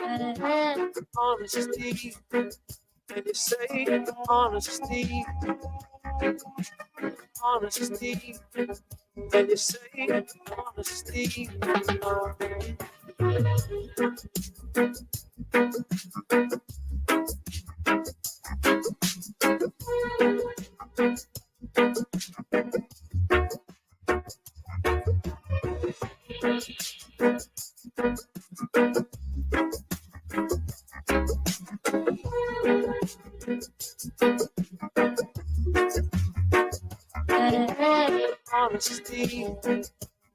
Honesty,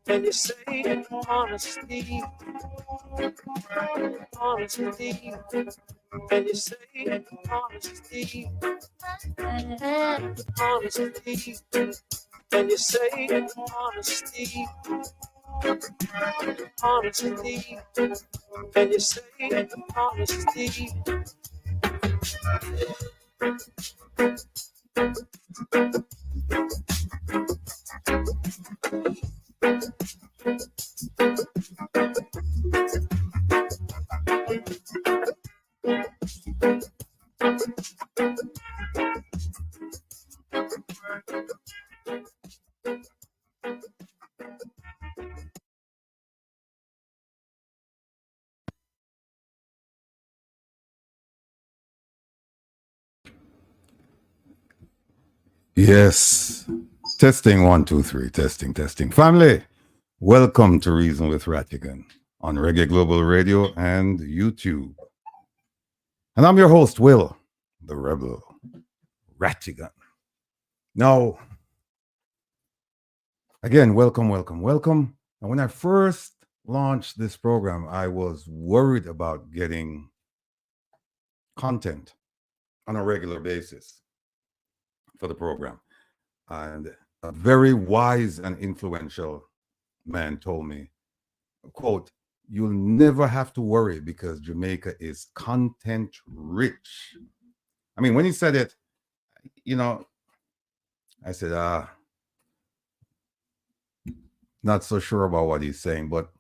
and you say honesty, honesty, and you say honesty. Honesty, and you say honesty, honesty, and you say honesty, honesty, and you say honesty, honesty, and you say honesty. Yes. Testing 1, 2, 3. Testing. Family, welcome to Reason with Rattigan on Reggae Global Radio and YouTube. And I'm your host, Will, the Rebel Rattigan. Now, again, welcome. And when I first launched this program, I was worried about getting content on a regular basis for the program. And a very wise and influential man told me, quote, "You'll never have to worry because Jamaica is content rich." I mean, when he said it, I said, not so sure about what he's saying, but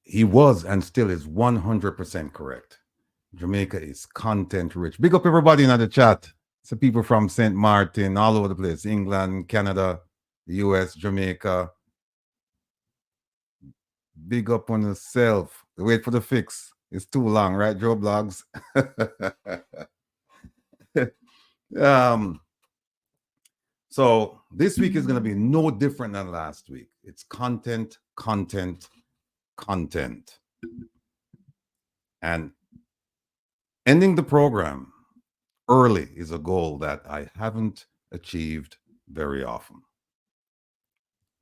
he was and still is 100% correct. Jamaica is content rich. Big up everybody in the chat. So people from St. Martin, all over the place, England, Canada, the US, Jamaica. Big up on yourself. Wait for the fix. It's too long, right, Joe Blogs? So this week is going to be no different than last week. It's content. And ending the program early is a goal that I haven't achieved very often.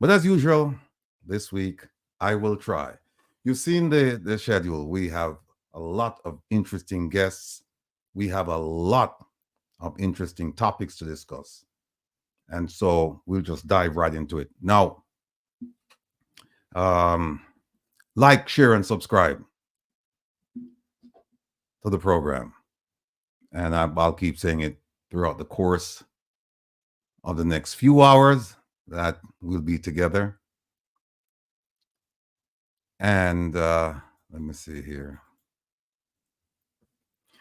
But as usual, this week, I will try. You've seen the schedule. We have a lot of interesting guests. We have a lot of interesting topics to discuss. And so we'll just dive right into it. Now, like, share, and subscribe to the program. And I'll keep saying it throughout the course of the next few hours that we'll be together. And let me see here.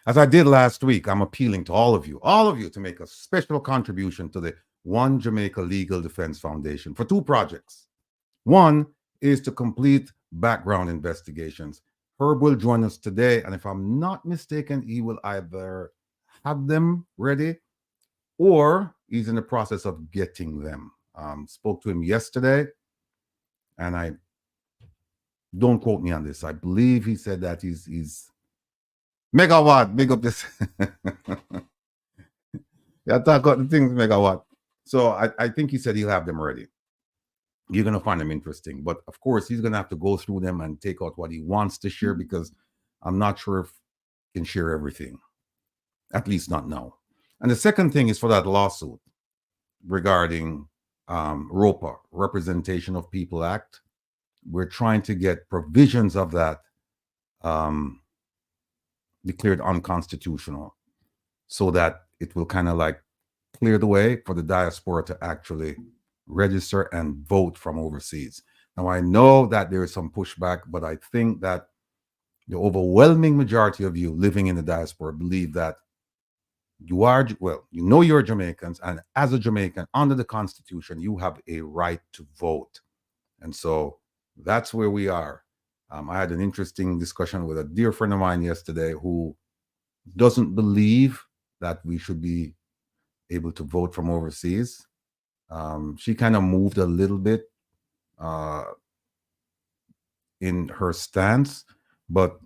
As I did last week, I'm appealing to all of you to make a special contribution to the One Jamaica Legal Defense Foundation for 2 projects. One is to complete background investigations. Herb will join us today, and if I'm not mistaken, he will either have them ready or he's in the process of getting them. Spoke to him yesterday, and I don't quote me on this. I believe he said that he's megawatt, big up this. Yeah, talk about the things megawatt. So I think he said he'll have them ready. You're going to find them interesting. But of course, he's going to have to go through them and take out what he wants to share, because I'm not sure if he can share everything, at least not now. And the second thing is for that lawsuit regarding ROPA, Representation of People Act. We're trying to get provisions of that declared unconstitutional, so that it will kind of like clear the way for the diaspora to actually register and vote from overseas. Now, I know that there is some pushback, but I think that the overwhelming majority of you living in the diaspora believe that you are, well, you know you're Jamaicans, and as a Jamaican, under the Constitution, you have a right to vote. And so that's where we are. I had an interesting discussion with a dear friend of mine yesterday who doesn't believe that we should be able to vote from overseas. She kind of moved a little bit in her stance, but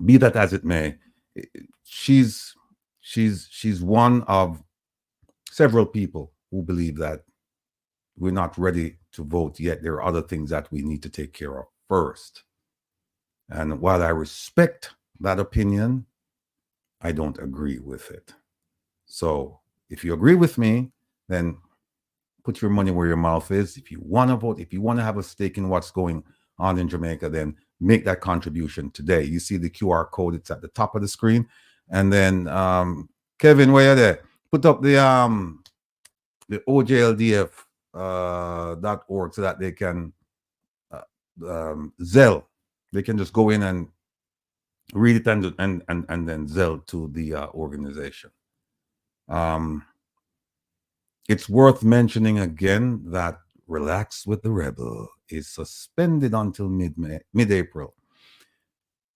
be that as it may, she's one of several people who believe that we're not ready to vote yet. There are other things that we need to take care of first. And while I respect that opinion, I don't agree with it. So if you agree with me, then put your money where your mouth is. If you want to vote, if you want to have a stake in what's going on in Jamaica, then make that contribution today. You see the QR code, it's at the top of the screen. And then Kevin, where are they? Put up the OJLDF .org so that they can Zelle. They can just go in and read it and then Zelle to the organization. It's worth mentioning again that Relax with the Rebel is suspended until mid-April.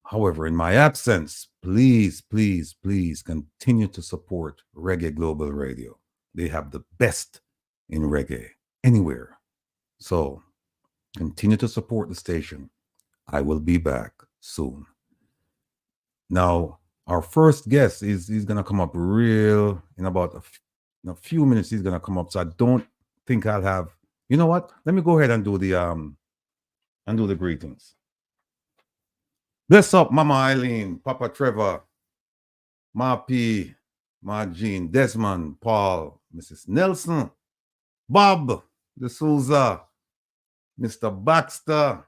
However, in my absence, please, please, please continue to support Reggae Global Radio. They have the best in reggae anywhere. So continue to support the station. I will be back soon. Now, our first guest he's going to come up in about a few minutes. He's going to come up. So I don't think I'll have, you know what? Let me go ahead and do the greetings. Bless up, Mama Eileen, Papa Trevor, Ma P, Ma Jean, Desmond, Paul, Mrs. Nelson, Bob, De Souza, Mr. Baxter,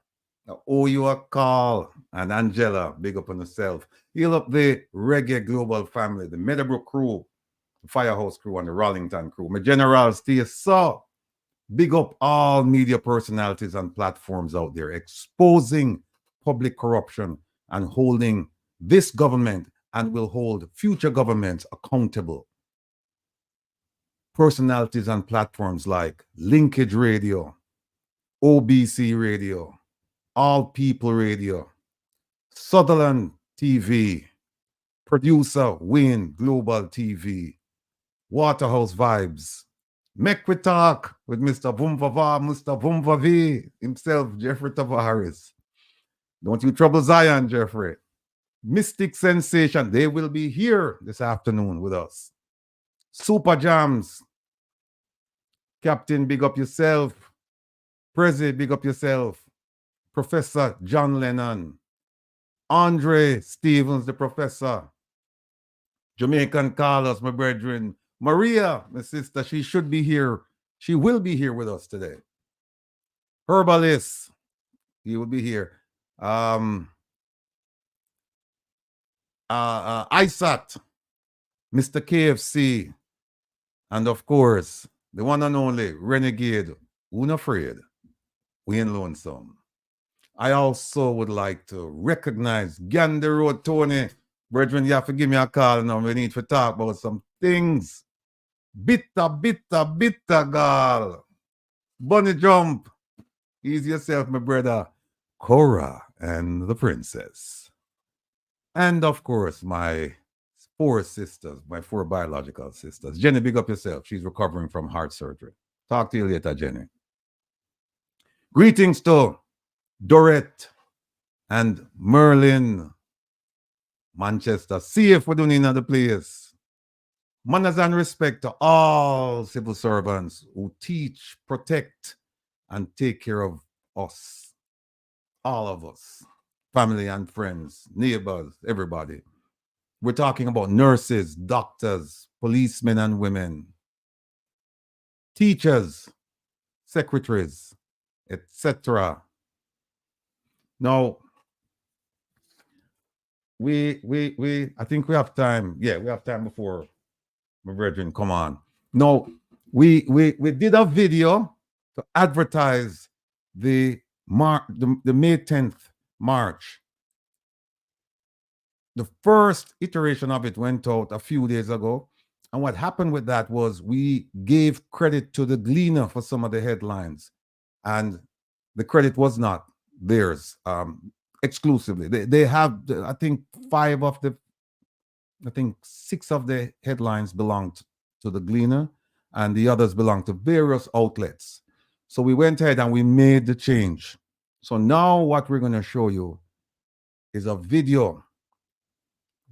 I owe you a call, and Angela, big up on yourself. Heal up the Reggae Global family, the Meadowbrook crew, the Firehouse crew, and the Rollington crew. My generals, to you, so big up all media personalities and platforms out there exposing public corruption and holding this government and will hold future governments accountable. Personalities and platforms like Linkage Radio, OBC Radio, All People Radio, Sutherland TV, Producer Wayne Global TV, Waterhouse Vibes, Make We Talk with Mr. Vumvava, Mr. Vumvavi himself, Jeffrey Tavares. Don't you trouble Zion, Jeffrey. Mystic Sensation, they will be here this afternoon with us. Super Jams, Captain, big up yourself. Prezi, big up yourself. Professor John Lenon. Andre Stevens, the professor. Jamaican Carlos, my brethren. Maria, my sister, she should be here. She will be here with us today. Herbalist, he will be here. ISAT, Mr. KFC, and of course, the one and only Renegade, Unafraid, Wayne Lonesome. I also would like to recognize Gander Road Tony. Brethren, you have to give me a call now. We need to talk about some things. Bitter, girl. Bunny Jump. Ease yourself, my brother. Cora and the Princess. And of course, my four sisters, my four biological sisters. Jenny, big up yourself. She's recovering from heart surgery. Talk to you later, Jenny. Greetings to Dorette and Merlin, Manchester. See if we're doing another place. Manners and respect to all civil servants who teach, protect, and take care of us. All of us. Family and friends, neighbors, everybody. We're talking about nurses, doctors, policemen and women, teachers, secretaries, etc. Now, I think we have time. Yeah, we have time before my brethren come on. No, we did a video to advertise the May 10th march, the first iteration of it went out a few days ago. And what happened with that was we gave credit to the Gleaner for some of the headlines. And the credit was not theirs exclusively. They have, I think, six of the headlines belonged to the Gleaner, and the others belong to various outlets. So we went ahead and we made the change. So now what we're going to show you is a video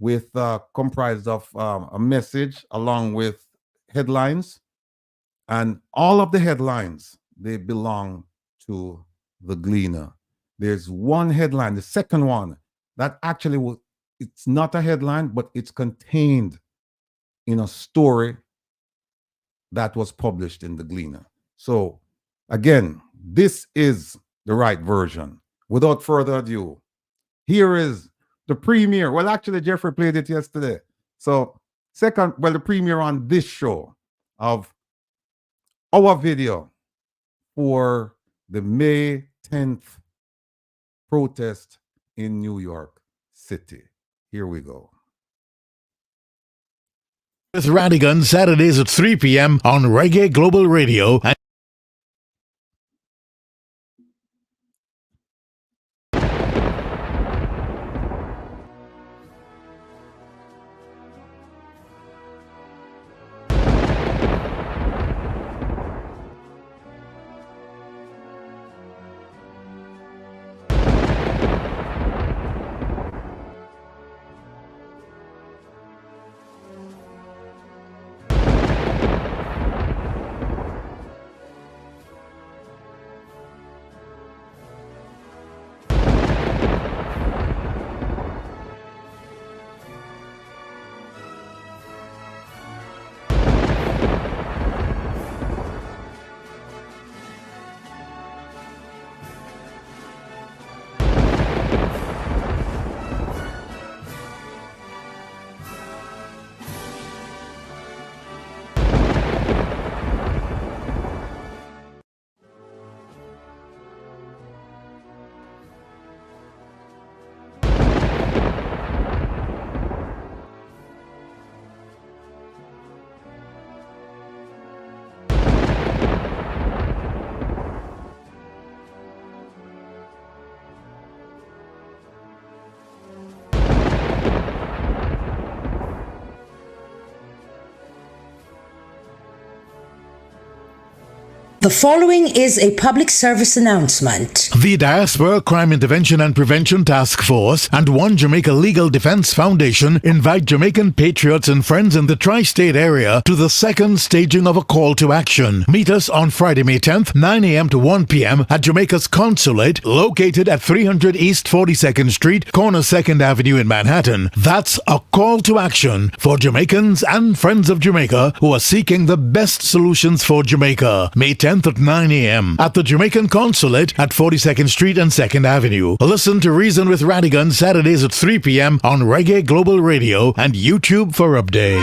with comprised of a message along with headlines, and all of the headlines, they belong to the Gleaner. There's one headline, the second one, that actually it's not a headline, but it's contained in a story that was published in the Gleaner. So again, this is the right version. Without further ado, here is the premiere. Well, actually, Jeffrey played it yesterday. So the premiere on this show of our video for the May 10th protest in New York City. Here we go. With Rattigan, Saturdays at 3 p.m. on Reggae Global Radio. The following is a public service announcement. The Diaspora Crime Intervention and Prevention Task Force and One Jamaica Legal Defense Foundation invite Jamaican patriots and friends in the tri-state area to the second staging of a call to action. Meet us on Friday, May 10th, 9 a.m. to 1 p.m. at Jamaica's Consulate, located at 300 East 42nd Street, corner 2nd Avenue in Manhattan. That's a call to action for Jamaicans and friends of Jamaica who are seeking the best solutions for Jamaica. May 10th at 9 a.m. at the Jamaican Consulate at 42nd Street and 2nd Avenue. Listen to Reason with Rattigan Saturdays at 3 p.m. on Reggae Global Radio and YouTube for updates.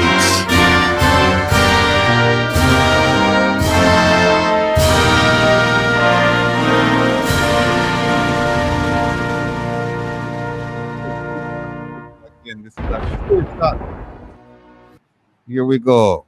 Again, this is a short shot. Here we go.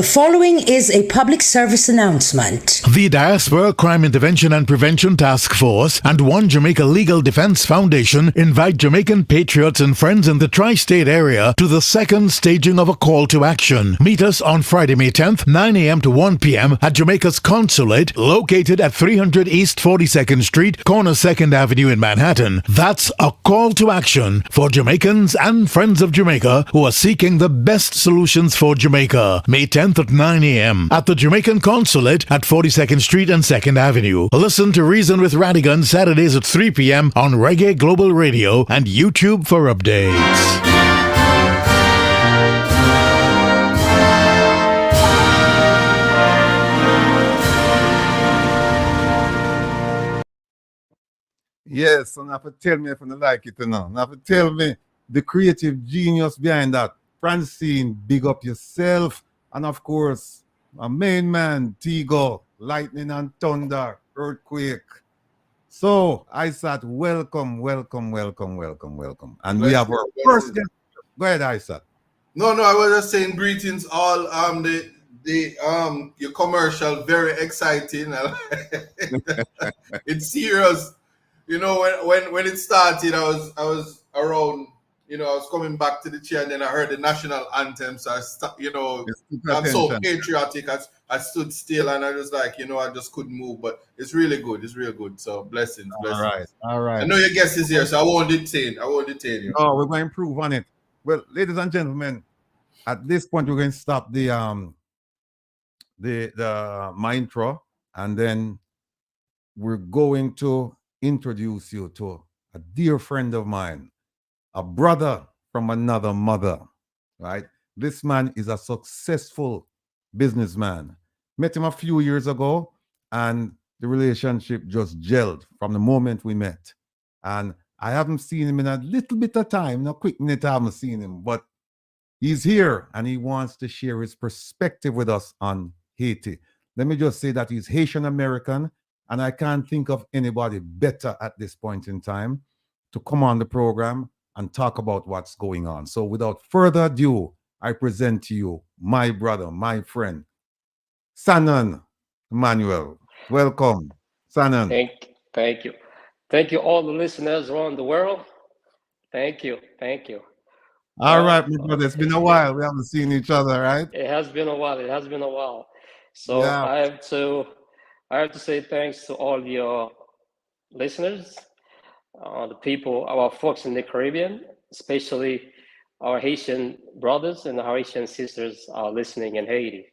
The following is a public service announcement. The Diaspora Crime Intervention and Prevention Task Force and One Jamaica Legal Defense Foundation invite Jamaican patriots and friends in the tri-state area to the second staging of a call to action. Meet us on Friday, May 10th, 9 a.m. to 1 p.m. at Jamaica's Consulate, located at 300 East 42nd Street, corner 2nd Avenue in Manhattan. That's a call to action for Jamaicans and friends of Jamaica who are seeking the best solutions for Jamaica. May 10th at 9 a.m. at the Jamaican Consulate at 42nd Street and 2nd Avenue. Listen to Reason with Rattigan Saturdays at 3 p.m. on Reggae Global Radio and YouTube for updates. Yes, and have to tell me if you like it or not. And have to tell me the creative genius behind that. Francine, big up yourself. And of course, my main man, Tigo, lightning and thunder, earthquake. So I said, welcome. And we have our first guest. Go ahead, Isaac. No, I was just saying greetings all. Your commercial very exciting. It's serious. You know, when it started, I was around. You know, I was coming back to the chair, and then I heard the national anthem. So I'm so patriotic. I stood still, and I was like, I just couldn't move. But it's really good. It's real good. So blessings. All right. I know your guest is here, so I won't detain you. Oh, we're going to improve on it. Well, ladies and gentlemen, at this point, we're going to stop my intro, and then we're going to introduce you to a dear friend of mine, a brother from another mother, right? This man is a successful businessman. Met him a few years ago, and the relationship just gelled from the moment we met. And I haven't seen him in a little bit of time, not quick minute I haven't seen him, but he's here and he wants to share his perspective with us on Haiti. Let me just say that he's Haitian American, and I can't think of anybody better at this point in time to come on the program and talk about what's going on. So without further ado, I present to you my brother, my friend, Sanan Emmanuel. Welcome, Sanan. Thank you. Thank you, all the listeners around the world. Thank you. All right, my brother. It's been a while. We haven't seen each other, right? It has been a while. So Yeah. I have to say thanks to all your listeners, the people, our folks in the Caribbean, especially our Haitian brothers and our Haitian sisters are listening in Haiti.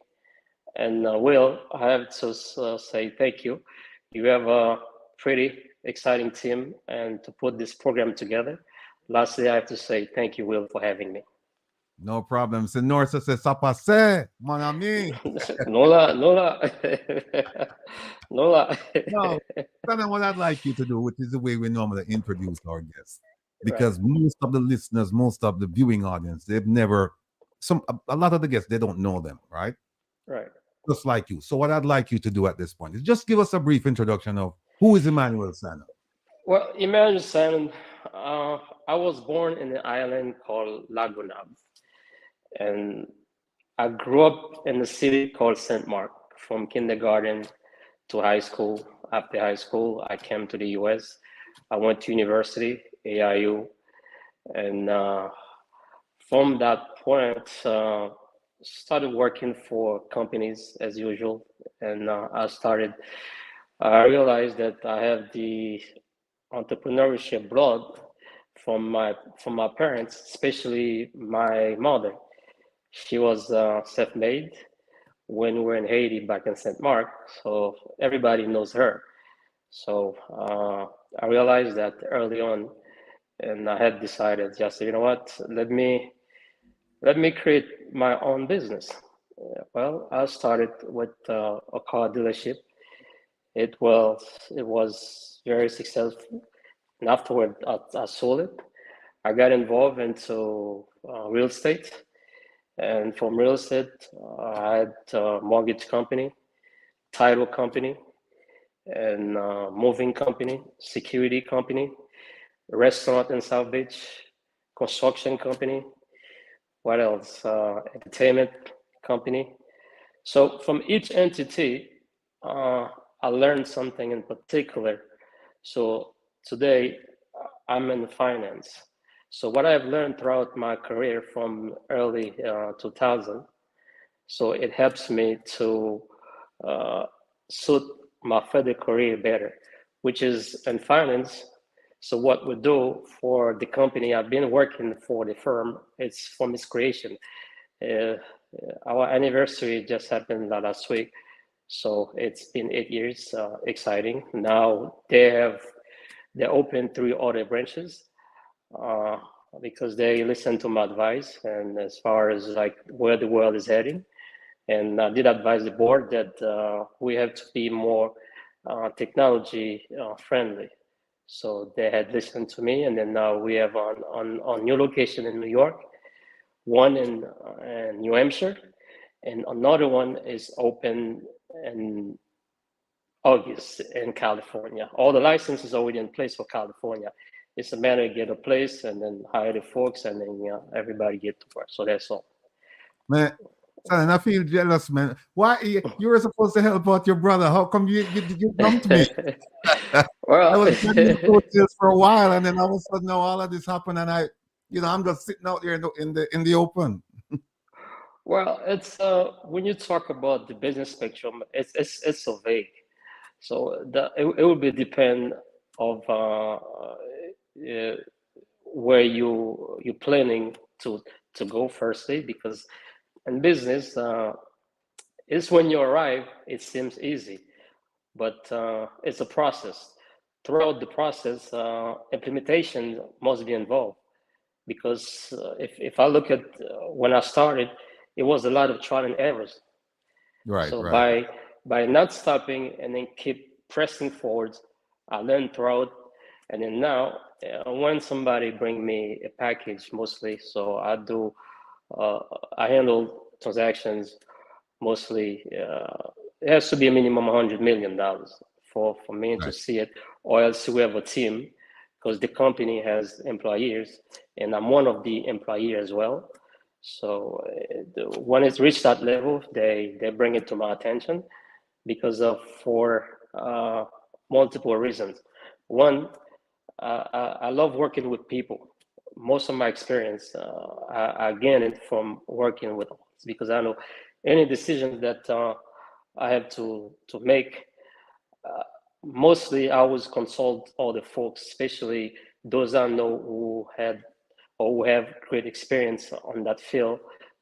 And Will, I have to say thank you. You have a pretty exciting team, and to put this program together. Lastly, I have to say thank you, Will, for having me. No problem. C'est Norse, c'est ça passe, mon ami. Nola. No, Sanan, what I'd like you to do, which is the way we normally introduce our guests, because most of the listeners, most of the viewing audience, they've never, a lot of the guests, they don't know them, right? Right. Just like you. So what I'd like you to do at this point is just give us a brief introduction of who is Emmanuel Sanan. Well, Emmanuel Sanan, I was born in an island called Lagunab, and I grew up in a city called St. Mark. From kindergarten to high school. After high school, I came to the US. I went to university, AIU, and from that point, started working for companies as usual. And I realized that I have the entrepreneurship blood from my parents, especially my mother. She was self-made when we were in Haiti back in St. Mark, so everybody knows her. So I realized that early on, and I had decided just, you know what, let me create my own business. Well, I started with a car dealership. It was very successful, and afterward I sold it. I got involved into real estate. And from real estate, I had a mortgage company, title company, and moving company, security company, restaurant in South Beach, construction company. What else? Entertainment company. So from each entity, I learned something in particular. So today I'm in finance. So what I've learned throughout my career from early 2000, so it helps me to suit my further career better, which is in finance. So what we do for the company I've been working for, the firm, it's from its creation. Our anniversary just happened last week, so it's been 8 years. Exciting. Now they open 3 other branches because they listen to my advice and as far as like where the world is heading. And I did advise the board that we have to be more technology friendly. So they had listened to me, and then now we have on new location in New York, one in New Hampshire, and another one is open in August in California. All the licenses already in place for California. It's a matter of get a place and then hire the folks, and then everybody get to work. So that's all. Man, son, I feel jealous, man. Why you were supposed to help out your brother? How come you dumped me? Well, I was getting coaches for a while, and then all of a sudden, now all of this happened, and I'm just sitting out there in the open. well, it's when you talk about the business spectrum, it's so vague. So it will be depend of where you're planning to go firstly, because in business, it's when you arrive, it seems easy, but it's a process. Throughout the process, implementation must be involved, because if I look at when I started, it was a lot of trial and errors. Right, So right. by not stopping and then keep pressing forward, I learned throughout, and then now when somebody bring me a package, mostly, so I handle transactions mostly. It has to be a minimum $100 million for me to Right. see it, or else we have a team, because the company has employees, and I'm one of the employees as well. So when it's reached that level, they bring it to my attention because of for multiple reasons. One, I love working with people. Most of my experience, I gain it from working with others, because I know any decisions that I have to make. Mostly, I always consult all the folks, especially those I know who had or who have great experience on that field.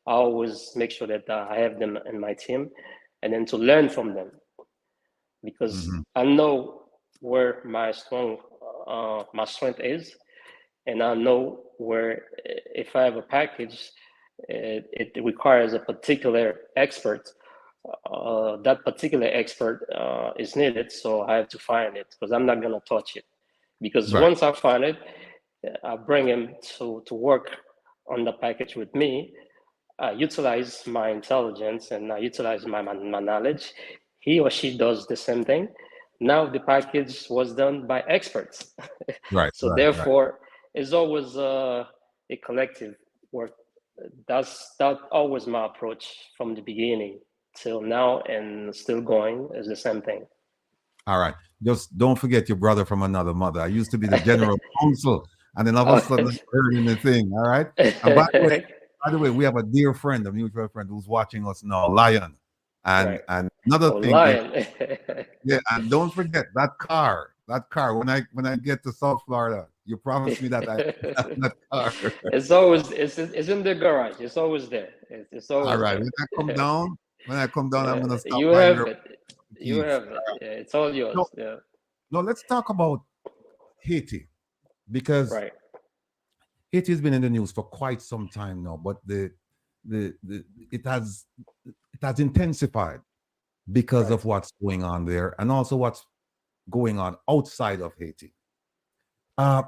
I always make sure that I have them in my team, and then to learn from them, because Mm-hmm. I know where my strength is, and I know where if I have a package, it requires a particular expert. That particular expert is needed, so I have to find it, because I'm not gonna touch it. Because Right. once I find it, I bring him to work on the package with me. I utilize my intelligence and I utilize my knowledge. He or she does the same thing. Now the package was done by experts. Right. So Right. Right. therefore, it's always a collective work. That always my approach from the beginning till now, and still going is the same thing. All right. Just don't forget your brother from another mother. I used to be the general counsel, and then all of a sudden I heard in the thing. All right. And by the way, we have a dear friend, a mutual friend who's watching us now, Lion. And Right. another Oh, thing is, lion. yeah, and don't forget that car. That car. When I get to South Florida, you promised me that I have that car. It's always it's in the garage. It's always there. It's All always right. there. When I come down, I'm gonna stop You by have your it. You keys. have it. Yeah, it's all No, yours. Yeah. no, let's talk about Haiti, because Right. Haiti has been in the news for quite some time now, but the it has intensified because Right. of what's going on there, and also what's going on outside of Haiti. Uh,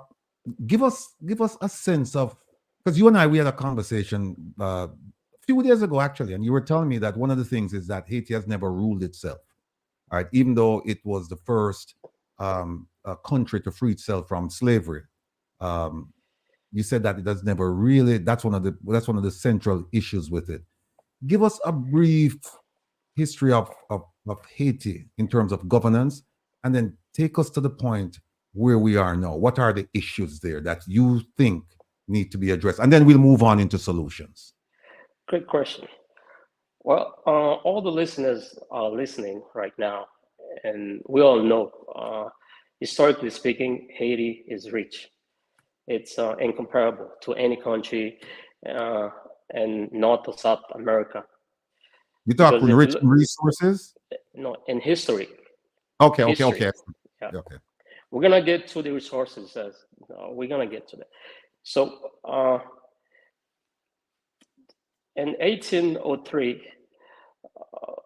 give us a sense of, because you and I, we had a conversation a few days ago actually, and you were telling me that one of the things is that Haiti has never ruled itself. All right, even though it was the first country to free itself from slavery. Um, you said that it does never really. That's one of the central issues with it. Give us a brief history of Haiti in terms of governance, and then take us to the point where we are now. What are the issues there that you think need to be addressed? And then we'll move on into solutions. Great question. Well, all the listeners are listening right now, and we all know, historically speaking, Haiti is rich. It's incomparable to any country in North or South America. You talk rich resources? No, in history. Okay. Yeah. Okay. We're gonna get to the resources. We're gonna get to that. So in 1803,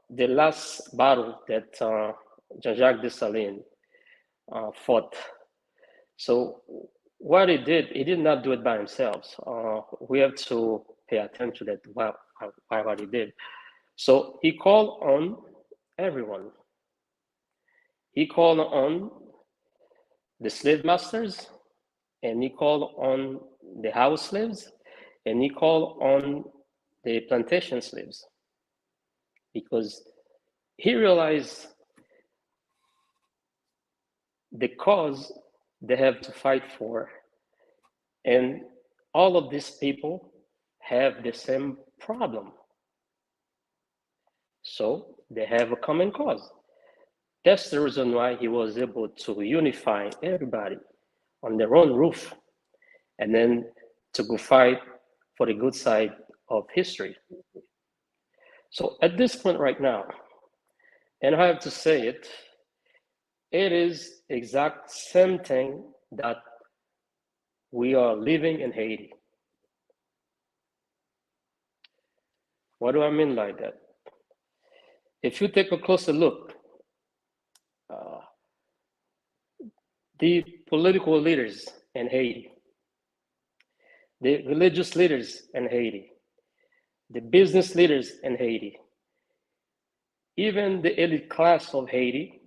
the last battle that Jean-Jacques Dessalines fought. So what he did not do it by himself. We have to pay attention to that, what he did. So he called on everyone. He called on the slave masters, and he called on the house slaves, and he called on the plantation slaves, because he realized the cause they have to fight for, and all of these people have the same problem. So they have a common cause. That's the reason why he was able to unify everybody on their own roof, and then to go fight for the good side of history. So at this point right now, and I have to say it, it is exact same thing that we are living in Haiti. What do I mean by that? If you take a closer look, the political leaders in Haiti, the religious leaders in Haiti, the business leaders in Haiti, even the elite class of Haiti,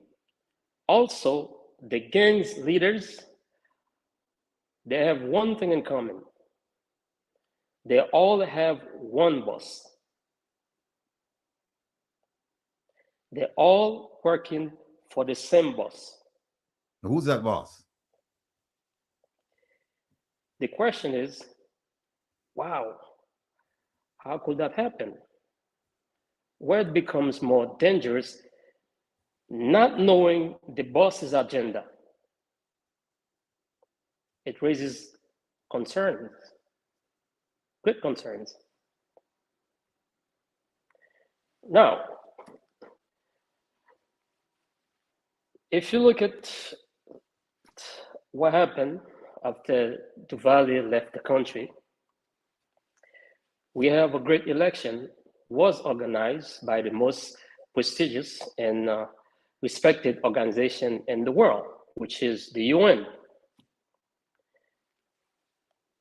also the gangs leaders, they have one thing in common. They all have one boss. They're all working for the same boss. Who's that boss? The question is, wow, how could that happen? Where it becomes more dangerous, not knowing the boss's agenda. It raises concerns, good concerns. Now, if you look at what happened after Duvalier left the country, we have a great election was organized by the most prestigious and respected organization in the world, which is the UN.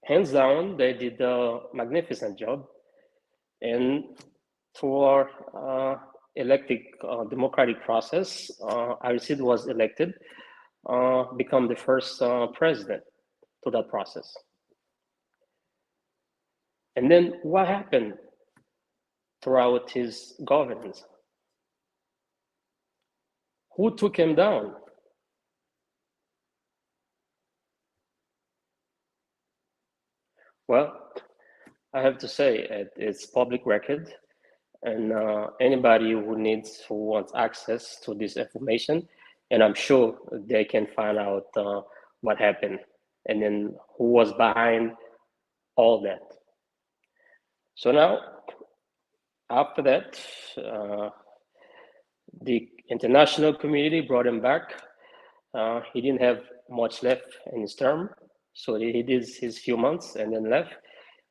Hands down, they did a magnificent job, and through our elected democratic process, Aristide was elected, become the first president to that process. And then what happened throughout his governance? Who took him down? Well, I have to say it's public record, and anybody who wants access to this information, and I'm sure they can find out what happened and then who was behind all that. So now, after that, the international community brought him back. He didn't have much left in his term, so he did his few months and then left.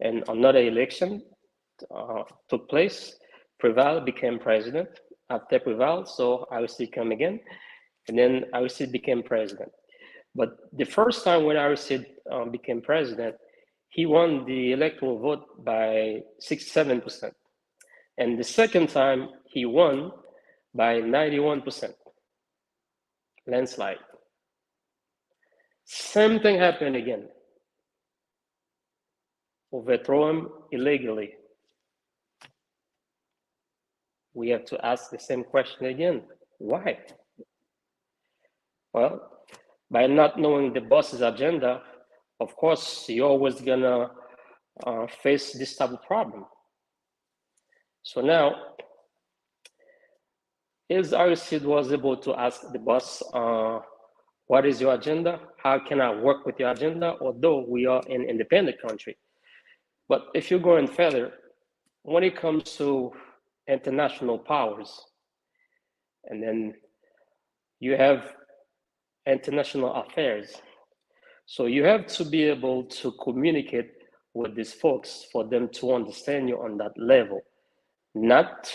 And another election took place. Preval became president. After Preval, so Aristide came again, and then Aristide became president. But the first time when Aristide became president, he won the electoral vote by 67%. And the second time, he won by 91%, landslide. Same thing happened again. Overthrow him illegally. we have to ask the same question again. Why? Well, by not knowing the boss's agenda, of course, you're always gonna face this type of problem. So now, is Aristide was able to ask the boss, what is your agenda? How can I work with your agenda? Although we are an independent country. But if you're going further, when it comes to international powers, and then you have international affairs. So you have to be able to communicate with these folks for them to understand you on that level, not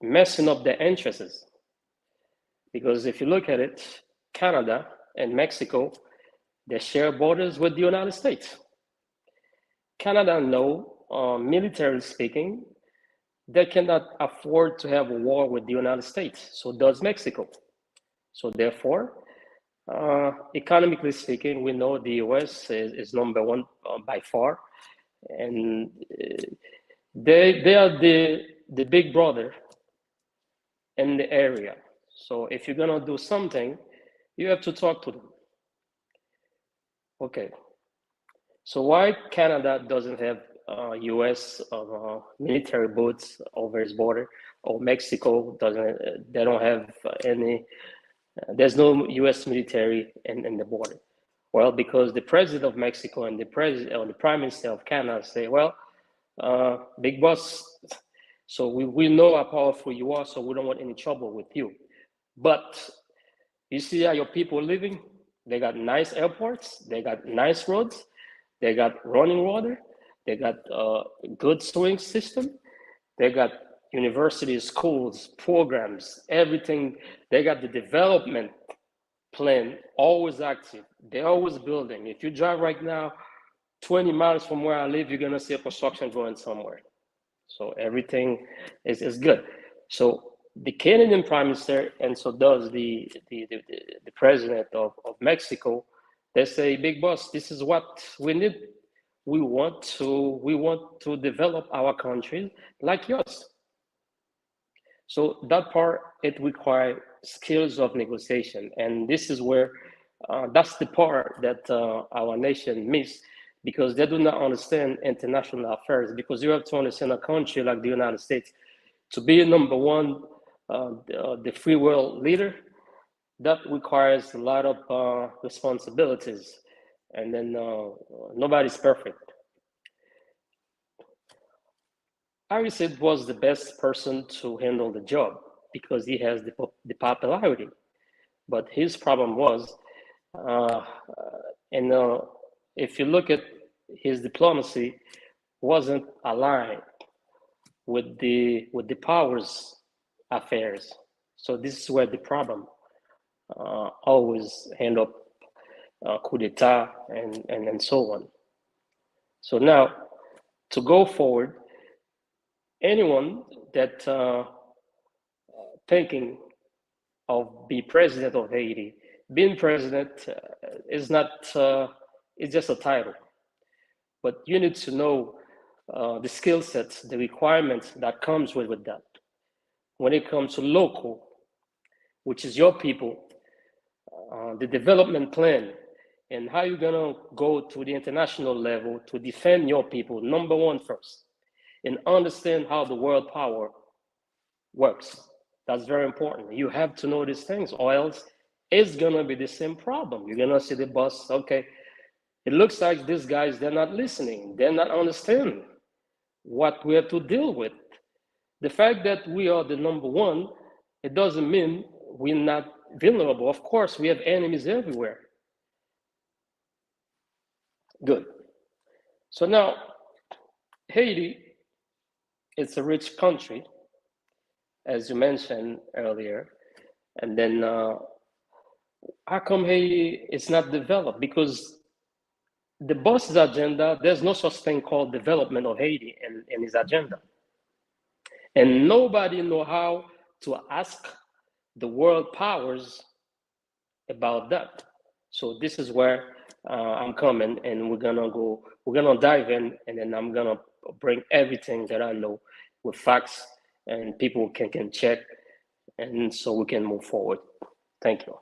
messing up their interests. Because if you look at it, Canada and Mexico, they share borders with the United States. Canada militarily speaking, they cannot afford to have a war with the United States. So does Mexico. So therefore, economically speaking, we know the US is number one by far. And they are the big brother in the area. So if you're gonna do something, you have to talk to them. Okay. So why Canada doesn't have US military boats over its border, or Mexico doesn't, they don't have any, there's no US military in the border? Well, because the president of Mexico and the president or the prime minister of Canada say, well, big boss, so we know how powerful you are, so we don't want any trouble with you. But you see how your people are living? They got nice airports, they got nice roads, they got running water, they got a good sewing system, they got universities, schools, programs, everything. They got the development plan always active. They're always building. If you drive right now, 20 miles from where I live, you're gonna see a construction going somewhere. So everything is good. So the Canadian Prime Minister, and so does the president of Mexico, they say, big boss, this is what we need. We want to develop our country like yours. So that part, it requires skills of negotiation. And this is where, that's the part that our nation misses, because they do not understand international affairs. Because you have to understand a country like the United States, to be number one, the free world leader, that requires a lot of responsibilities. And then nobody's perfect. Aristide was the best person to handle the job because he has the popularity. But his problem was, if you look at his diplomacy, wasn't aligned with the powers affairs. So this is where the problem always end up coup d'etat and so on. So now, to go forward, anyone that thinking of be president of Haiti, being president is not, it's just a title. But you need to know the skill sets, the requirements that comes with that. When it comes to local, which is your people, the development plan, and how you're gonna go to the international level to defend your people, number one first, and understand how the world power works. That's very important. You have to know these things, or else it's gonna be the same problem. You're gonna see the boss, okay, it looks like these guys, they're not listening, they're not understanding what we have to deal with. The fact that we are the number one, it doesn't mean we're not vulnerable. Of course, we have enemies everywhere. Good. So now, Haiti, it's a rich country, as you mentioned earlier. And then how come Haiti is not developed? Because the boss's agenda, there's no such thing called development of Haiti in his agenda. And nobody know how to ask the world powers about that. So this is where I'm coming, and we're gonna dive in, and then I'm gonna bring everything that I know with facts, and people can check, and so we can move forward. Thank you.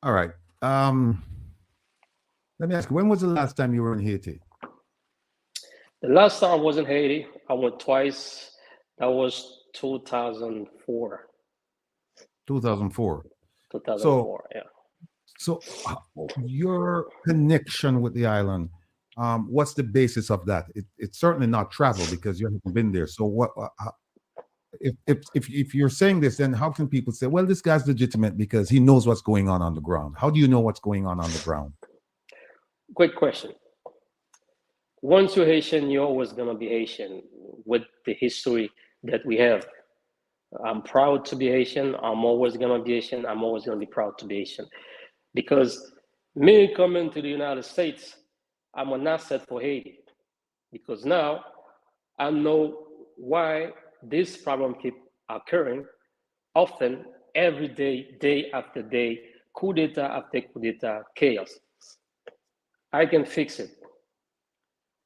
All right. Let me ask you, when was the last time you were in Haiti? The last time I was in Haiti, I went twice. That was 2004. 2004. 2004, yeah. So your connection with the island, what's the basis of that? It's certainly not travel because you haven't been there. So what? If you're saying this, then how can people say, well, this guy's legitimate because he knows what's going on the ground? How do you know what's going on the ground? Great question. Once you're Haitian, you're always gonna be Haitian with the history that we have. I'm proud to be Haitian. I'm always gonna be Haitian. I'm always gonna be proud to be Haitian. Because me coming to the United States, I'm an asset for Haiti. Because now I know why this problem keep occurring often, every day, day after day, coup d'etat after coup d'etat, chaos. I can fix it.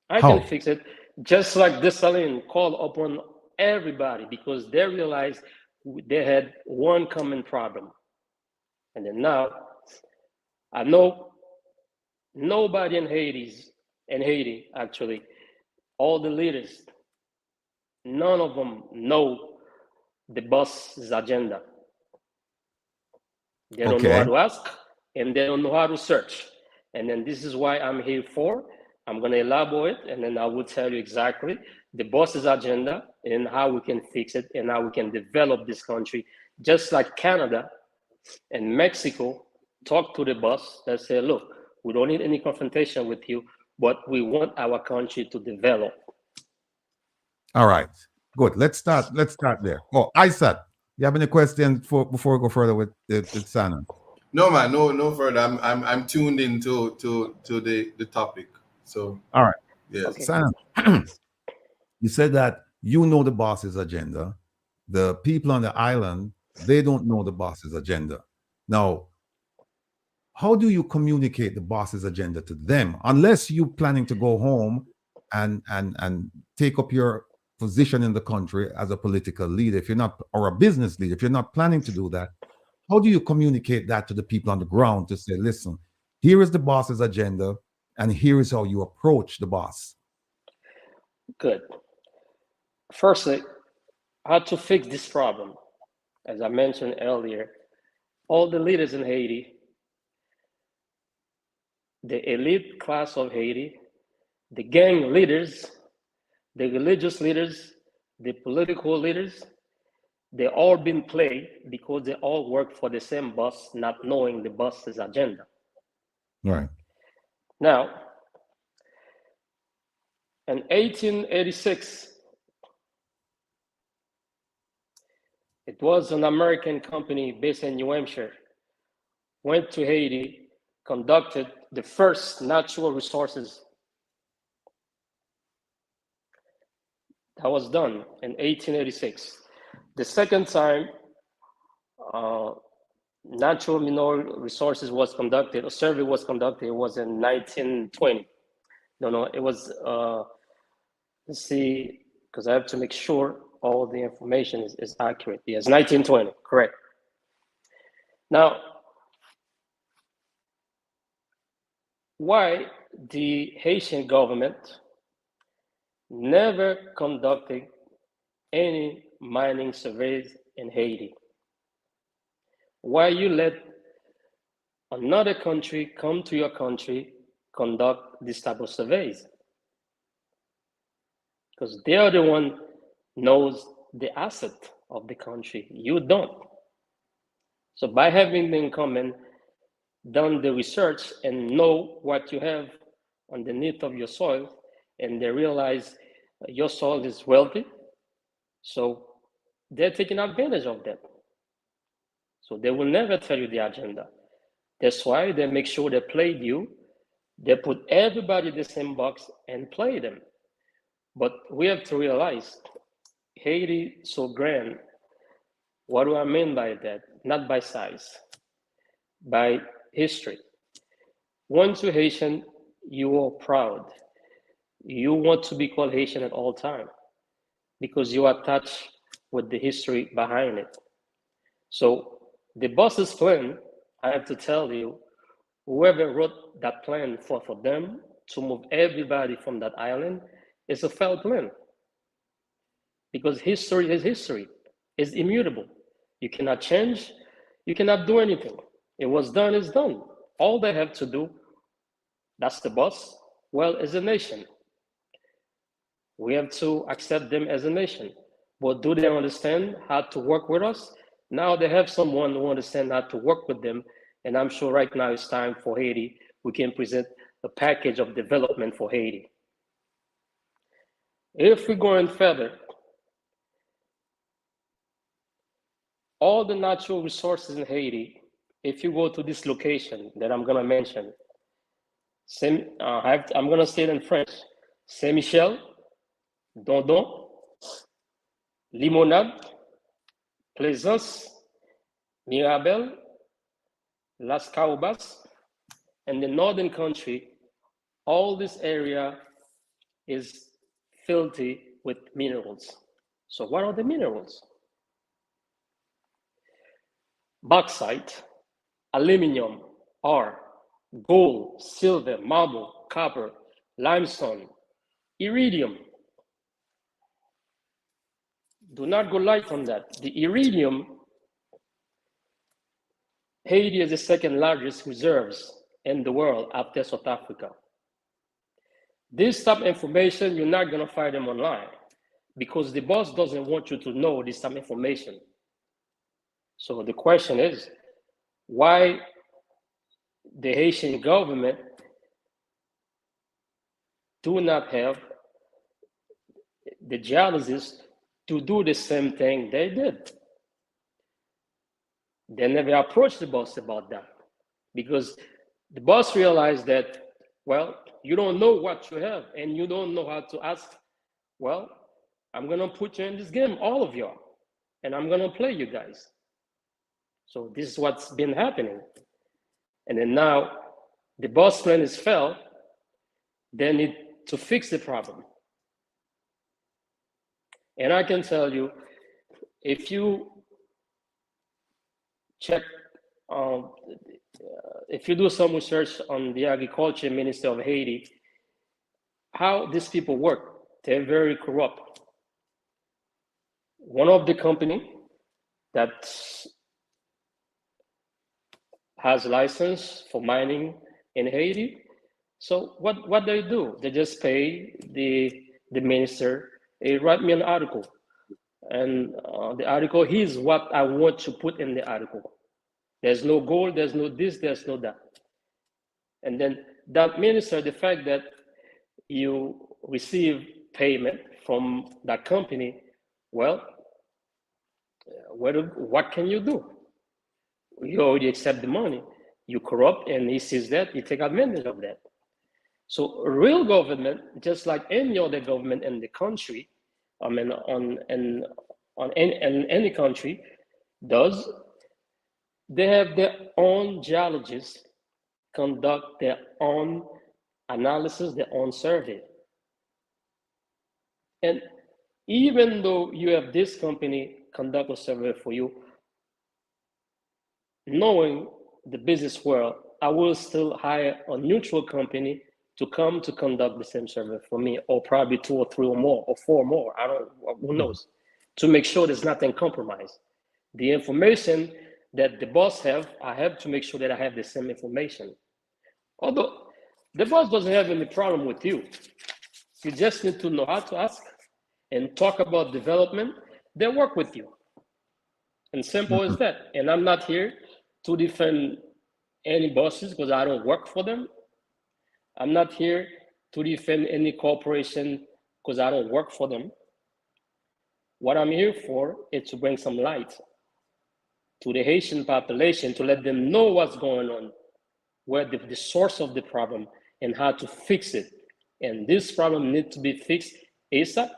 I How? can fix it, just like Dessalines called upon everybody because they realized they had one common problem. And then now, I know nobody in Haiti, actually, all the leaders, none of them know the boss's agenda. They don't know how to ask, and they don't know how to search. And then this is why I'm here for. I'm going to elaborate, and then I will tell you exactly the boss's agenda and how we can fix it and how we can develop this country, just like Canada and Mexico talk to the boss that say, look, we don't need any confrontation with you, but we want our country to develop. All right, good. Let's start there. Oh, Isaac, you have any questions before we go further with Sana? No, man, no further. I'm tuned into the topic. So all right, yes. Okay. Sana, you said that you know the boss's agenda. The people on the island, they don't know the boss's agenda. Now, how do you communicate the boss's agenda to them? Unless you're planning to go home and take up your position in the country as a political leader, if you're not, or a business leader, if you're not planning to do that, how do you communicate that to the people on the ground to say, listen, here is the boss's agenda, and here is how you approach the boss? Good. Firstly, how to fix this problem. As I mentioned earlier, all the leaders in Haiti, the elite class of Haiti, the gang leaders, the religious leaders, the political leaders, they all been played because they all work for the same boss, not knowing the boss's agenda. Right. Now, in 1886, it was an American company based in New Hampshire, went to Haiti, conducted the first natural resources. That was done in 1886. The second time, natural mineral resources was conducted, a survey was conducted, it was in 1920. No, it was, let's see, because I have to make sure all the information is accurate. Yes, 1920, correct. Now, why the Haitian government never conducted any mining surveys in Haiti? Why you let another country come to your country, conduct this type of surveys? Because they are the one knows the asset of the country. You don't. So by having them come and done the research and know what you have underneath of your soil, and they realize your soil is wealthy, so they're taking advantage of that. So they will never tell you the agenda. That's why they make sure they play you. They put everybody in the same box and play them. But we have to realize, Haiti is so grand. What do I mean by that? Not by size, by history. Once you're Haitian, you are proud. You want to be called Haitian at all time because you are attached with the history behind it. So the boss's plan, I have to tell you, whoever wrote that plan for them to move everybody from that island is a failed plan. Because history is history. It's immutable. You cannot change. You cannot do anything. It was done, it's done. All they have to do, that's the boss, well, is a nation. We have to accept them as a nation. But do they understand how to work with us? Now they have someone who understands how to work with them. And I'm sure right now it's time for Haiti. We can present a package of development for Haiti. If we're going further, all the natural resources in Haiti, if you go to this location that I'm going to mention, I'm going to say it in French, Saint-Michel, Dondon, Limonade, Plaisance, Mirabel, Las Caobas, and the northern country, all this area is filthy with minerals. So what are the minerals? Bauxite, aluminum, ore, gold, silver, marble, copper, limestone, iridium. Do not go light on that. The iridium, Haiti is the second largest reserves in the world after South Africa. This type of information, you're not gonna find them online because the boss doesn't want you to know this type of information. So the question is, why the Haitian government do not have the geologists to do the same thing they did? They never approached the boss about that because the boss realized that, well, you don't know what you have and you don't know how to ask. Well, I'm gonna put you in this game, all of you, and I'm gonna play you guys. So this is what's been happening. And then now the boss plan is failed. They need to fix the problem. And I can tell you, if you check, if you do some research on the agriculture minister of Haiti, how these people work, they're very corrupt. One of the company that has license for mining in Haiti. So what they do? They just pay the minister, write me an article. And the article, here's what I want to put in the article. There's no goal, there's no this, there's no that. And then that minister, the fact that you receive payment from that company, well, what can you do? You already accept the money. You corrupt, and he sees that, you take advantage of that. So real government, just like any other government in the country, I mean, in any country, they have their own geologists conduct their own analysis, their own survey. And even though you have this company conduct a survey for you, knowing the business world, I will still hire a neutral company to come to conduct the same survey for me, or probably 2 or 3 or more, or 4 more, who knows, to make sure there's nothing compromised. The information that the boss have, I have to make sure that I have the same information. Although the boss doesn't have any problem with you. You just need to know how to ask and talk about development. They work with you. And simple as that. And I'm not here to defend any bosses because I don't work for them. I'm not here to defend any corporation because I don't work for them. What I'm here for is to bring some light to the Haitian population, to let them know what's going on, where the source of the problem, and how to fix it. And this problem needs to be fixed ASAP.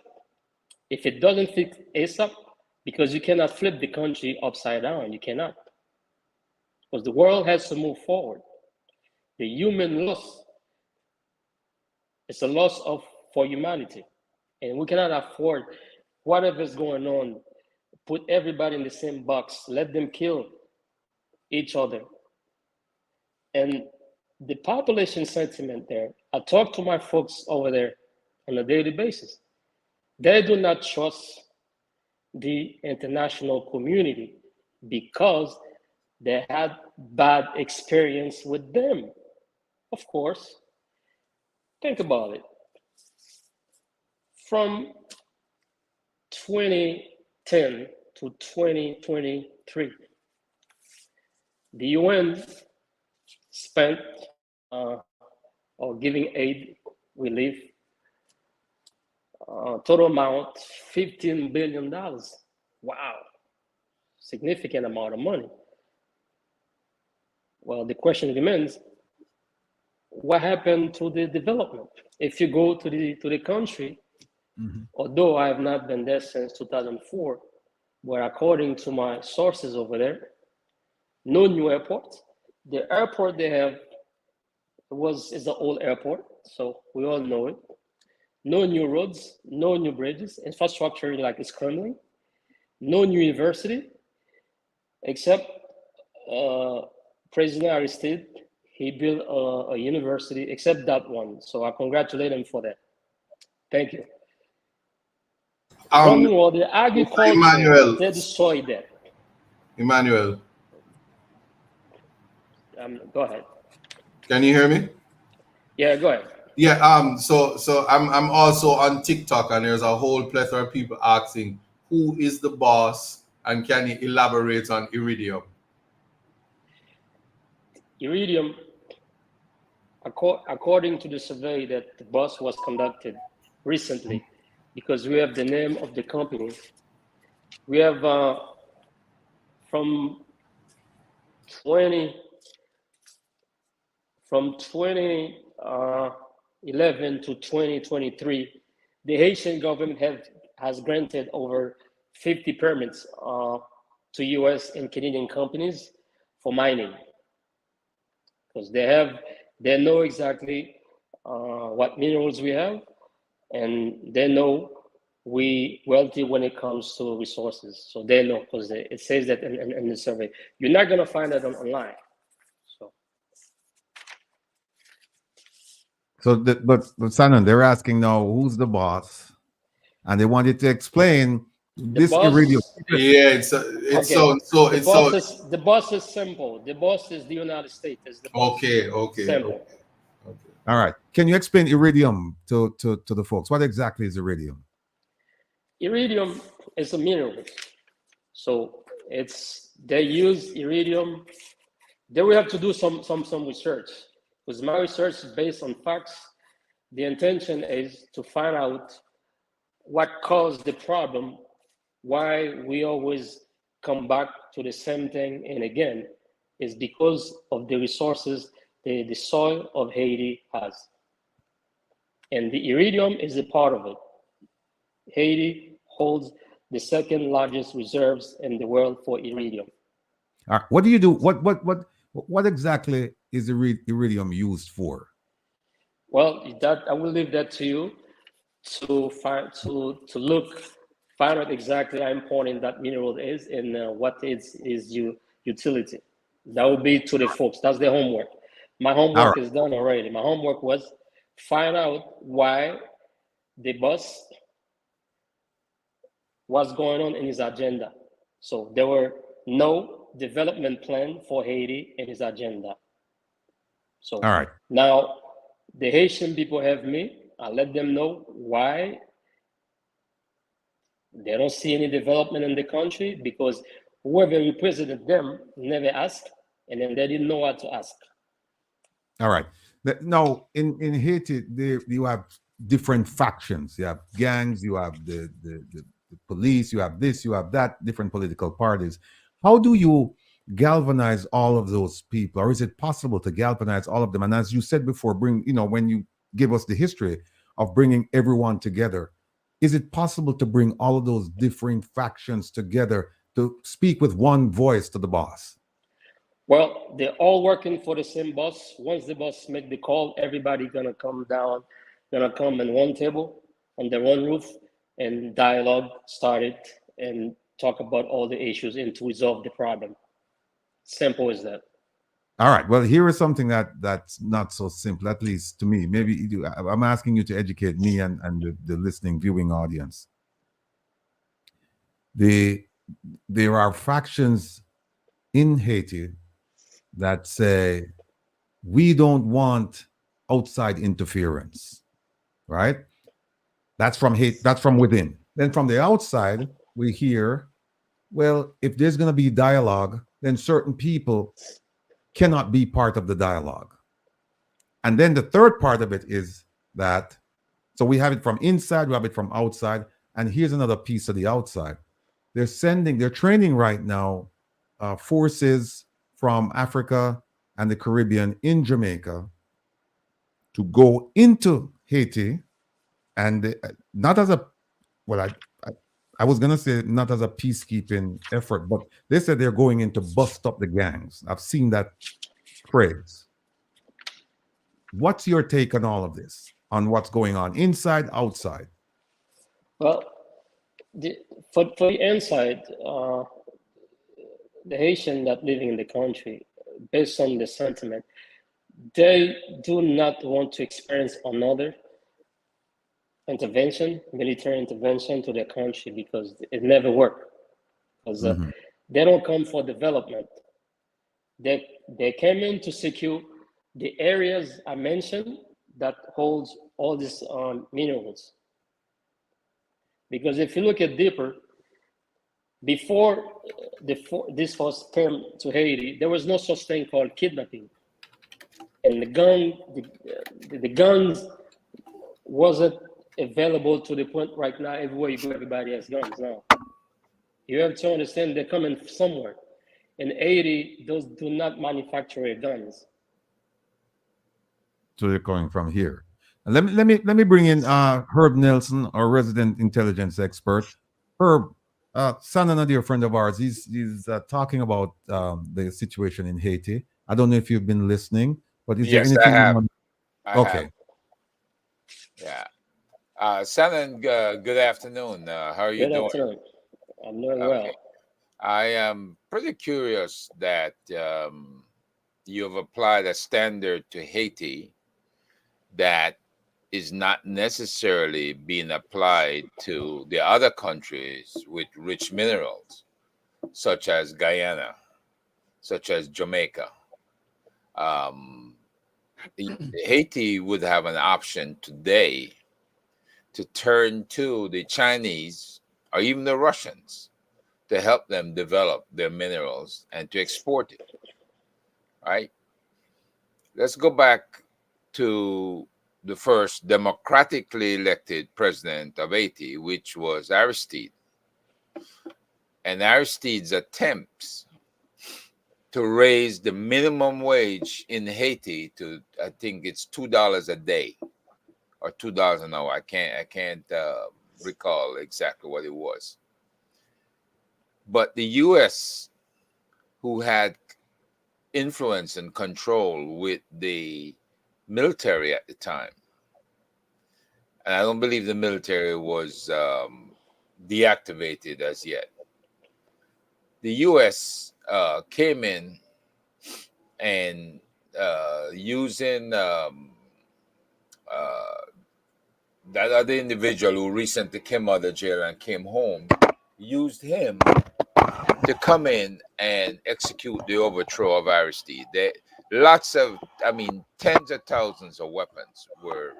If it doesn't fix ASAP, because you cannot flip the country upside down, you cannot. Because the world has to move forward. The human loss is a loss for humanity. And we cannot afford whatever's going on, put everybody in the same box, let them kill each other. And the population sentiment there, I talk to my folks over there on a daily basis. They do not trust the international community because they had bad experience with them. Of course, think about it. From 2010 to 2023, the UN spent or giving aid relief total amount $15 billion. Wow, significant amount of money. Well, the question remains, what happened to the development? If you go to the country, although I have not been there since 2004, but according to my sources over there, no new airport. The airport they have is an old airport, so we all know it. No new roads, no new bridges, infrastructure like it's crumbling. No new university, except President Aristide, he built a university, except that one. So I congratulate him for that. Thank you. Well, the agriculture, they destroyed that. Emmanuel. Go ahead. Can you hear me? Yeah, go ahead. Yeah. So I'm also on TikTok, and there's a whole plethora of people asking, who is the boss, and can you elaborate on Iridium? Iridium, according to the survey that the boss was conducted recently, because we have the name of the company, we have from 2011 to 2023, the Haitian government has granted over 50 permits to US and Canadian companies for mining, because they know exactly what minerals we have, and they know we wealthy when it comes to resources. So they know, because it says that in the survey. You're not gonna find that online. But Shannon, they're asking now, who's the boss? And they wanted to explain this Iridium. Yeah, the boss is simple. The boss is the United States. Is the boss. Okay. Simple. Okay. All right. Can you explain Iridium to the folks? What exactly is Iridium? Iridium is a mineral. So they use Iridium. They will have to do some research, because my research is based on facts. The intention is to find out what caused the problem, why we always come back to the same thing and again, is because of the resources the soil of Haiti has. And the Iridium is a part of it. Haiti holds the second largest reserves in the world for Iridium. All right. What do you do? What exactly is Iridium used for? Well, I will leave that to you to find out exactly how important that mineral is and what is utility. That will be to the folks. That's the homework. My homework is done already. My homework was find out why the boss was going on in his agenda. So there were no development plan for Haiti in his agenda. So now the Haitian people have me. I let them know why they don't see any development in the country, because whoever represented them never asked, and then they didn't know what to ask. All right. Now, in Haiti, you have different factions. You have gangs, you have the police, you have this, you have that, different political parties. How do you galvanize all of those people, or is it possible to galvanize all of them? And as you said before, when you give us the history of bringing everyone together, is it possible to bring all of those different factions together to speak with one voice to the boss? Well, they're all working for the same boss. Once the boss make the call, everybody gonna come down, gonna come in one table on their one roof, and dialogue started and talk about all the issues and to resolve the problem. Simple as that. All right. Well, here is something that's not so simple, at least to me. Maybe I'm asking you to educate me and the listening, viewing audience. There are factions in Haiti that say we don't want outside interference, right? That's from Haiti, that's from within. Then from the outside, we hear, well, if there's going to be dialogue, then certain people cannot be part of the dialogue. And then the third part of it is that, so we have it from inside, we have it from outside, and here's another piece of the outside. They're training right now forces from Africa and the Caribbean in Jamaica to go into Haiti, and not as a, well, I was gonna say not as a peacekeeping effort, but they said they're going in to bust up the gangs. I've seen that phrase. What's your take on all of this? On what's going on inside, outside? Well, for the inside, the Haitian that living in the country, based on the sentiment, they do not want to experience another intervention, military intervention to their country, because it never worked. Because they don't come for development. They came in to secure the areas I mentioned that holds all these minerals. Because if you look at deeper, before this force came to Haiti, there was no such thing called kidnapping, and the guns wasn't available to the point right now. Everywhere you go, everybody has guns now. You have to understand they're coming somewhere. In Haiti, those do not manufacture guns. So they're coming from here. Let me bring in Herb Nelson, our resident intelligence expert. Herb, son and a dear friend of ours, he's talking about the situation in Haiti. I don't know if you've been listening, but is there anything? I have. Yeah. Son, good afternoon. How are you doing? Good afternoon. I'm doing well. I am pretty curious that you have applied a standard to Haiti that is not necessarily being applied to the other countries with rich minerals, such as Guyana, such as Jamaica. Haiti would have an option today to turn to the Chinese or even the Russians to help them develop their minerals and to export it, right? Let's go back to the first democratically elected president of Haiti, which was Aristide. And Aristide's attempts to raise the minimum wage in Haiti to, I think it's $2 a day or $2 an hour. I can't recall exactly what it was. But the U.S., who had influence and control with the military at the time, and I don't believe the military was deactivated as yet. The U.S. Came in and using that other individual who recently came out of jail and came home, used him to come in and execute the overthrow of Aristide. Tens of thousands of weapons were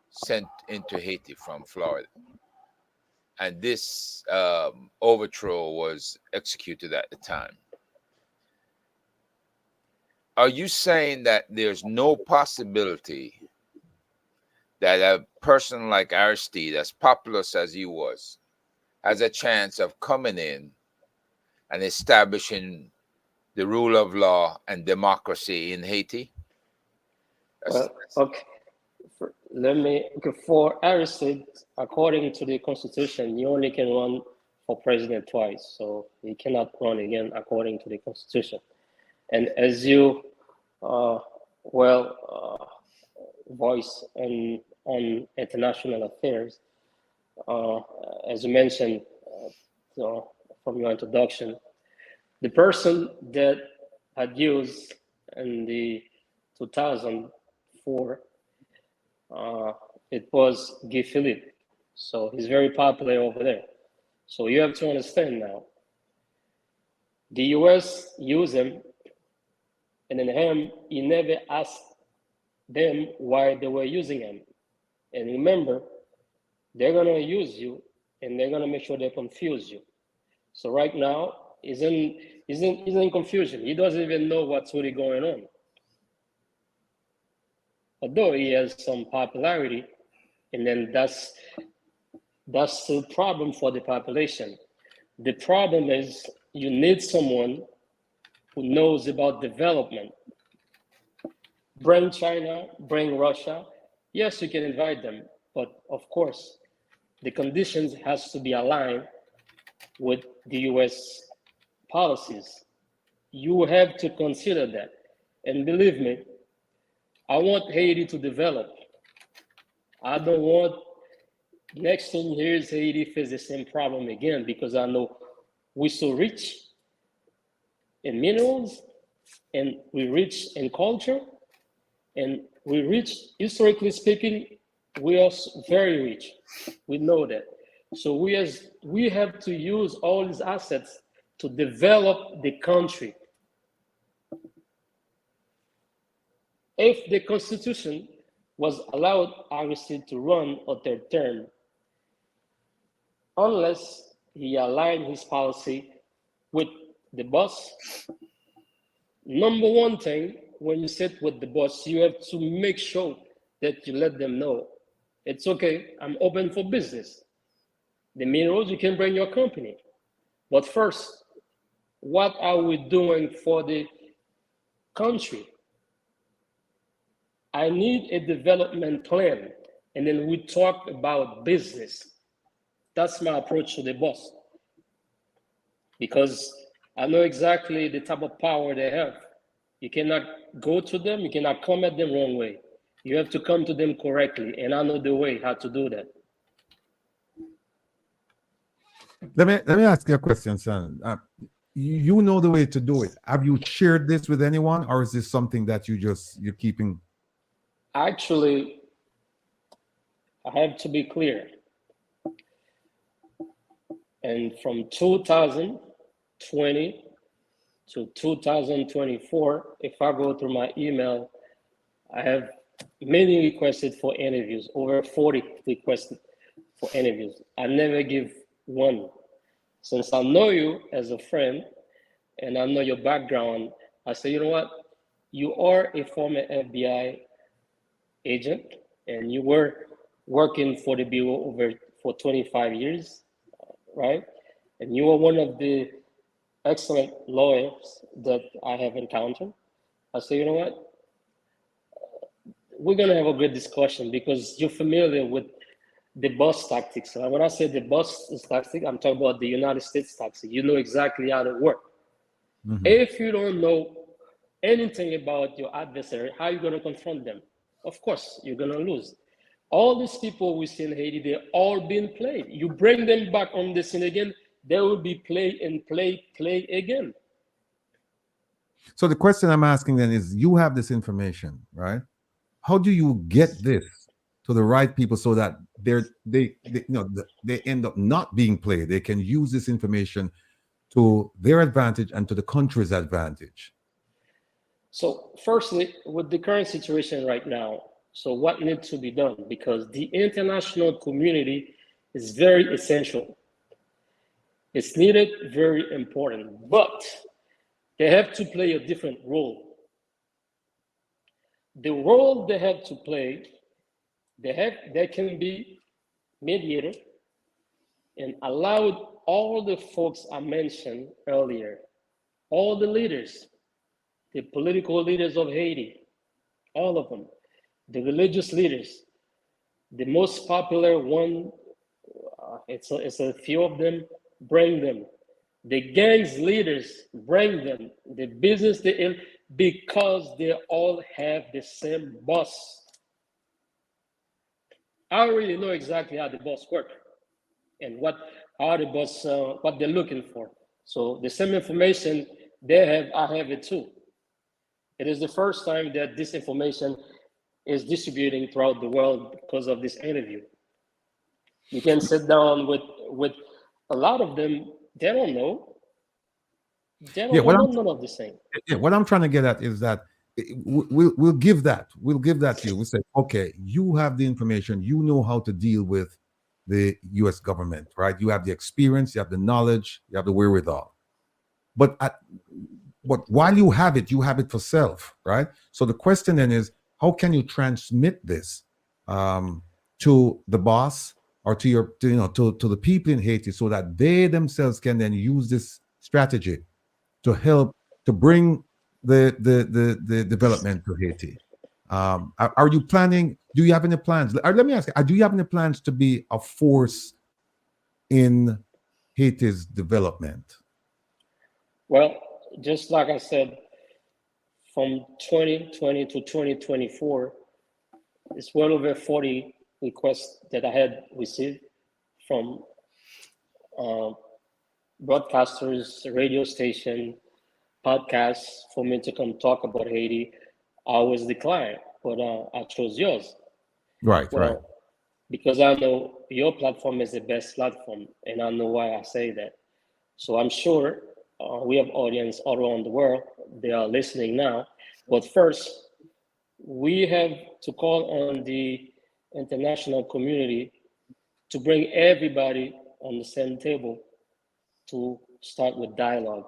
sent into Haiti from Florida. And this overthrow was executed at the time. Are you saying that there's no possibility that a person like Aristide, as populous as he was, has a chance of coming in and establishing the rule of law and democracy in Haiti? For Aristide, according to the Constitution, you only can run for president twice, so he cannot run again according to the Constitution. And as you voice on international affairs, as you mentioned from your introduction, the person that had used in the 2004, it was Guy Philippe. So he's very popular over there. So you have to understand now, the US used him, and then him, he never asked them why they were using him. And remember, they're gonna use you and they're gonna make sure they confuse you. So right now, he's in confusion. He doesn't even know what's really going on. Although he has some popularity, and then that's the problem for the population. The problem is you need someone who knows about development. Bring China, bring Russia. Yes, you can invite them, but of course, the conditions has to be aligned with the US policies. You have to consider that. And believe me, I want Haiti to develop. I don't want next 10 years Haiti face the same problem again, because I know we're so rich in minerals, and we're rich in culture, and we're rich, historically speaking, we are very rich. We know that. So we have to use all these assets to develop the country. If the Constitution was allowed Aristide to run a third term, unless he aligned his policy with the boss, number one thing, when you sit with the boss, you have to make sure that you let them know, it's okay, I'm open for business. The minerals, you can bring your company. But first, what are we doing for the country? I need a development plan, and then we talk about business. That's my approach to the boss, because I know exactly the type of power they have. You cannot go to them, you cannot come at them wrong way. You have to come to them correctly, and I know the way how to do that. Let me ask you a question, son. You know the way to do it. Have you shared this with anyone, or is this something that you're keeping? Actually, I have to be clear. And from 2020 to 2024, if I go through my email, I have many requested for interviews, over 40 requested for interviews. I never give one. Since I know you as a friend and I know your background, I say, you know what? You are a former FBI agent and you were working for the Bureau for 25 years, right? And you are one of the excellent lawyers that I have encountered. I say, you know what? We're gonna have a good discussion because you're familiar with the boss tactics. When I say the boss tactic, I'm talking about the United States tactic. You know exactly how to work. Mm-hmm. If you don't know anything about your adversary, how are you gonna confront them? Of course, you're gonna lose. All these people we see in Haiti, they're all being played. You bring them back on the scene again, they will be played and play again. So the question I'm asking then is, you have this information, right? How do you get this to the right people so that they end up not being played? They can use this information to their advantage and to the country's advantage. So firstly, with the current situation right now, so what needs to be done? Because the international community is very essential. It's needed, very important, but they have to play a different role. The role they have to play, they can be mediator and allowed all the folks I mentioned earlier, all the leaders, the political leaders of Haiti, all of them, the religious leaders, the most popular one, it's a few of them, bring them. The gangs leaders bring them the business they in because they all have the same boss. I already know exactly how the boss work and what they're looking for. So the same information they have, I have it too. It is the first time that this information is distributing throughout the world because of this interview. You can sit down with a lot of them. They don't know. They don't know none of the same. Yeah, what I'm trying to get at is that we'll give that. We'll give that to you. We say, okay, you have the information. You know how to deal with the U.S. government, right? You have the experience. You have the knowledge. You have the wherewithal. But while you have it for self, right? So the question then is, how can you transmit this to the boss or to the people in Haiti so that they themselves can then use this strategy to help to bring the development to Haiti? Are you planning? Do you have any plans? Let me ask you: do you have any plans to be a force in Haiti's development? Well, just like I said, from 2020 to 2024, it's well over 40 requests that I had received from broadcasters, radio station, podcasts for me to come talk about Haiti. I always declined, but I chose yours. Right. Because I know your platform is the best platform, and I know why I say that. So I'm sure we have audience all around the world. They are listening now. But first, we have to call on the international community to bring everybody on the same table to start with dialogue.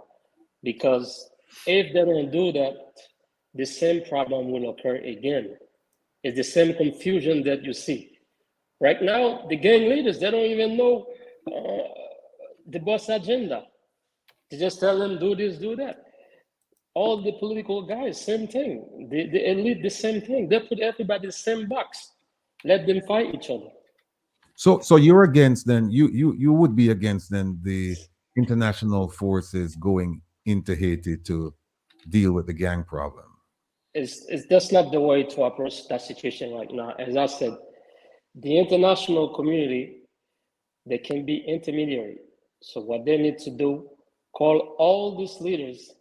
Because if they don't do that, the same problem will occur again. It's the same confusion that you see. Right now, the gang leaders, they don't even know the boss agenda. They just tell them, do this, do that. All the political guys, same thing. The elite, the same thing. They put everybody in the same box. Let them fight each other. So you're against then, you would be against then the international forces going into Haiti to deal with the gang problem? That's not the way to approach that situation right now. As I said, the international community, they can be intermediary. So what they need to do, call all these leaders,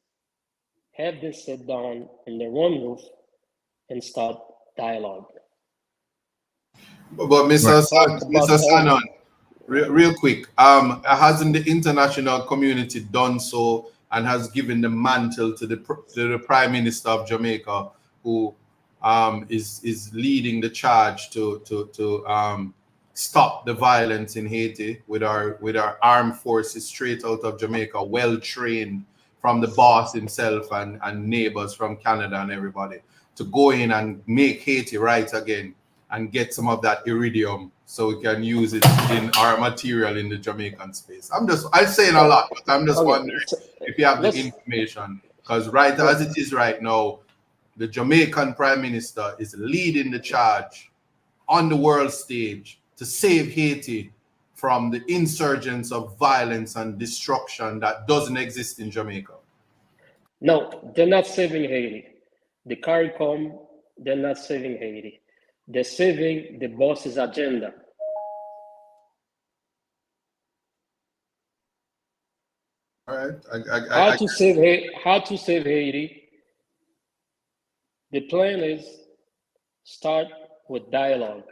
have them sit down in their one roof and start dialogue. But Mr. Sanon, real quick, hasn't the international community done so and has given the mantle to the Prime Minister of Jamaica, who is leading the charge to stop the violence in Haiti with our armed forces straight out of Jamaica, well trained from the boss himself and neighbors from Canada and everybody, to go in and make Haiti right again and get some of that iridium so we can use it in our material in the Jamaican space. I'm saying a lot, but I'm just wondering if you have the information, because right as it is right now, the Jamaican Prime Minister is leading the charge on the world stage to save Haiti from the insurgence of violence and destruction that doesn't exist in Jamaica. No, they're not saving Haiti. The CARICOM, they're not saving Haiti. They're saving the boss's agenda. All right. How to save Haiti? The plan is start with dialogue.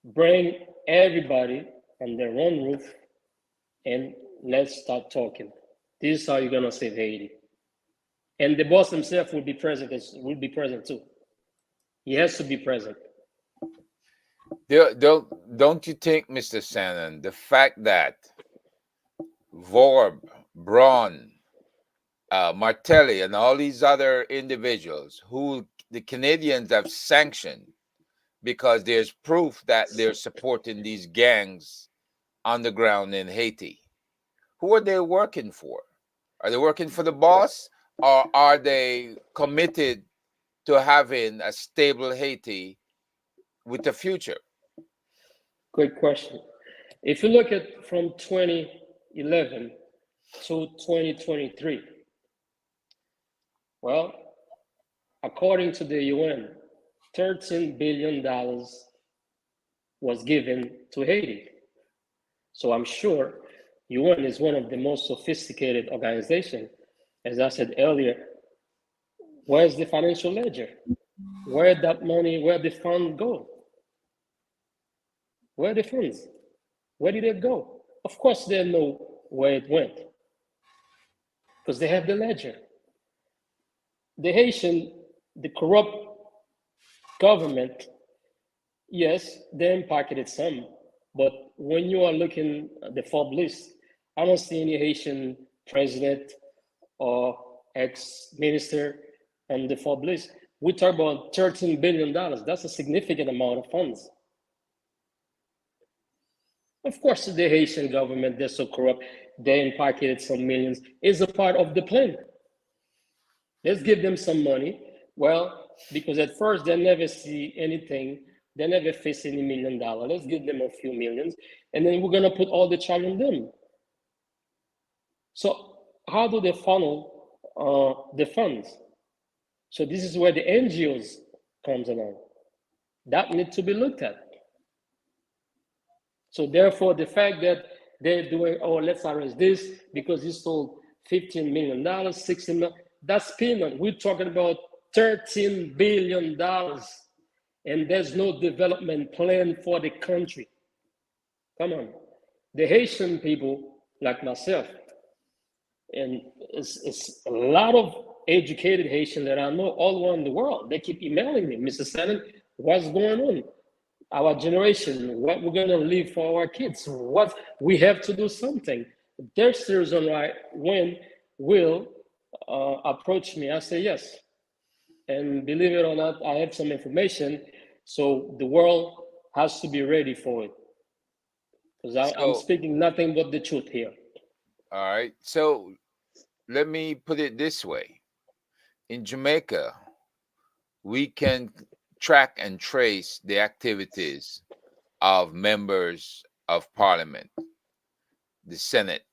Bring everybody on their own roof and let's start talking. This is how you're gonna save Haiti. And the boss himself will be present too. He has to be present. Don't you think, Mr. Sanon, the fact that Vorb, Braun, Martelli, and all these other individuals who the Canadians have sanctioned because there's proof that they're supporting these gangs on the ground in Haiti, who are they working for? Are they working for the boss, or are they committed to having a stable Haiti with the future? Great question. If you look at from 2011 to 2023. Well, according to the UN, $13 billion was given to Haiti. So I'm sure UN is one of the most sophisticated organizations. As I said earlier, where's the financial ledger? Where that money, where the fund go? Where the funds? Where did it go? Of course they know where it went because they have the ledger. The Haitian, the corrupt government, yes, they pocketed some, but when you are looking at the FOB list, I don't see any Haitian president or ex-minister on the FOB list. We talk about $13 billion. That's a significant amount of funds. Of course, the Haitian government, they're so corrupt, they pocketed some millions, is a part of the plan. Let's give them some money. Well, because at first they never see anything, they never face any $1 million. Let's give them a few millions, and then we're gonna put all the charge on them. So how do they funnel the funds? So this is where the NGOs comes along. That needs to be looked at. So therefore, the fact that they're doing, oh, let's arrest this because he stole $15 million, $16 million, that's peanut. We're talking about $13 billion, and there's no development plan for the country. Come on. The Haitian people, like myself, and it's a lot of educated Haitians that I know all around the world. They keep emailing me, Mr. Shannon, what's going on? Our generation, what we're gonna leave for our kids? What we have to do something. There's the reason why when Will approach me, I say yes. And believe it or not, I have some information, so the world has to be ready for it. Because I'm speaking nothing but the truth here. All right. So let me put it this way. In Jamaica, we can track and trace the activities of members of parliament, the Senate.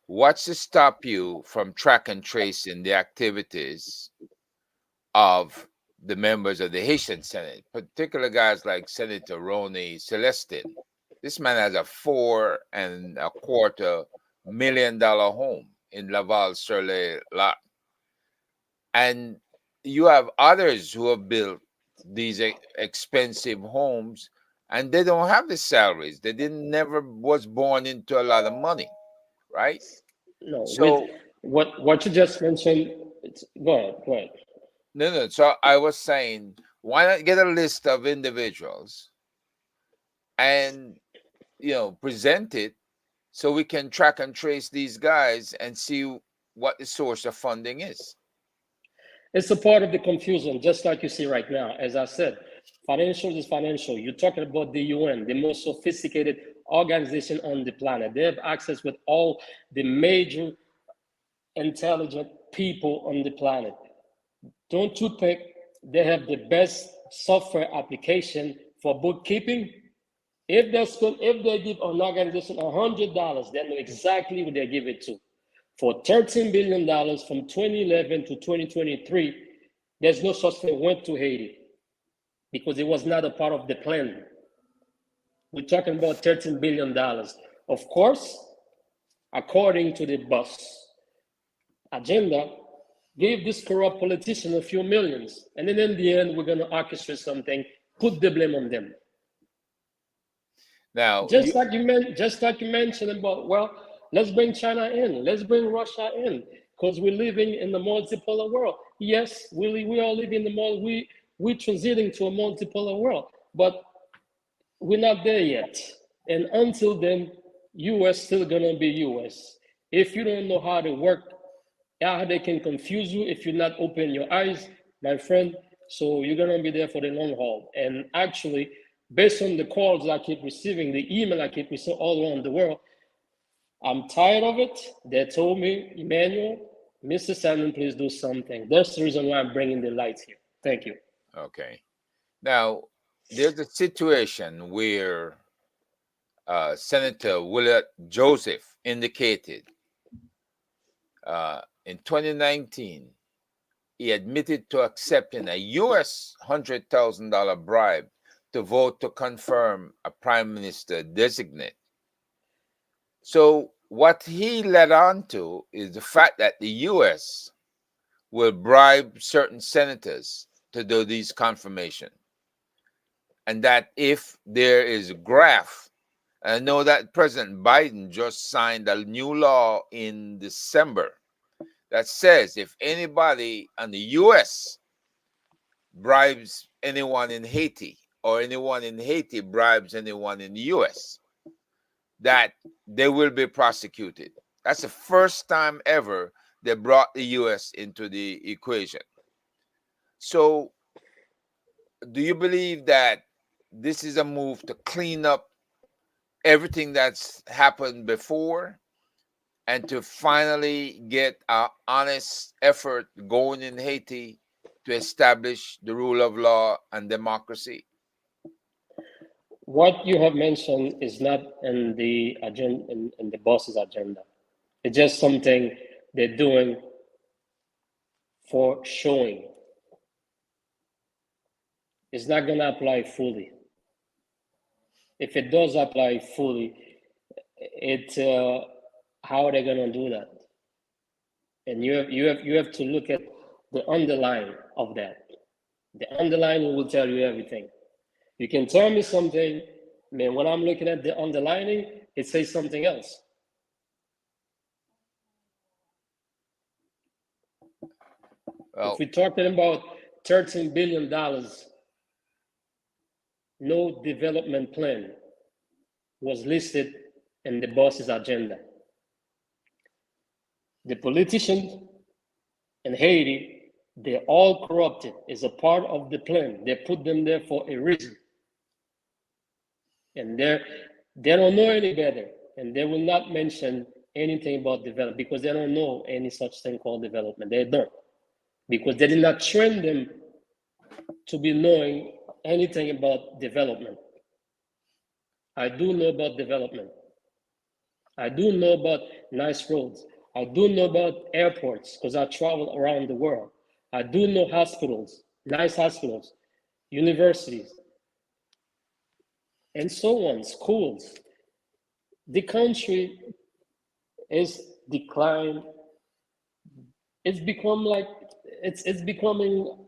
What's to stop you from track and tracing the activities of the members of the Haitian Senate, particular guys like Senator Ronnie Celestin? This man has a $4.25 million home in Laval-sur-le-Lac. And you have others who have built these expensive homes and they don't have the salaries. They never was born into a lot of money, right? No, so what you just mentioned, go ahead. No. So I was saying, why not get a list of individuals and present it so we can track and trace these guys and see what the source of funding is. It's a part of the confusion, just like you see right now. As I said, financial is financial. You're talking about the UN, the most sophisticated organization on the planet. They have access with all the major intelligent people on the planet. Don't you think they have the best software application for bookkeeping? If they give an organization $100, they know exactly who they give it to. For $13 billion from 2011 to 2023, there's no such thing went to Haiti because it was not a part of the plan. We're talking about $13 billion. Of course, according to the boss agenda, gave this corrupt politician a few millions. And then in the end, we're going to orchestrate something, put the blame on them. Now, just like you mentioned about, well, let's bring China in, let's bring Russia in, because we're living in the multipolar world. Yes, we all live in the we're transiting to a multipolar world, but we're not there yet. And until then, US still gonna be US. If you don't know how to work, how they can confuse you if you're not open your eyes, my friend. So you're gonna be there for the long haul. And actually, based on the calls I keep receiving, the email I keep receiving all around the world, I'm tired of it. They told me, Emmanuel, Mr. Sandon, please do something. That's the reason why I'm bringing the light here. Thank you. Okay. Now, there's a situation where Senator Willard Joseph indicated in 2019, he admitted to accepting a US $100,000 bribe to vote to confirm a prime minister designate. So what he led on to is the fact that the US will bribe certain senators to do these confirmation. And that if there is a graft, I know that President Biden just signed a new law in December that says if anybody in the US bribes anyone in Haiti or anyone in Haiti bribes anyone in the US, that they will be prosecuted. That's the first time ever they brought the US into the equation. So do you believe that this is a move to clean up everything that's happened before and to finally get an honest effort going in Haiti to establish the rule of law and democracy? What you have mentioned is not in the agenda, in the boss's agenda. It's just something they're doing for showing. It's not going to apply fully. If it does apply fully, how are they going to do that? And you have to look at the underlying of that. The underlying will tell you everything. You can tell me something, man, when I'm looking at the underlining, it says something else. Well, if we're talking about $13 billion, no development plan was listed in the boss's agenda. The politicians in Haiti, they're all corrupted. It's a part of the plan. They put them there for a reason. And they don't know any better. And they will not mention anything about development because they don't know any such thing called development. They don't. Because they did not train them to be knowing anything about development. I do know about development. I do know about nice roads. I do know about airports because I travel around the world. I do know hospitals, nice hospitals, universities, and so on, schools. The country is declined. It's become like, it's becoming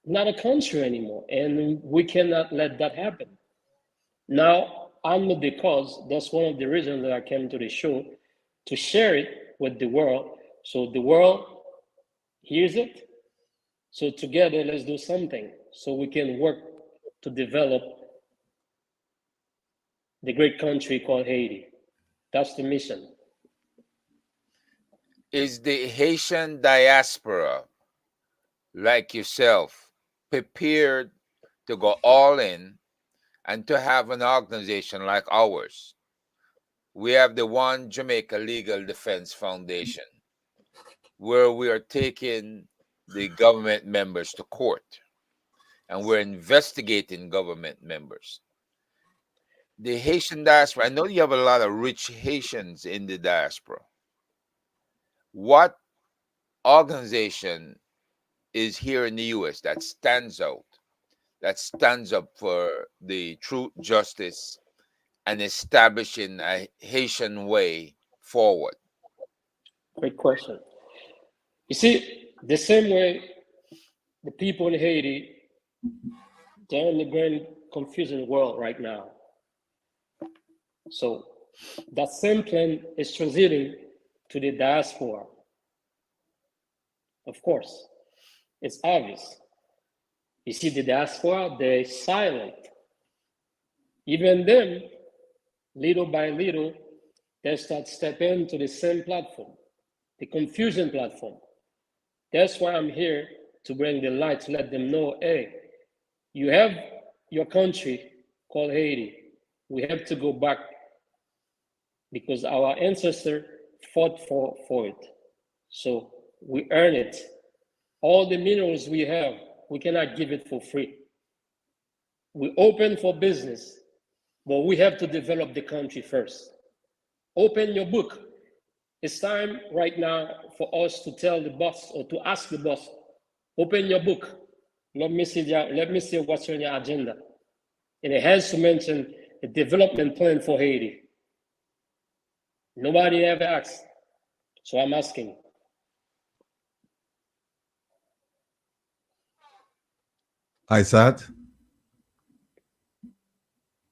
not a country anymore, and we cannot let that happen. Now, only because that's one of the reasons that I came to the show, to share it with the world, so the world hears it. So together, let's do something so we can work to develop the great country called Haiti. That's the mission. Is the Haitian diaspora, like yourself, prepared to go all in and to have an organization like ours? We have the One Jamaica Legal Defense Foundation, where we are taking the government members to court and we're investigating government members. The Haitian diaspora, I know you have a lot of rich Haitians in the diaspora. What organization is here in the US that stands out, that stands up for the truth, justice, and establishing a Haitian way forward? Great question. You see, the same way the people in Haiti, they're in the grand confusing world right now. So that same plan is transiting to the diaspora. Of course, it's obvious. You see, the diaspora, they're silent. Even them, little by little, they start stepping into the same platform, the confusion platform. That's why I'm here to bring the light, to let them know, hey, you have your country called Haiti. We have to go back because our ancestors fought for it. So we earn it. All the minerals we have, we cannot give it for free. We open for business, but we have to develop the country first. Open your book. It's time right now for us to tell the boss or to ask the boss, open your book. Let me see what's on your agenda. And it has to mention a development plan for Haiti. Nobody ever asked. So I'm asking. Isat?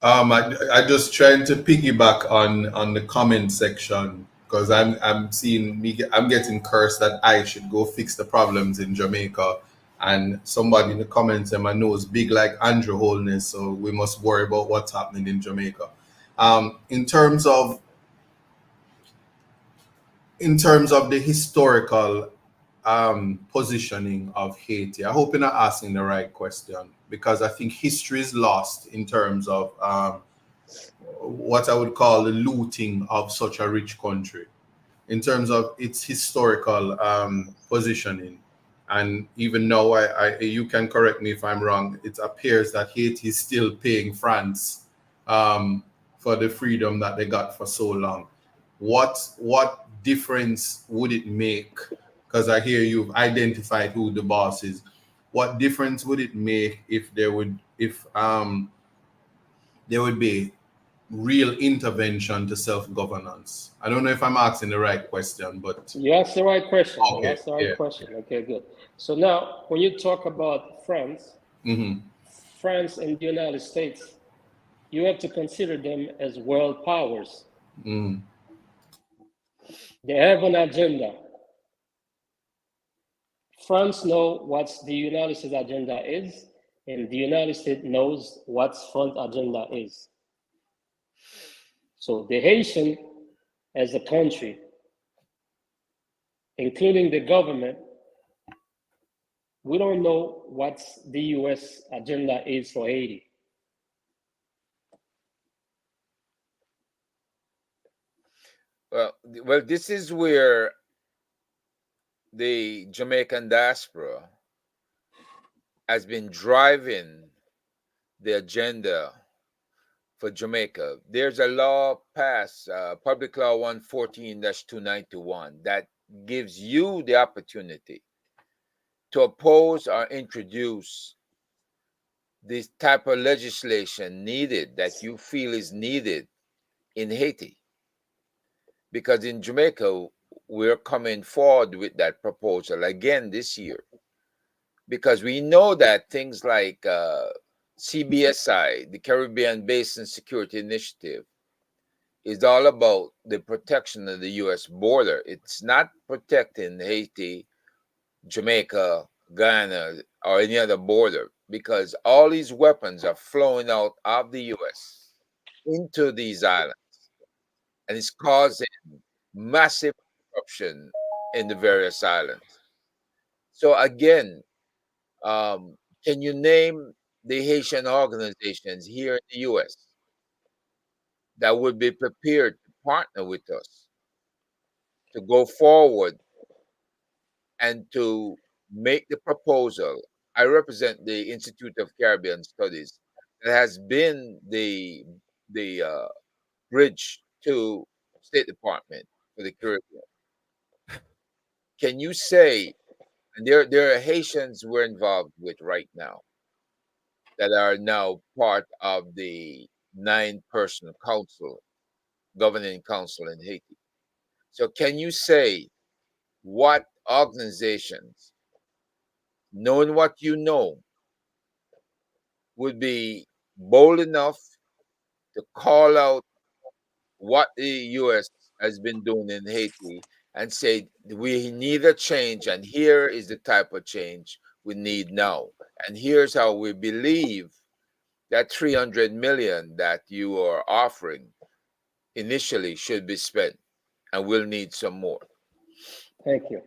I just trying to piggyback on the comment section because I'm seeing I'm getting cursed that I should go fix the problems in Jamaica, and somebody in the comments said my nose big like Andrew Holness, so we must worry about what's happening in Jamaica. In terms of the historical positioning of Haiti, I hope you're not asking the right question, because I think history is lost in terms of what I would call the looting of such a rich country, in terms of its historical positioning. And even now, you can correct me if I'm wrong, it appears that Haiti is still paying France for the freedom that they got for so long. What difference would it make? Because I hear you've identified who the boss is. What difference would it make if there would be real intervention to self-governance? I don't know if I'm asking the right question, but you asked the right question. Okay, You asked the right yeah. question. Okay, good. So now, when you talk about France, France and the United States, you have to consider them as world powers. They have an agenda. France knows what the United States agenda is, and the United States knows what France agenda is. So the Haitian as a country, including the government, we don't know what the US agenda is for Haiti. Well, this is where the Jamaican diaspora has been driving the agenda for Jamaica. There's a law passed, Public Law 114-291, that gives you the opportunity to oppose or introduce this type of legislation needed, that you feel is needed in Haiti. Because in Jamaica, we're coming forward with that proposal again this year, because we know that things like CBSI, the Caribbean Basin Security Initiative, is all about the protection of the U.S. border. It's not protecting Haiti, Jamaica, Guyana, or any other border, because all these weapons are flowing out of the U.S. into these islands, and it's causing massive corruption in the various islands. So again, can you name the Haitian organizations here in the U.S. that would be prepared to partner with us to go forward and to make the proposal? I represent the Institute of Caribbean Studies that has been the bridge to State Department for the Caribbean. Can you say, and there are Haitians we're involved with right now that are now part of the 9-person council, governing council in Haiti. So can you say what organizations, knowing what you know, would be bold enough to call out what the U.S. has been doing in Haiti and say, we need a change, and here is the type of change we need now. And here's how we believe that 300 million that you are offering initially should be spent, and we'll need some more. Thank you.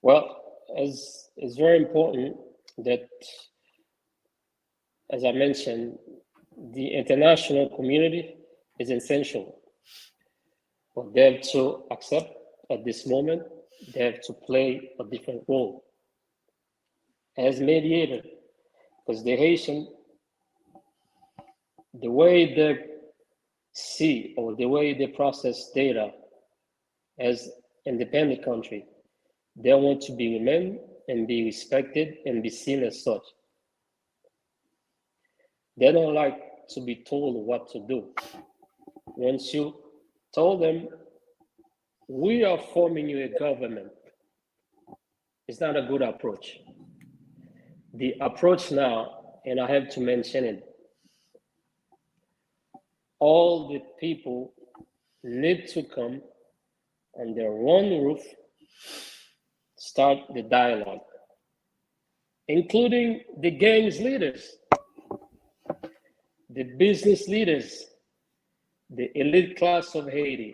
Well, it's very important that, as I mentioned, the international community is essential. But they have to accept at this moment, they have to play a different role as mediator, because the Haitian, the way they see or the way they process data as independent country. They want to be remain and be respected and be seen as such. They don't like to be told what to do. Once you told them, we are forming you a government, it's not a good approach. The approach now, and I have to mention it, all the people need to come under one roof, start the dialogue, including the gangs leaders, the business leaders, the elite class of Haiti,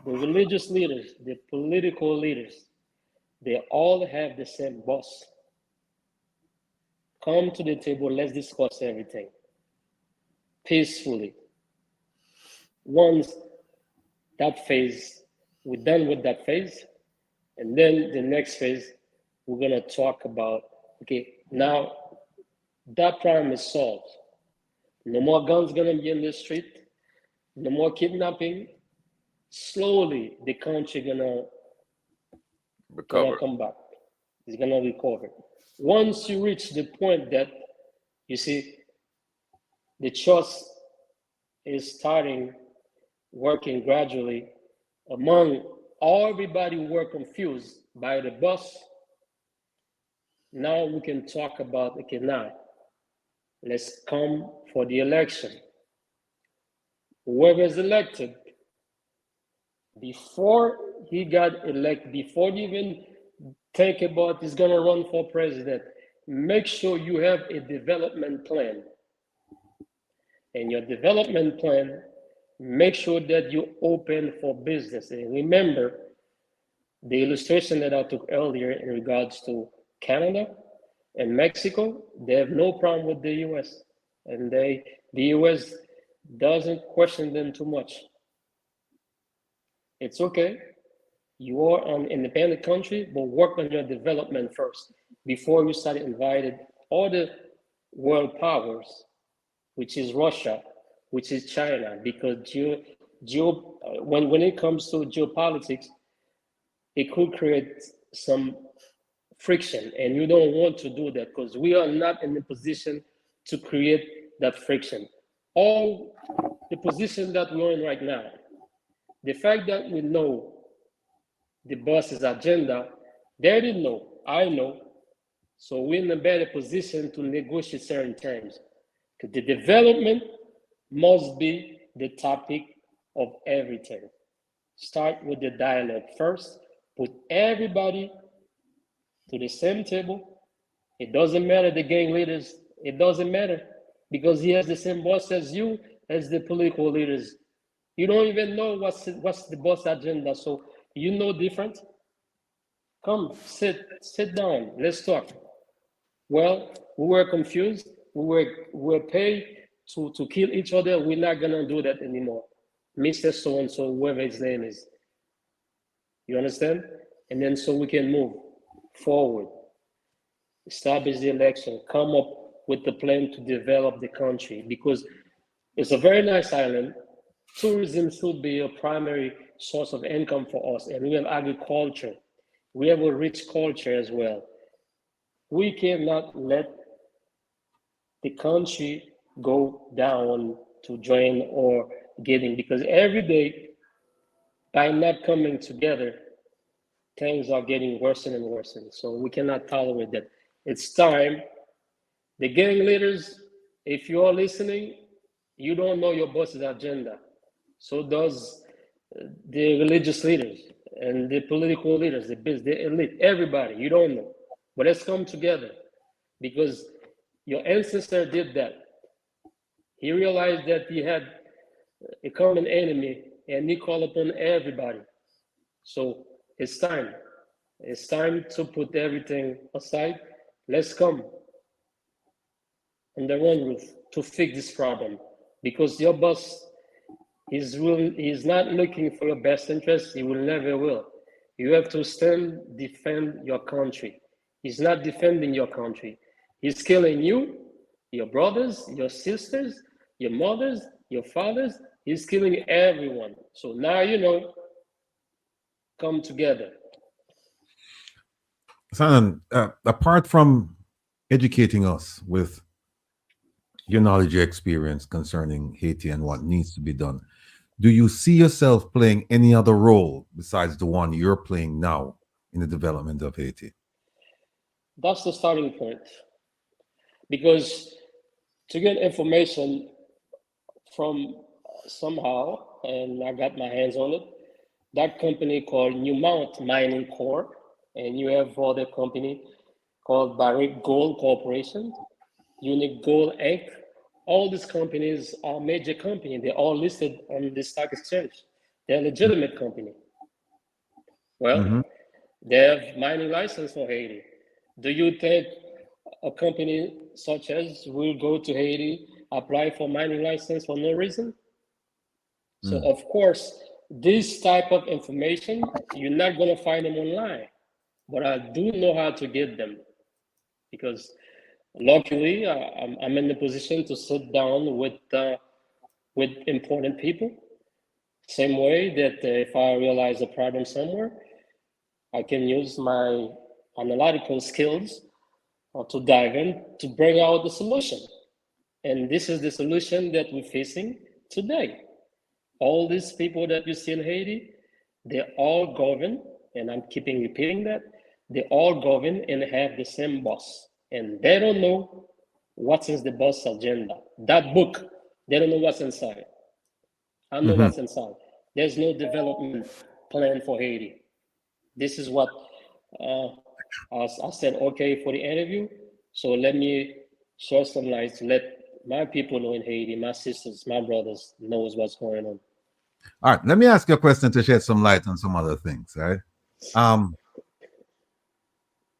the religious leaders, the political leaders. They all have the same boss. Come to the table, let's discuss everything peacefully. Once that phase, we're done with that phase, and then the next phase, we're gonna talk about, okay, now that problem is solved. No more guns gonna be in the street, no more kidnapping. Slowly, the country gonna come back. It's gonna recover. Once you reach the point that, you see, the trust is starting working gradually among everybody who were confused by the boss, now we can talk about, okay, now let's come for the election. Whoever is elected, before he got elected, before you even think about he's gonna run for president, make sure you have a development plan. And your development plan, make sure that you open for business. And remember the illustration that I took earlier in regards to Canada and Mexico, they have no problem with the US. And the US doesn't question them too much. It's okay. You are an independent country, but work on your development first before you start inviting other world powers, which is Russia, which is China, because when it comes to geopolitics, it could create some friction, and you don't want to do that because we are not in the position to create that friction. All the position that we're in right now, the fact that we know the boss's agenda, they didn't know, I know, so we're in a better position to negotiate certain terms. The development must be the topic of everything. Start with the dialogue first, put everybody to the same table. It doesn't matter the gang leaders, it doesn't matter, because he has the same boss as you, as the political leaders. You don't even know what's the boss agenda, so you know different. Come, sit down, let's talk. Well, we were confused, we were paid to kill each other, we're not gonna do that anymore. Mr. So-and-so, whoever his name is. You understand? And then so we can move forward, establish the election, come up with the plan to develop the country, because it's a very nice island. Tourism should be a primary source of income for us, and we have agriculture. We have a rich culture as well. We cannot let the country go down to join or getting, because every day, by not coming together, things are getting worse and worse. So we cannot tolerate that. It's time. The gang leaders, if you are listening, you don't know your boss's agenda. So does the religious leaders and the political leaders, the elite, everybody, you don't know. But let's come together, because your ancestor did that. He realized that he had a common enemy, and he called upon everybody. So it's time. It's time to put everything aside. Let's come under one roof to fix this problem, because your boss he's not looking for your best interest. He will never will. You have to defend your country. He's not defending your country. He's killing you, your brothers, your sisters, your mothers, your fathers. He's killing everyone. So now you know come together. Simon, apart from educating us with your knowledge, your experience concerning Haiti and what needs to be done, do you see yourself playing any other role besides the one you're playing now in the development of Haiti? That's the starting point. Because to get information from somehow, and I got my hands on it, that company called Newmont Mining Corp, and you have other company called Barrick Gold Corporation, Unique Gold Inc. All these companies are major companies. They're all listed on the stock exchange. They're legitimate company. Well, they have mining license for Haiti. Do you think a company such as will go to Haiti, apply for mining license for no reason? So of course, this type of information, you're not gonna find them online, but I do know how to get them because luckily I'm in the position to sit down with important people. Same way that if I realize a problem somewhere, I can use my analytical skills to dive in to bring out the solution. And this is the solution that we're facing today. All these people that you see in Haiti, they all govern, and I'm keeping repeating that, they all govern and have the same boss. And they don't know what's in the boss agenda. That book, they don't know what's inside. I know what's inside. There's no development plan for Haiti. This is what I said, okay, for the interview. So let me share some light to let my people know in Haiti, my sisters, my brothers knows what's going on. All right, let me ask you a question to shed some light on some other things, right?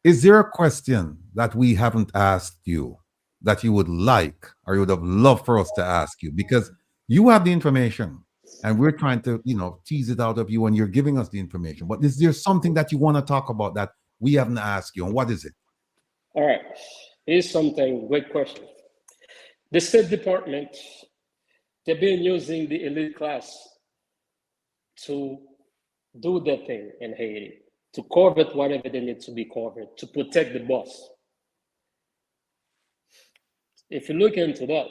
Is there a question that we haven't asked you that you would like or you would have loved for us to ask you? Because you have the information and we're trying to, tease it out of you and you're giving us the information. But is there something that you want to talk about that we haven't asked you? And what is it? All right, here's something, great question. The State Department, they've been using the elite class to do their thing in Haiti, to cover whatever they need to be covered, to protect the boss. If you look into that,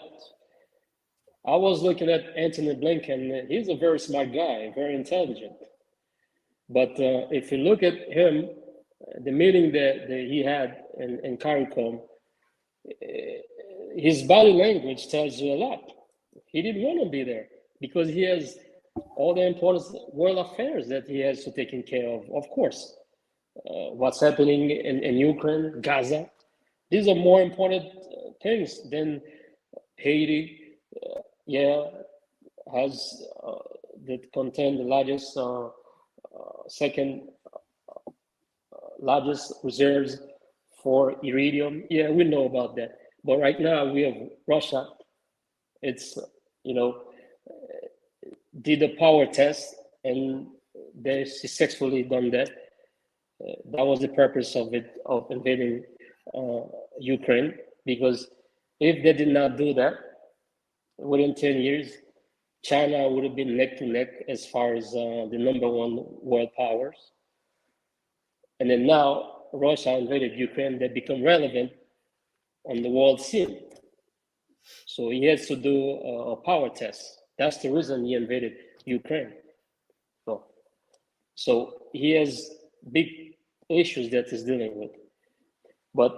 I was looking at Anthony Blinken. He's a very smart guy, very intelligent. But if you look at him, the meeting that he had in CARICOM, his body language tells you a lot. He didn't want to be there because he has all the important world affairs that he has to take care of course. What's happening in Ukraine, Gaza, these are more important things than Haiti, has that contain the largest, second largest reserves for iridium. Yeah, we know about that. But right now we have Russia. It's, did a power test and they successfully done that. That was the purpose of it, of invading Ukraine, because if they did not do that, within 10 years, China would have been neck to neck as far as the number one world powers. And then now Russia invaded Ukraine, they become relevant on the world scene. So he has to do a power test. That's the reason he invaded Ukraine. So he has big issues that he's dealing with. But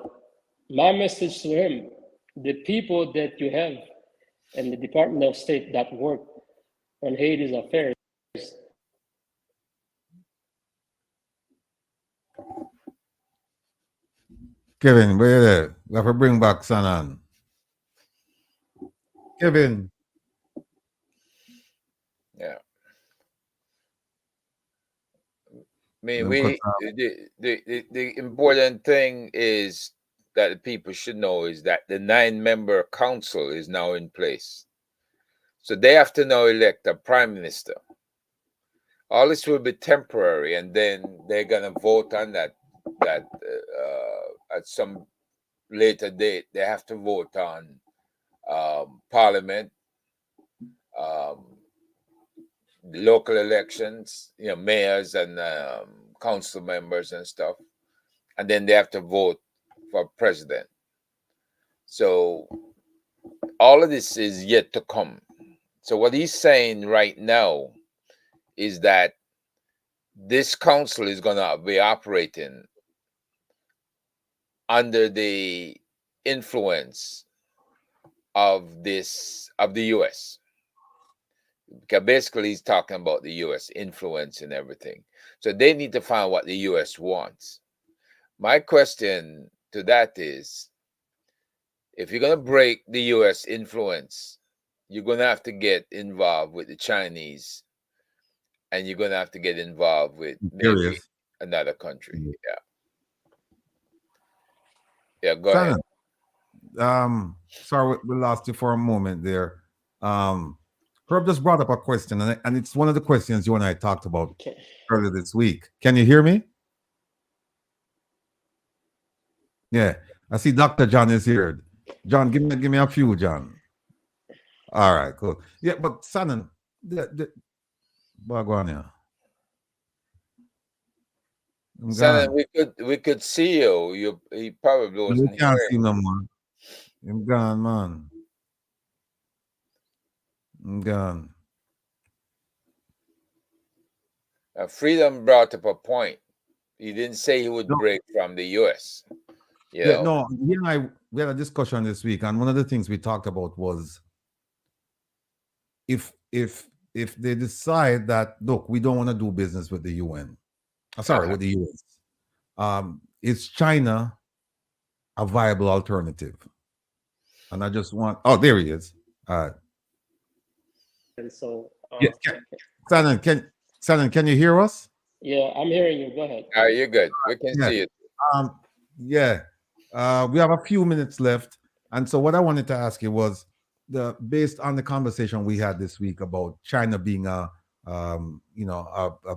my message to him, the people that you have in the Department of State that work on Haiti's affairs. Kevin, where you there? We have to bring back Sanan. Kevin. Yeah. I mean, the important thing is that the people should know is that the 9-member council is now in place. So they have to now elect a prime minister. All this will be temporary, and then they're gonna vote on that at some later date. They have to vote on Parliament, local elections, mayors and council members and stuff, and then they have to vote for president. So all of this is yet to come. So what he's saying right now is that this council is going to be operating under the influence of the US. Because basically he's talking about the US influence and everything. So they need to find what the US wants. My question to that is, if you're going to break the US influence, you're going to have to get involved with the Chinese, and you're going to have to get involved with maybe another country. Yeah, go ahead. Sorry, we lost you for a moment there. Herb just brought up a question, and it's one of the questions you and I talked about earlier this week. Can you hear me? Yeah, I see Dr. John is here. John, give me a few, John. All right, cool. Yeah, but Sanan, Sanan, we could see you. He probably wasn't. We can't see no more. I'm gone, man. I'm gone. Freedom brought up a point. He didn't say he would break from the US. No, we had a discussion this week, and one of the things we talked about was if they decide that, look, we don't want to do business with the UN, with the US, is China a viable alternative? And I just want, there he is. And so, Sanan, can you hear us? Yeah, I'm hearing you. Go ahead. You're good. We can see it. We have a few minutes left, and so what I wanted to ask you was, based on the conversation we had this week about China being a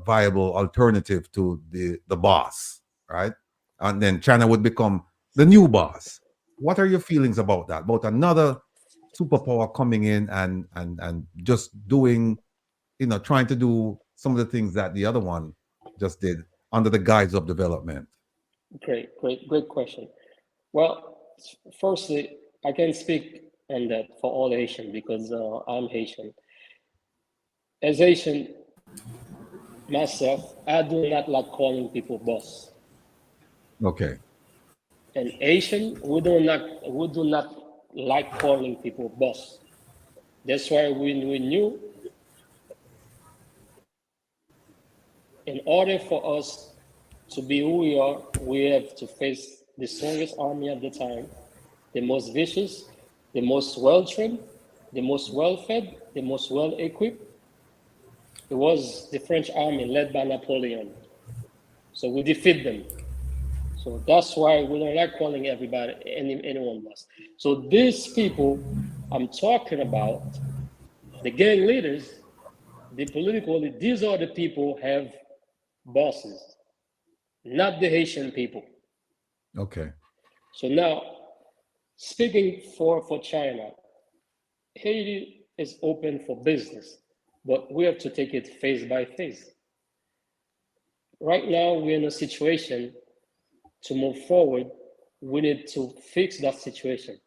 viable alternative to the boss, right? And then China would become the new boss. What are your feelings about that? About another superpower coming in and just doing, trying to do some of the things that the other one just did under the guise of development? Great question. Well, firstly, I can speak on that for all Haitian because I'm Haitian. As Haitian, myself, I do not like calling people boss. Okay. And Haitian, we do not like calling people boss. That's why we knew in order for us to be who we are, we have to face the strongest army at the time, the most vicious, the most well-trained, the most well-fed, the most well-equipped. It was the French army led by Napoleon. So we defeat them. So that's why we don't like calling everybody, anyone boss. So these people I'm talking about, the gang leaders, the political leaders, these are the people who have bosses, not the Haitian people. Okay. So now, speaking for China, Haiti is open for business, but we have to take it phase by phase. Right now, we're in a situation to move forward. We need to fix that situation.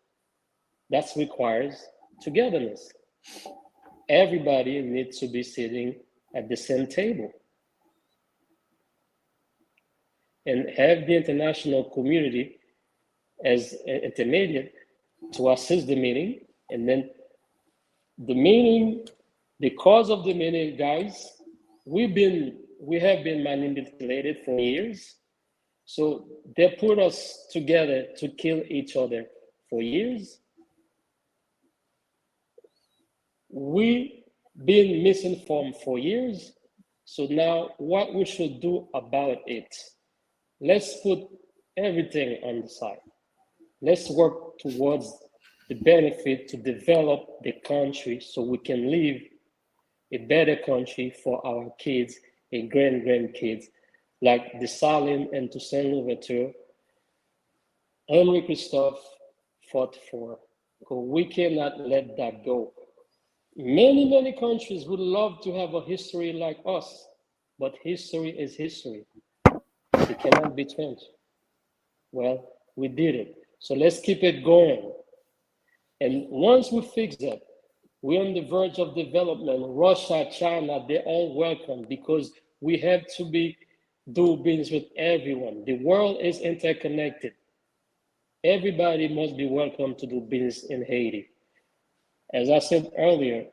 That requires togetherness. Everybody needs to be sitting at the same table and have the international community as intermediate to assist the meeting. And then the meeting, the cause of the meeting, guys, we have been manipulated for years. So they put us together to kill each other for years. We've been misinformed for years. So now what we should do about it? Let's put everything on the side. Let's work towards the benefit to develop the country so we can leave a better country for our kids and grandkids, like Dessalines and Toussaint Louverture, Henri Christophe fought for. So we cannot let that go. Many countries would love to have a history like us, but history is history. It cannot be changed. Well, we did it. So let's keep it going. And once we fix that, we're on the verge of development. Russia, China, they're all welcome because we have to do business with everyone. The world is interconnected. Everybody must be welcome to do business in Haiti. As I said earlier,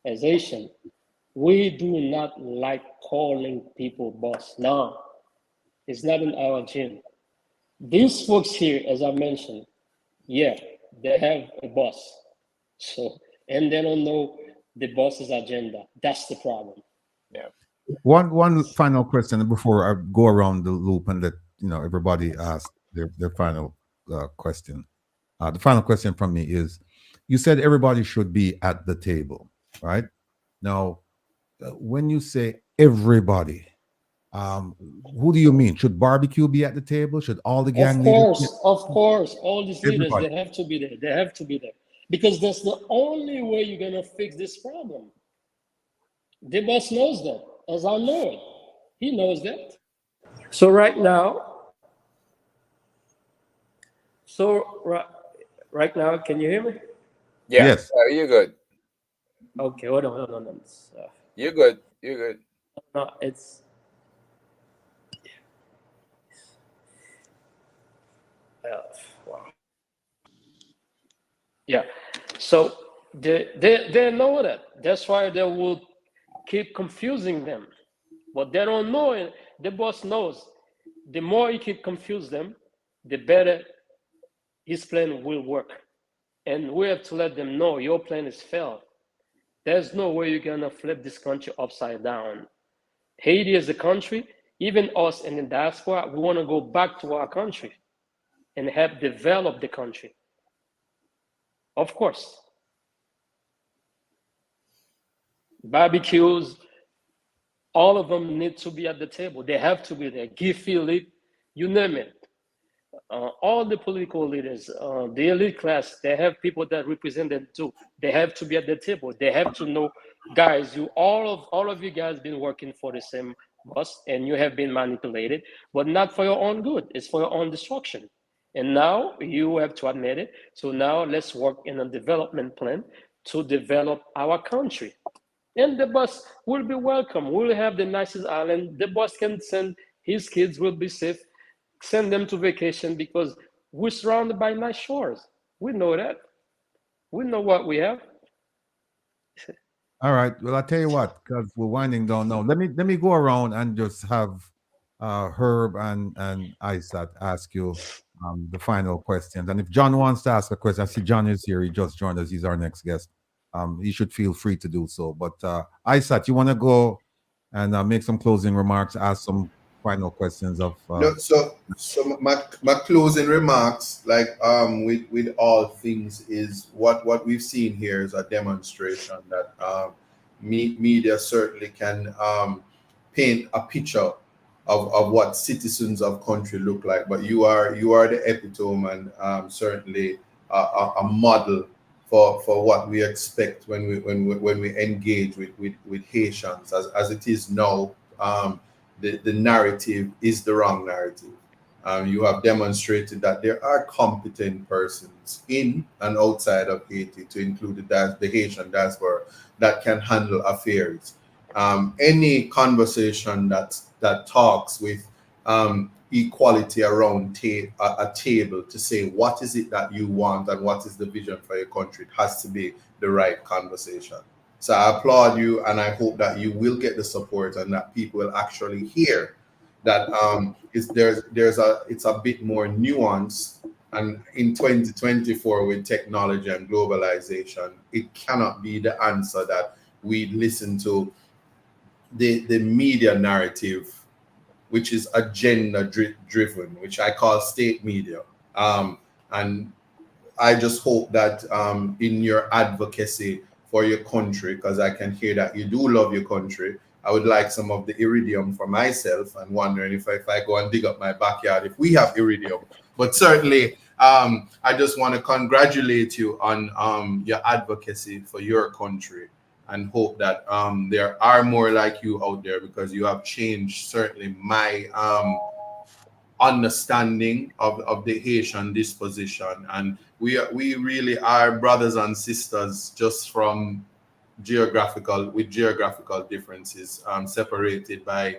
as Haitian, we do not like calling people boss. No, it's not in our gene. These folks here, as I mentioned, yeah, they have a boss. So, and they don't know the boss's agenda. That's the problem. Yeah. One final question before I go around the loop and let everybody ask their final question. The final question from me is: you said everybody should be at the table, right? Now, when you say everybody, who do you mean? Should barbecue be at the table? Should all the gang leaders? Of course, all these leaders, Everybody. they have to be there. They have to be there because that's the only way you're gonna fix this problem. The boss knows that, as I know it. He knows that. So right now, can you hear me? Yeah. Yes. You're good. Okay, hold on. You're good. You're good. No, it's wow. Yeah. So they know that. That's why they will keep confusing them. But they don't know it. The boss knows. The more you keep confuse them, the better his plan will work. And we have to let them know your plan is failed. There's no way you're gonna flip this country upside down. Haiti is a country, even us in the diaspora, we wanna go back to our country and help develop the country. Of course. Barbecues, all of them need to be at the table. They have to be there. Give Philip, you name it. All the political leaders, the elite class, they have people that represent them too. They have to be at the table. They have to know, guys, all of you guys been working for the same boss and you have been manipulated, but not for your own good. It's for your own destruction. And now you have to admit it. So now let's work in a development plan to develop our country. And the boss will be welcome. We'll have the nicest island. The boss can send his kids, will be safe. Send them to vacation because we're surrounded by nice shores. We know that. We know what we have. All right. Well, I'll tell you what, because we're winding down now. Let me go around and just have Herb and Isat ask you the final questions. And if John wants to ask a question, I see John is here. He just joined us. He's our next guest. He should feel free to do so. But Isat, you want to go and make some closing remarks, ask some final questions of no, so my closing remarks, like with all things, is what we've seen here is a demonstration that media certainly can paint a picture of what citizens of country look like, but you are the epitome and certainly a model for what we expect when we engage with Haitians as it is now. The narrative is the wrong narrative. You have demonstrated that there are competent persons in and outside of Haiti, to include the Haitian diaspora, that can handle affairs. Any conversation that talks with equality around a table to say what is it that you want and what is the vision for your country, it has to be the right conversation. So I applaud you, and I hope that you will get the support and that people will actually hear that it's a bit more nuanced. And in 2024, with technology and globalization, it cannot be the answer that we listen to the media narrative, which is agenda driven, which I call state media. And I just hope that in your advocacy for your country, because I can hear that you do love your country, I would like some of the iridium for myself, and wondering if I go and dig up my backyard, if we have iridium. But certainly I just want to congratulate you on your advocacy for your country, and hope that there are more like you out there, because you have changed certainly my understanding of the Haitian disposition. And we really are brothers and sisters, just from geographical differences, separated by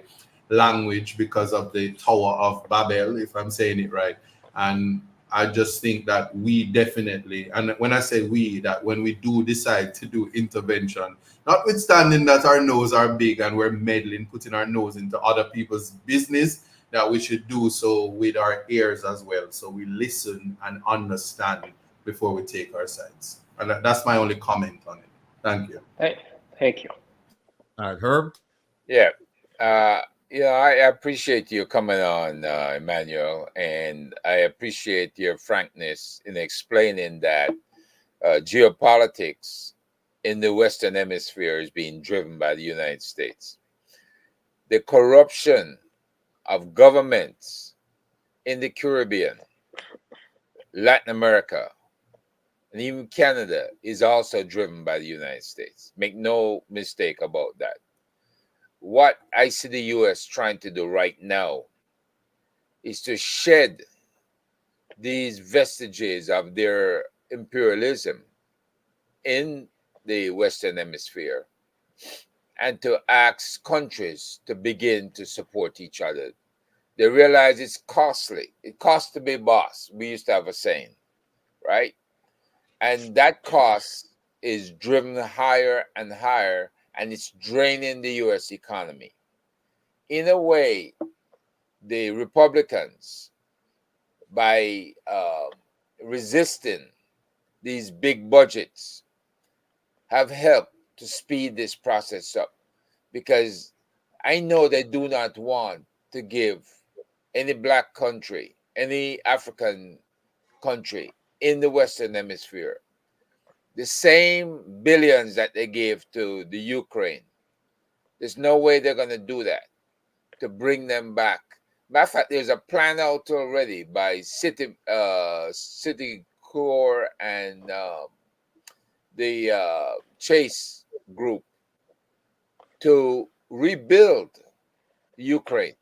language because of the Tower of Babel, if I'm saying it right. And I just think that we definitely, and when I say we, that when we do decide to do intervention, notwithstanding that our nose are big and we're meddling, putting our nose into other people's business, that we should do so with our ears as well. So we listen and understand before we take our sides. And that's my only comment on it. Thank you. Thank you. All right, Herb. Yeah. I appreciate you coming on, Emmanuel, and I appreciate your frankness in explaining that geopolitics in the Western Hemisphere is being driven by the United States. The corruption of governments in the Caribbean, Latin America, and even Canada is also driven by the United States. Make no mistake about that. What I see the U.S. trying to do right now is to shed these vestiges of their imperialism in the Western Hemisphere and to ask countries to begin to support each other. They realize it's costly. It costs to be boss. We used to have a saying, right? And that cost is driven higher and higher, and it's draining the U.S. economy. In a way, the Republicans, by resisting these big budgets, have helped to speed this process up, because I know they do not want to give any black country, any African country in the Western Hemisphere the same billions that they gave to the Ukraine. There's no way they're going to do that to bring them back. Matter of fact, there's a plan out already by City Corps and the Chase Group to rebuild Ukraine.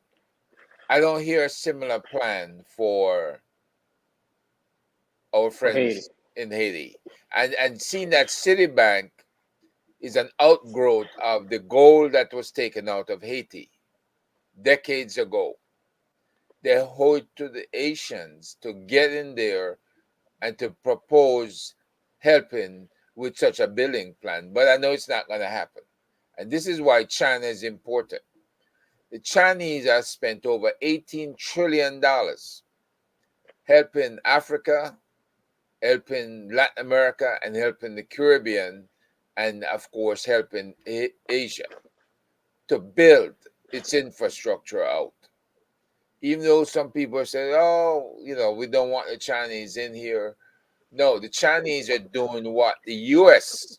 I don't hear a similar plan for our friends in Haiti. And seeing that Citibank is an outgrowth of the gold that was taken out of Haiti decades ago. They owe it to the Haitians to get in there and to propose helping with such a billing plan. But I know it's not going to happen. And this is why China is important. The Chinese have spent over $18 trillion helping Africa, helping Latin America, and helping the Caribbean, and of course helping Asia to build its infrastructure out. Even though some people say, oh, we don't want the Chinese in here. No, the Chinese are doing what the US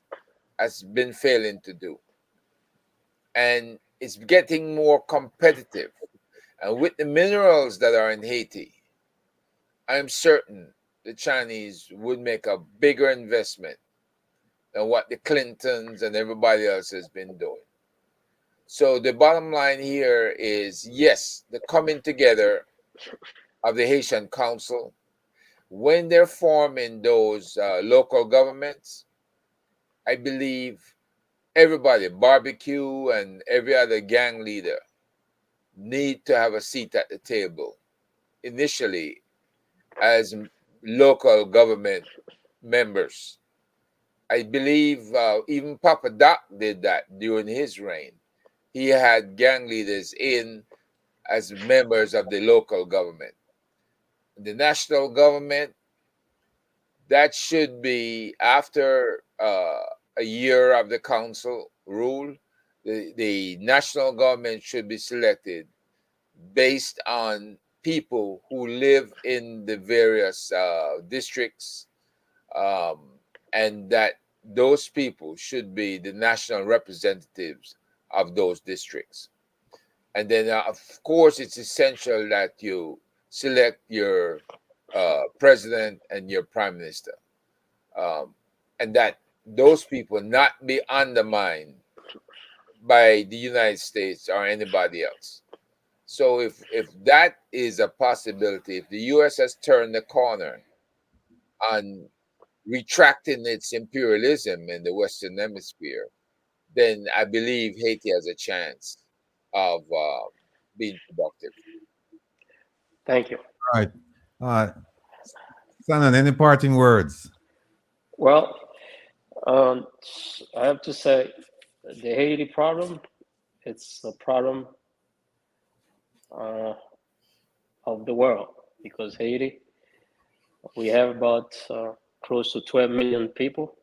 has been failing to do. And it's getting more competitive. And with the minerals that are in Haiti, I'm certain the Chinese would make a bigger investment than what the Clintons and everybody else has been doing. So the bottom line here is, yes, the coming together of the Haitian Council, when they're forming those local governments, I believe everybody, barbecue and every other gang leader, need to have a seat at the table initially as local government members. I believe even Papa Doc did that during his reign. He had gang leaders in as members of the local government. The national government, that should be after a year of the council rule, the national government should be selected based on people who live in the various districts, and that those people should be the national representatives of those districts. And then, of course, it's essential that you select your president and your prime minister, and that those people not be undermined by the United States or anybody else. So if that is a possibility, if the U.S. has turned the corner on retracting its imperialism in the Western Hemisphere, then I believe Haiti has a chance of being productive. Thank you. All right. Shannon, any parting words? Well, I have to say the Haiti problem, it's a problem of the world, because Haiti, we have about close to 12 million people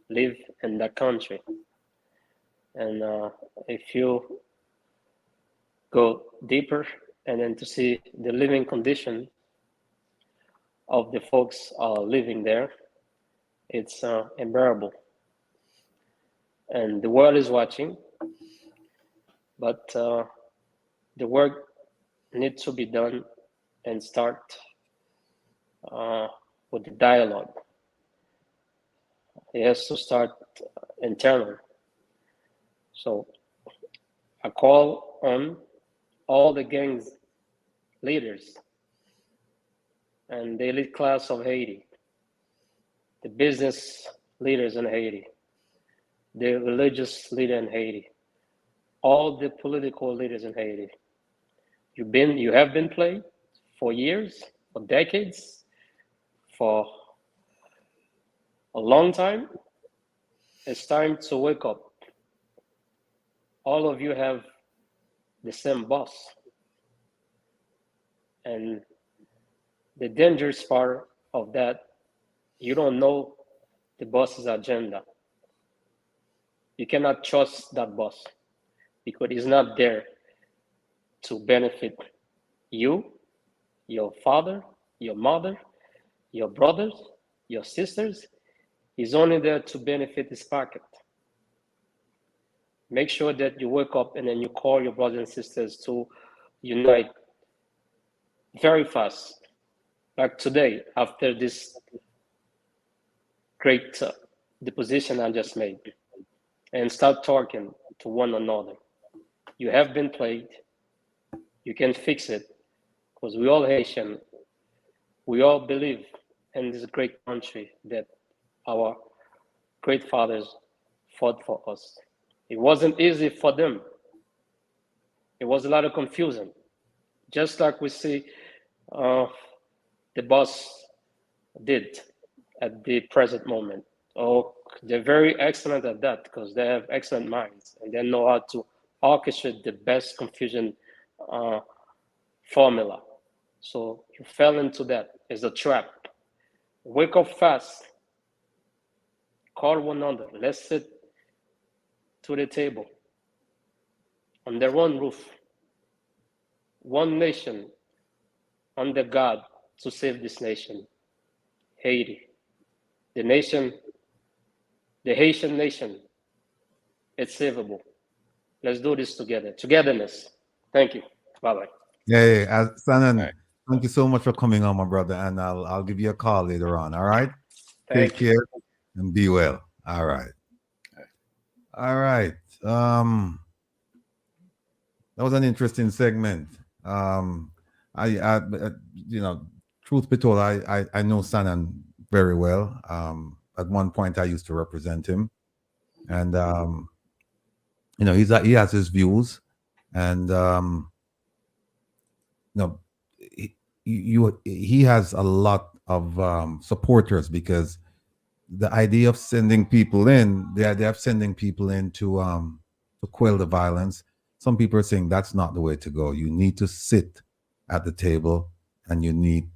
live in that country. And if you go deeper and then to see the living condition of the folks living there, it's unbearable. And the world is watching, but the work needs to be done and start with the dialogue. It has to start internal. So I call on all the gangs leaders and the elite class of Haiti, the business leaders in Haiti, the religious leader in Haiti, all the political leaders in Haiti. You have been played for years, for decades, for a long time. It's time to wake up. All of you have the same boss. And the dangerous part of that, you don't know the boss's agenda. You cannot trust that boss because he's not there to benefit you, your father, your mother, your brothers, your sisters. He's only there to benefit his pocket. Make sure that you wake up and then you call your brothers and sisters to unite very fast. Like today, after this great deposition I just made, and start talking to one another. You have been played. You can fix it, because we all Haitian. We all believe in this great country that our great fathers fought for us. It wasn't easy for them. It was a lot of confusion. Just like we see the boss did at the present moment. Oh, they're very excellent at that because they have excellent minds and they know how to orchestrate the best confusion formula. So you fell into that. It's a trap. Wake up fast. Call one another. Let's sit to the table under one roof. One nation under God to save this nation. Haiti. The nation, the Haitian nation, it's savable. Let's do this together. Togetherness. Thank you. Bye-bye. Yeah. Sanan, thank you so much for coming on, my brother. And I'll give you a call later on. All right? Take care and be well. All right. All right. That was an interesting segment. I truth be told, I know Sanan very well. At one point, I used to represent him, and he has his views, and he has a lot of supporters, because the idea of sending people in, the idea of sending people in to quell the violence, some people are saying that's not the way to go. You need to sit at the table and you need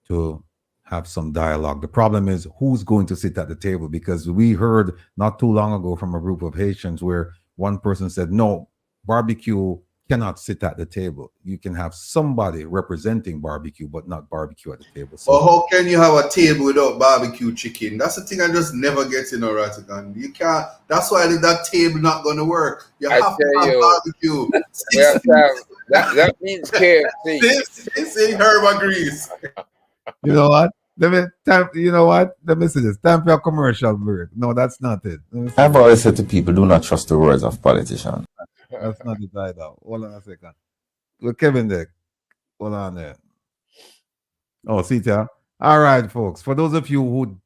to have some dialogue. The problem is who's going to sit at the table, because we heard not too long ago from a group of Haitians where one person said, no, barbecue cannot sit at the table. You can have somebody representing barbecue, but not barbecue at the table. So, well, how can you have a table without barbecue chicken? That's the thing I just never get in a Rattigan. You can't. That's why that table not going to work. You have to have barbecue. That means KFC. This Herb agrees. You know what? Let me time. You know what? Let me see this. Time for a commercial break. No, that's not it. I've always said to people, do not trust the words of politicians. That's not it either. Hold on a second. Look, Kevin there. Hold on there. Oh, see ya. All right, folks. For those of you who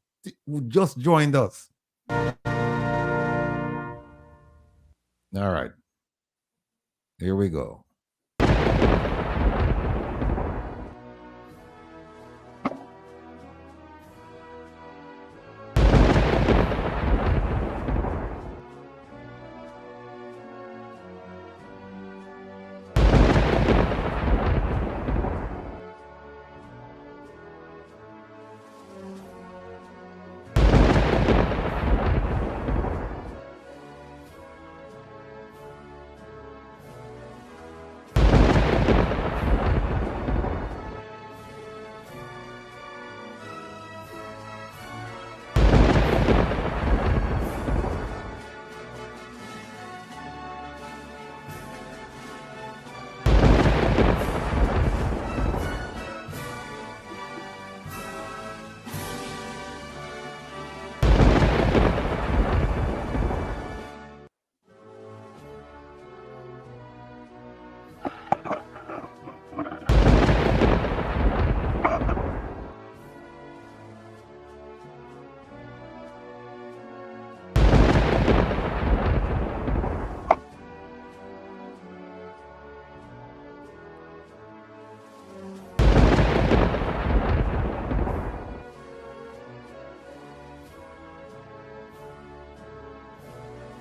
just joined us. All right. Here we go.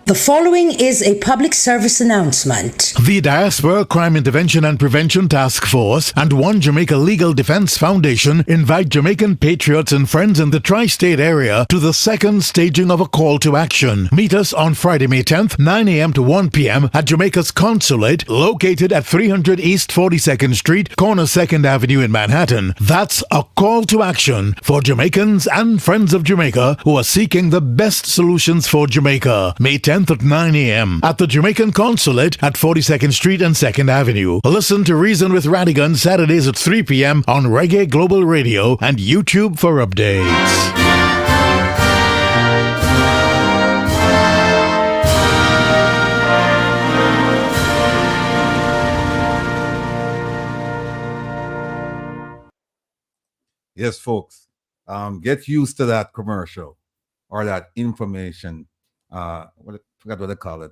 The following is a public service announcement. The Diaspora Crime Intervention and Prevention Task Force and One Jamaica Legal Defense Foundation invite Jamaican patriots and friends in the tri-state area to the second staging of a call to action. Meet us on Friday, May 10th, 9 a.m. to 1 p.m. at Jamaica's Consulate, located at 300 East 42nd Street, corner 2nd Avenue in Manhattan. That's a call to action for Jamaicans and friends of Jamaica who are seeking the best solutions for Jamaica. May 10th at 9 a.m. at the Jamaican Consulate at 42nd Street and 2nd Avenue. Listen to Reason with Rattigan Saturdays at 3 p.m. on Reggae Global Radio and YouTube for updates. Yes, folks. Get used to that commercial or that information. I forgot what they call it.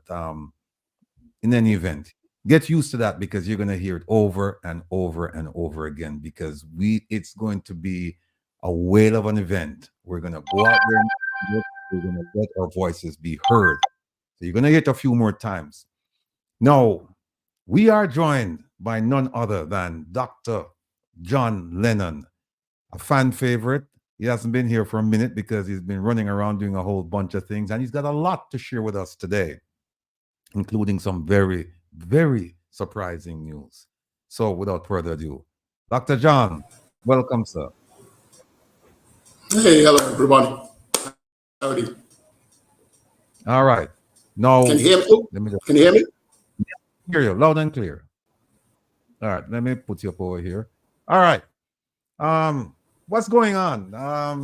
In any event, get used to that because you're going to hear it over and over and over again because it's going to be a whale of an event. We're going to go out there and we're going to let our voices be heard. So you're going to get a few more times. Now, we are joined by none other than Dr. John Lenon, a fan favorite. He hasn't been here for a minute because he's been running around doing a whole bunch of things, and he's got a lot to share with us today, including some very, very surprising news. So without further ado, Dr. John, welcome, sir. Hey, hello, everybody. Howdy. All right. Now, can you hear me? Can you hear me? Yeah, hear you loud and clear. All right, let me put you up over here. All right. What's going on? I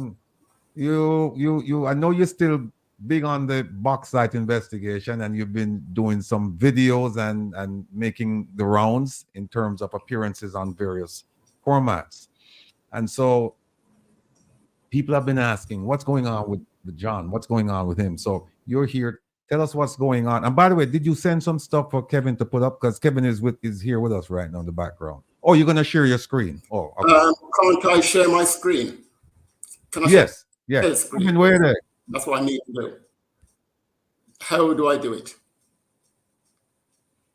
know you're still big on the bauxite investigation, and you've been doing some videos and making the rounds in terms of appearances on various formats. And so people have been asking, what's going on with John? What's going on with him? So you're here. Tell us what's going on. And by the way, did you send some stuff for Kevin to put up? Because Kevin is here with us right now in the background. Oh, you're going to share your screen. Oh, okay. Can't I share my screen? Can I yes. share Yes. screen? Kevin, where there? That's what I need to do. How do I do it?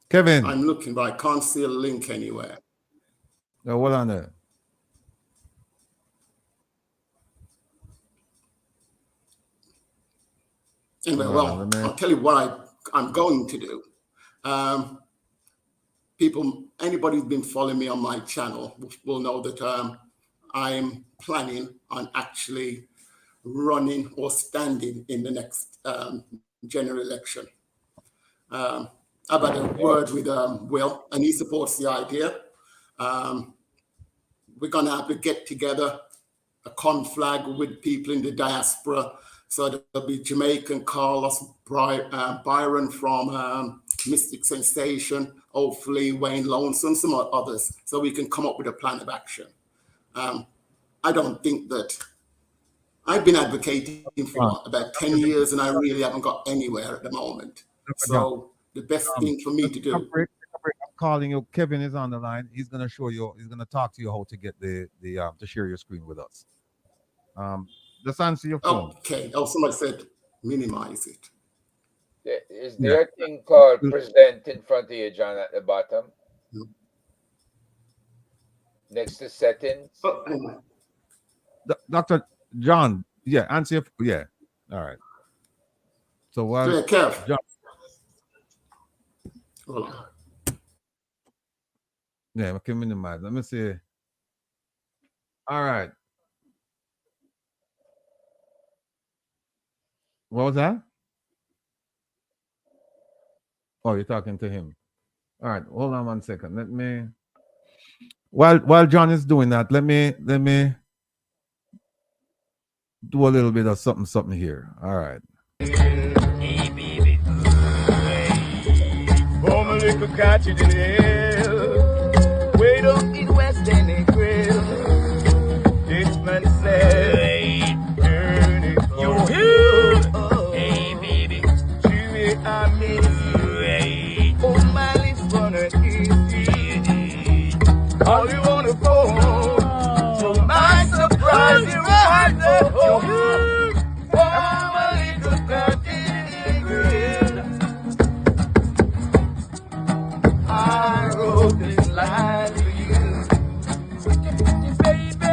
Kevin. I'm looking, but I can't see a link anywhere. No, hold on there. Anyway, well, I'll tell you what I'm going to do. Anybody who's been following me on my channel will know that I'm planning on actually running or standing in the next general election. I've had a word with Will, and he supports the idea. We're going to have to get together a conflag with people in the diaspora. So there'll be Jamaican Carlos Byron from Mystic Sensation, hopefully Wayne Lonesome, some others, so we can come up with a plan of action. I don't think that I've been advocating for about 10 years and I really haven't got anywhere at the moment. So the best thing for me to do. I'm calling you. Kevin is on the line. He's going to show you, he's going to talk to you how to get the to share your screen with us. Just answer your phone. Okay. Oh, somebody said minimize it. Is there a thing called present in front of you, John, at the bottom? No. Next to settings? Dr. John, answer your, all right. So while John, hold on. I can minimize. Let me see. All right. What was that? Oh, you're talking to him. All right, hold on 1 second. Let me. While John is doing that, let me do a little bit of something here. All right. Hey, baby. Home a little catch it in the hill. Wait up in West End Grill. This man said, turn it on. Hey, baby. Jimmy, I miss you. Hey. Oh, my lips wanna eat. All you wanna phone. To my surprise, you're right at home. Oh, my little catch in the grill. I wrote this line for you, baby.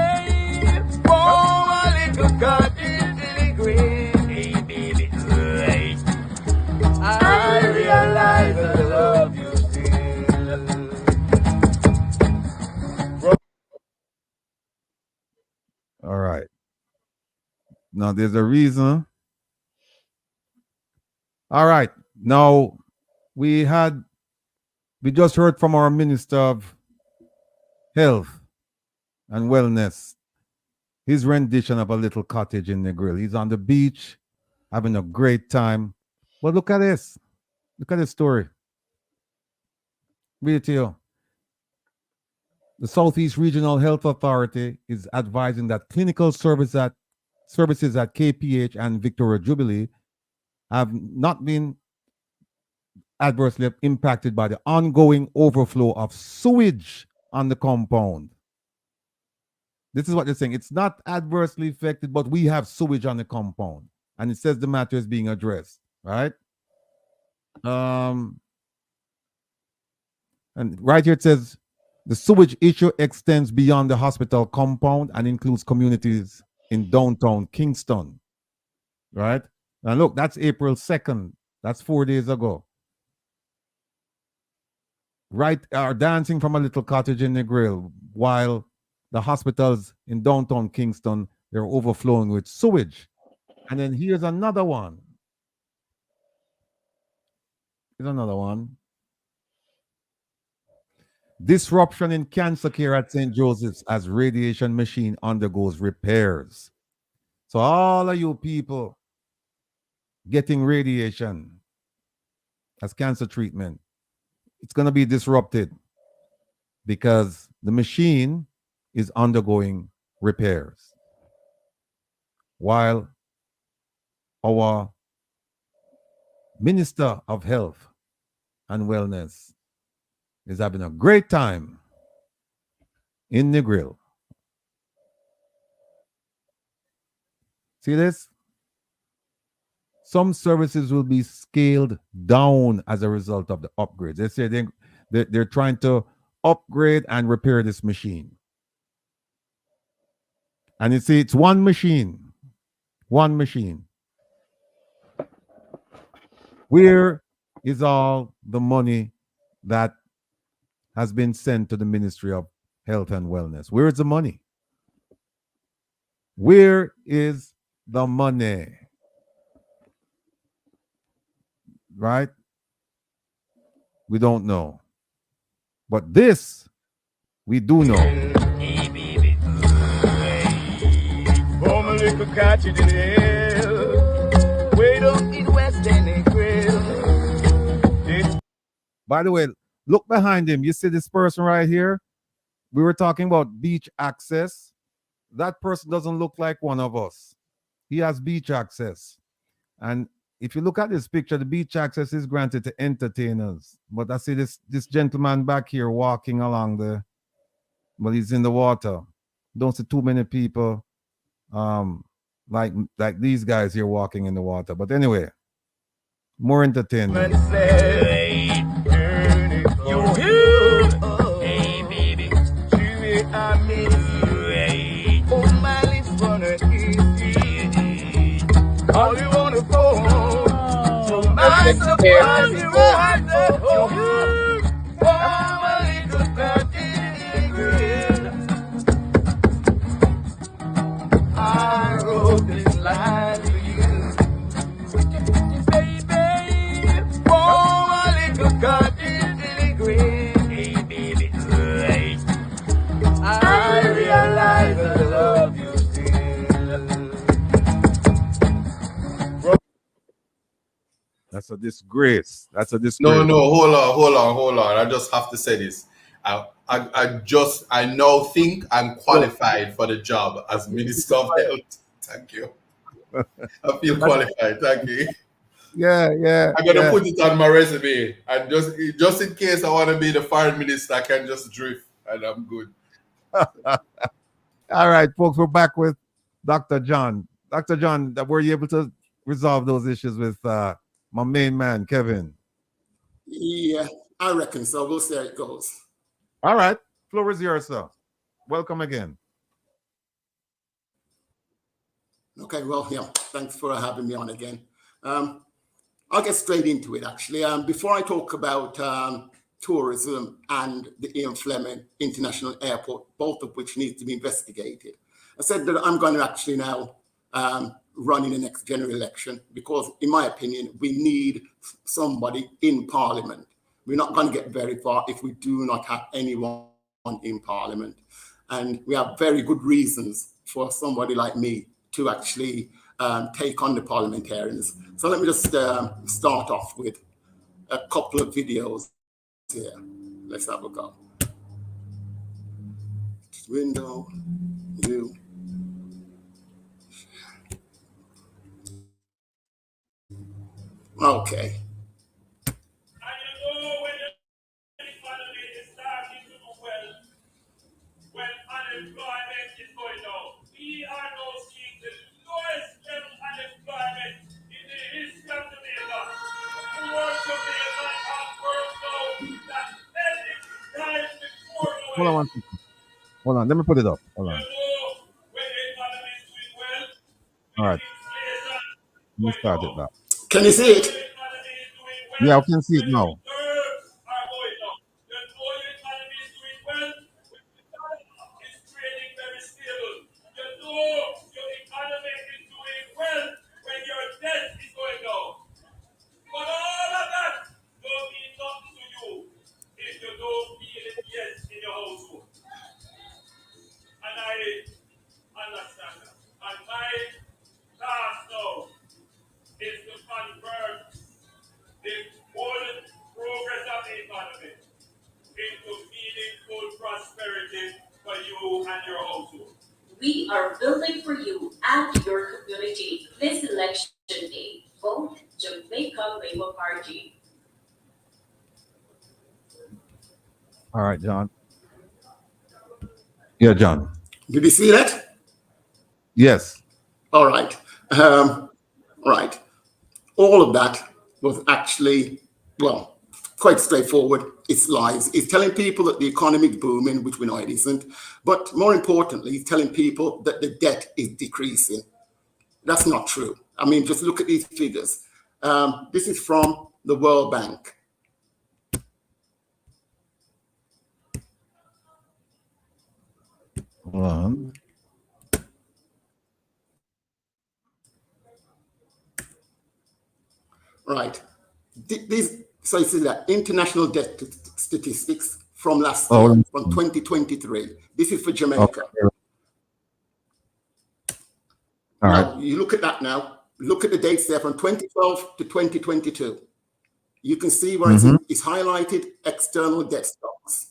Oh, my little cat in the green. Hey, baby, right. I realize I love you still. All right. Now there's a reason. All right. Now we just heard from our Minister of Health and Wellness, his rendition of A Little Cottage in the Grill. He's on the beach having a great time. But look at this. Look at this story. Read it to you. The Southeast Regional Health Authority is advising that clinical services at KPH and Victoria Jubilee have not been adversely impacted by the ongoing overflow of sewage on the compound. This is what they're saying. It's not adversely affected, but we have sewage on the compound. And it says the matter is being addressed, right? And right here it says, the sewage issue extends beyond the hospital compound and includes communities in downtown Kingston, right? And look, that's April 2nd. That's 4 days ago. Right, are dancing from A Little Cottage in the Grill, while the hospitals in downtown Kingston, they're overflowing with sewage. And then here's another one. Here's another one. Disruption in cancer care at St. Joseph's as radiation machine undergoes repairs. So all of you people getting radiation as cancer treatment, it's going to be disrupted because the machine is undergoing repairs. While our Minister of Health and Wellness is having a great time in the grill. See this? Some services will be scaled down as a result of the upgrades. They say they're trying to upgrade and repair this machine. And you see, it's one machine. One machine. Where is all the money that has been sent to the Ministry of Health and Wellness? Where is the money? Where is the money? Right? We don't know. But this, we do know. could catch it in the hill. Way up in West End Grill. By the way, look behind him. You see this person right here? We were talking about beach access. That person doesn't look like one of us. He has beach access. And if you look at this picture, the beach access is granted to entertainers. But I see this gentleman back here walking along but he's in the water. Don't see too many people like these guys here walking in the water. But anyway, more entertainment. Hey, baby. I miss you. Oh, my lips wanna eat. All you wanna phone. So my surprise, you want that home. Oh, my little girl. I wrote this line for you. Baby, oh, my little girl. I realize I love you still. That's a disgrace. That's a disgrace. No, hold on. I just have to say this. I now think I'm qualified for the job as Minister of Health. Thank you. I feel qualified. Thank you. Yeah. I'm gonna put it on my resume, and just in case I want to be the foreign minister, I can just drift, and I'm good. All right, folks, we're back with Dr. John. Dr. John, were you able to resolve those issues with my main man, Kevin? Yeah, I reckon so. We'll see how it goes. All right, floor is yours, sir. Welcome again. Okay, well, yeah, thanks for having me on again. I'll get straight into it, actually. Before I talk about tourism and the Ian Flemming International Airport, both of which need to be investigated, I said that I'm going to actually now run in the next general election because, in my opinion, we need somebody in Parliament. We're not going to get very far if we do not have anyone in Parliament. And we have very good reasons for somebody like me to actually take on the parliamentarians. So let me just start off with a couple of videos here. Let's have a go. Window, view. Okay. Hold on, let me put it up. Hold on. All right. Let me start it back. Can you see it? Yeah, I can see it now. We are building for you and your community this election day. Vote Jamaica Labour Party. All right, John. Yeah, John. Did you see that? Yes. All right. Right. All of that was actually, well, quite straightforward. It's lies. It's telling people that the economy is booming, which we know it isn't. But more importantly, it's telling people that the debt is decreasing. That's not true. I mean, just look at these figures. This is from the World Bank. Right. So you see that international debt statistics from last year, from 2023. This is for Jamaica. All now, right. you look at that now. Look at the dates there from 2012 to 2022. You can see where it's highlighted external debt stocks.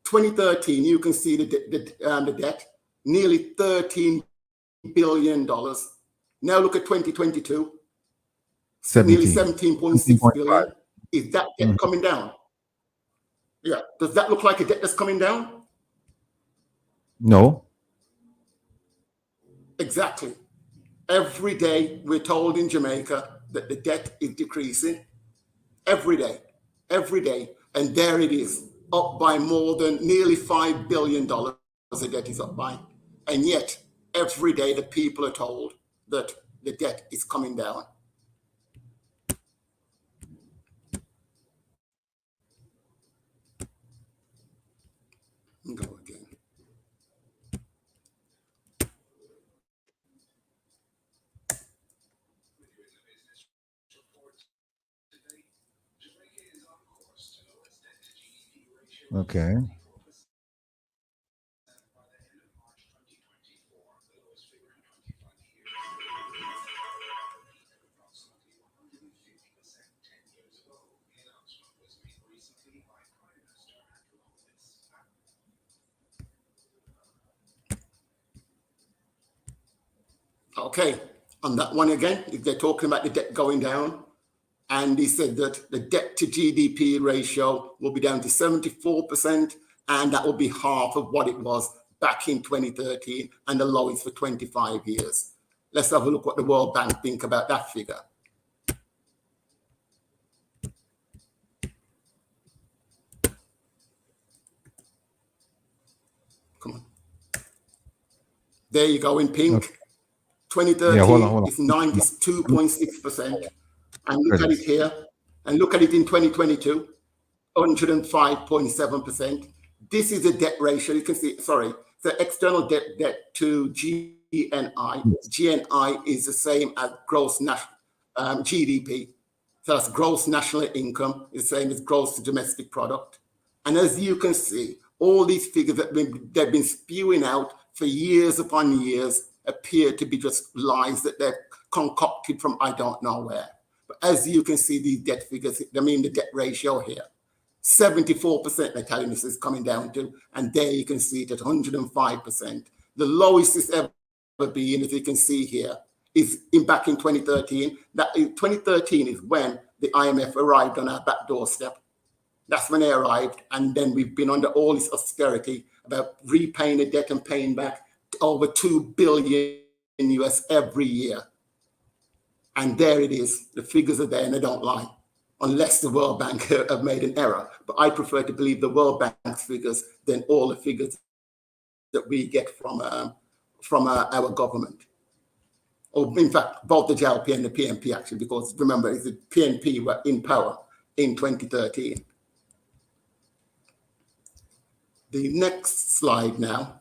2013, you can see the debt, nearly $13 billion. Now look at 2022, nearly 17.6 billion. Is that debt coming down? Yeah. Does that look like a debt that's coming down? No. Exactly. Every day we're told in Jamaica that the debt is decreasing. Every day. And there it is, up by more than nearly $5 billion. The debt is up by. And yet, every day the people are told that the debt is coming down. Go again. Okay. Okay, on that one again, if they're talking about the debt going down, and he said that the debt to GDP ratio will be down to 74%, and that will be half of what it was back in 2013 and the lowest for 25 years. Let's have a look what the World Bank think about that figure. Come on. There you go in pink. Okay. 2013 is 92.6%. And look at it here. And look at it in 2022, 105.7%. This is the debt ratio. You can see, sorry, the external debt to GNI. GNI is the same as gross national GDP. So that's gross national income, is the same as gross domestic product. And as you can see, all these figures that they've been spewing out for years upon years appear to be just lies that they've concocted from I don't know where. But as you can see, these debt figures, I mean the debt ratio here, 74% they're telling us is coming down to, and there you can see it at 105%. The lowest it's ever been, as you can see here, is back in 2013. That 2013 is when the IMF arrived on our back doorstep. That's when they arrived, and then we've been under all this austerity about repaying the debt and paying back over $2 billion in US every year. And there it is. The figures are there and they don't lie, unless the World Bank have made an error. But I prefer to believe the World Bank's figures than all the figures that we get from our government. Or in fact, both the JLP and the PNP actually, because remember, the PNP were in power in 2013. The next slide now.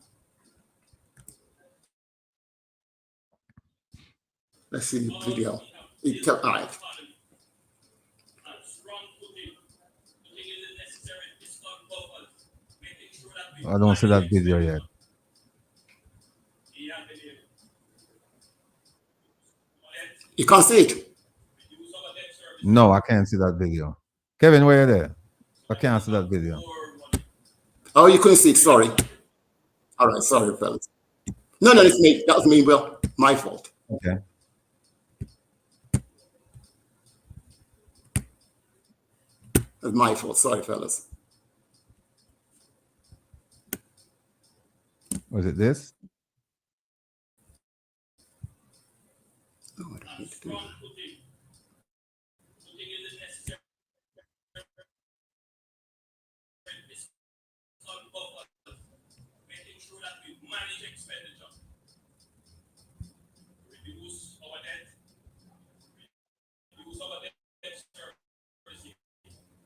Let's see the video. All right. I don't see that video yet. You can't see it? No, I can't see that video. Kevin, where are you there? I can't see that video. Oh, you couldn't see it. Sorry. All right. Sorry, fellas. No, it's me. That was me, Will. My fault. Okay. That's my fault. Sorry, fellas. Was it this? Oh, I don't need to do that.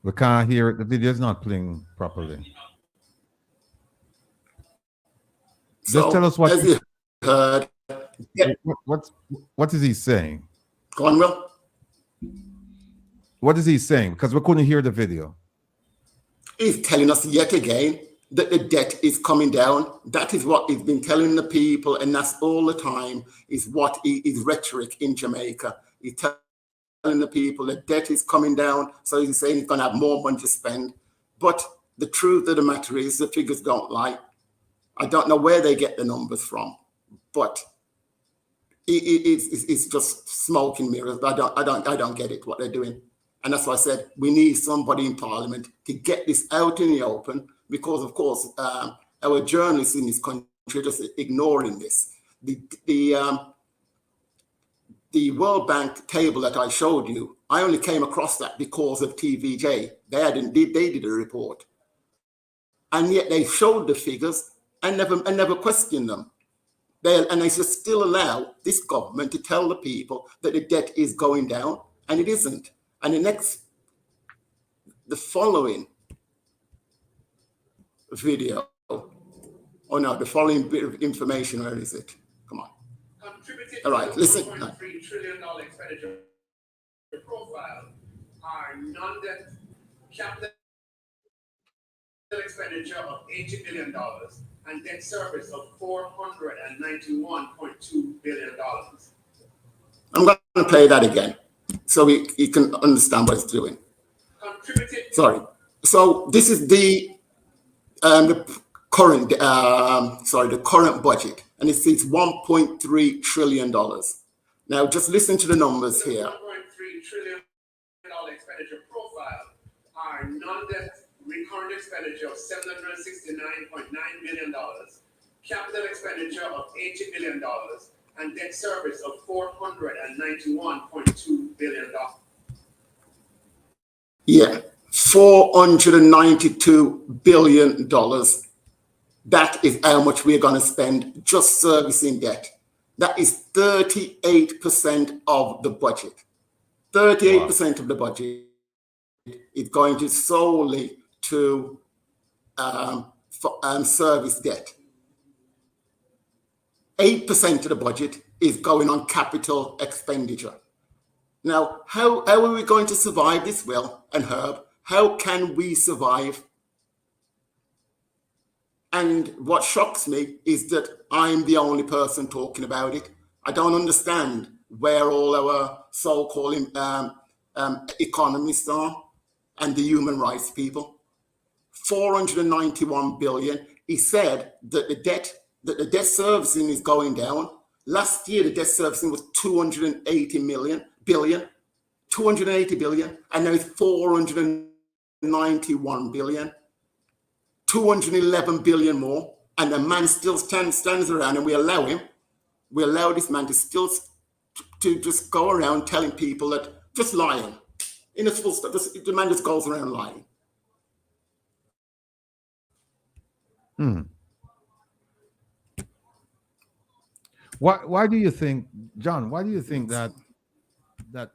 We can't hear it. The video is not playing properly. So, just tell us what you heard. Yeah. What is he saying? Go on, Will. What is he saying? Because we couldn't hear the video. He's telling us yet again that the debt is coming down. That is what he's been telling the people, and that's all the time is what is rhetoric in Jamaica. He's telling the people that debt is coming down, so he's saying he's going to have more money to spend. But the truth of the matter is the figures don't lie. I don't know where they get the numbers from, but it's just smoke and mirrors. I don't get it, what they're doing. And that's why I said we need somebody in Parliament to get this out in the open, because, of course, our journalists in this country are just ignoring this. The World Bank table that I showed you, I only came across that because of TVJ. They did a report. And yet they showed the figures and never questioned them. And they just still allow this government to tell the people that the debt is going down, and it isn't. And the following video, the following bit of information, where is it? Come on. All right, listen. $1.3 trillion expenditure profile are non-debt capital expenditure of $80 billion and debt service of $491.2 billion. I'm going to play that again so you can understand what it's doing. Sorry. So this is the current budget, and it says $1.3 trillion. Now, just listen to the numbers here. $1.3 trillion expenditure profile are non-debt recurrent expenditure of $769.9 billion, capital expenditure of $80 billion, and debt service of $491.2 billion. Yeah, $492 billion. That is how much we're going to spend just servicing debt. That is 38% of the budget. 38% of the budget is going to solely to service debt. 8% of the budget is going on capital expenditure. Now, how are we going to survive this, Will and Herb? How can we survive? And what shocks me is that I'm the only person talking about it. I don't understand where all our so-called economists are and the human rights people. 491 billion. He said that the debt servicing is going down. Last year, the debt servicing was 280 billion, and now it's 491 billion, 211 billion more, and the man still stands around, and we allow this man to still to just go around telling people that, just lying. In a full stop, the man just goes around lying. Why do you think, John, why do you think that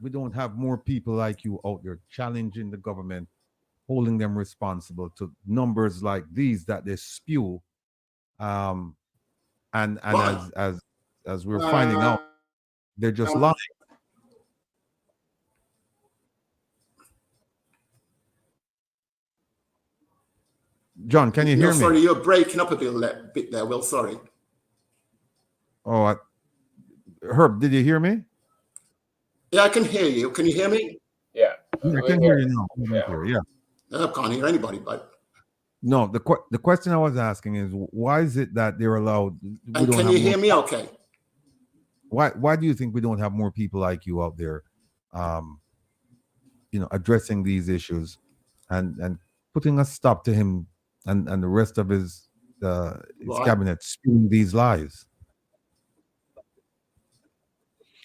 we don't have more people like you out there challenging the government, holding them responsible to numbers like these that they spew, and as we're finding out, they're just lying. John, can you hear me? Sorry, you're breaking up a bit there, Will. Sorry. Oh, Herb, did you hear me? Yeah, I can hear you. Can you hear me? Yeah, I can hear you now. Yeah. I can't hear anybody, but no. The question I was asking is, why is it that they're allowed? And can you hear me? Okay. Why do you think we don't have more people like you out there, addressing these issues, and putting a stop to him and the rest of his cabinet spewing these lies?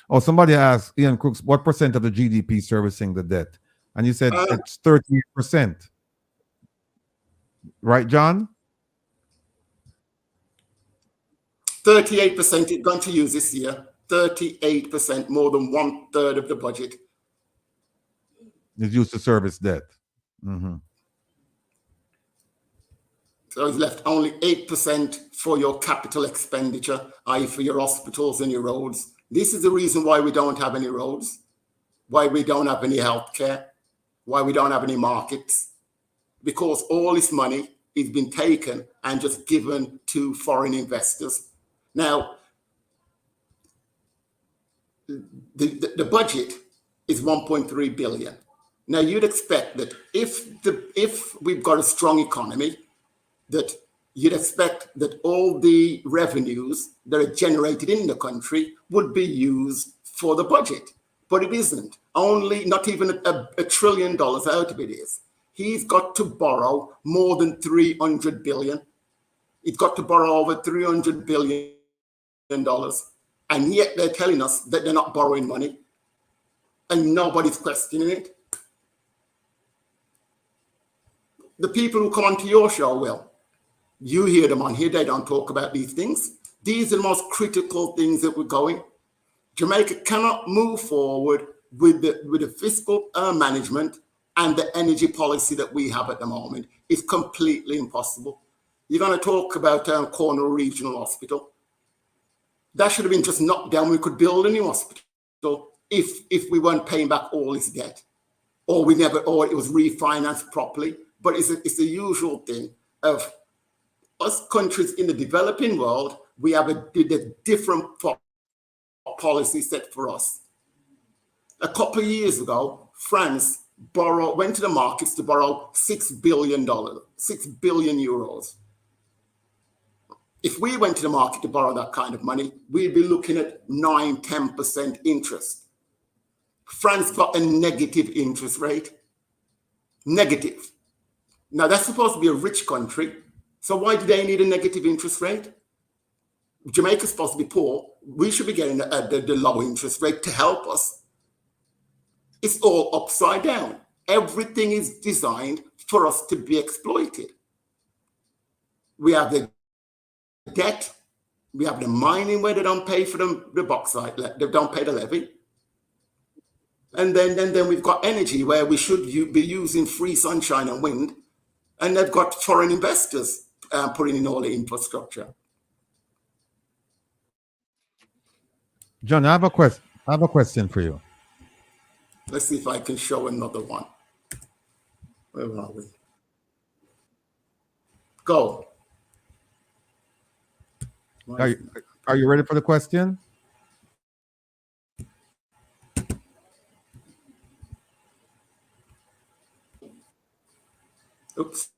Oh, somebody asked Ian Crooks, what percent of the GDP servicing the debt? And you said it's 38%. Right, John? 38% it's going to use this year. 38%, more than 1/3 of the budget is used to service debt. Mm-hmm. So it's left only 8% for your capital expenditure, i.e. for your hospitals and your roads. This is the reason why we don't have any roads, why we don't have any healthcare, why we don't have any markets, because all this money is been taken and just given to foreign investors. Now, the budget is 1.3 billion. Now, you'd expect that if we've got a strong economy, that you'd expect that all the revenues that are generated in the country would be used for the budget, but it isn't. Only not even $1 trillion out of it is. He's got to borrow more than 300 billion. He's got to borrow over $300 billion. And yet they're telling us that they're not borrowing money. And nobody's questioning it. The people who come onto your show will. You hear them on here, they don't talk about these things. These are the most critical things that we're going. Jamaica cannot move forward with the fiscal management and the energy policy that we have at the moment. It's completely impossible. You're going to talk about Cornwall Regional Hospital. That should have been just knocked down. We could build a new hospital if we weren't paying back all this debt, or it was refinanced properly. But it's the usual thing of us countries in the developing world. We have a different policy set for us. A couple of years ago, France went to the markets to borrow $6 billion, 6 billion euros. If we went to the market to borrow that kind of money, we'd be looking at 9-10% interest. France got a negative interest rate. Negative. Now, that's supposed to be a rich country. So why do they need a negative interest rate? Jamaica's supposed to be poor. We should be getting the low interest rate to help us. It's all upside down. Everything is designed for us to be exploited. We have the debt. We have the mining where they don't pay for the bauxite. They don't pay the levy. And then we've got energy where we should be using free sunshine and wind. And they've got foreign investors putting in all the infrastructure. John, I have a question for you. Let's see if I can show another one. Where are we? Go. Are you ready for the question? Oops.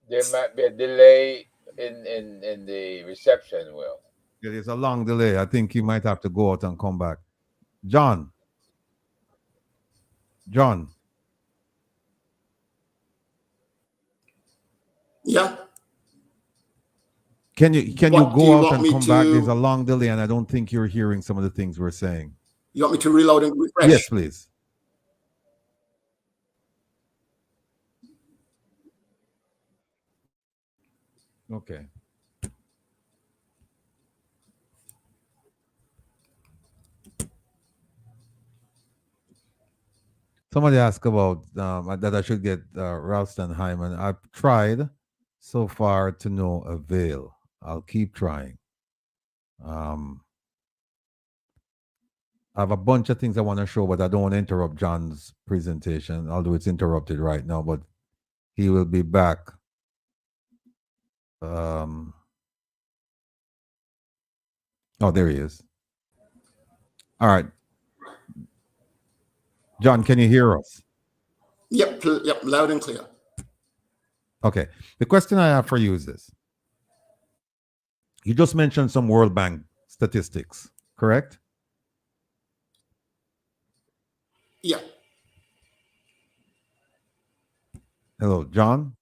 There might be a delay in the reception, Will. Yeah, there's a long delay. I think you might have to go out and come back. John. Yeah. Can you go out and come back? There's a long delay, and I don't think you're hearing some of the things we're saying. You want me to reload and refresh? Yes, please. Okay. Somebody asked about that I should get Ralston Hyman. I've tried so far to no avail. I'll keep trying. I have a bunch of things I want to show, but I don't want to interrupt John's presentation, although it's interrupted right now, but he will be back. Oh, there he is. All right. John, can you hear us? Yep, loud and clear. Okay. The question I have for you is this. You just mentioned some World Bank statistics, correct? Yeah. Hello, John?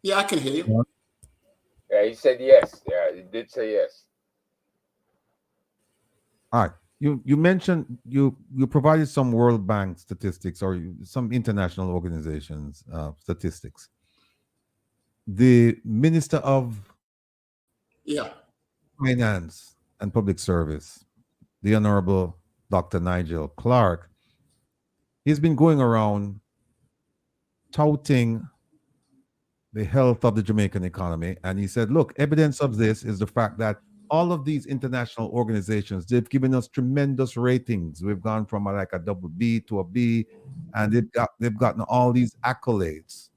Yeah, I can hear you. Yeah, he said yes. Yeah, he did say yes. All right. You mentioned you provided some World Bank statistics or some international organizations statistics. The Minister of Finance and Public Service, the Honorable Dr. Nigel Clerk, he's been going around touting the health of the Jamaican economy, and he said, look, evidence of this is the fact that all of these international organizations, they've given us tremendous ratings. We've gone from like a double B to a B, and they've gotten all these accolades.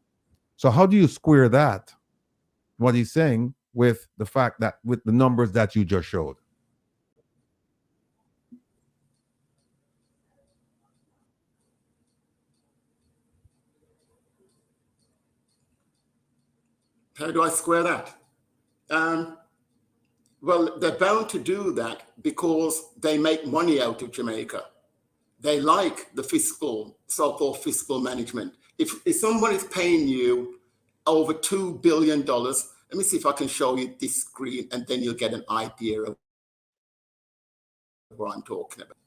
So how do you square that, what he's saying, with the fact that with the numbers that you just showed? How do I square that? Well, they're bound to do that because they make money out of Jamaica. They like the so-called fiscal management. If someone is paying you over $2 billion, let me see if I can show you this screen, and then you'll get an idea of what I'm talking about.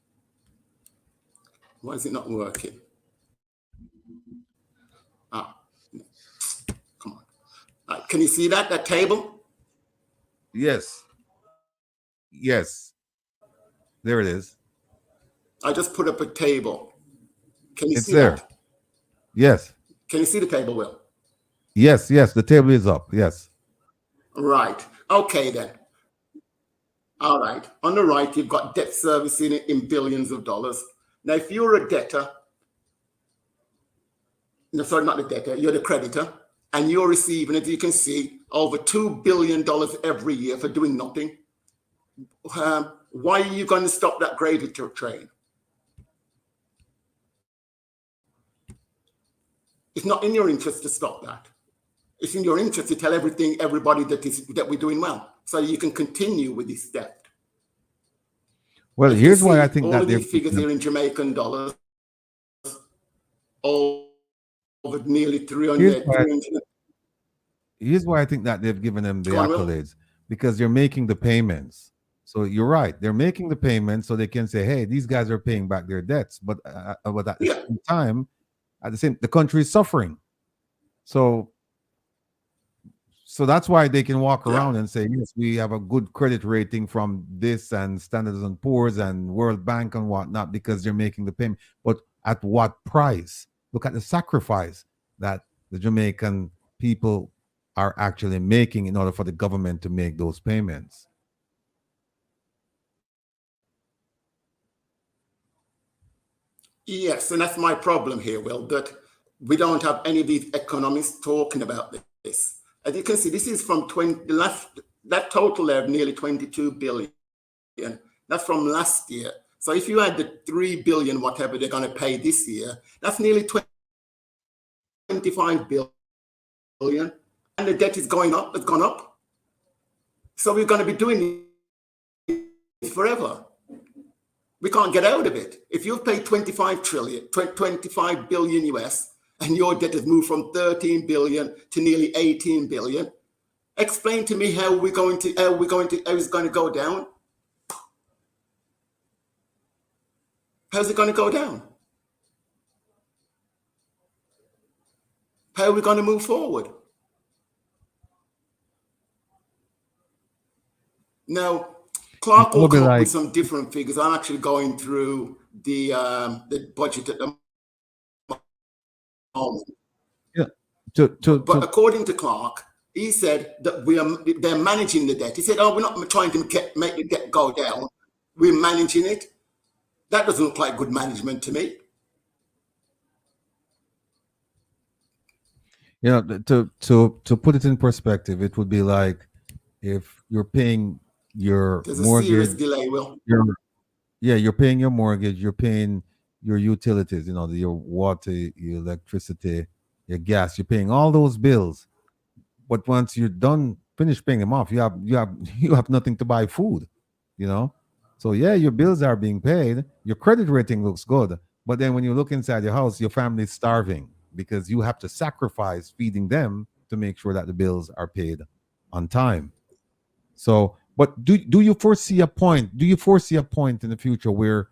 Why is it not working? Come on. Can you see that table? Yes. Yes. There it is. I just put up a table. Can you see there? that? Yes. Can you see the table, Will? Yes, the table is up. Yes. Right. Okay, then. All right. On the right, you've got debt servicing in billions of dollars. Now, if you're a debtor, no, sorry, not the debtor, you're the creditor, and you're receiving, as you can see, over $2 billion every year for doing nothing. Why are you going to stop that gravy train? It's not in your interest to stop that. It's in your interest to tell everybody that we're doing well, so you can continue with this debt. Well, here's why I think all that of these figures here in Jamaican dollars, over nearly 300. Here's why I think that they've given them the accolades, because they're making the payments. So you're right, they're making the payments so they can say, "Hey, these guys are paying back their debts." But at the same time, the country is suffering. So that's why they can walk around and say, "Yes, we have a good credit rating from this and Standards and Poor's and World Bank and whatnot," because they're making the payment. But at what price? Look at the sacrifice that the Jamaican people are actually making in order for the government to make those payments. Yes, and that's my problem here, Will, that we don't have any of these economists talking about this. As you can see, this is from that total there of nearly 22 billion. That's from last year. So if you add the 3 billion, whatever they're going to pay this year, that's nearly 25 billion. And the debt is going up, it's gone up. So we're going to be doing it forever. We can't get out of it. If you've paid 25 billion US, and your debt has moved from 13 billion to nearly 18 billion, explain to me how it's going to go down. How's it going to go down? How are we going to move forward? Now, Clark will come up with some different figures. I'm actually going through the budget at the moment. Yeah. But according to Clark, he said that they're managing the debt. He said, "Oh, we're not trying to make the debt go down. We're managing it." That doesn't look like good management to me. You know, to put it in perspective, it would be like if you're paying your mortgage. There's a serious delay, Will. You're paying your mortgage, you're paying your utilities, your water, your electricity, your gas, you're paying all those bills. But once you're finished paying them off, you have nothing to buy food, So your bills are being paid, your credit rating looks good, but then when you look inside your house, your family's starving because you have to sacrifice feeding them to make sure that the bills are paid on time. So, but do you foresee a point? Do you foresee a point in the future where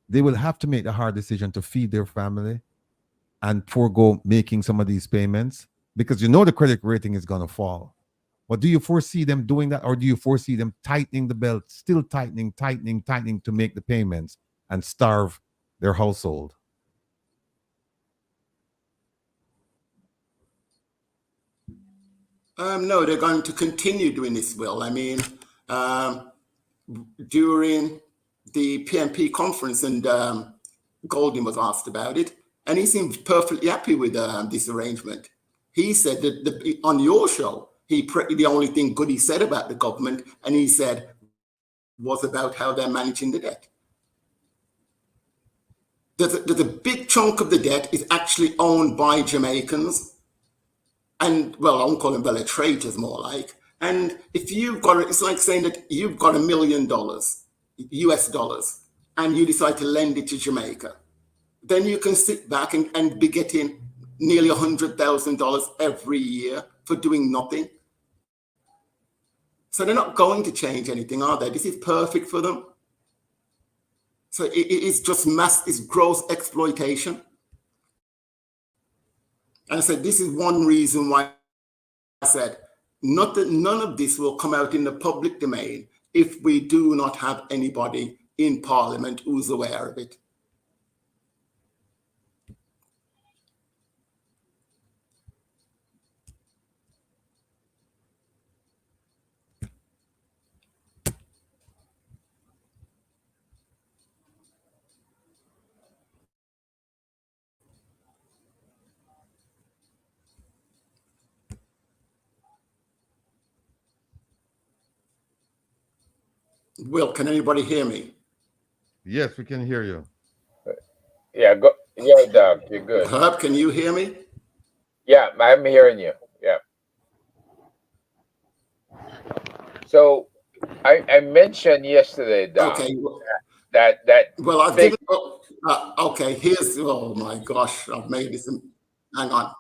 they will have to make the hard decision to feed their family and forego making some of these payments because the credit rating is going to fall? But do you foresee them doing that, or do you foresee them tightening the belt, still tightening to make the payments and starve their household? No, they're going to continue doing this, Will. I mean, during the PMP conference, and Golding was asked about it, and he seemed perfectly happy with this arrangement. He said that on your show, the only thing good he said about the government, and he said, was about how they're managing the debt. There's a big chunk of the debt is actually owned by Jamaicans, and well, I won't call them traitors, more like. And if you've got it's like saying that you've got $1 million, US dollars, and you decide to lend it to Jamaica, then you can sit back and be getting nearly $100,000 every year for doing nothing. So they're not going to change anything, are they? This is perfect for them. So it's just it's gross exploitation. And I said, this is one reason why I said, not that none of this will come out in the public domain if we do not have anybody in Parliament who's aware of it. Will, can anybody hear me? Yes, we can hear you. Yeah, go. Yeah, Doug, you're good. Herb, can you hear me? Yeah, I'm hearing you. Yeah. So I mentioned yesterday, Doc, okay. that well, I've given. Okay, here's. Oh my gosh, I've made this. Hang on.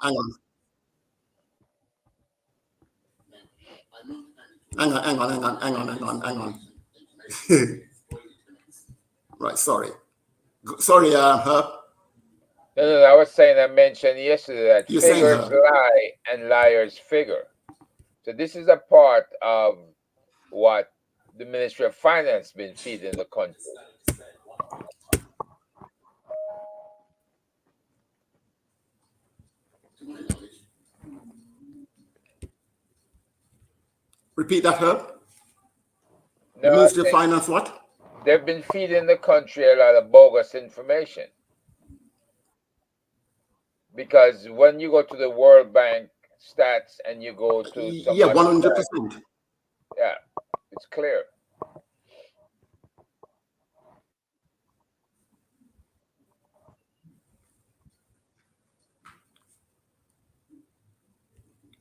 Right, sorry, Herb. No, I was saying I mentioned yesterday that You're figures lie and liars figure. So this is a part of what the Ministry of Finance been feeding the country. Repeat that, Herb. No, the Ministry of Finance, what? They've been feeding the country a lot of bogus information. Because when you go to the World Bank stats and you go to some 100%. Yeah, it's clear.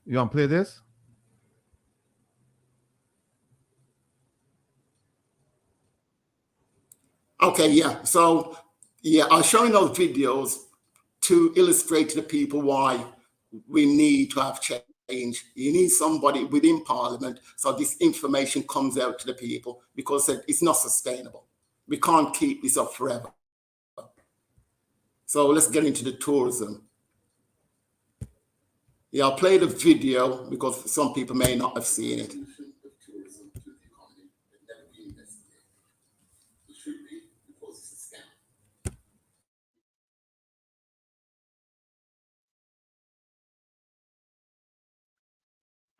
You want to play this? Okay, yeah. So, yeah, I'm showing those videos to illustrate to the people why we need to have change. You need somebody within Parliament so this information comes out to the people, because it's not sustainable. We can't keep this up forever. So let's get into the tourism. Yeah, I'll play the video because some people may not have seen it.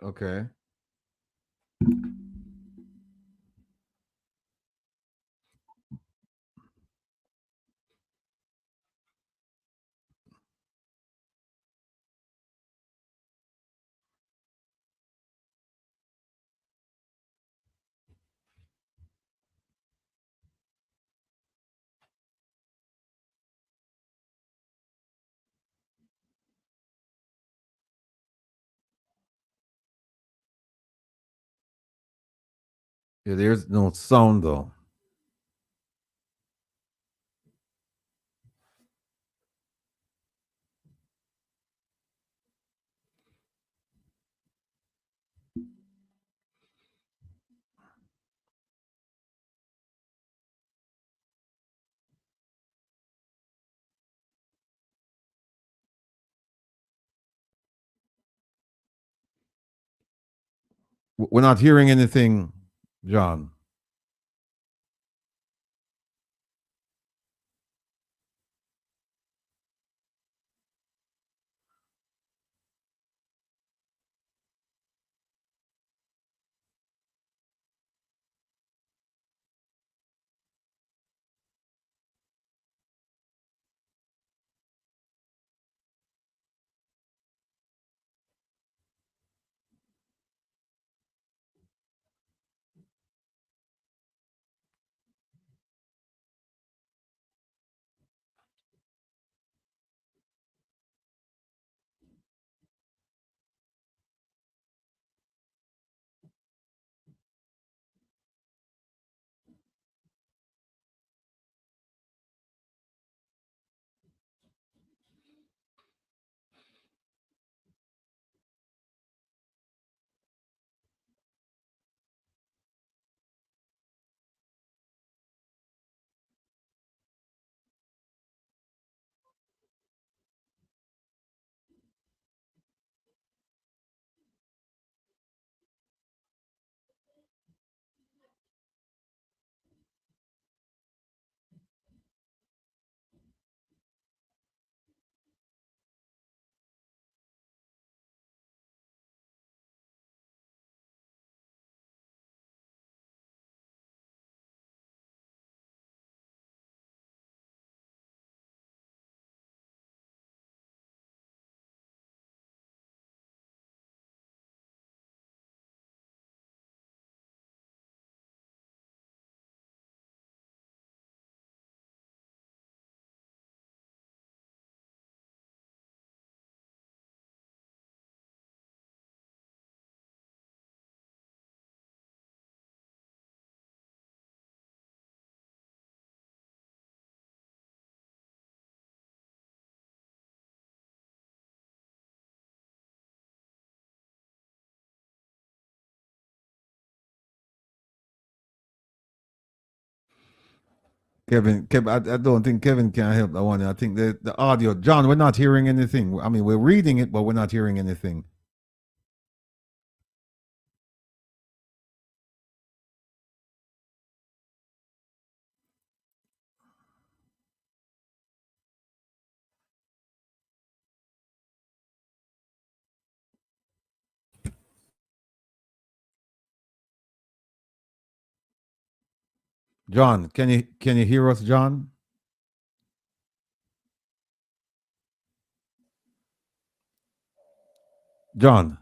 Okay. Yeah, there's no sound though. We're not hearing anything, John. Kevin, I don't think Kevin can help that one. I think the audio, John, we're not hearing anything. I mean, we're reading it, but we're not hearing anything. John, can you hear us, John? John.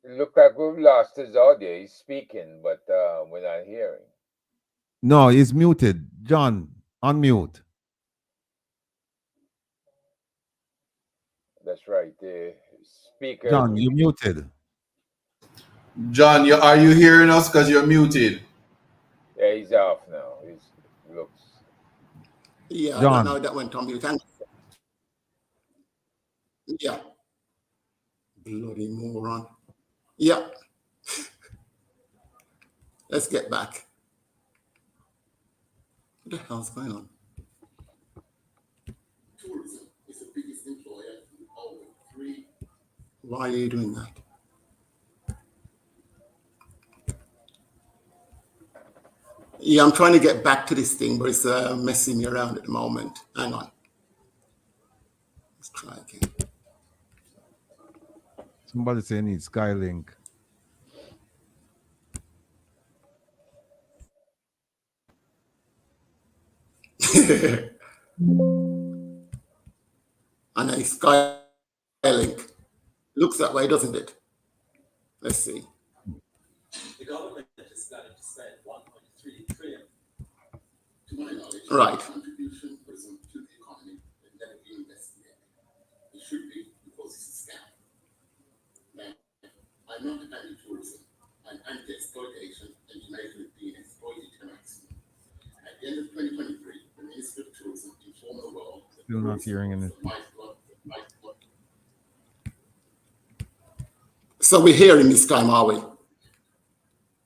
Look like we've lost his audio. He's speaking, but we're not hearing. No, he's muted. John, unmute. That's right. The speaker. John, you're muted. John, are you hearing us? Because you're muted. Yeah, he's off now. He looks. Yeah, John. I don't know that went on mute. Yeah. Bloody moron. Yeah. Let's get back. What the hell's going on? Tourism is the biggest employer in all three. Why are you doing that? Yeah, I'm trying to get back to this thing, but it's messing me around at the moment. Hang on. Let's try again. Somebody say need Skylink. And a Skylink. Looks that way, doesn't it? Let's see. The government is planning to spend 1.3 trillion. To my knowledge, right. Contribution tourism to the economy has never been investigated. It should be because it's a scam. Now, I'm not anti-tourism. I'm anti-exploitation, and Jamaica is being exploited to maximum. At the end of 2023, the Minister of Tourism informed the world that still not hearing anything. So we're hearing this time, are we?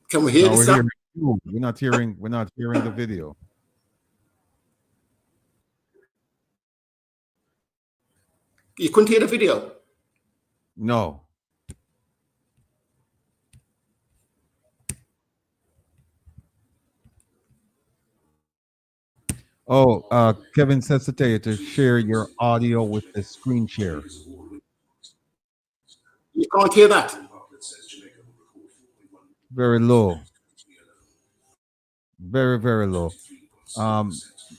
Can we hear this? We're not hearing the video. You couldn't hear the video? No. Oh, Kevin says to tell you to share your audio with the screen share. You can't hear that? Very low. Very, very low.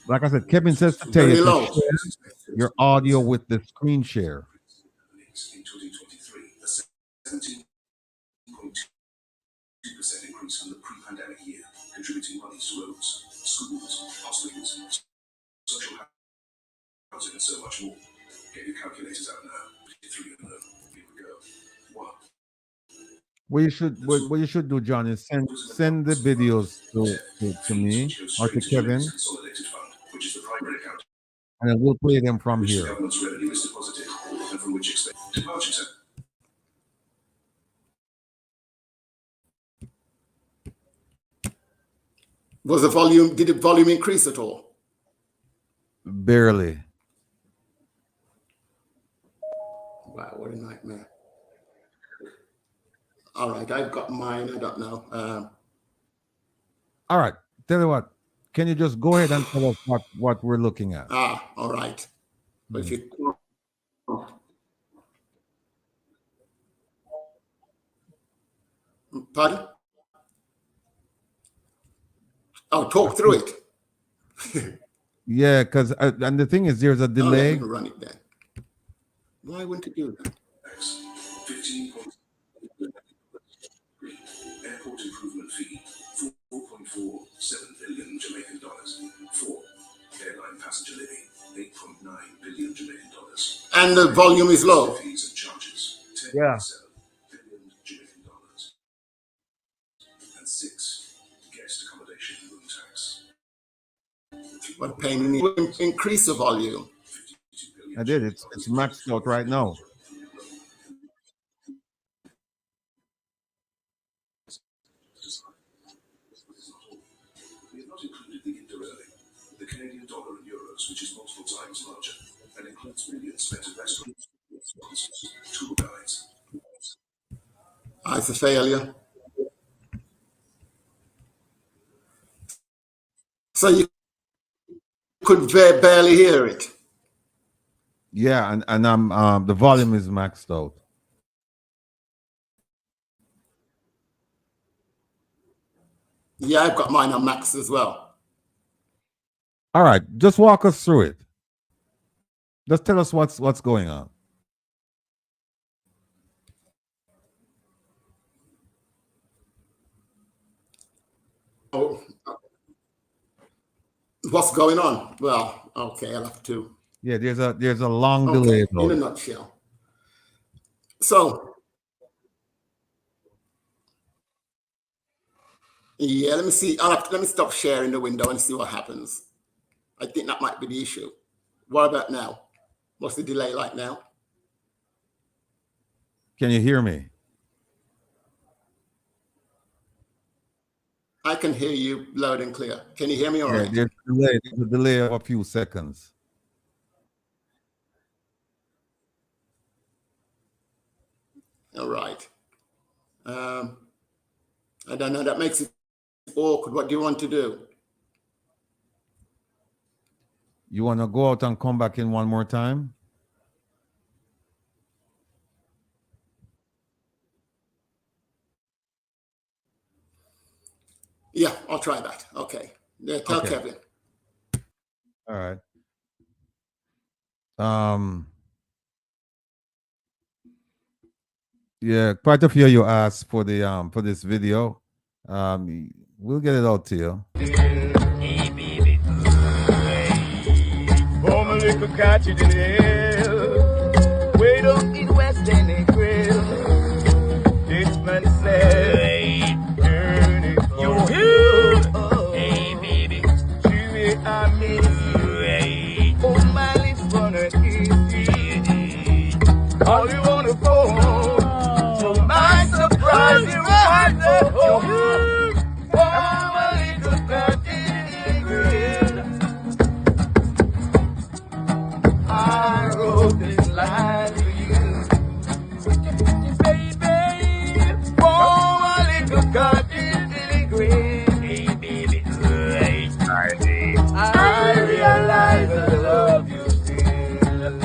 Like I said, Kevin says to tell you to share your audio with the screen share. Increase from the pre-pandemic year, contributing monies to roads, schools, hospitals, social housing, and so much more. Get your calculators out now. 3 and 0. Here we go. 1. What you should do, John, is send the videos to me or to Kevin, and then we'll play them from here. Did the volume increase at all? Barely. Wow, what a nightmare. All right, I've got mine. I don't know. All right, tell you what. Can you just go ahead and tell us what we're looking at? All right. But if you... Pardon? Oh, talk through it. Yeah, because and the thing is, there's a delay. Run it then. Why wouldn't it do that? 15. Airport improvement fee, 4.47 billion Jamaican dollars. 4. Airline passenger levy, 8.9 billion Jamaican dollars. And the volume is low. Fees and charges, 10.7 billion Jamaican dollars. And 6. Guest accommodation room tax. What pain in the increase the volume? I did. It's maxed out right now. which is multiple times larger and includes millions spent in restaurants, tour guides. It's a failure. So you could barely hear it. Yeah, and I'm the volume is maxed out. Yeah, I've got mine on max as well. All right, just walk us through it. Just tell us what's going on. Oh, what's going on? Well, okay, I'll have to. Yeah, there's a long delay. In a nutshell. So, yeah, let me see. Let me stop sharing the window and see what happens. I think that might be the issue. What about now? What's the delay like now? Can you hear me? I can hear you loud and clear. Can you hear me all right? There's a delay of a few seconds. All right. I don't know. That makes it awkward. What do you want to do? You want to go out and come back in one more time? Yeah, I'll try that. Okay. Yeah, tell Kevin. All right. Yeah, quite a few of you asked for the for this video. We'll get it out to you. Hey, baby. Home a little catch it in the hill. Wait up in West End Grill. This man said, turn it on. Hey, baby. Chewy, I miss you. Hey. Oh, my lips wanna kiss you. All you wanna phone. To my surprise, you right at home. I wrote this line for you, baby. Oh, a little cotton green. Hey, baby, I realize I love you still.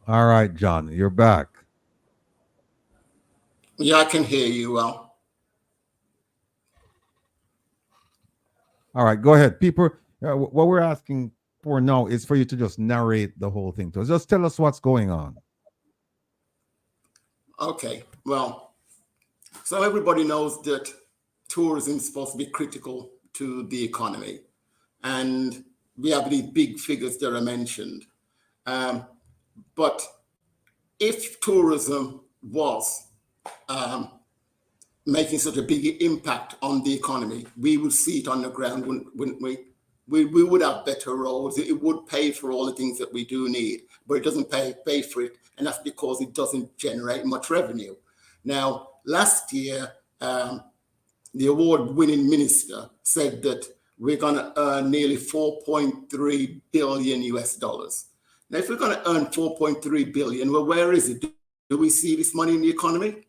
All right, John, you're back. Yeah, I can hear you well. All right, go ahead. People, what we're asking for now is for you to just narrate the whole thing to us. Just tell us what's going on. Okay, well, so everybody knows that tourism is supposed to be critical to the economy. And we have these big figures that are mentioned. But if tourism was making such a big impact on the economy, we would see it on the ground, wouldn't we? We would have better roads. It would pay for all the things that we do need, but it doesn't pay for it, and that's because it doesn't generate much revenue. Now, last year, the award-winning minister said that we're going to earn nearly $4.3 billion US dollars. Now, if we're going to earn $4.3 billion, well, where is it? Do we see this money in the economy?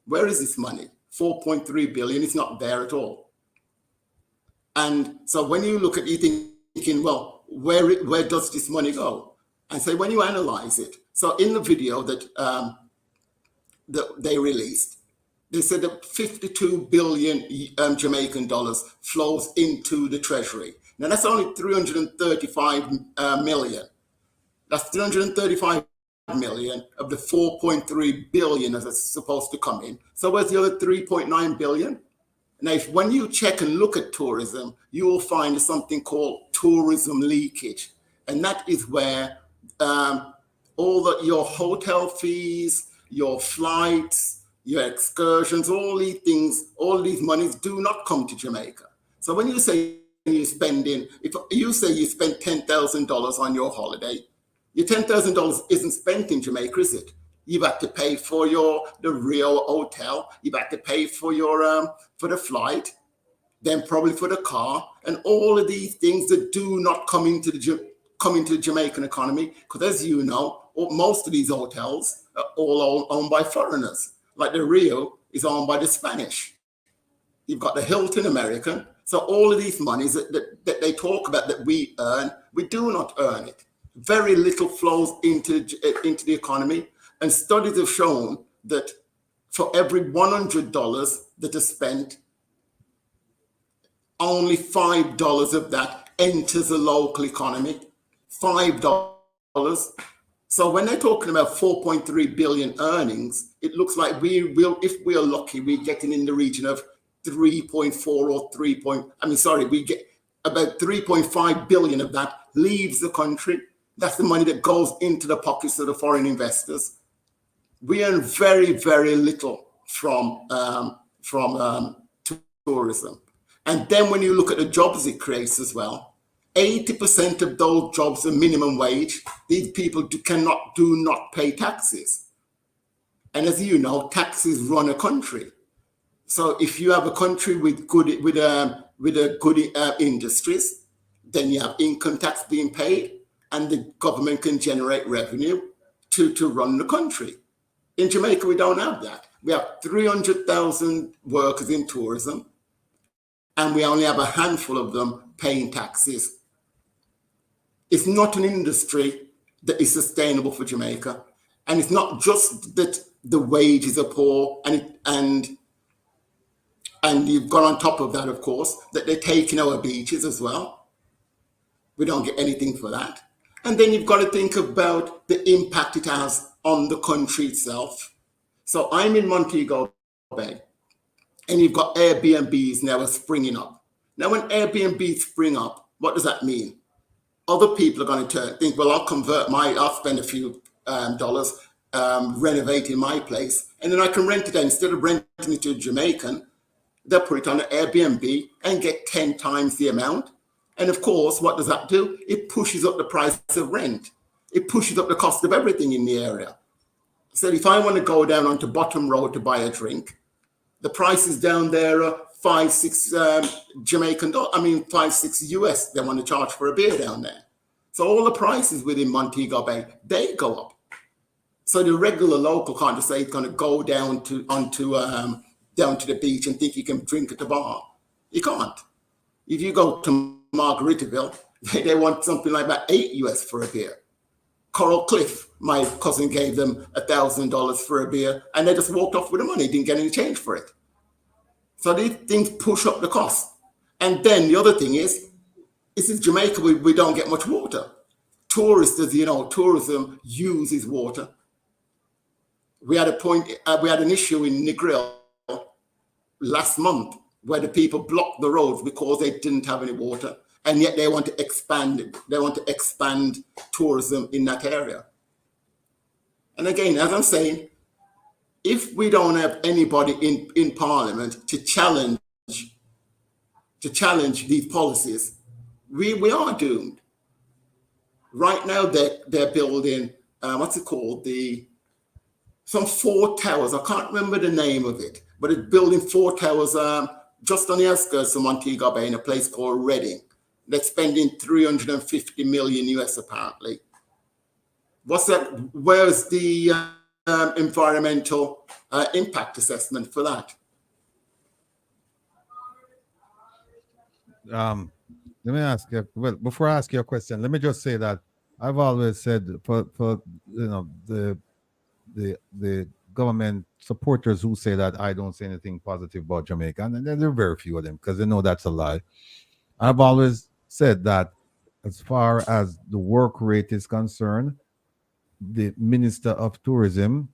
Where is this money? 4.3 billion, it's not there at all. And so when you look at it, you're thinking, well, where does this money go? And so when you analyze it, so in the video that they released, they said that 52 billion Jamaican dollars flows into the treasury. Now that's only 335 million. That's 335 million of the 4.3 billion that's supposed to come in. So where's the other 3.9 billion? Now, when you check and look at tourism, you will find something called tourism leakage. And that is where your hotel fees, your flights, your excursions, all these things, all these monies do not come to Jamaica. So when you say you're spending, if you say you spent $10,000 on your holiday, your $10,000 isn't spent in Jamaica, is it? You've had to pay for the real hotel. You've had to pay for your for the flight. then probably for the car, and all of these things that do not come into the Jamaican economy, because as you know, most of these hotels are all owned by foreigners. Like the Rio is owned by the Spanish. You've got the Hilton American. So all of these monies that they talk about that we earn, we do not earn it. Very little flows into the economy. And studies have shown that for every $100 that is spent, only $5 of that enters the local economy. $5. So when they're talking about 4.3 billion earnings, it looks like we will, if we are lucky, we're getting in the region of 3.4 or 3. We get about 3.5 billion of that leaves the country. That's the money that goes into the pockets of the foreign investors. We earn very, very little from tourism. And then when you look at the jobs it creates as well, 80% of those jobs are minimum wage. These people do not pay taxes. And as you know, taxes run a country. So if you have a country with good industries, then you have income tax being paid, and the government can generate revenue to run the country. In Jamaica, we don't have that. We have 300,000 workers in tourism, and we only have a handful of them paying taxes. It's not an industry that is sustainable for Jamaica. And it's not just that the wages are poor and you've got on top of that, of course, that they're taking our beaches as well. We don't get anything for that. And then you've got to think about the impact it has on the country itself. So I'm in Montego Bay, and you've got Airbnbs now springing up. Now, when Airbnbs spring up, what does that mean? Other people are going to think, well, I'll spend a few dollars renovating my place, and then I can rent it out. Instead of renting it to a Jamaican, they'll put it on an Airbnb and get 10 times the amount. And of course, what does that do? It pushes up the price of rent. It pushes up the cost of everything in the area. So if I want to go down onto Bottom Road to buy a drink, the prices down there are 5, 6 5, 6 US they want to charge for a beer down there. So all the prices within Montego Bay, they go up. So the regular local can't just say it's going to go down to the beach and think you can drink at the bar. You can't. If you go to Margaritaville, they want something like about 8 US for a beer. Coral Cliff, my cousin gave them $1,000 for a beer, and they just walked off with the money, didn't get any change for it. So these things push up the cost. And then the other thing is in Jamaica, we don't get much water. Tourists, as you know, tourism uses water. We had an issue in Negril last month where the people blocked the roads because they didn't have any water, and yet they want to expand it. They want to expand tourism in that area. And again, as I'm saying, if we don't have anybody in Parliament to challenge these policies, we are doomed. Right now, they're building some 4 towers. I can't remember the name of it, but it's building 4 towers just on the outskirts of Montego Bay in a place called Reading. They're spending 350 million US apparently. What's that? Where's the environmental impact assessment for that? Let me ask you. Well, before I ask you a question, let me just say that I've always said for the government supporters who say that I don't say anything positive about Jamaica, and there are very few of them because they know that's a lie. I've always said that as far as the work rate is concerned, the Minister of Tourism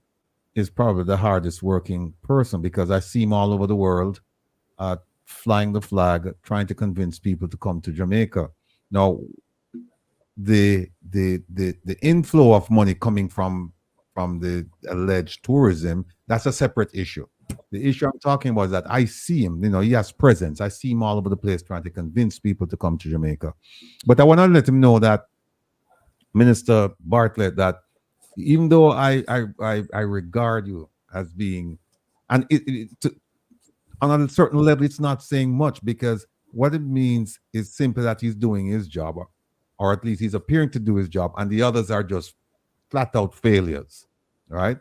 is probably the hardest working person because I see him all over the world flying the flag, trying to convince people to come to Jamaica. Now, the inflow of money coming from the alleged tourism, that's a separate issue. The issue I'm talking about is that I see him, he has presence. I see him all over the place trying to convince people to come to Jamaica. But I want to let him know that, Minister Bartlett, that even though I regard you as being, and on a certain level, it's not saying much, because what it means is simply that he's doing his job, or at least he's appearing to do his job, and the others are just flat out failures, right?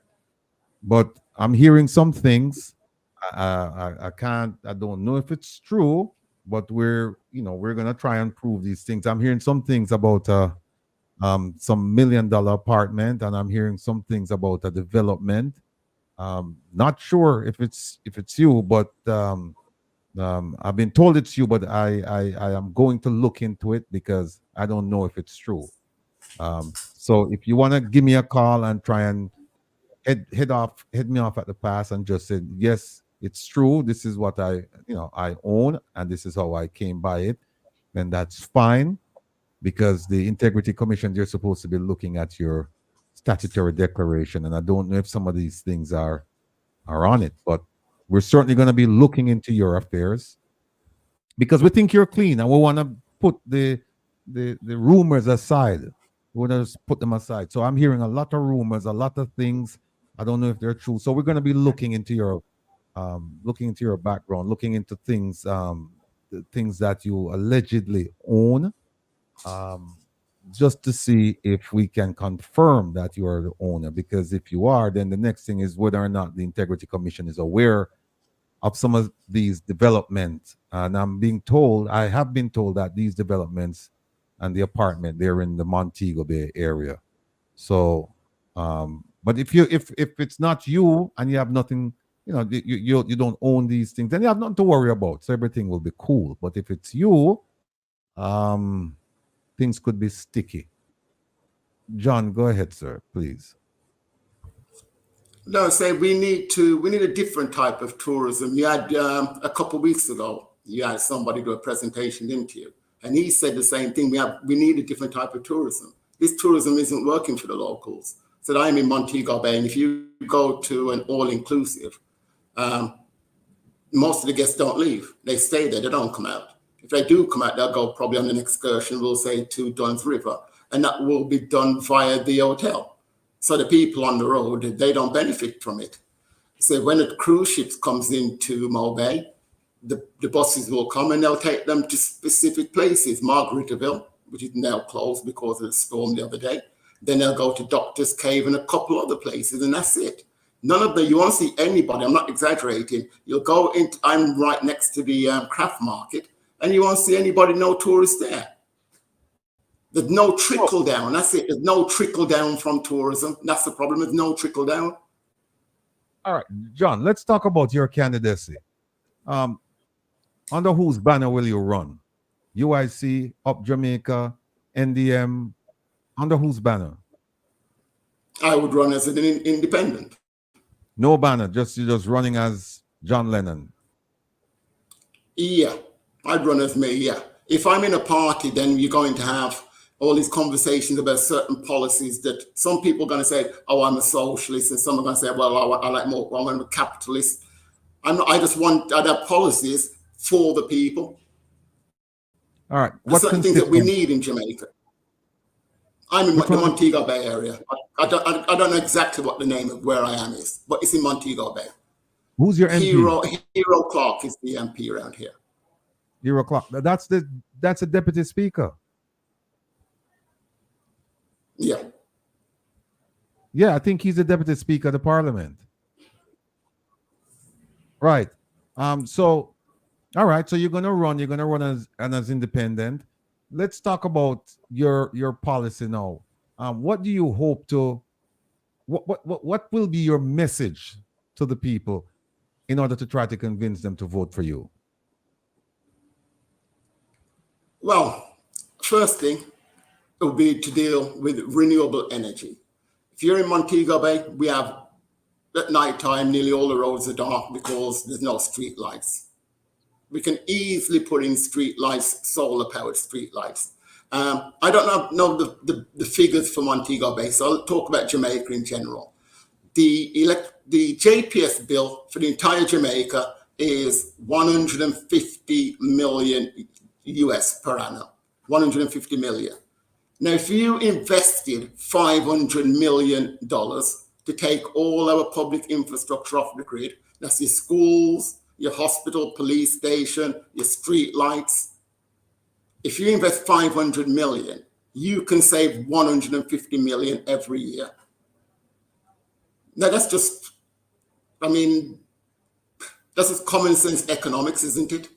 But I'm hearing some things. I don't know if it's true, but we're gonna try and prove these things. I'm hearing some things about some $1 million apartment, and I'm hearing some things about a development. Not sure if it's you, but I've been told it's you, but I am going to look into it because I don't know if it's true. So if you want to give me a call and try and head me off at the pass and just say, yes, it's true, this is what I own, and this is how I came by it, then that's fine, because the Integrity Commission, they're supposed to be looking at your statutory declaration, and I don't know if some of these things are on it, but we're certainly going to be looking into your affairs, because we think you're clean, and we want to put the rumors aside. We want to just put them aside. So I'm hearing a lot of rumors, a lot of things. I don't know if they're true. So we're going to be looking into your background, looking into things, the things that you allegedly own, just to see if we can confirm that you are the owner. Because if you are, then the next thing is whether or not the Integrity Commission is aware of some of these developments. And I have been told that these developments and the apartment, they're in the Montego Bay area. So, but if it's not you and you have nothing, you don't own these things, then you have nothing to worry about. So everything will be cool. But if it's you, things could be sticky. John, go ahead, sir, please. No, say we need a different type of tourism. You had a couple of weeks ago, you had somebody do a presentation, didn't you? And he said the same thing. We need a different type of tourism. This tourism isn't working for the locals. So I'm in Montego Bay, and if you go to an all-inclusive, most of the guests don't leave. They stay there. They don't come out. If they do come out, they'll go probably on an excursion, we'll say, to Dunn's River, and that will be done via the hotel. So the people on the road, they don't benefit from it. So when a cruise ship comes into Mo Bay, the buses will come and they'll take them to specific places. Margaritaville, which is now closed because of the storm the other day. Then they'll go to Doctor's Cave and a couple other places, and that's it. You won't see anybody. I'm not exaggerating. You'll go in. I'm right next to the craft market, and you won't see anybody, no tourists there. There's no trickle down. That's it. There's no trickle down from tourism. That's the problem. There's no trickle down. All right, John, let's talk about your candidacy. Under whose banner will you run? UIC, Up Jamaica, NDM? Under whose banner? I would run as an independent. No banner, you're just running as John Lennon. Yeah, I'd run as me, yeah. If I'm in a party, then you're going to have all these conversations about certain policies that some people are going to say, oh, I'm a socialist, and some are going to say, well, I like more, well, I'm a capitalist. I'd have policies for the people. All right. What certain things that we need in Jamaica. I'm in the Montego Bay area. I don't know exactly what the name of where I am is, but it's in Montego Bay. Who's your MP? Hero Clerk is the MP around here. Hero Clerk. That's the deputy speaker. Yeah. Yeah, I think he's the deputy speaker of the parliament. Right. So, all right. So you're gonna run as independent. Let's talk about your policy now. What do you hope to? What will be your message to the people in order to try to convince them to vote for you? Well, first thing it would be to deal with renewable energy. If you're in Montego Bay, we have at night time nearly all the roads are dark because there's no street lights. We can easily put in street lights, solar-powered street lights. I don't know the figures for Montego Bay, so I'll talk about Jamaica in general. The JPS bill for the entire Jamaica is 150 million US per annum, 150 million. Now, if you invested $500 million to take all our public infrastructure off the grid, that's your schools, your hospital, police station, your street lights. If you invest 500 million, you can save 150 million every year. Now that's just, that's just common sense economics, isn't it?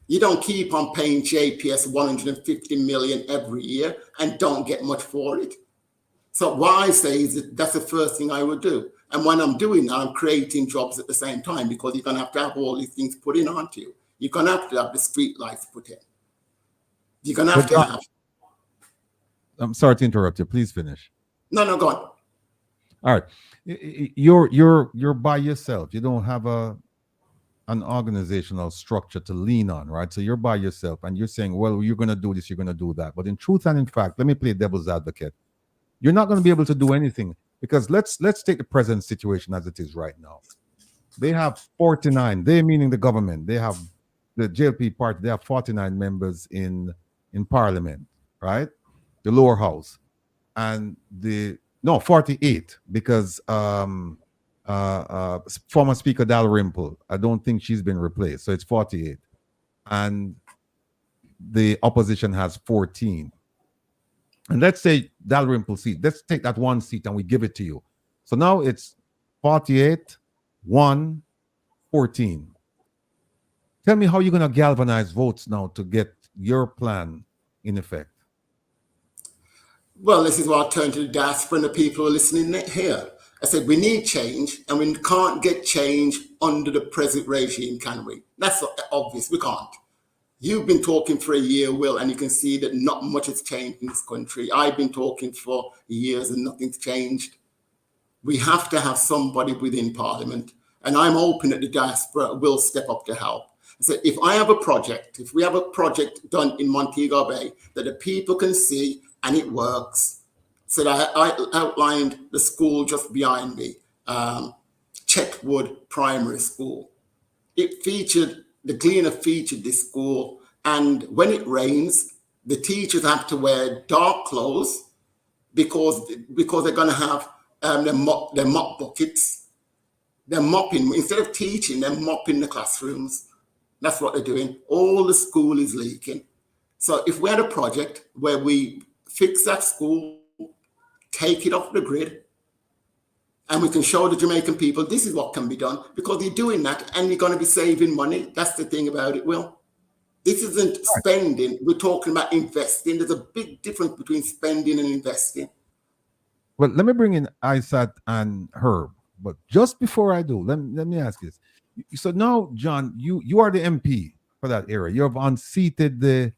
You don't keep on paying JPS 150 million every year and don't get much for it. So what I say is that's the first thing I would do. And when I'm doing that, I'm creating jobs at the same time, because you're going to have all these things put in onto you. You're going to have the street lights put in. You're going to have. I'm sorry to interrupt you. Please finish. No, go on. All right. You're by yourself. You don't have an organizational structure to lean on, right? So you're by yourself and you're saying, well, you're going to do this, you're going to do that. But in truth and in fact, let me play devil's advocate. You're not going to be able to do anything, because let's take the present situation as it is right now. They have 49, they meaning the government, they have the JLP party, they have 49 members in parliament, right? The lower house. And 48, because former Speaker Dalrymple, I don't think she's been replaced, so it's 48. And the opposition has 14. And let's say Dalrymple seat, let's take that one seat and we give it to you. So now it's 48, 1, 14. Tell me how you're going to galvanize votes now to get your plan in effect. Well, this is why I turn to the diaspora and the people who are listening here. I said, we need change, and we can't get change under the present regime, can we? That's obvious, we can't. You've been talking for a year, Will, and you can see that not much has changed in this country. I've been talking for years and nothing's changed. We have to have somebody within Parliament, and I'm hoping that the diaspora will step up to help. So if we have a project done in Montego Bay that the people can see and it works. So I outlined the school just behind me, Chetwood Primary School. The cleaner featured this school, and when it rains, the teachers have to wear dark clothes because they're going to have their mop buckets. They're mopping, instead of teaching, they're mopping the classrooms. That's what they're doing. All the school is leaking. So if we had a project where we fix that school, take it off the grid, and we can show the Jamaican people this is what can be done, because you're doing that and you're going to be saving money. That's the thing about it, Will. This isn't spending. We're talking about investing. There's a big difference between spending and investing. Well, let me bring in Isat and Herb. But just before I do, let me ask you this. So now, John, you are the MP for that area. You have unseated the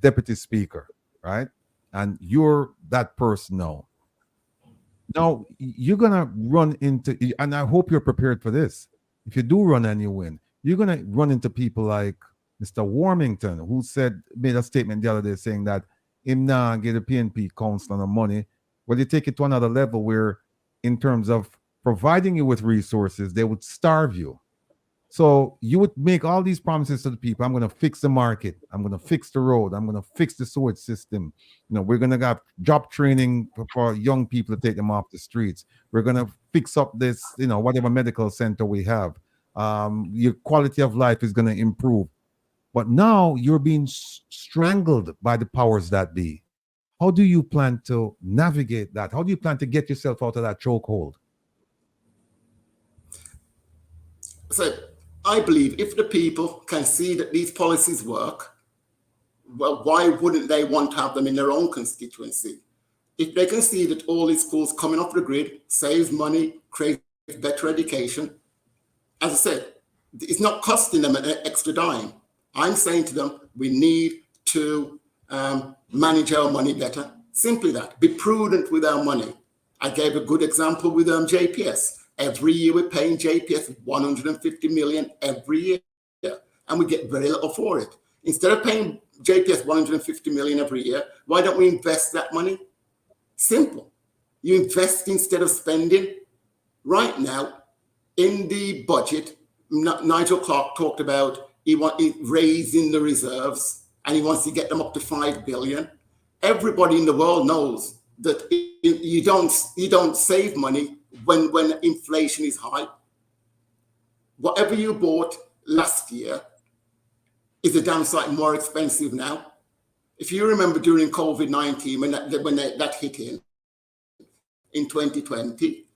deputy speaker, right? And you're that person now. Now you're gonna run into, and I hope you're prepared for this. If you do run and you win, you're gonna run into people like Mr. Warmington, who made a statement the other day saying that him now get a PNP council on the money. Well, you take it to another level where, in terms of providing you with resources, they would starve you. So you would make all these promises to the people. I'm going to fix the market. I'm going to fix the road. I'm going to fix the sewage system. We're going to have job training for young people to take them off the streets. We're going to fix up this, whatever medical center we have. Your quality of life is going to improve. But now you're being strangled by the powers that be. How do you plan to navigate that? How do you plan to get yourself out of that chokehold? So I believe if the people can see that these policies work, well, why wouldn't they want to have them in their own constituency? If they can see that all these schools coming off the grid saves money, creates better education, as I said, it's not costing them an extra dime. I'm saying to them, we need to manage our money better. Simply that. Be prudent with our money. I gave a good example with JPS. Every year we're paying JPS 150 million every year, and we get very little for it. Instead of paying JPS 150 million every year, why don't we invest that money? Simple. You invest instead of spending. Right now, in the budget, Nigel Clerk talked about he raising the reserves, and he wants to get them up to 5 billion. Everybody in the world knows that you don't save money when inflation is high. Whatever you bought last year is a damn sight more expensive now. If you remember during COVID-19, when that hit in 2020,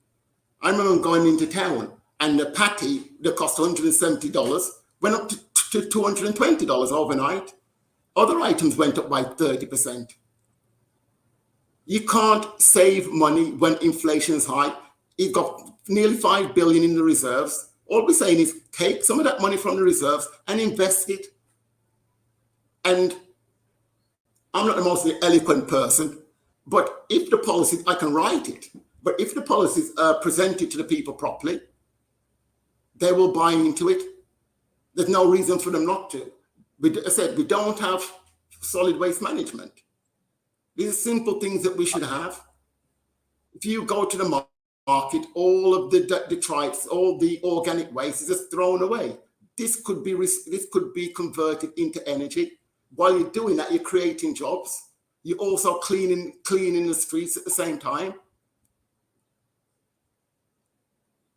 I remember going into town and the patty that cost $170 went up to $220 overnight. Other items went up by 30%. You can't save money when inflation is high. You've got nearly $5 billion in the reserves. All we're saying is take some of that money from the reserves and invest it. And I'm not the most eloquent person, but if the policies, I can write it, but if the policies are presented to the people properly, they will buy into it. There's no reason for them not to. I said, we don't have solid waste management. These are simple things that we should have. If you go to the market, all of the detritus, all the organic waste is just thrown away. This could be converted into energy. While you're doing that, you're creating jobs. You're also cleaning the streets at the same time.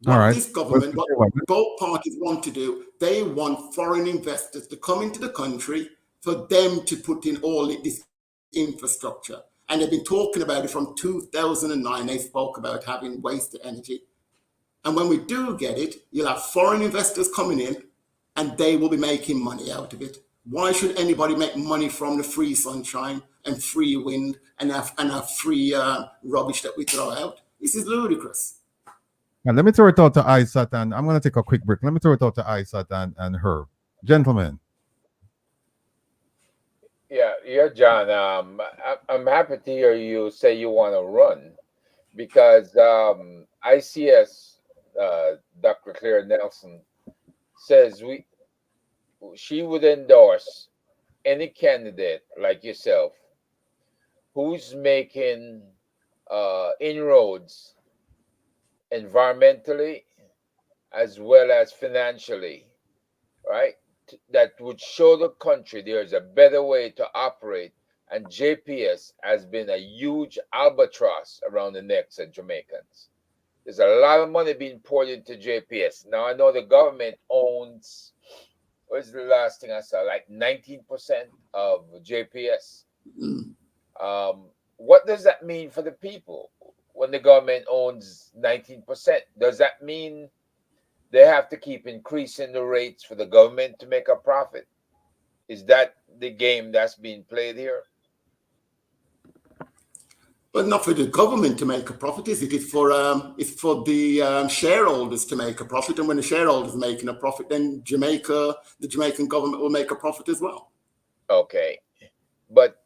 All right. This government, what both parties want to do, they want foreign investors to come into the country for them to put in all this infrastructure. And they've been talking about it from 2009. They spoke about having waste to energy. And when we do get it, you'll have foreign investors coming in and they will be making money out of it. Why should anybody make money from the free sunshine and free wind and have free rubbish that we throw out? This is ludicrous. And let me throw it out to Isat, and I'm going to take a quick break. Let me throw it out to Isat and her. Gentlemen. Yeah, John. I'm happy to hear you say you want to run, because ICS, Dr. Claire Nelson, says she would endorse any candidate like yourself who's making inroads environmentally as well as financially, right? That would show the country there's a better way to operate. And JPS has been a huge albatross around the necks of Jamaicans. There's a lot of money being poured into JPS. Now, I know the government owns, what is the last thing I saw, like 19% of JPS. What does that mean for the people when the government owns 19%? Does that mean they have to keep increasing the rates for the government to make a profit? Is that the game that's being played here? But not for the government to make a profit, is it? It's for the shareholders to make a profit. And when the shareholders are making a profit, then the Jamaican government will make a profit as well. Okay. But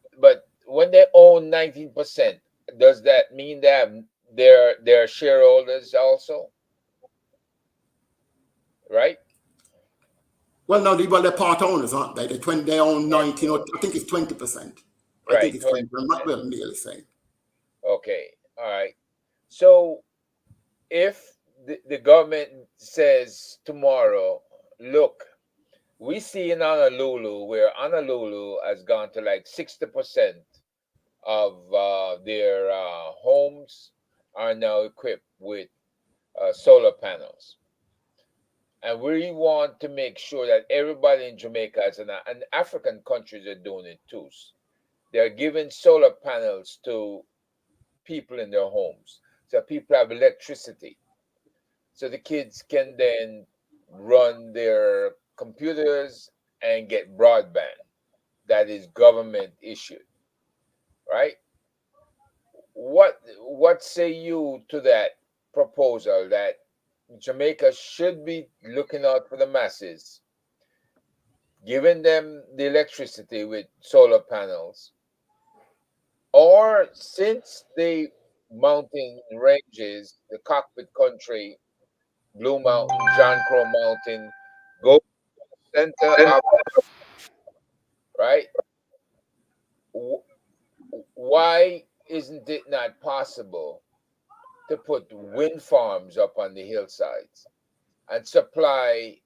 when they own 19%, does that mean they have their shareholders also? Right? Well, no, they're part owners, aren't they? They own 19, or I think it's 20%. I think it's 20%. I'm not really saying. Okay, all right. So if the government says tomorrow, look, we see in Honolulu where Honolulu has gone to like 60% of their homes are now equipped with solar panels. And we want to make sure that everybody in Jamaica, and African countries are doing it too. They're giving solar panels to people in their homes, so people have electricity, so the kids can then run their computers and get broadband that is government issued, right? What say you to that proposal that Jamaica should be looking out for the masses, giving them the electricity with solar panels? Or since the mountain ranges, the cockpit country, Blue Mountain, John Crow Mountain, go center up, right? Why isn't it not possible to put wind farms up on the hillsides and supply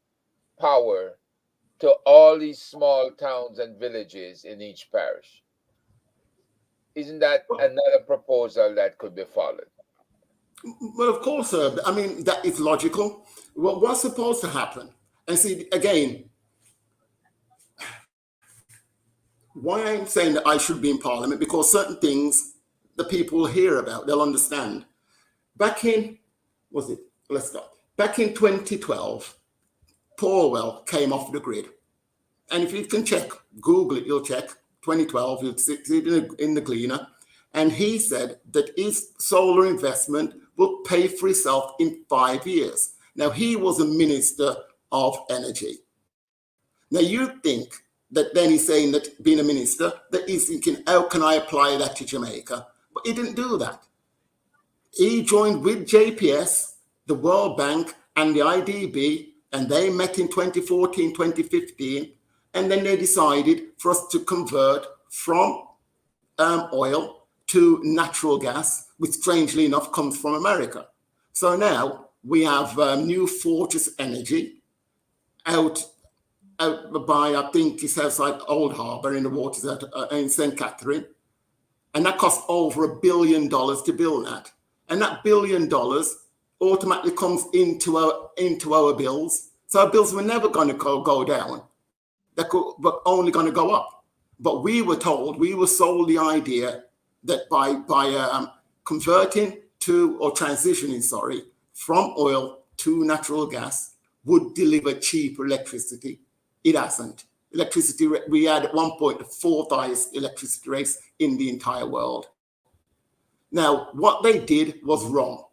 power to all these small towns and villages in each parish? Isn't that another proposal that could be followed? Well, of course, I mean, that is logical. Well, what's supposed to happen? And see, again, why I'm saying that I should be in Parliament, because certain things the people will hear about, they'll understand. Back in, back in 2012, Paulwell came off the grid. And if you can check, Google it, you'll check 2012, you'll see it in the Gleaner. And he said that his solar investment will pay for itself in 5 years. Now, he was a minister of energy. Now, you think that then he's saying that being a minister, that he's thinking, how can I apply that to Jamaica? But he didn't do that. He joined with JPS, the World Bank, and the IDB, and they met in 2014, 2015, and then they decided for us to convert from oil to natural gas, which strangely enough comes from America. So now we have New Fortress Energy out by, I think it's outside Old Harbour in the waters in St. Catherine. And that cost over $1 billion to build that. And that $1 billion automatically comes into our bills. So our bills were never going to go down. But only going to go up. But we were sold the idea that by converting to, or transitioning, from oil to natural gas would deliver cheaper electricity. It hasn't. Electricity, we had at one point the fourth highest electricity rates in the entire world. Now, what they did was wrong.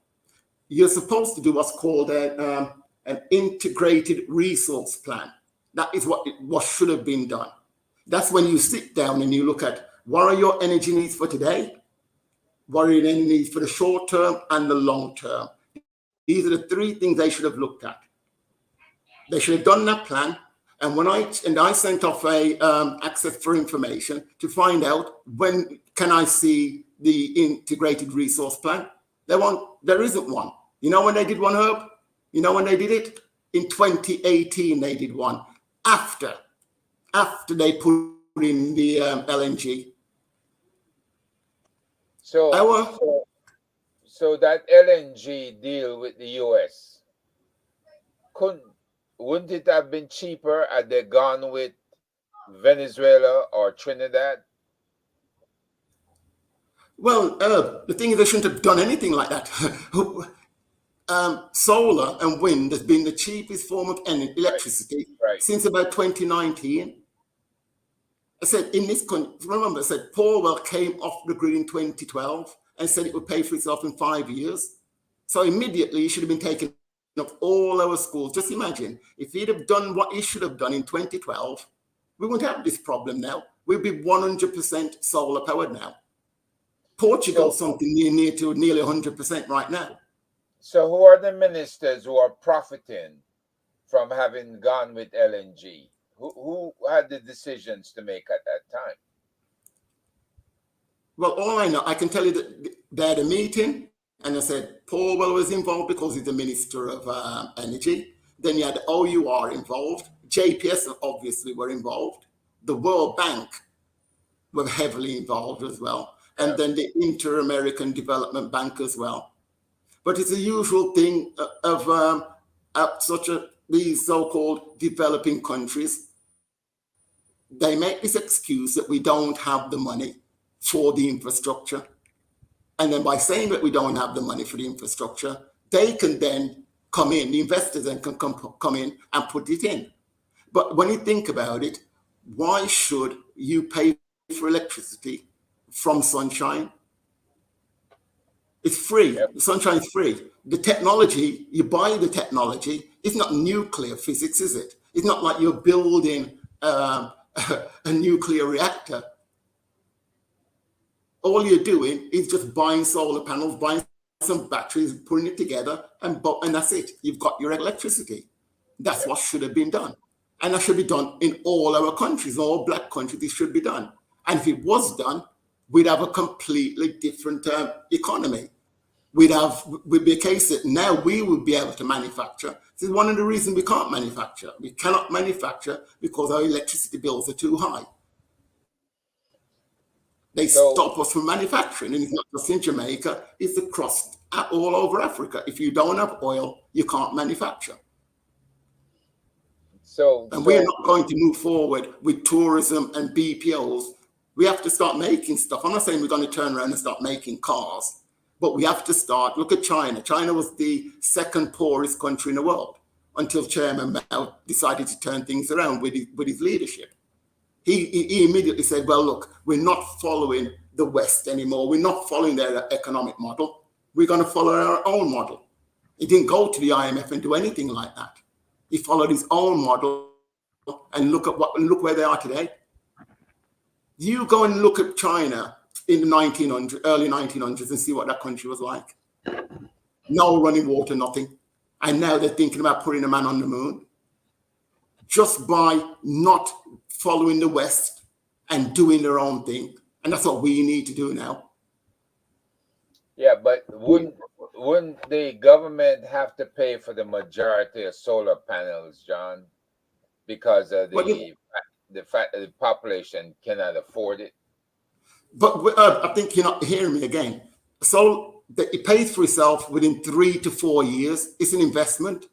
You're supposed to do what's called an integrated resource plan. That is what should have been done. That's when you sit down and you look at what are your energy needs for today, what are your energy needs for the short term and the long term. These are the three things they should have looked at. They should have done that plan. And when I sent off a access for information to find out when can I see the integrated resource plan. There isn't one. You know when they did one, Herb? You know when they did it? In 2018 they did one. After they put in the LNG. So that LNG deal with the US, wouldn't it have been cheaper had they gone with Venezuela or Trinidad? Well, the thing is, they shouldn't have done anything like that. Solar and wind has been the cheapest form of electricity since about 2019. I said, in this country, remember, I said, Paulwell came off the grid in 2012 and said it would pay for itself in 5 years. So immediately, he should have been taking up all our schools. Just imagine, if he'd have done what he should have done in 2012, we wouldn't have this problem now. We'd be 100% solar powered now. Portugal, something near to nearly 100% right now. So who are the ministers who are profiting from having gone with LNG? Who had the decisions to make at that time? Well, all I know, I can tell you that they had a meeting, and I said Paulwell was involved because he's the Minister of Energy. Then you had OUR involved. JPS obviously were involved. The World Bank were heavily involved as well. And then the Inter-American Development Bank as well. But it's a usual thing of these so-called developing countries. They make this excuse that we don't have the money for the infrastructure. And then by saying that we don't have the money for the infrastructure, they can then come in, the investors then can come in and put it in. But when you think about it, why should you pay for electricity from sunshine? It's free. Yep. The sunshine is free. The technology, you buy the technology. It's not nuclear physics, is it? It's not like you're building a nuclear reactor. All you're doing is just buying solar panels, buying some batteries, putting it together, and that's it. You've got your electricity. That's what should have been done. And that should be done in all our countries, all black countries. It should be done. And if it was done, we'd have a completely different economy. Would be a case that now we would be able to manufacture. This is one of the reasons we can't manufacture. We cannot manufacture because our electricity bills are too high. They stop us from manufacturing, and it's not just in Jamaica, it's across all over Africa. If you don't have oil, you can't manufacture. And we're not going to move forward with tourism and BPOs. We have to start making stuff. I'm not saying we're going to turn around and start making cars, but we have to start. Look at China. China was the second poorest country in the world until Chairman Mao decided to turn things around with his leadership. He immediately said, well, look, we're not following the West anymore. We're not following their economic model. We're going to follow our own model. He didn't go to the IMF and do anything like that. He followed his own model, and look where they are today. You go and look at China in the early 1900s and see what that country was like. No running water, nothing. And now they're thinking about putting a man on the moon just by not following the West and doing their own thing. And that's what we need to do now. Yeah, but wouldn't the government have to pay for the majority of solar panels, John? Because of the fact that the population cannot afford it? But I think you're not hearing me again. So it pays for itself within 3 to 4 years. It's an investment.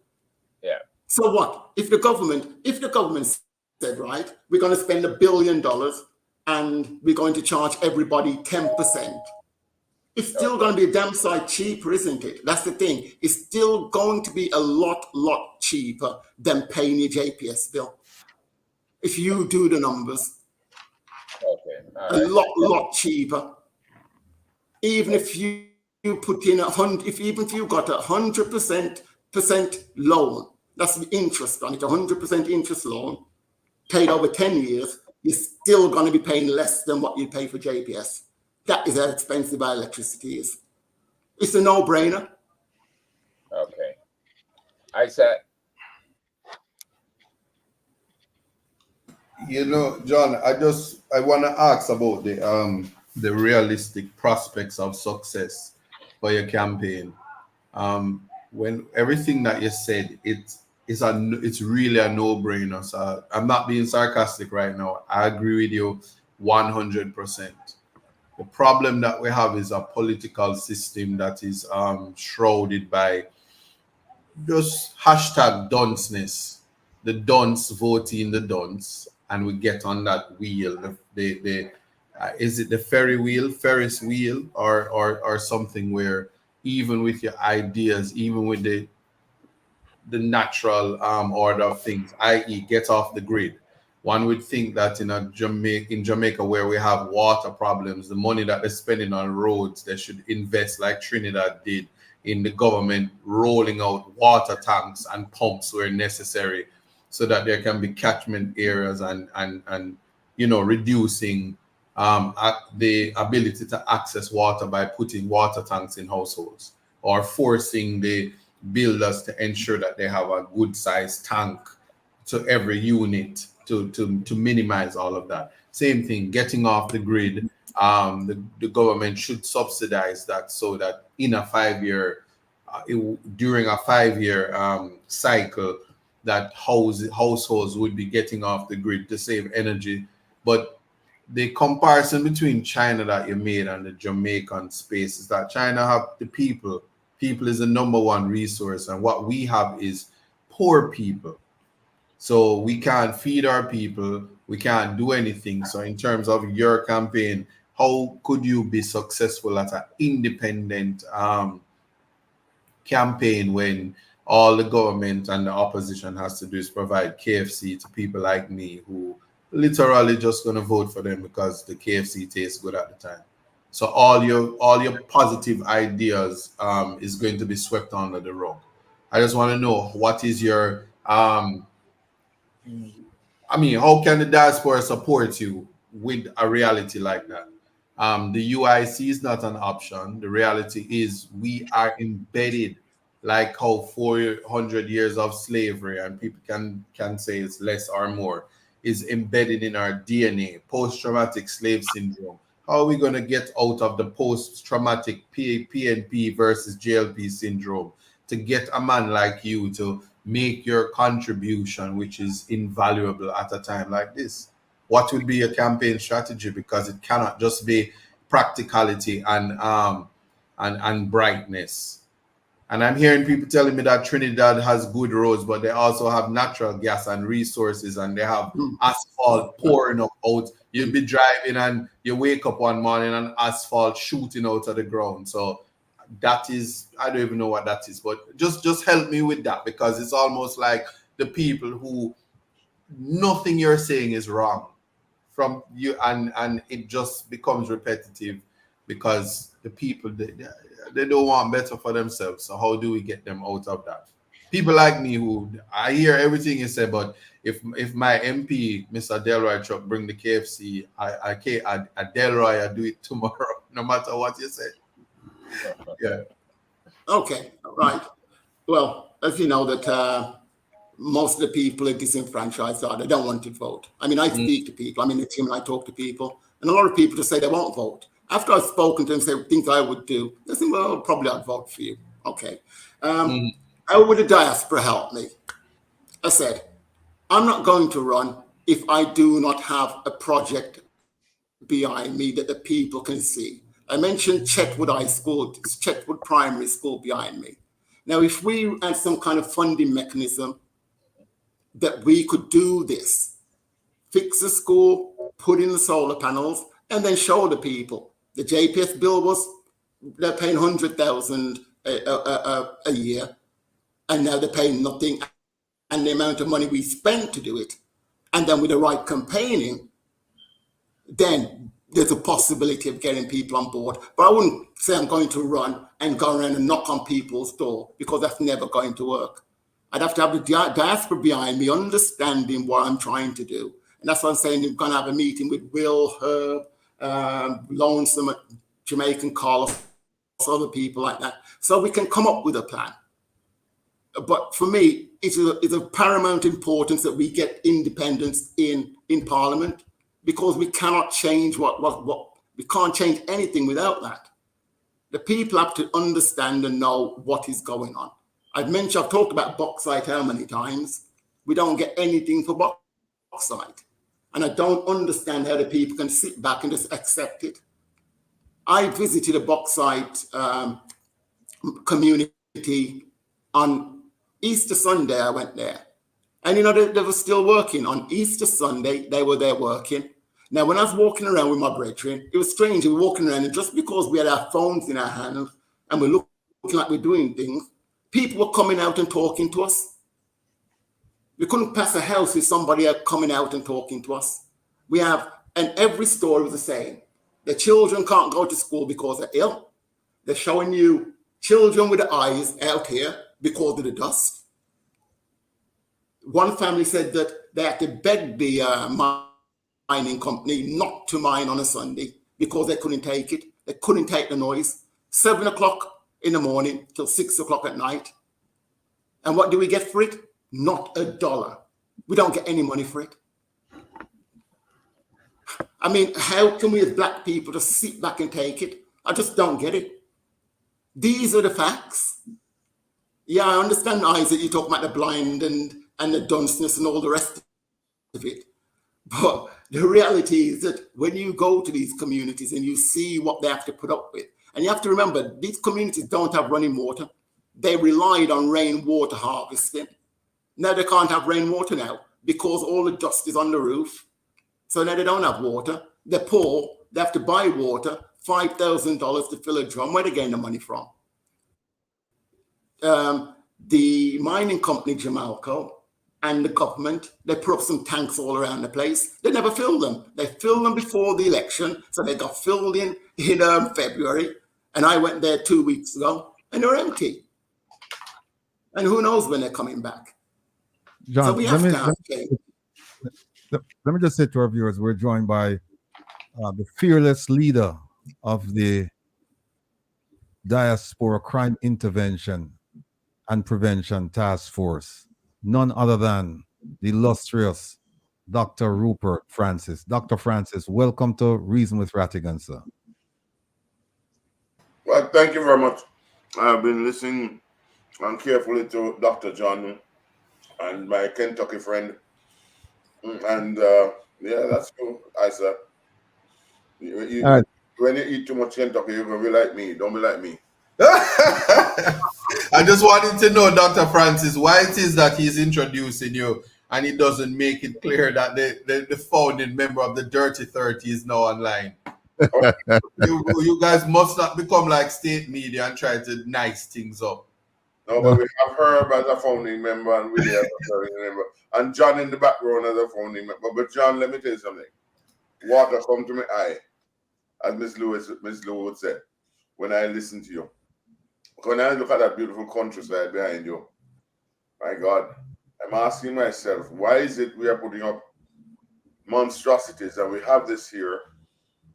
Yeah. So what? If the government said, right, we're going to spend $1 billion and we're going to charge everybody 10%. It's still going to be a damn sight cheaper, isn't it? That's the thing. It's still going to be a lot cheaper than paying your JPS bill. If you do the numbers. Okay. A lot cheaper. Even if you put in even if you got 100% loan, that's the interest on it, 100% interest loan, paid over 10 years, you're still going to be paying less than what you pay for JPS. That is how expensive our electricity is. It's a no-brainer. Okay. I said, you know, John, I want to ask about the realistic prospects of success for your campaign. When everything that you said, it's really a no-brainer. So I'm not being sarcastic right now. I agree with you 100%. The problem that we have is a political system that is shrouded by just hashtag dunceness. The dunce voting the dunce, and we get on that wheel. Is it the Ferris wheel, or something where even with your ideas, even with the natural order of things, i.e., get off the grid. One would think that in Jamaica, where we have water problems, the money that they're spending on roads, they should invest like Trinidad did in the government rolling out water tanks and pumps where necessary, so that there can be catchment areas and reducing the ability to access water by putting water tanks in households, or forcing the builders to ensure that they have a good sized tank to every unit to minimize all of that. Same thing, getting off the grid. The government should subsidize that, so that in a 5-year, during a 5-year cycle, that households would be getting off the grid to save energy. But the comparison between China that you made and the Jamaican space is that China have the people. People is the number one resource, and what we have is poor people. So we can't feed our people. We can't do anything. So in terms of your campaign, how could you be successful at an independent campaign when all the government and the opposition has to do is provide KFC to people like me, who literally just going to vote for them because the KFC tastes good at the time? So all your positive ideas is going to be swept under the rug. I just want to know, what is your how can the diaspora support you with a reality like that? The UIC is not an option. The reality is we are embedded, like how 400 years of slavery, and people can say it's less or more, is embedded in our DNA. Post-traumatic slave syndrome. How are we going to get out of the post-traumatic PNP versus JLP syndrome to get a man like you to make your contribution, which is invaluable at a time like this? what will be your campaign strategy, because it cannot just be practicality and brightness. And I'm hearing people telling me that Trinidad has good roads, but they also have natural gas and resources, and they have asphalt pouring out. You'll be driving and you wake up one morning and asphalt shooting out of the ground. So that is, I don't even know what that is, but just help me with that, because it's almost like the people who nothing you're saying is wrong from you, and it just becomes repetitive because the people they don't want better for themselves. So how do we get them out of that? People like me who I hear everything you say, but if my MP, Mr. Delroy Chuck, bring the KFC, I Delroy, I do it tomorrow, no matter what you say. Yeah. Okay, right. Well, as you know that most of the people are disenfranchised, they don't want to vote. I mean, I speak to people, I'm in the team and I talk to people, and a lot of people just say they won't vote. After I've spoken to them, say things I would do, they say, well, probably I'd vote for you. Okay. How would the diaspora help me? I said, I'm not going to run if I do not have a project behind me that the people can see. I mentioned Chetwood High School, Chetwood Primary School behind me. Now, if we had some kind of funding mechanism that we could do this, fix the school, put in the solar panels, and then show the people. The JPS bill was, they're paying $100,000 a year, and now they're paying nothing. And the amount of money we spent to do it, and then with the right campaigning, then there's a possibility of getting people on board. But I wouldn't say I'm going to run and go around and knock on people's door, because that's never going to work. I'd have to have the diaspora behind me, understanding what I'm trying to do. And that's why I'm saying you're going to have a meeting with Will, Herb, Lonesome, Jamaican Carlos, other people like that, so we can come up with a plan. But for me, it's of paramount importance that we get independence in Parliament, because we cannot change what we can't change anything without that. The people have to understand and know what is going on. I've talked about bauxite how many times? We don't get anything for bauxite. And I don't understand how the people can sit back and just accept it. I visited a bauxite community on Easter Sunday. I went there. And, they were still working. On Easter Sunday, they were there working. Now, when I was walking around with my brethren, it was strange. We were walking around, and just because we had our phones in our hands and we're looking like we're doing things, people were coming out and talking to us. We couldn't pass a house with somebody else coming out and talking to us. And every story was the same. The children can't go to school because they're ill. They're showing you children with the eyes out here because of the dust. One family said that they had to beg the mining company not to mine on a Sunday because they couldn't take it. They couldn't take the noise. 7 o'clock in the morning till 6 o'clock at night. And what do we get for it? Not $1. We don't get any money for it. I mean, how can we as black people just sit back and take it? I just don't get it. These are the facts. Yeah, I understand, Isaac, you talk about the blind and the dunceness and all the rest of it. But the reality is that when you go to these communities and you see what they have to put up with, and you have to remember, these communities don't have running water. They relied on rainwater harvesting. Now they can't have rainwater now because all the dust is on the roof. So now they don't have water. They're poor. They have to buy water, $5,000 to fill a drum. Where they getting the money from? The mining company, Jamalco, and the government, they put up some tanks all around the place. They never filled them. They filled them before the election. So they got filled in February. And I went there 2 weeks ago and they're empty. And who knows when they're coming back. John, so we have let me just say to our viewers, we're joined by the fearless leader of the Diaspora Crime Intervention and Prevention Task Force, none other than the illustrious Dr. Rupert Francis. Dr. Francis, welcome to Reason with Rattigan, sir. Well, thank you very much. I've been listening carefully to Dr. John and my Kentucky friend. And yeah, that's I said, when you eat too much Kentucky, you're gonna be like me. Don't be like me. I just wanted to know, Dr. Francis, why it is that he's introducing you and he doesn't make it clear that the founding member of the Dirty 30 is now online. you guys must not become like state media and try to nice things up. No, but we have Herb as a founding member and Willie as a founding member. And John in the background as a founding member. But John, let me tell you something. Water come to my eye, as Miss Lewis would say, when I listen to you. When I look at that beautiful countryside behind you, my God, I'm asking myself, why is it we are putting up monstrosities and we have this here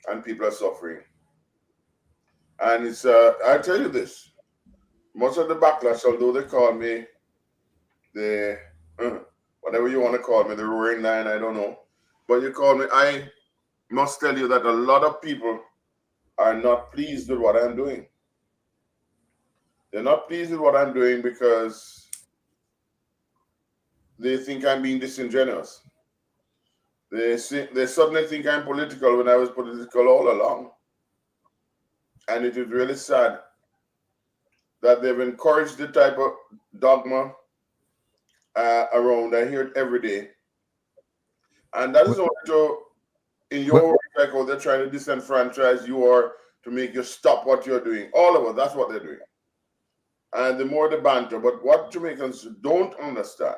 and people are suffering? And it's, I tell you this, most of the backlash, although they call me the, whatever you want to call me, the roaring lion, I don't know. But you call me, I must tell you that a lot of people are not pleased with what I'm doing. They're not pleased with what I'm doing because they think I'm being disingenuous. They suddenly think I'm political when I was political all along. And it is really sad that they've encouraged the type of dogma around. I hear it every day. And that is only to, in your work, like how they're trying to disenfranchise you or to make you stop what you're doing. All of it, that's what they're doing. And the more the banter. But what Jamaicans don't understand,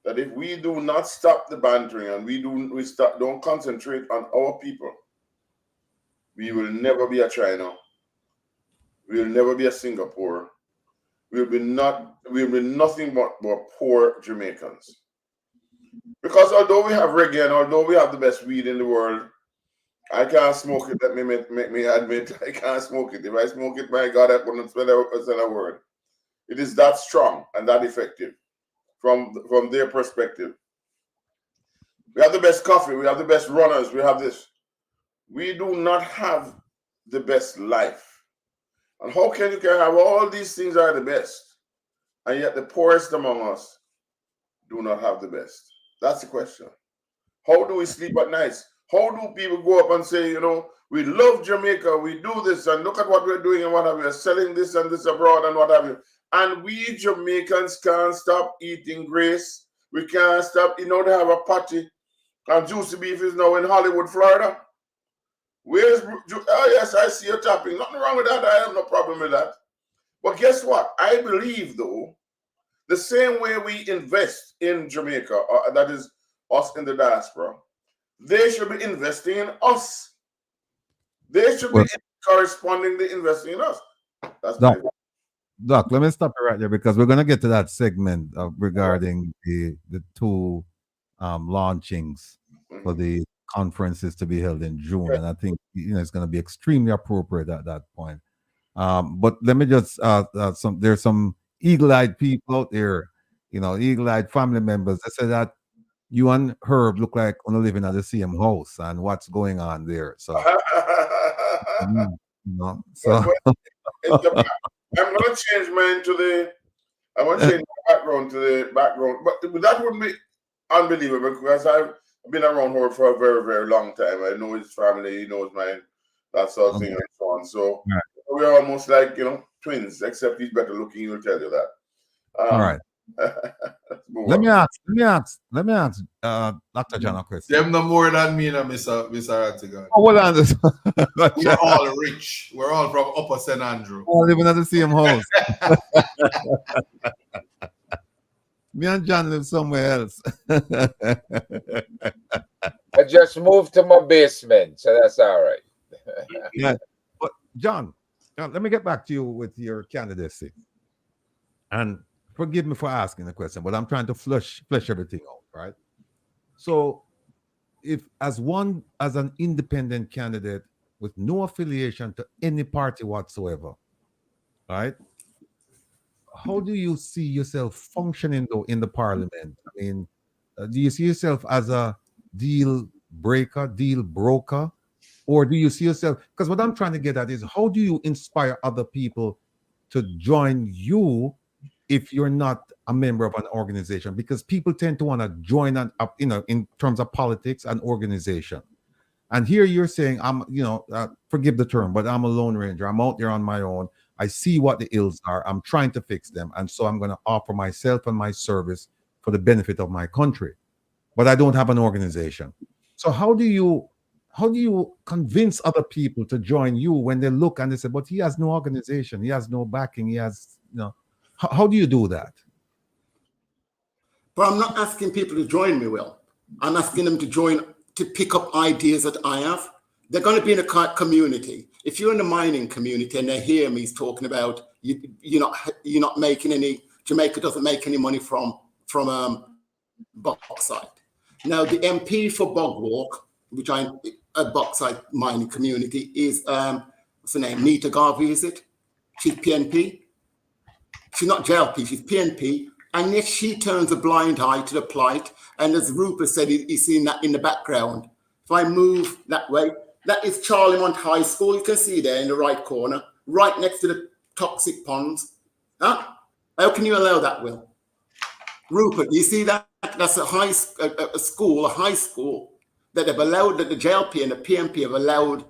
that if we do not stop the bantering and don't concentrate on our people, we will never be a China. We will never be a Singapore. We'll be nothing but poor Jamaicans. Because although we have reggae and although we have the best weed in the world, I can't smoke it. Let me make me admit, I can't smoke it. If I smoke it, my God, I couldn't spell a word. It is that strong and that effective from their perspective. We have the best coffee. We have the best runners. We have this. We do not have the best life. And how can you have all these things are the best, and yet the poorest among us do not have the best? That's the question. How do we sleep at night? How do people go up and say, you know, we love Jamaica, we do this, and look at what we're doing and what have you, we're selling this and this abroad and what have you. And we Jamaicans can't stop eating grace. We can't stop, you know, they have a party, and Juicy Beef is now in Hollywood, Florida. Where's, oh yes, I see you tapping. Nothing wrong with that. I have no problem with that. But guess what? I believe, though, the same way we invest in Jamaica, that is us in the diaspora, they should be investing in us. They should be correspondingly investing in us. That's Doc, let me stop you right there because we're going to get to that segment regarding the two launchings for the conferences to be held in June, and I think it's going to be extremely appropriate at that point. But let me just there's some eagle-eyed people out there, eagle-eyed family members that say that you and Herb look like on living at the same house, and what's going on there. So, so I'm going to change mine I want to change my background to the background, but that would be unbelievable because I've been around Herb for a very, very long time. I know his family, he knows mine, that sort of thing, and so on. So we're almost like, twins, except he's better looking, he'll tell you that. All right. Let me ask Dr. John a question. Them no more than me, Mr. Rattigan. Oh, well, on we're all rich. We're all from Upper St. Andrew. All living at the same house. Me and John live somewhere else. I just moved to my basement, so that's all right. Yeah. But John, let me get back to you with your candidacy. And forgive me for asking the question, but I'm trying to flesh everything out, right? So if as an independent candidate with no affiliation to any party whatsoever, right? How do you see yourself functioning though in the parliament? I mean, do you see yourself as a deal broker, or do you see yourself, because what I'm trying to get at is how do you inspire other people to join you if you're not a member of an organization, because people tend to want to join up, in terms of politics and organization. And here you're saying, forgive the term, but I'm a lone ranger. I'm out there on my own. I see what the ills are. I'm trying to fix them. And so I'm going to offer myself and my service for the benefit of my country. But I don't have an organization. So how do you convince other people to join you when they look and they say, but he has no organization, he has no backing, he has, how do you do that? But I'm not asking people to join me, Will. I'm asking them to pick up ideas that I have. They're going to be in a community. If you're in the mining community and they hear me talking about you're not making any, Jamaica doesn't make any money from bauxite. Now the MP for Bogwalk, which I'm a bauxite mining community, is what's her name? Nita Garvey, is it? She's PNP. She's not JLP, she's PNP. And yet she turns a blind eye to the plight. And as Rupert said, he's seen that in the background. If I move that way, that is Charlemont High School. You can see there in the right corner, right next to the toxic ponds. Huh? How can you allow that, Will? Rupert, you see that? That's a high school that they've allowed, that the JLP and the PNP have allowed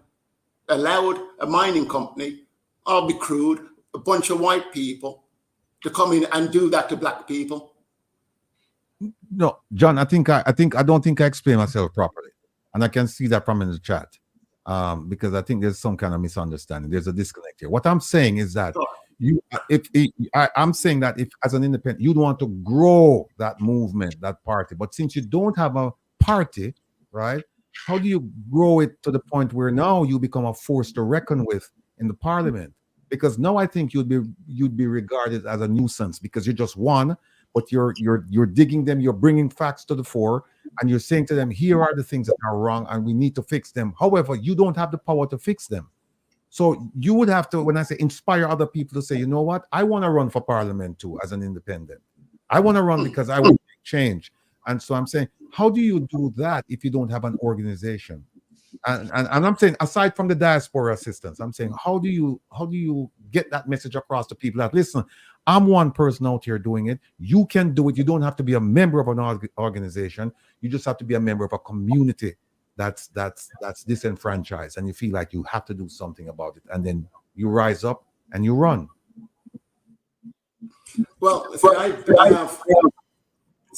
a mining company, I'll be crude, a bunch of white people to come in and do that to black people. No, John, I don't think I explained myself properly. And I can see that from in the chat. Because I think there's some kind of misunderstanding. There's a disconnect here. What I'm saying is that I'm saying that if as an independent, you'd want to grow that movement, that party. But since you don't have a party, right? How do you grow it to the point where now you become a force to reckon with in the parliament? Because now I think you'd be regarded as a nuisance because you're just one, but you're digging them, you're bringing facts to the fore, and you're saying to them, here are the things that are wrong, and we need to fix them. However, you don't have the power to fix them. So you would have to, when I say inspire other people to say, you know what, I want to run for parliament too as an independent. I want to run because I want to change. And so I'm saying, how do you do that if you don't have an organization? And I'm saying, aside from the diaspora assistance, I'm saying, how do you get that message across to people that, listen, I'm one person out here doing it. You can do it. You don't have to be a member of an organization. You just have to be a member of a community that's disenfranchised, and you feel like you have to do something about it. And then you rise up and you run. Well, so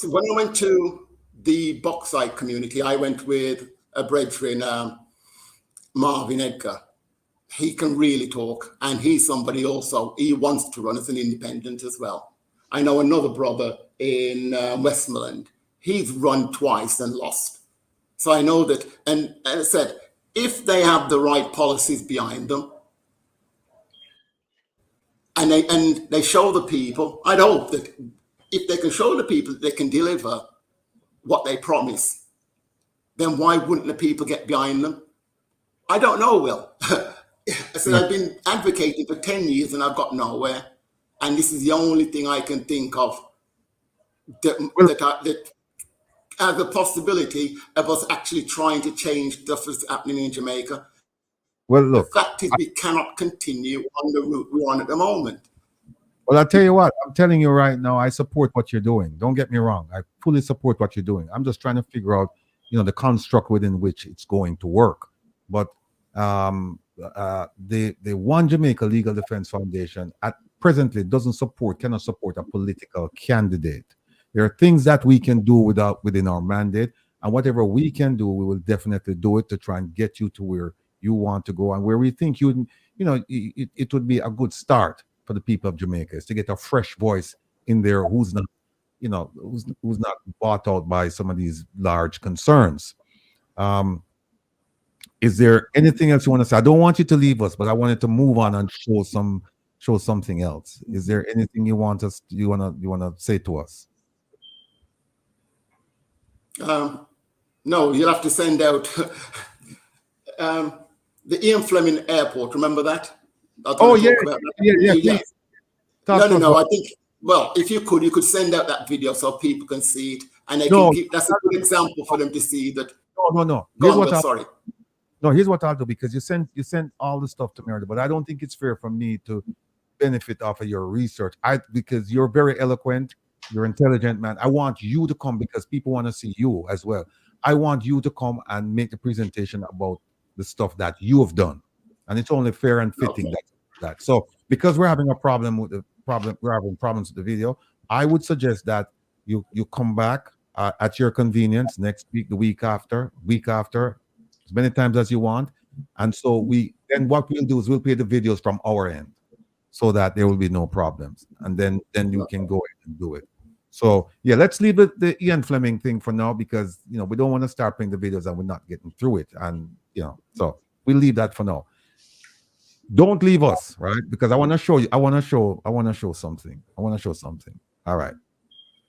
when I went to the bauxite community, I went with a brethren, Marvin Edgar. He can really talk, and he's somebody also, he wants to run as an independent as well. I know another brother in Westmoreland. He's run twice and lost. So I know that, and as I said, if they have the right policies behind them, and they show the people, I'd hope that if they can show the people that they can deliver what they promise, then why wouldn't the people get behind them? I don't know, Will. I said, I've been advocating for 10 years and I've got nowhere. And this is the only thing I can think of that has the possibility of us actually trying to change stuff that's happening in Jamaica. Well, look, the fact is we cannot continue on the route we're on at the moment. Well, I'll tell you what, I'm telling you right now, I support what you're doing. Don't get me wrong. I fully support what you're doing. I'm just trying to figure out, the construct within which it's going to work. But the One Jamaica Legal Defense Foundation presently cannot support a political candidate. There are things that we can do within our mandate, and whatever we can do, we will definitely do it to try and get you to where you want to go and where we think it would be a good start for the people of Jamaica is to get a fresh voice in there who's not, who's not bought out by some of these large concerns. Is there anything else you want to say? I don't want you to leave us, but I wanted to move on and show something else. Is there anything you want to say to us? No, you'll have to send out the Ian Flemming Airport. Remember that? Oh yeah, yeah. No. I think, well, if you could send out that video so people can see it, and they can that's a good example for them to see that. No. Here's what I'll do, because you sent all the stuff to me earlier, but I don't think it's fair for me to benefit off of your research. Because you're very eloquent, you're intelligent, man. I want you to come because people want to see you as well. I want you to come and make the presentation about the stuff that you have done, and it's only fair and fitting that. So because we're having a problem with we're having problems with the video. I would suggest that you come back at your convenience next week, the week after, as many times as you want. And so then what we'll do is we'll play the videos from our end so that there will be no problems. And then you can go ahead and do it. So yeah, let's leave the Ian Flemming thing for now because we don't want to start playing the videos and we're not getting through it. And so we'll leave that for now. Don't leave us, right? Because I want to show you, I want to show something. All right.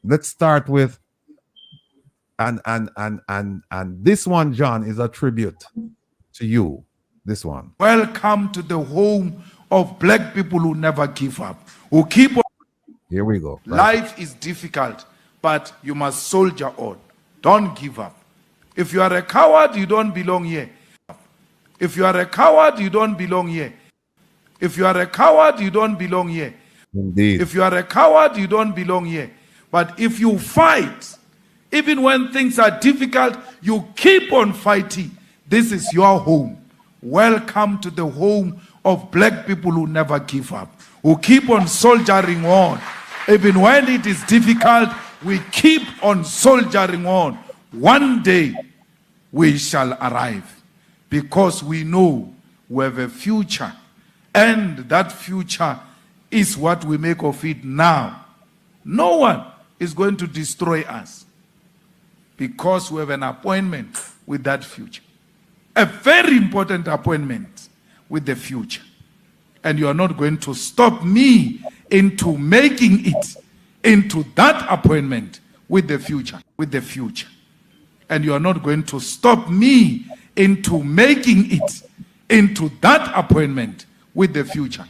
Let's start with and this one, John, is a tribute to you. This one. Welcome to the home of black people who never give up, who keep on. Here we go. Life is difficult, but you must soldier on. Don't give up. If you are a coward, you don't belong here. If you are a coward, you don't belong here. If you are a coward, you don't belong here. Indeed. If you are a coward, you don't belong here. But if you fight, even when things are difficult, you keep on fighting. This is your home. Welcome to the home of black people who never give up, who keep on soldiering on. Even when it is difficult, we keep on soldiering on. One day, we shall arrive because we know we have a future. And that future is what we make of it now. No one is going to destroy us because we have an appointment with that future. A very important appointment with the future. And you are not going to stop me into making it into that appointment with the future. And you are not going to stop me into making it into that appointment with the future.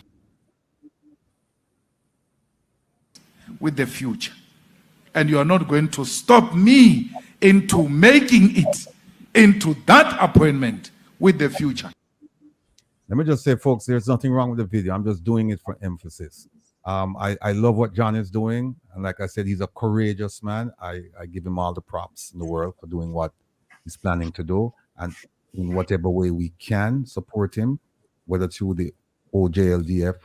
And you are not going to stop me into making it into that appointment with the future. Let me just say, folks, there's nothing wrong with the video. I'm just doing it for emphasis. I love what John is doing. And like I said, he's a courageous man. I give him all the props in the world for doing what he's planning to do. And in whatever way we can support him, whether through the OJLDF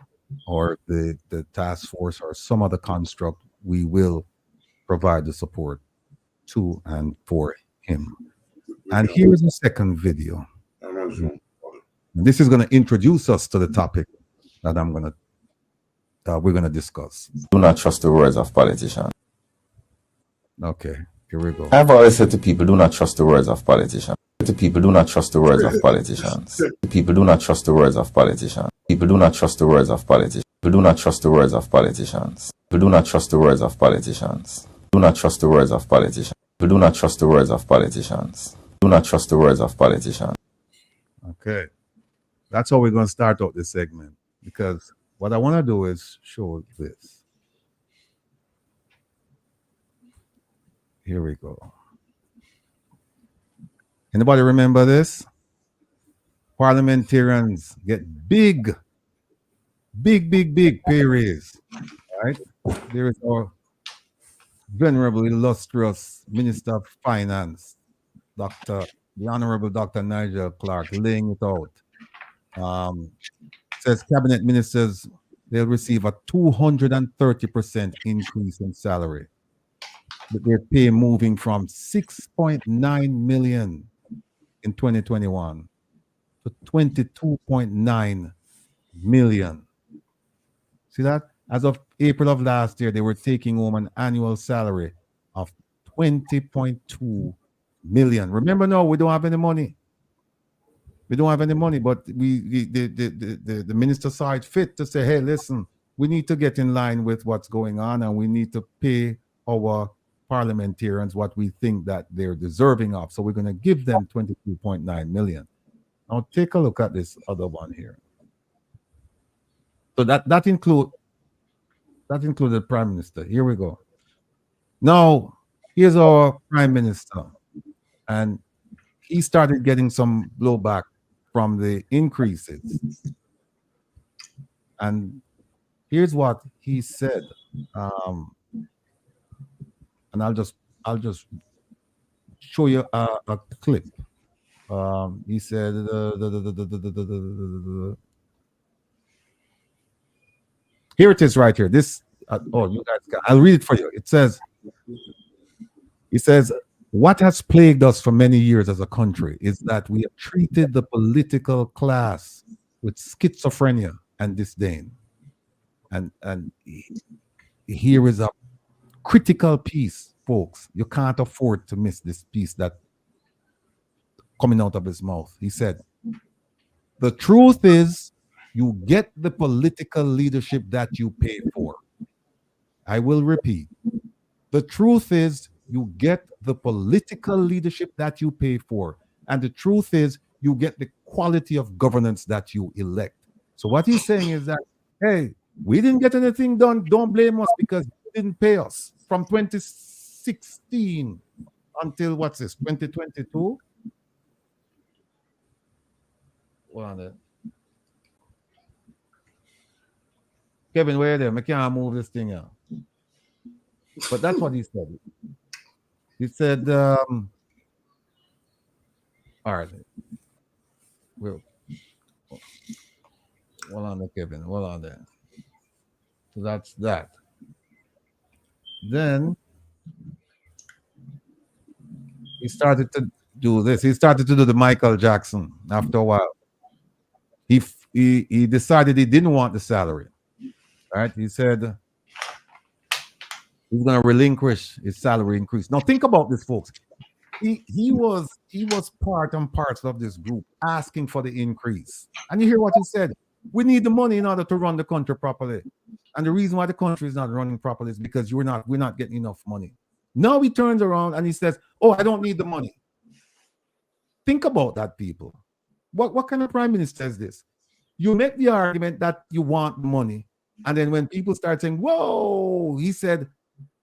or the task force or some other construct, we will provide the support to and for him. And here's the second video. And this is going to introduce us to the topic that we're going to discuss. Do not trust the words of politicians. Okay, here we go. I've always said to people, do not trust the words of politicians. To people, do not trust the words of politicians. People do not trust the words of politicians. People do not trust the words of politicians. People do not trust the words of politicians. People do not trust the words of politicians. Do not trust the words of politicians. People do not trust the words of politicians. Do not trust the words of politicians. Okay. That's how we're going to start out this segment, because what I want to do is show this. Here we go. Anybody remember this? Parliamentarians get big pay raise, right? There is our venerable, illustrious Minister of Finance, the Honorable Dr. Nigel Clerk, laying it out. Says cabinet ministers, they'll receive a 230% increase in salary. But their pay moving from 6.9 million in 2021 to 22.9 million. See that? As of April of last year, they were taking home an annual salary of 20.2 million. Remember now, we don't have any money. We don't have any money, but the minister saw it fit to say, hey, listen, we need to get in line with what's going on, and we need to pay our parliamentarians what we think that they're deserving of. So we're going to give them 22.9 million. Now take a look at this other one here. So that includes the prime minister. Here we go. Now, here's our prime minister, and he started getting some blowback from the increases. And Here's what he said, and I'll just show you a clip. He said, here it is right here. This, you guys I'll read it for you. It says, he says, what has plagued us for many years as a country is that we have treated the political class with schizophrenia and disdain. And here is a critical piece, folks. You can't afford to miss this piece that coming out of his mouth. He said, the truth is you get the political leadership that you pay for. I will repeat. The truth is you get the political leadership that you pay for. And the truth is you get the quality of governance that you elect. So what he's saying is that, hey, we didn't get anything done. Don't blame us because you didn't pay us from 2016 until what's this, 2022? Well, Kevin, where are they? I can't move this thing out. But that's what he said. He said, all right. Well, hold on there, Kevin. Hold on there. So that's that. Then he started to do this. He started to do the Michael Jackson after a while. He decided he didn't want the salary. Right? He said he's going to relinquish his salary increase. Now think about this, folks. He was part and parcel of this group asking for the increase. And you hear what he said. We need the money in order to run the country properly. And the reason why the country is not running properly is because we're not getting enough money. Now he turns around and he says, oh, I don't need the money. Think about that, people. What kind of prime minister is this? You make the argument that you want money. And then when people start saying, whoa, he said,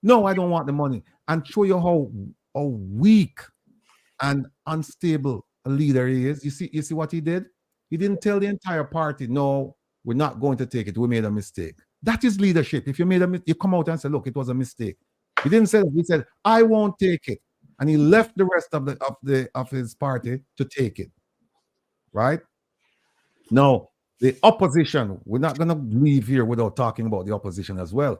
no, I don't want the money. And show you how weak and unstable a leader he is. You see what he did? He didn't tell the entire party, no, we're not going to take it. We made a mistake. That is leadership. If you made a mistake, you come out and say, look, it was a mistake. He didn't say that. He said, I won't take it. And he left the rest of his party to take it. Right? Now, the opposition, we're not going to leave here without talking about the opposition as well.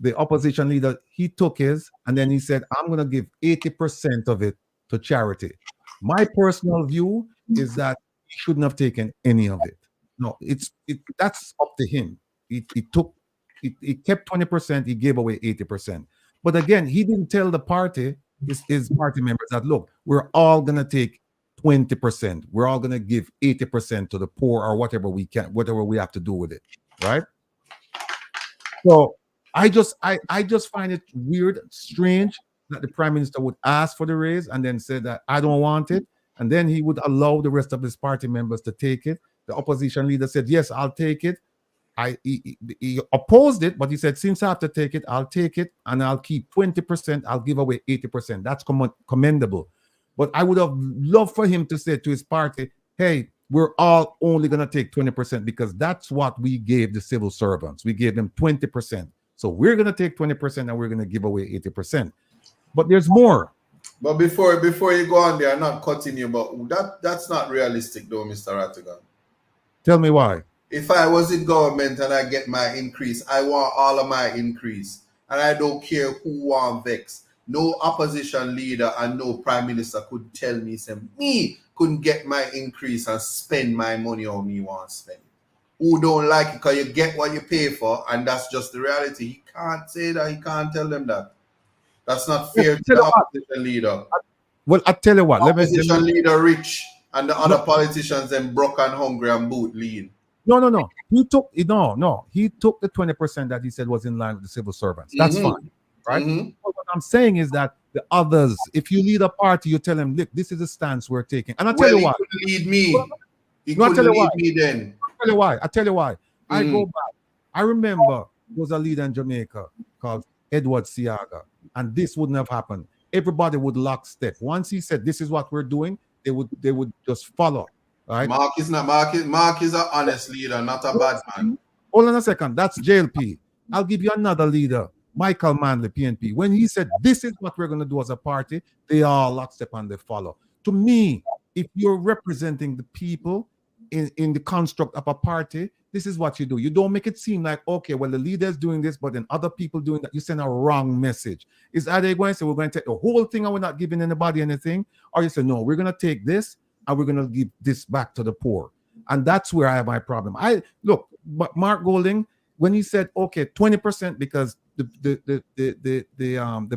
The opposition leader, he took his, and then he said, I'm going to give 80% of it to charity. My personal view is that he shouldn't have taken any of it. No, that's up to him. He kept 20%, he gave away 80%. But again, he didn't tell the party, his party members, that look, we're all going to take 20%. We're all going to give 80% to the poor or whatever we have to do with it. Right? So I just find it weird, strange that the prime minister would ask for the raise and then say that I don't want it. And then he would allow the rest of his party members to take it. The opposition leader said, yes, I'll take it. He opposed it, but he said, since I have to take it, I'll take it and I'll keep 20%. I'll give away 80%. That's commendable. But I would have loved for him to say to his party, hey, we're all only going to take 20% because that's what we gave the civil servants. We gave them 20%. So we're going to take 20% and we're going to give away 80%. But there's more. But before you go on there, I'm not cutting you, but that's not realistic though, Mr. Rattigan. Tell me why. If I was in government and I get my increase, I want all of my increase. And I don't care who want vex. No opposition leader and no prime minister could tell me, say, me couldn't get my increase and spend my money on me want to spend. Who don't like it because you get what you pay for, and that's just the reality. He can't say that. He can't tell them that. That's not fair to the opposition leader. Well, I tell you what. The opposition leader rich and the other politicians then broke and hungry and boot lean. No. He took the 20% that he said was in line with the civil servants. That's fine, right? What I'm saying is that the others, if you lead a party, you tell them, look, this is the stance we're taking. And I'll tell you why. He couldn't lead me. He couldn't lead me then. I'll tell you why. I go back. I remember there was a leader in Jamaica called Edward Siaga, and this wouldn't have happened. Everybody would lockstep. Once he said, this is what we're doing, they would just follow. Right? Mark is an honest leader, not a bad man. hold on a second. That's JLP. I'll give you another leader, Michael Manley, PNP. When he said, this is what we're going to do as a party, they all lockstep and they follow. To me, if you're representing the people in the construct of a party, this is what you do. You don't make it seem like, okay, well, the leader's doing this, but then other people doing that. You send a wrong message. Is either going to say, we're going to take the whole thing and we're not giving anybody anything, or you say, no, we're going to take this and we're going to give this back to the poor. And that's where I have my problem. But Mark Golding, when he said, okay, 20% because the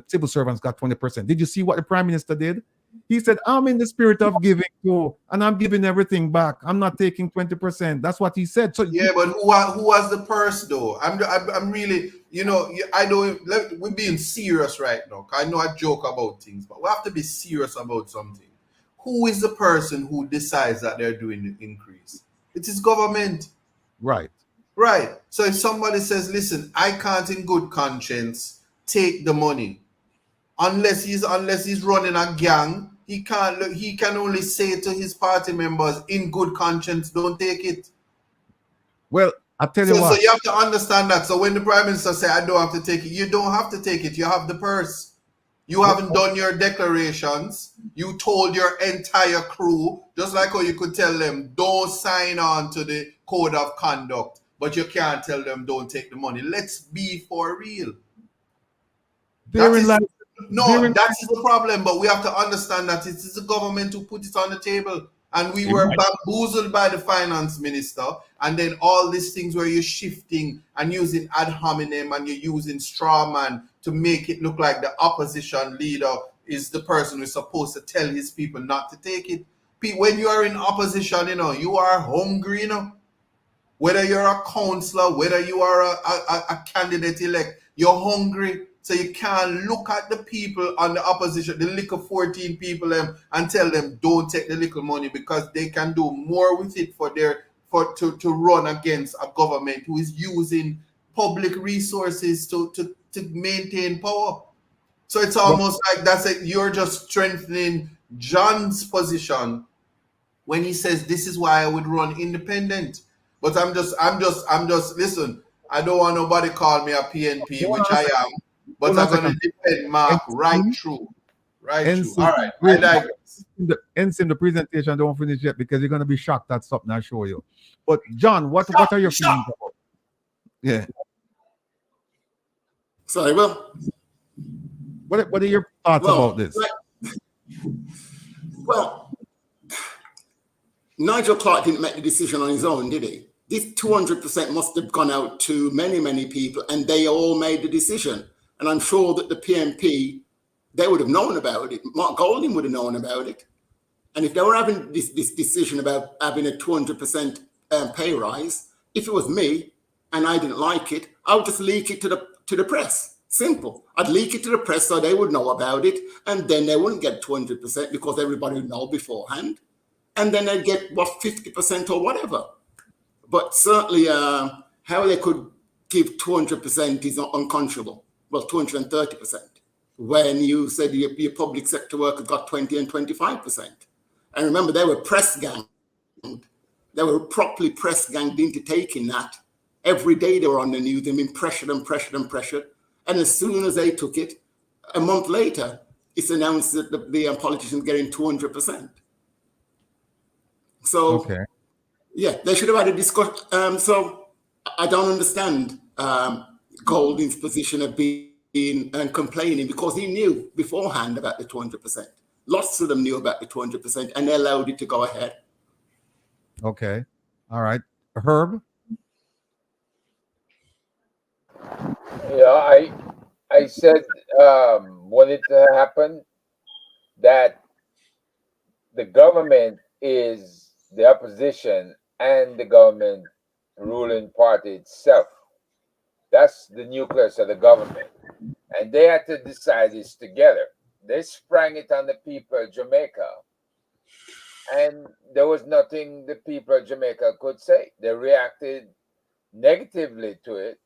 civil servants got 20%. Did you see what the prime minister did? He said, I'm in the spirit of giving too, and I'm giving everything back. I'm not taking 20%. That's what he said. So yeah, but who was the purse though? I'm really, I don't. We're being serious right now. I know I joke about things, but we have to be serious about something. Who is the person who decides that they're doing the increase? It is government. Right. Right. So if somebody says, listen, I can't in good conscience take the money, unless he's running a gang, he can only say to his party members in good conscience, don't take it. Well, I tell you what. So you have to understand that. So when the prime minister say, I don't have to take it, you don't have to take it. You have the purse. You haven't done your declarations. You told your entire crew, just like how you could tell them, don't sign on to the code of conduct, but you can't tell them don't take the money. Let's be for real. That is the problem, but we have to understand that it is the government who put it on the table. And we were bamboozled by the finance minister. And then all these things where you're shifting and using ad hominem and you're using straw man to make it look like the opposition leader is the person who's supposed to tell his people not to take it. When you are in opposition, you are hungry, Whether you're a councillor, whether you are a candidate elect, you're hungry. So you can't look at the people on the opposition, the little 14 people, and tell them don't take the little money because they can do more with it to run against a government who is using public resources to maintain power. So it's almost like you're just strengthening John's position when he says this is why I would run independent. But I'm just listen, I don't want nobody call me a PNP, which I am. But I'm going to defend Mark right through. All right. I digress. The presentation don't finish yet because you're going to be shocked at something I show you. But John, what are your feelings about? Yeah. Sorry, Will. What are your thoughts about this? Well, Nigel Clerk didn't make the decision on his own, did he? This 200% must have gone out to many, many people, and they all made the decision. And I'm sure that the PNP, they would have known about it. Mark Golding would have known about it. And if they were having this decision about having a 200% pay rise, if it was me and I didn't like it, I would just leak it to the press. Simple. I'd leak it to the press so they would know about it, and then they wouldn't get 200% because everybody would know beforehand. And then they'd get, 50% or whatever. But certainly how they could give 200% is unconscionable. Well, 230%. When you said your public sector workers got 20 and 25%. And remember, they were press ganged. They were properly press ganged into taking that. Every day they were on the news, they've been pressured and pressured and pressured. And as soon as they took it, a month later, it's announced that the politicians getting 200%. So, yeah, they should have had a discussion. So I don't understand Golding's position of being and complaining because he knew beforehand about the 200%. Lots of them knew about the 200% and they allowed it to go ahead. Okay. All right. Herb? Yeah, I said when it happened that the government is the opposition and the government ruling party itself. That's the nucleus of the government. And they had to decide this together. They sprang it on the people of Jamaica. And there was nothing the people of Jamaica could say. They reacted negatively to it.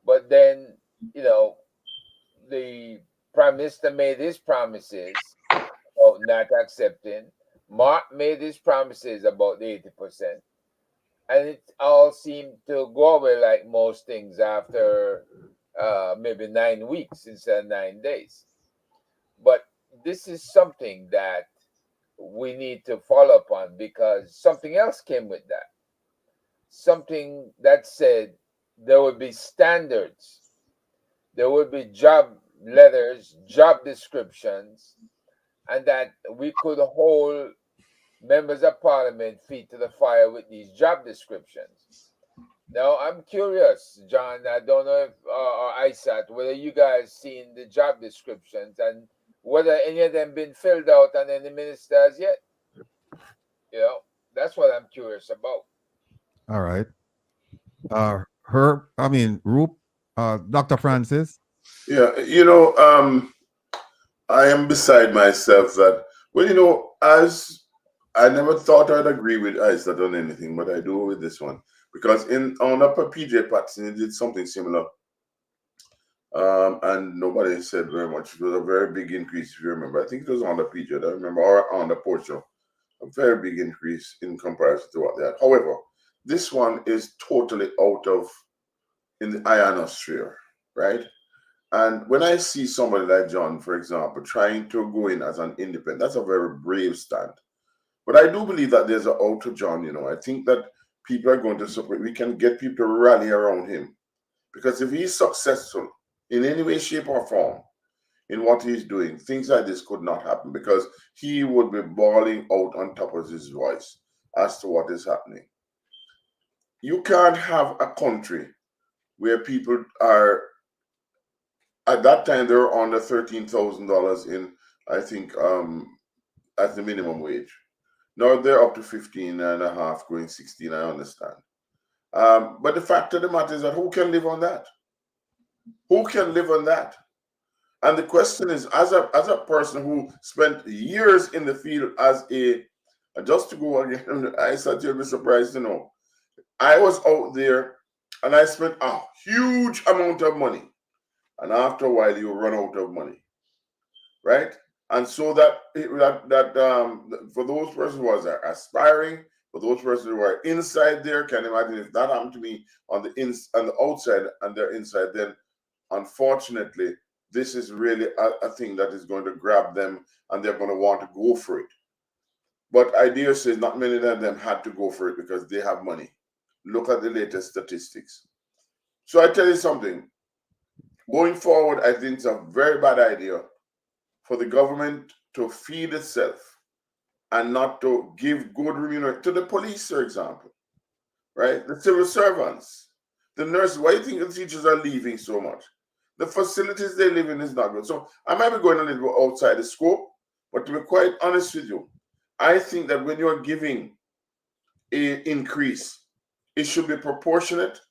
But then, the prime minister made his promises about not accepting. Mark made his promises about the 80%. and it all seemed to go away like most things after maybe 9 weeks instead of 9 days. But this is something that we need to follow up on, because something else came with that. Something that said there would be standards, there would be job letters, job descriptions, and that we could hold members of parliament feet to the fire with these job descriptions. Now, I'm curious, John, I don't know if, or ISAT, whether you guys seen the job descriptions and whether any of them been filled out on any ministers yet. You know, that's what I'm curious about. All right. Roop, Dr. Francis. Yeah, I am beside myself that, well, as I never thought I'd agree with ISAT on anything, but I do with this one. Because on Upper PJ Patterson, he did something similar. And nobody said very much. It was a very big increase, if you remember. I think it was on the PJ, I remember, or on the Porto. A very big increase in comparison to what they had. However, this one is totally out of in the ionosphere, right? And when I see somebody like John, for example, trying to go in as an independent, that's a very brave stand. But I do believe that there's an out to John, I think that people are going to support. We can get people to rally around him. Because if he's successful in any way, shape, or form in what he's doing, things like this could not happen, because he would be bawling out on top of his voice as to what is happening. You can't have a country where people are, at that time, they were under $13,000 in, I think, as the minimum wage. Now they're up to 15 and a half, going 16, I understand. But the fact of the matter is that who can live on that? Who can live on that? And the question is, as a person who spent years in the field as just to go again, I said you'll be surprised to know, I was out there and I spent a huge amount of money. And after a while, you run out of money, right? And so that for those persons who are aspiring, for those persons who are inside there, can you imagine if that happened to me on the outside and they're inside, then unfortunately, this is really a thing that is going to grab them and they're going to want to go for it. But I dare say not many of them had to go for it because they have money. Look at the latest statistics. So I tell you something. Going forward, I think it's a very bad idea for the government to feed itself and not to give good remuneration to the police, for example, right? The civil servants, the nurses. Why do you think the teachers are leaving so much? The facilities they live in is not good. So I might be going a little bit outside the scope, but to be quite honest with you, I think that when you're giving an increase, it should be proportionate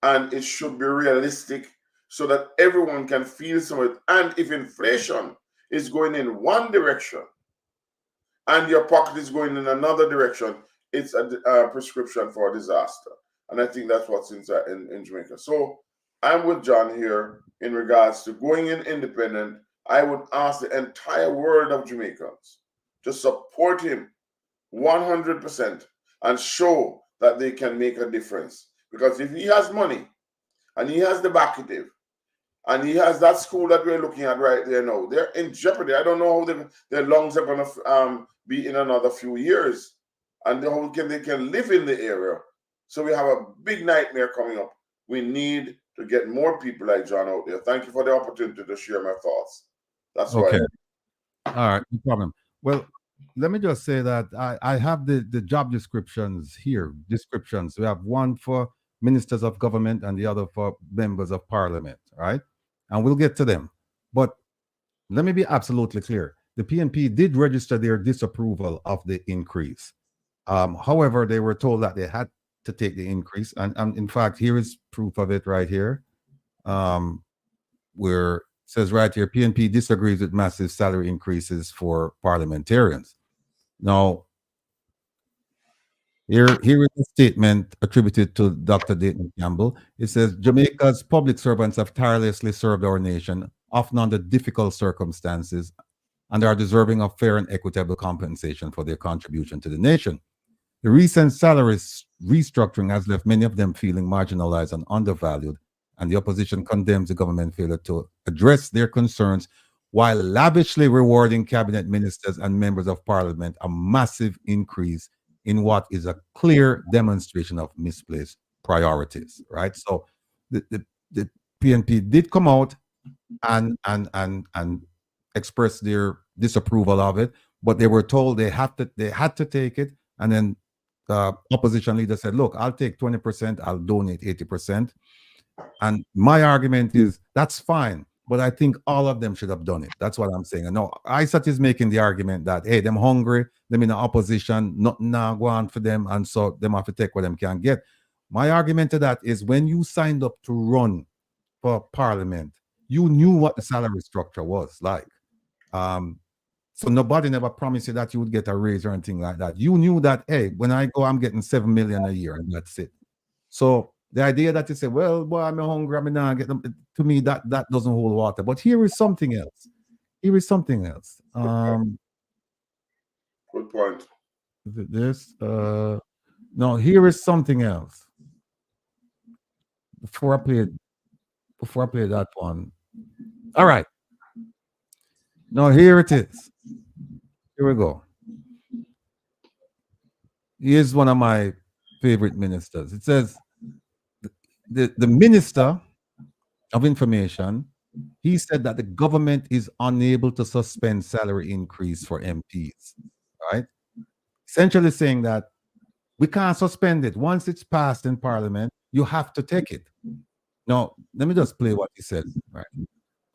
and it should be realistic so that everyone can feel some of it. And if inflation is going in one direction and your pocket is going in another direction, it's a prescription for a disaster. And I think that's what's inside in Jamaica. So I'm with John here in regards to going in independent. I would ask the entire world of Jamaicans to support him 100% and show that they can make a difference. Because if he has money and he has the backative and he has that school that we're looking at right there now, they're in jeopardy. I don't know how their lungs are going to be in another few years and how they can live in the area. So we have a big nightmare coming up. We need to get more people like John out there. Thank you for the opportunity to share my thoughts. That's okay. Why. All right, no problem. Well, let me just say that I have the job descriptions here. Descriptions. We have one for ministers of government and the other for members of parliament, right? And we'll get to them. But let me be absolutely clear. The PNP did register their disapproval of the increase. However, they were told that they had to take the increase. And in fact, here is proof of it right here. Where it says right here, PNP disagrees with massive salary increases for parliamentarians. Now, here is a statement attributed to Dr. Dayton Campbell. It says, Jamaica's public servants have tirelessly served our nation, often under difficult circumstances, and are deserving of fair and equitable compensation for their contribution to the nation. The recent salary restructuring has left many of them feeling marginalized and undervalued, and the opposition condemns the government failure to address their concerns while lavishly rewarding cabinet ministers and members of parliament, a massive increase in what is a clear demonstration of misplaced priorities, right? So the PNP did come out and express their disapproval of it, but they were told they had to take it, and then the opposition leader said, look, I'll take 20%, I'll donate 80%. And my argument is that's fine, but I think all of them should have done it. That's what I'm saying. And no, ISAT is making the argument that, hey, them hungry, them in the opposition, nothing now go on for them, and so them have to take what them can get. My argument to that is when you signed up to run for parliament, you knew what the salary structure was like. So nobody never promised you that you would get a raise or anything like that. You knew that, hey, when I go, I'm getting 7 million a year, and that's it. So the idea that you say, well, boy, I'm hungry, I'm not getting them, to me, that doesn't hold water. But here is something else. Here is something else. Good point. This no, here is something else. Before I play that one. All right. Now here it is. Here we go. Here's one of my favorite ministers. It says the minister of information, he said that the government is unable to suspend salary increase for MPs, right? Essentially saying that we can't suspend it. Once it's passed in parliament, you have to take it. Now, let me just play what he said, right?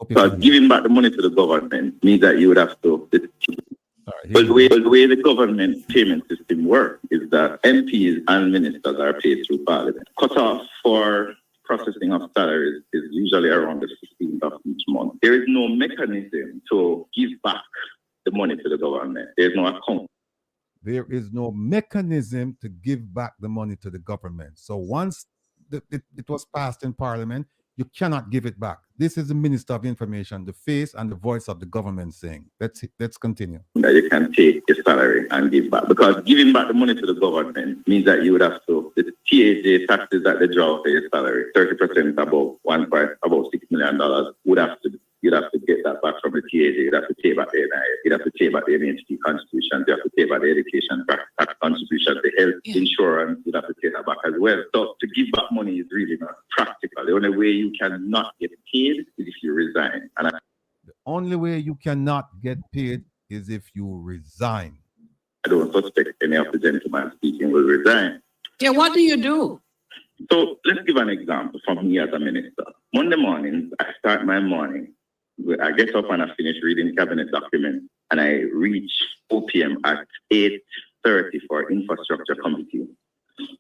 But giving back the money to the government means that you would have to. But the way the government payment system works is that MPs and ministers are paid through parliament. Cutoff for processing of salaries is usually around the 15th of each month. There is no mechanism to give back the money to the government. There is no account. There is no mechanism to give back the money to the government. So once it was passed in parliament, you cannot give it back. This is the Minister of Information, the face and the voice of the government saying. Let's continue. That you can take your salary and give back. Because giving back the money to the government means that you would have to, the TAJ taxes that they draw for your salary, 30% above about $6 million, you'd have to get that back from the TAJ. You'd have to pay back the NIS. You'd have to pay back the NHT contributions. You have to pay back the education tax contributions, the health insurance. You'd have to pay that back as well. So to give back money is really not practical. The only way you cannot get paid is if you resign. The only way you cannot get paid is if you resign. I don't suspect any of the gentlemen speaking will resign. Yeah, what do you do? So let's give an example from me as a minister. Monday mornings, I start my morning. I get up and I finish reading cabinet documents, and I reach OPM at 8:30 for infrastructure committee.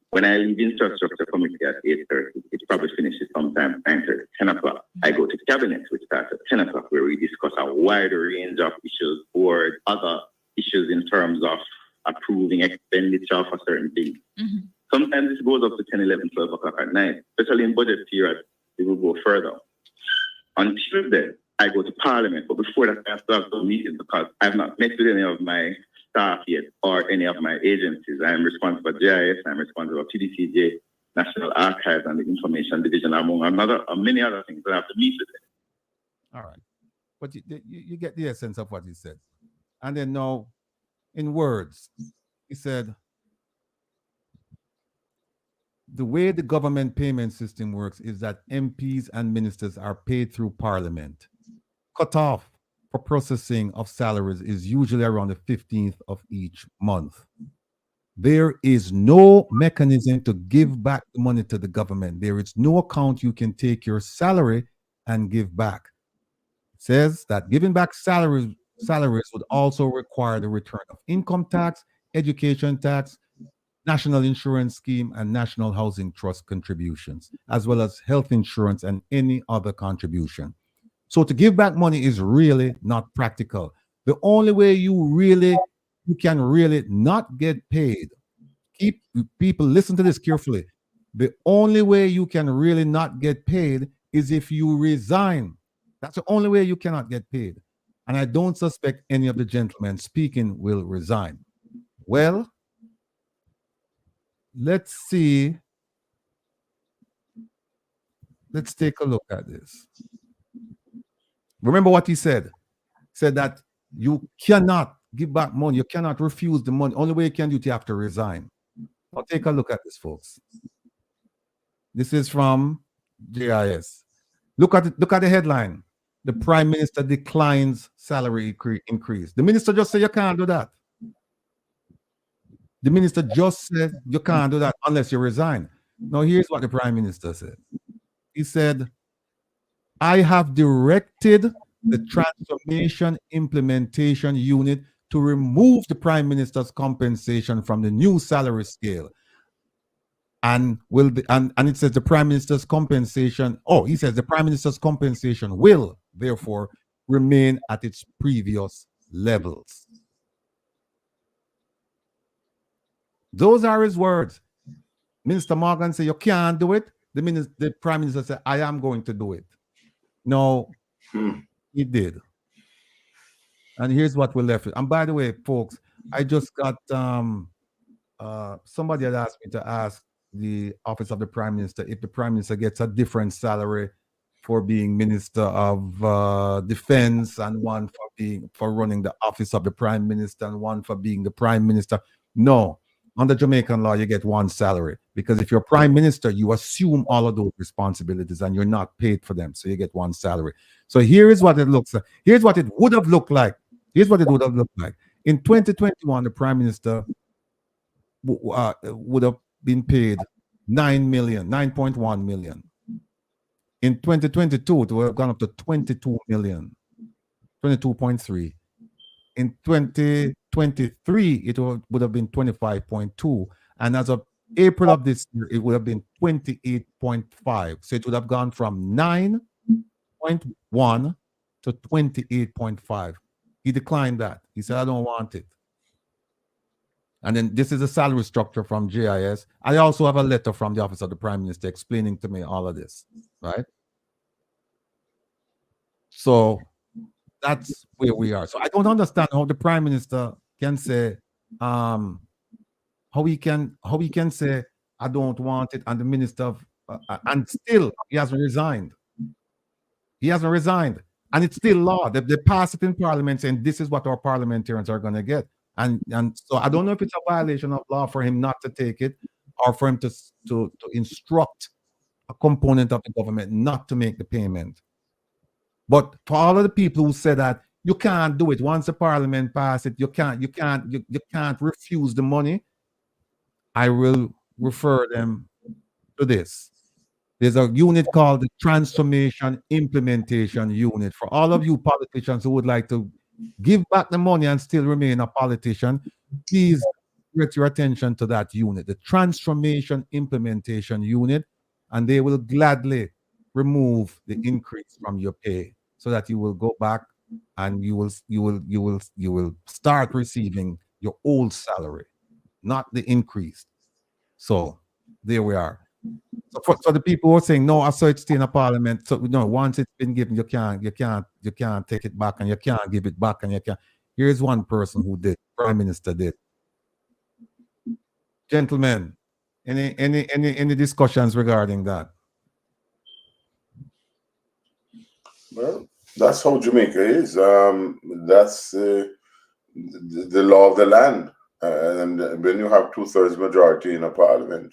When I leave infrastructure committee at 8:30, it probably finishes sometime 9:30, 10 o'clock. I go to cabinet, which starts at 10 o'clock, where we discuss a wide range of issues or other issues in terms of approving expenditure for certain things. Mm-hmm. Sometimes it goes up to 10, 11, 12 o'clock at night, especially in budget period, it will go further. On Tuesday, I go to Parliament, but before that, I start some meetings because I've not met with any of my staff yet or any of my agencies. I'm responsible for GIS, I'm responsible for PDCJ, National Archives, and the Information Division, among many other things that I have to meet with them. All right. But you get the essence of what he said. And then now, in words, he said, the way the government payment system works is that MPs and ministers are paid through Parliament. Cutoff for processing of salaries is usually around the 15th of each month. There is no mechanism to give back the money to the government. There is no account you can take your salary and give back. It says that giving back salaries would also require the return of income tax, education tax, national insurance scheme, and national housing trust contributions, as well as health insurance and any other contribution. So to give back money is really not practical. The only way you can really not get paid, keep people listen to this carefully. The only way you can really not get paid is if you resign. That's the only way you cannot get paid. And I don't suspect any of the gentlemen speaking will resign. Well, let's see. Let's take a look at this. Remember what he said? He said that you cannot give back money. You cannot refuse the money. Only way you can do it, you have to resign. Now take a look at this, folks. This is from JIS. Look at the headline. The Prime Minister declines salary increase. The minister just said you can't do that. The minister just said you can't do that unless you resign. Now here's what the Prime Minister said. He said, I have directed the Transformation Implementation Unit to remove the Prime Minister's compensation from the new salary scale. And it says the Prime Minister's compensation, he says the Prime Minister's compensation will therefore remain at its previous levels. Those are his words. Minister Morgan said, you can't do it. The Prime Minister said, I am going to do it. No, he did. And here's what we're left with. And by the way, folks, I just got somebody had asked me to ask the office of the Prime Minister if the Prime Minister gets a different salary for being Minister of Defense, and one for running the office of the Prime Minister, and one for being the Prime Minister. No. Under Jamaican law, you get one salary, because if you're Prime Minister, you assume all of those responsibilities and you're not paid for them. So you get one salary. So here is what it looks like. Here's what it would have looked like. Here's what it would have looked like. In 2021, the Prime Minister would have been paid 9.1 million. In 2022, it would have gone up to 22 million, 22.3. In 2023, it would have been 25.2. And as of April of this year, it would have been 28.5. So it would have gone from 9.1 to 28.5. He declined that. He said, I don't want it. And then this is a salary structure from JIS. I also have a letter from the Office of the Prime Minister explaining to me all of this, right? So that's where we are. So I don't understand how the Prime Minister can say, how he can say, I don't want it, and the Minister of, and still he hasn't resigned. He hasn't resigned, and it's still law. They pass it in Parliament saying this is what our parliamentarians are going to get, and so I don't know if it's a violation of law for him not to take it, or for him to instruct a component of the government not to make the payment. But for all of the people who say that you can't do it once the Parliament passes it, you can't refuse the money, I will refer them to this. There's a unit called the Transformation Implementation Unit. For all of you politicians who would like to give back the money and still remain a politician, please direct your attention to that unit, the Transformation Implementation Unit, and they will gladly remove the increase from your pay, so that you will go back and you will start receiving your old salary, not the increase. So there we are. So the people who are saying no, I saw it stay in a Parliament. So no, once it's been given, you can't take it back, and you can't give it back, and you can't. Here's one person who did. Prime Minister did. Gentlemen, any discussions regarding that? Well, that's how Jamaica is. That's the law of the land. And when you have 2/3 majority in a parliament,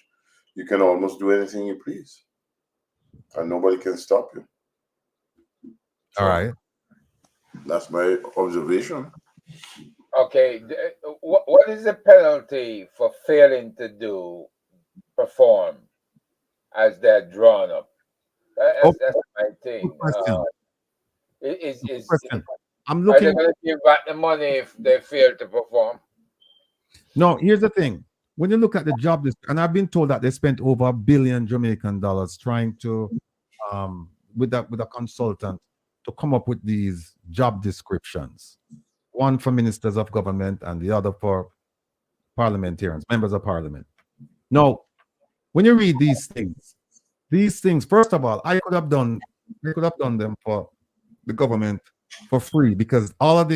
you can almost do anything you please, and nobody can stop you. All right. That's my observation. Okay. What is the penalty for failing to perform as they're drawn up? That's my thing. I'm looking. Are they going to give back the money if they fail to perform? No, here's the thing. When you look at the job list, and I've been told that they spent over $1 billion Jamaican dollars trying to, with a consultant, to come up with these job descriptions. One for ministers of government and the other for parliamentarians, members of parliament. Now, when you read these things, first of all, I could have done them for the government for free, because all of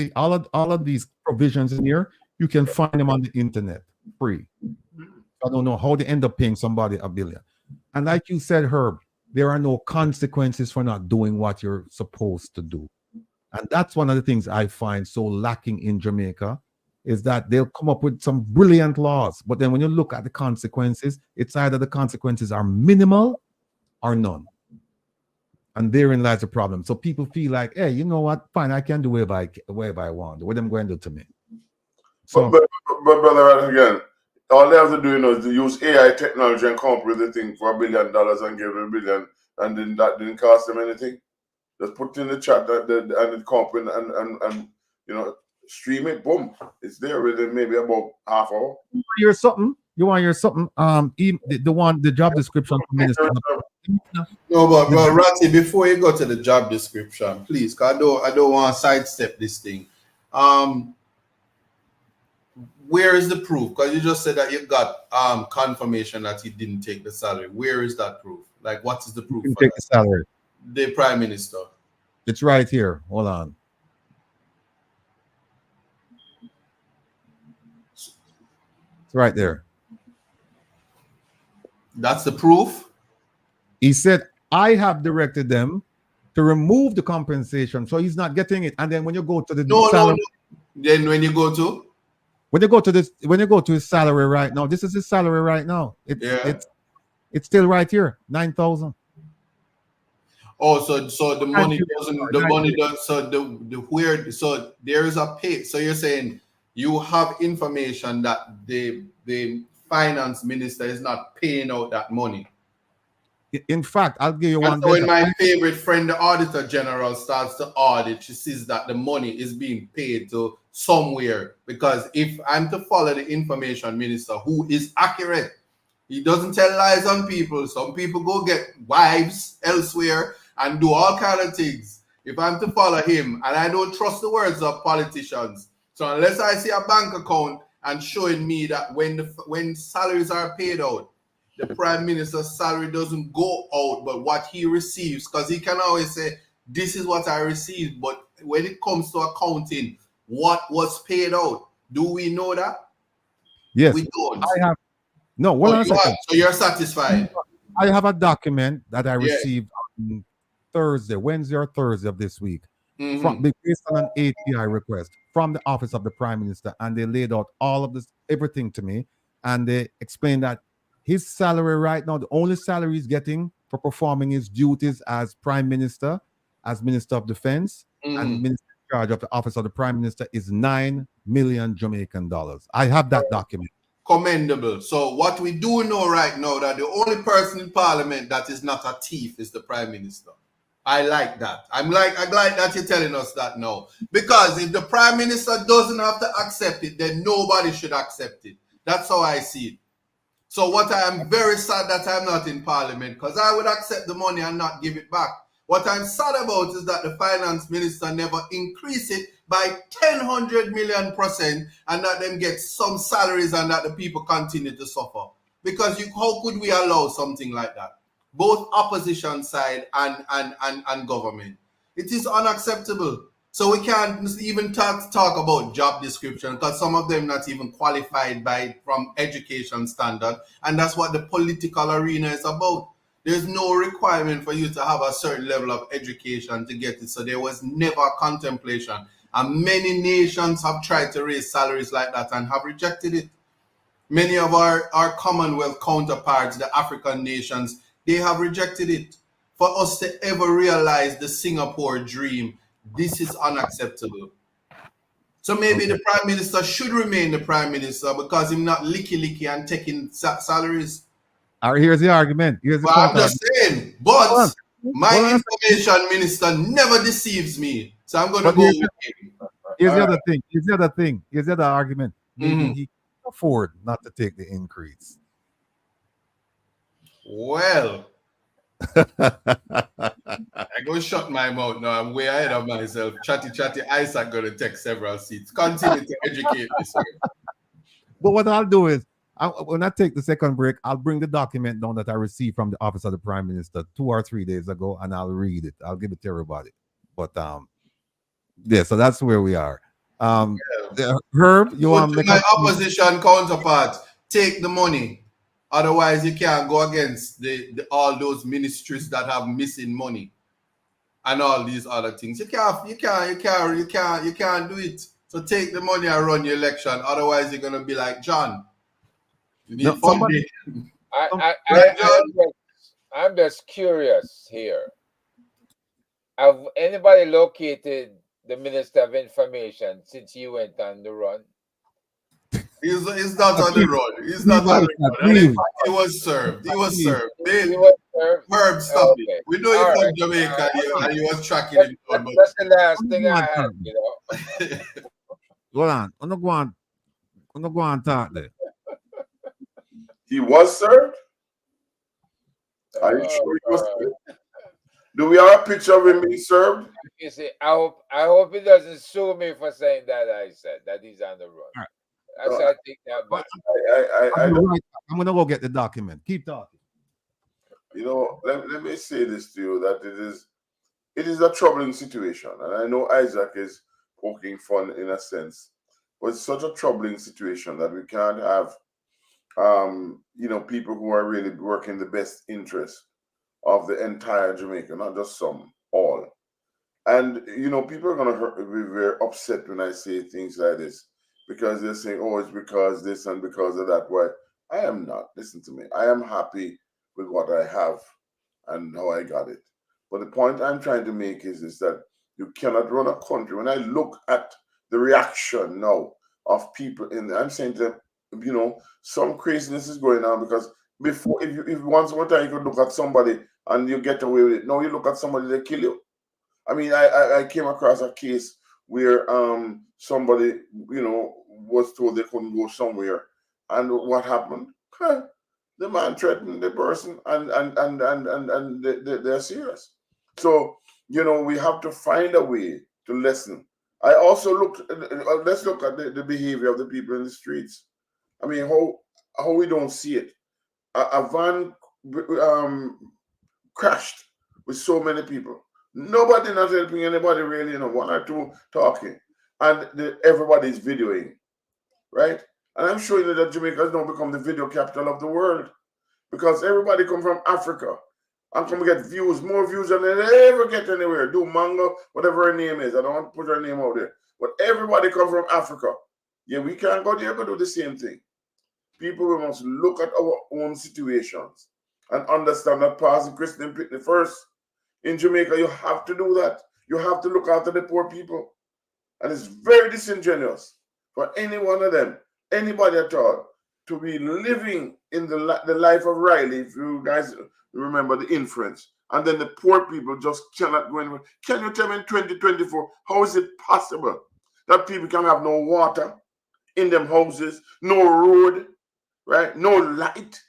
these provisions in here, you can find them on the internet free. I don't know how they end up paying somebody $1 billion. And like you said, Herb, there are no consequences for not doing what you're supposed to do. And that's one of the things I find so lacking in Jamaica, is that they'll come up with some brilliant laws, but then when you look at the consequences, it's either the consequences are minimal or none. And therein lies the problem. So people feel like, hey, you know what? Fine, I can do whatever I want. What am going to do to me? So, but brother, again, all they have to do, is to use AI technology and come up with a thing for $1 billion and give them $1 billion, and then that didn't cost them anything. Just put in the chat that and it come up and stream it. Boom, it's there within maybe about half hour. You want your something? The job description for minister. No, but Ratty, before you go to the job description, please, cause I don't want to sidestep this thing. Where is the proof? Because you just said that you got confirmation that he didn't take the salary. Where is that proof? Like, what is the proof? He didn't take the salary. The Prime Minister. It's right here. Hold on. It's right there. That's the proof? He said, I have directed them to remove the compensation, so he's not getting it. And then when you go to the salary, then when you go to his salary right now, this is his salary right now. It's still right here, 9,000. Oh, so the money doesn't. So there is a pay. So you're saying you have information that the finance minister is not paying out that money. In fact, I'll give you one. So when my favorite friend, the Auditor General, starts to audit, she sees that the money is being paid to somewhere. Because if I'm to follow the information minister, who is accurate, he doesn't tell lies on people. Some people go get wives elsewhere and do all kind of things. If I'm to follow him, and I don't trust the words of politicians, so unless I see a bank account and showing me that when salaries are paid out, the Prime Minister's salary doesn't go out, but what he receives, because he can always say, this is what I received. But when it comes to accounting, what was paid out? Do we know that? Yes. We don't. I have. No, one second. So you're satisfied? I have a document that I received on Wednesday or Thursday of this week, based on an API request from the Office of the Prime Minister, and they laid out all of this, everything to me, and they explained that his salary right now, the only salary he's getting for performing his duties as Prime Minister, as Minister of Defense, and Minister in charge of the Office of the Prime Minister is $9 million Jamaican dollars. I have that document. Commendable. So what we do know right now, that the only person in Parliament that is not a thief is the Prime Minister. I like that. I like that you're telling us that now. Because if the Prime Minister doesn't have to accept it, then nobody should accept it. That's how I see it. So what I am very sad that I'm not in Parliament, because I would accept the money and not give it back. What I'm sad about is that the finance minister never increased it by 100 million%, and that them get some salaries and that the people continue to suffer. Because how could we allow something like that? Both opposition side and government. It is unacceptable. So we can't even talk about job description, because some of them not even qualified from education standard, and that's what the political arena is about. There's no requirement for you to have a certain level of education to get it. So there was never a contemplation. And many nations have tried to raise salaries like that and have rejected it. Many of our Commonwealth counterparts, the African nations, they have rejected it. For us to ever realize the Singapore dream, this is unacceptable. So maybe the Prime Minister should remain the Prime Minister, because he's not licky and taking salaries. All right, here's the argument. I'm just saying, but my information minister never deceives me. So I'm going to go with him. Here's the other thing. Here's the other argument. Maybe he can afford not to take the increase. Well, I go shut my mouth now. I'm way ahead of myself. Chatty Isaac going to take several seats. Continue to educate me, sir. But what I'll do is, when I take the second break, I'll bring the document down that I received from the Office of the Prime Minister 2 or 3 days ago, and I'll read it. I'll give it to everybody. But yeah, so that's where we are. Herb, you want to make my opposition counterpart take the money Otherwise, you can't go against the all those ministries that have missing money and all these other things. You can't do it. So take the money and run your election. Otherwise, you're gonna be like John. You need funding. I'm just curious here. Have anybody located the Minister of Information since he went on the run? He's not on the run. He's not on the run. In fact, he was served. He was served. Herb, stop it. We know you're from Jamaica and you was tracking him down. That's the last thing I had, you know. Hold on. I'm not going to talk there. He was served? Are you sure he was served? Do we have a picture of him being served? You see, I hope he doesn't sue me for saying that I said that he's on the run. Right. I take that back. I'm going to go get the document. Keep talking. You know, let me say this to you, that it is a troubling situation. And I know Isaac is poking fun in a sense, but it's such a troubling situation that we can't have, people who are really working the best interest of the entire Jamaica, not just some, all. And, people are going to be very upset when I say things like this, because they're saying, oh, it's because this and because of that. Why? I am not. Listen to me. I am happy with what I have and how I got it. But the point I'm trying to make is that you cannot run a country. When I look at the reaction now of people I'm saying that, some craziness is going on, because before, if once one time you could look at somebody and you get away with it, now you look at somebody, they kill you. I mean, I came across a case where somebody, was told they couldn't go somewhere, and what happened? The man threatened the person, and they're serious. So, we have to find a way to lessen. I also let's look at the behavior of the people in the streets. I mean, how we don't see it. A van crashed with so many people. Nobody not helping anybody really, one or two talking. And everybody's videoing, right? And I'm showing you that Jamaica has now become the video capital of the world, because everybody come from Africa and come get views, more views than they ever get anywhere. Do Mango, whatever her name is. I don't want to put her name out there. But everybody come from Africa. Yeah, we can't go there, but do the same thing. People, we must look at our own situations and understand that passing Christian Pitney first. In Jamaica, you have to do that. You have to look after the poor people. And it's very disingenuous for any one of them, anybody at all, to be living in the life of Riley, if you guys remember the inference. And then the poor people just cannot go anywhere. Can you tell me in 2024, how is it possible that people can have no water in them houses, no road, right? No light?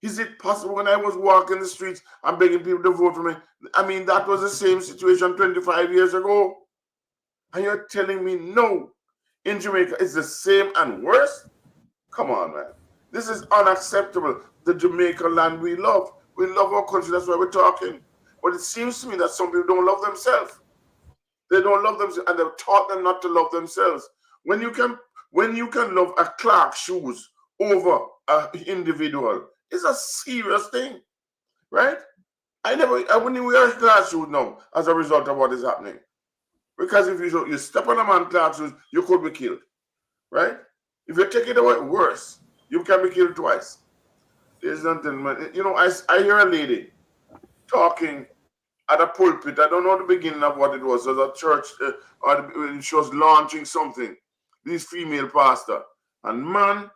Is it possible? When I was walking the streets and begging people to vote for me, I mean, that was the same situation 25 years ago. And you're telling me no, in Jamaica it's the same and worse? Come on, man. This is unacceptable. The Jamaica land we love. We love our country, that's why we're talking. But it seems to me that some people don't love themselves. They don't love themselves, and they've taught them not to love themselves. When you can love a Clerk shoes over an individual, it's a serious thing, right? I wouldn't wear Clerk shoes now as a result of what is happening. Because if you step on a man Clerk shoes, you could be killed, right? If you take it away, worse, you can be killed twice. There's nothing, man. I hear a lady talking at a pulpit. I don't know the beginning of what it was. It was a church, or she was launching something. This female pastor. And man,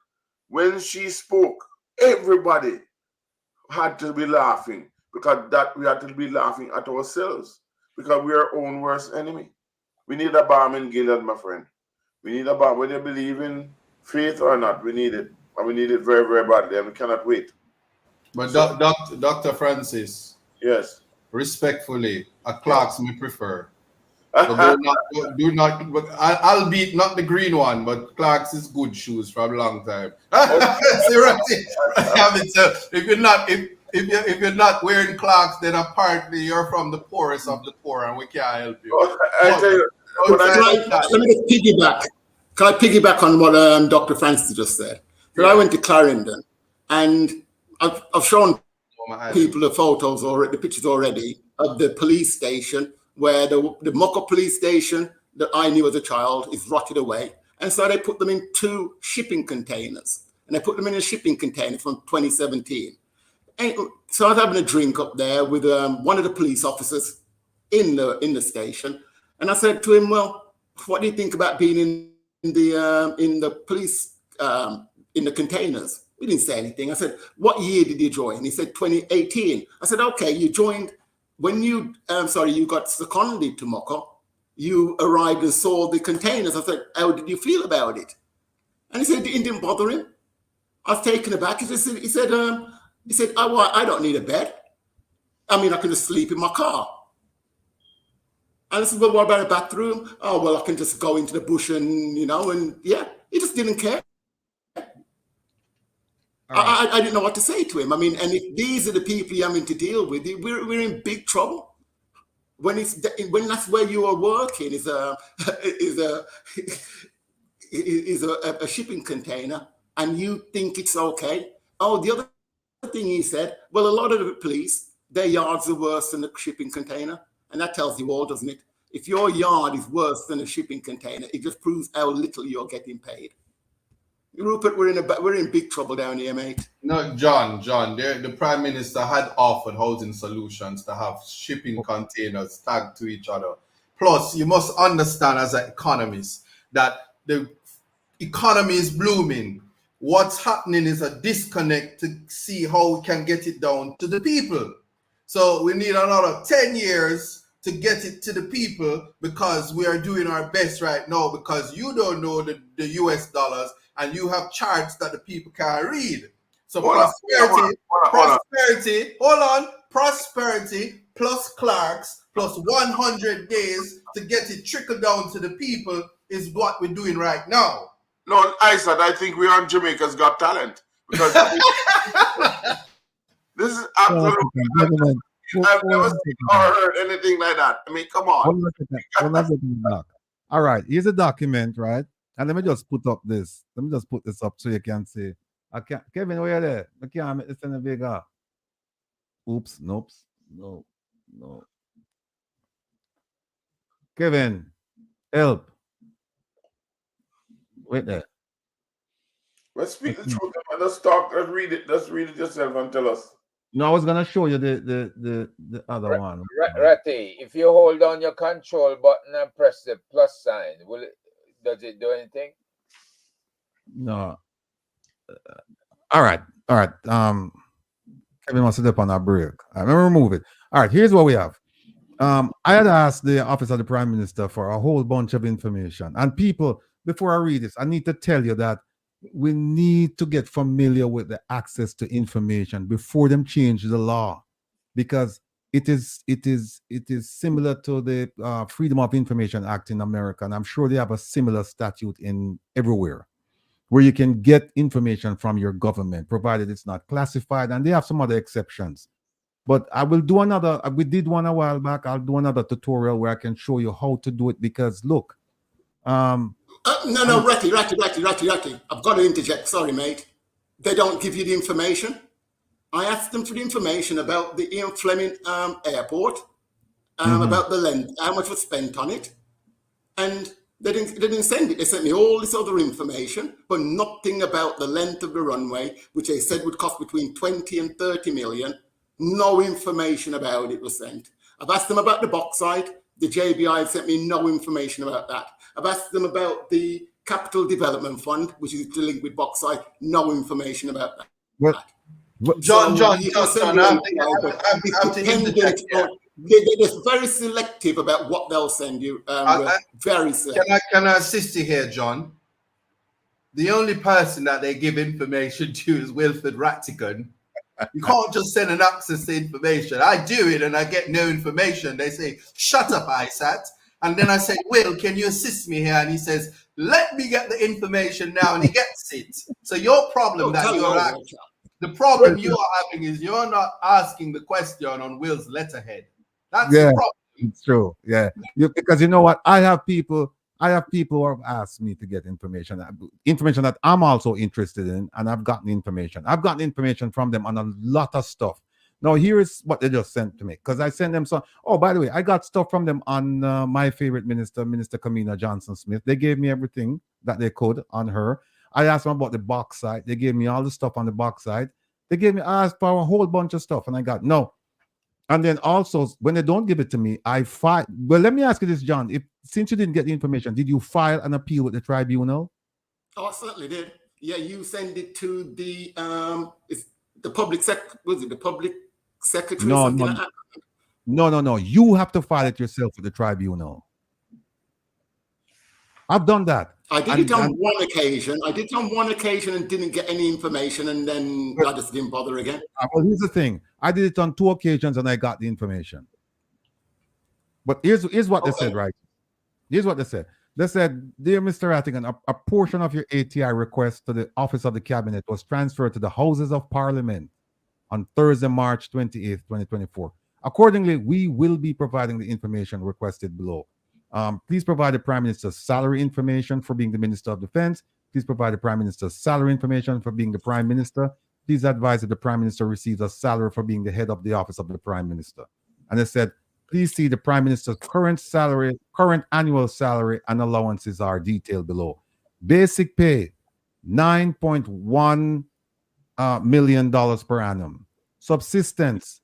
when she spoke, everybody had to be laughing, because we had to be laughing at ourselves, because we are our own worst enemy. We need a balm in Gilead, my friend. We need a balm. Whether you believe in faith or not, we need it. And we need it very, very badly, and we cannot wait. But Dr. Francis. Yes. Respectfully, a Clerks me prefer. So do not, but albeit not the green one, but Clerks is good shoes for a long time. Seriously, if you're not wearing Clerks, then apparently you're from the poorest of the poor, and we can't help you. Let me just piggyback. Can I piggyback on what Dr. Francis just said? So I went to Clarendon, and I've shown people the photos or the pictures already of the police station where the mock-up police station that I knew as a child is rotted away. And so they put them in 2 shipping containers. And they put them in a shipping container from 2017. And so I was having a drink up there with one of the police officers in the station. And I said to him, well, what do you think about being in the police, in the containers? He didn't say anything. I said, what year did you join? He said, 2018. I said, okay, you joined when you got seconded to Moko. You arrived and saw the containers. I said, how did you feel about it? And he said, it didn't bother him. I was taken aback. He said, oh, I don't need a bed. I mean, I can just sleep in my car. And I said, well, what about a bathroom? Oh, well, I can just go into the bush and, and yeah, he just didn't care. Right. I didn't know what to say to him. I mean, and if these are the people you're having to deal with, we're in big trouble. When that's where you are working is a shipping container, and you think it's okay. Oh, the other thing he said, well, a lot of the police, their yards are worse than a shipping container, and that tells you all, doesn't it? If your yard is worse than a shipping container, it just proves how little you're getting paid. Rupert, we're in big trouble down here, mate. No, John, the Prime Minister had offered Housing Solutions to have shipping containers tagged to each other. Plus, you must understand as an economist that the economy is blooming. What's happening is a disconnect to see how we can get it down to the people. So we need another 10 years to get it to the people, because we are doing our best right now, because you don't know the US dollars and you have charts that the people can't read. So prosperity plus Clerks plus 100 days to get it trickled down to the people is what we're doing right now. No, I think we're on Jamaica's Got Talent, because this is absolutely. I've never seen or heard anything like that. I mean, come on. All right, here's a document, right? And let me just put this up so you can see. Kevin, where are you there? I can't make this any bigger. Oops, nope. No. Kevin, help. Wait there. Let's speak the truth. Let's talk. Let's read it. Let's read it yourself and tell us. No, I was gonna show you the other one. Ratty, if you hold down your control button and press the plus sign, does it do anything? No. All right. Kevin wants to dip on our break. I'm gonna remove it. All right, here's what we have. I had asked the Office of the Prime Minister for a whole bunch of information. And people, before I read this, I need to tell you that we need to get familiar with the access to information before them change the law, because it is similar to the Freedom of Information Act in America, and I'm sure they have a similar statute in everywhere, where you can get information from your government, provided it's not classified, and they have some other exceptions. But I will do another. We did one a while back. I'll do another tutorial where I can show you how to do it, because look. No, Ratty. I've got to interject. Sorry, mate. They don't give you the information. I asked them for the information about the Ian Flemming airport, about the length, how much was spent on it, and they didn't send it. They sent me all this other information, but nothing about the length of the runway, which they said would cost between 20 and 30 million. No information about it was sent. I've asked them about the bauxite. The JBI sent me no information about that. I've asked them about the Capital Development Fund, which is linked with bauxite. No information about that. John, they're very selective about what they'll send you. Very selective. Can I assist you here, John? The only person that they give information to is Wilfred Rattigan. You can't just send an access to information. I do it and I get no information. They say, shut up, ISAT. And then I say, Will, can you assist me here? And he says, let me get the information now. And he gets it. So your problem the problem you are having is you're not asking the question on Will's letterhead. That's the problem. It's true. Yeah. Because you know what? I have people I have people who have asked me to get information that I'm also interested in, and I've gotten information. I've gotten information from them on a lot of stuff. Now, here is what they just sent to me, because I sent them some. Oh, by the way, I got stuff from them on my favorite minister, Minister Kamina Johnson-Smith. They gave me everything that they could on her. I asked them about the bauxite. They gave me all the stuff on the bauxite. I asked for a whole bunch of stuff, and I got no. And then also, when they don't give it to me, I file. Well, let me ask you this, John. Since you didn't get the information, did you file an appeal with the tribunal? Oh, I certainly did. Yeah, you send it to the public the public secretary? No, or something like that? No. You have to file it yourself with the tribunal. I've done that. I did it on one occasion. And didn't get any information, and then I just didn't bother again. Well, here's the thing. I did it on 2 occasions, and I got the information. But here's what they said, right? Here's what they said. They said, dear Mr. Rattigan, a portion of your ATI request to the Office of the Cabinet was transferred to the Houses of Parliament on Thursday, March 28th, 2024. Accordingly, we will be providing the information requested below. Please provide the Prime Minister's salary information for being the Minister of Defense. Please provide the Prime Minister's salary information for being the Prime Minister. Please advise that the Prime Minister receives a salary for being the head of the Office of the Prime Minister. And they said, please see the Prime Minister's current annual salary and allowances are detailed below. Basic pay, $9.1 million per annum. Subsistence,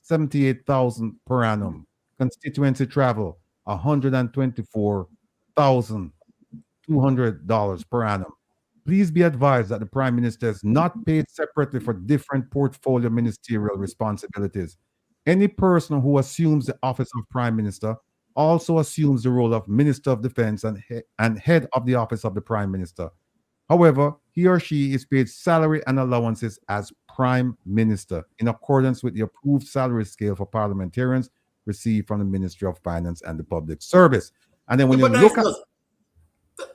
$78,000 per annum. Constituency travel, $124,200 per annum. Please be advised that the Prime Minister is not paid separately for different portfolio ministerial responsibilities. Any person who assumes the office of Prime Minister also assumes the role of Minister of Defense and head of the office of the Prime Minister. However, he or she is paid salary and allowances as Prime Minister in accordance with the approved salary scale for parliamentarians received from the Ministry of Finance and the Public Service. And then when you look at...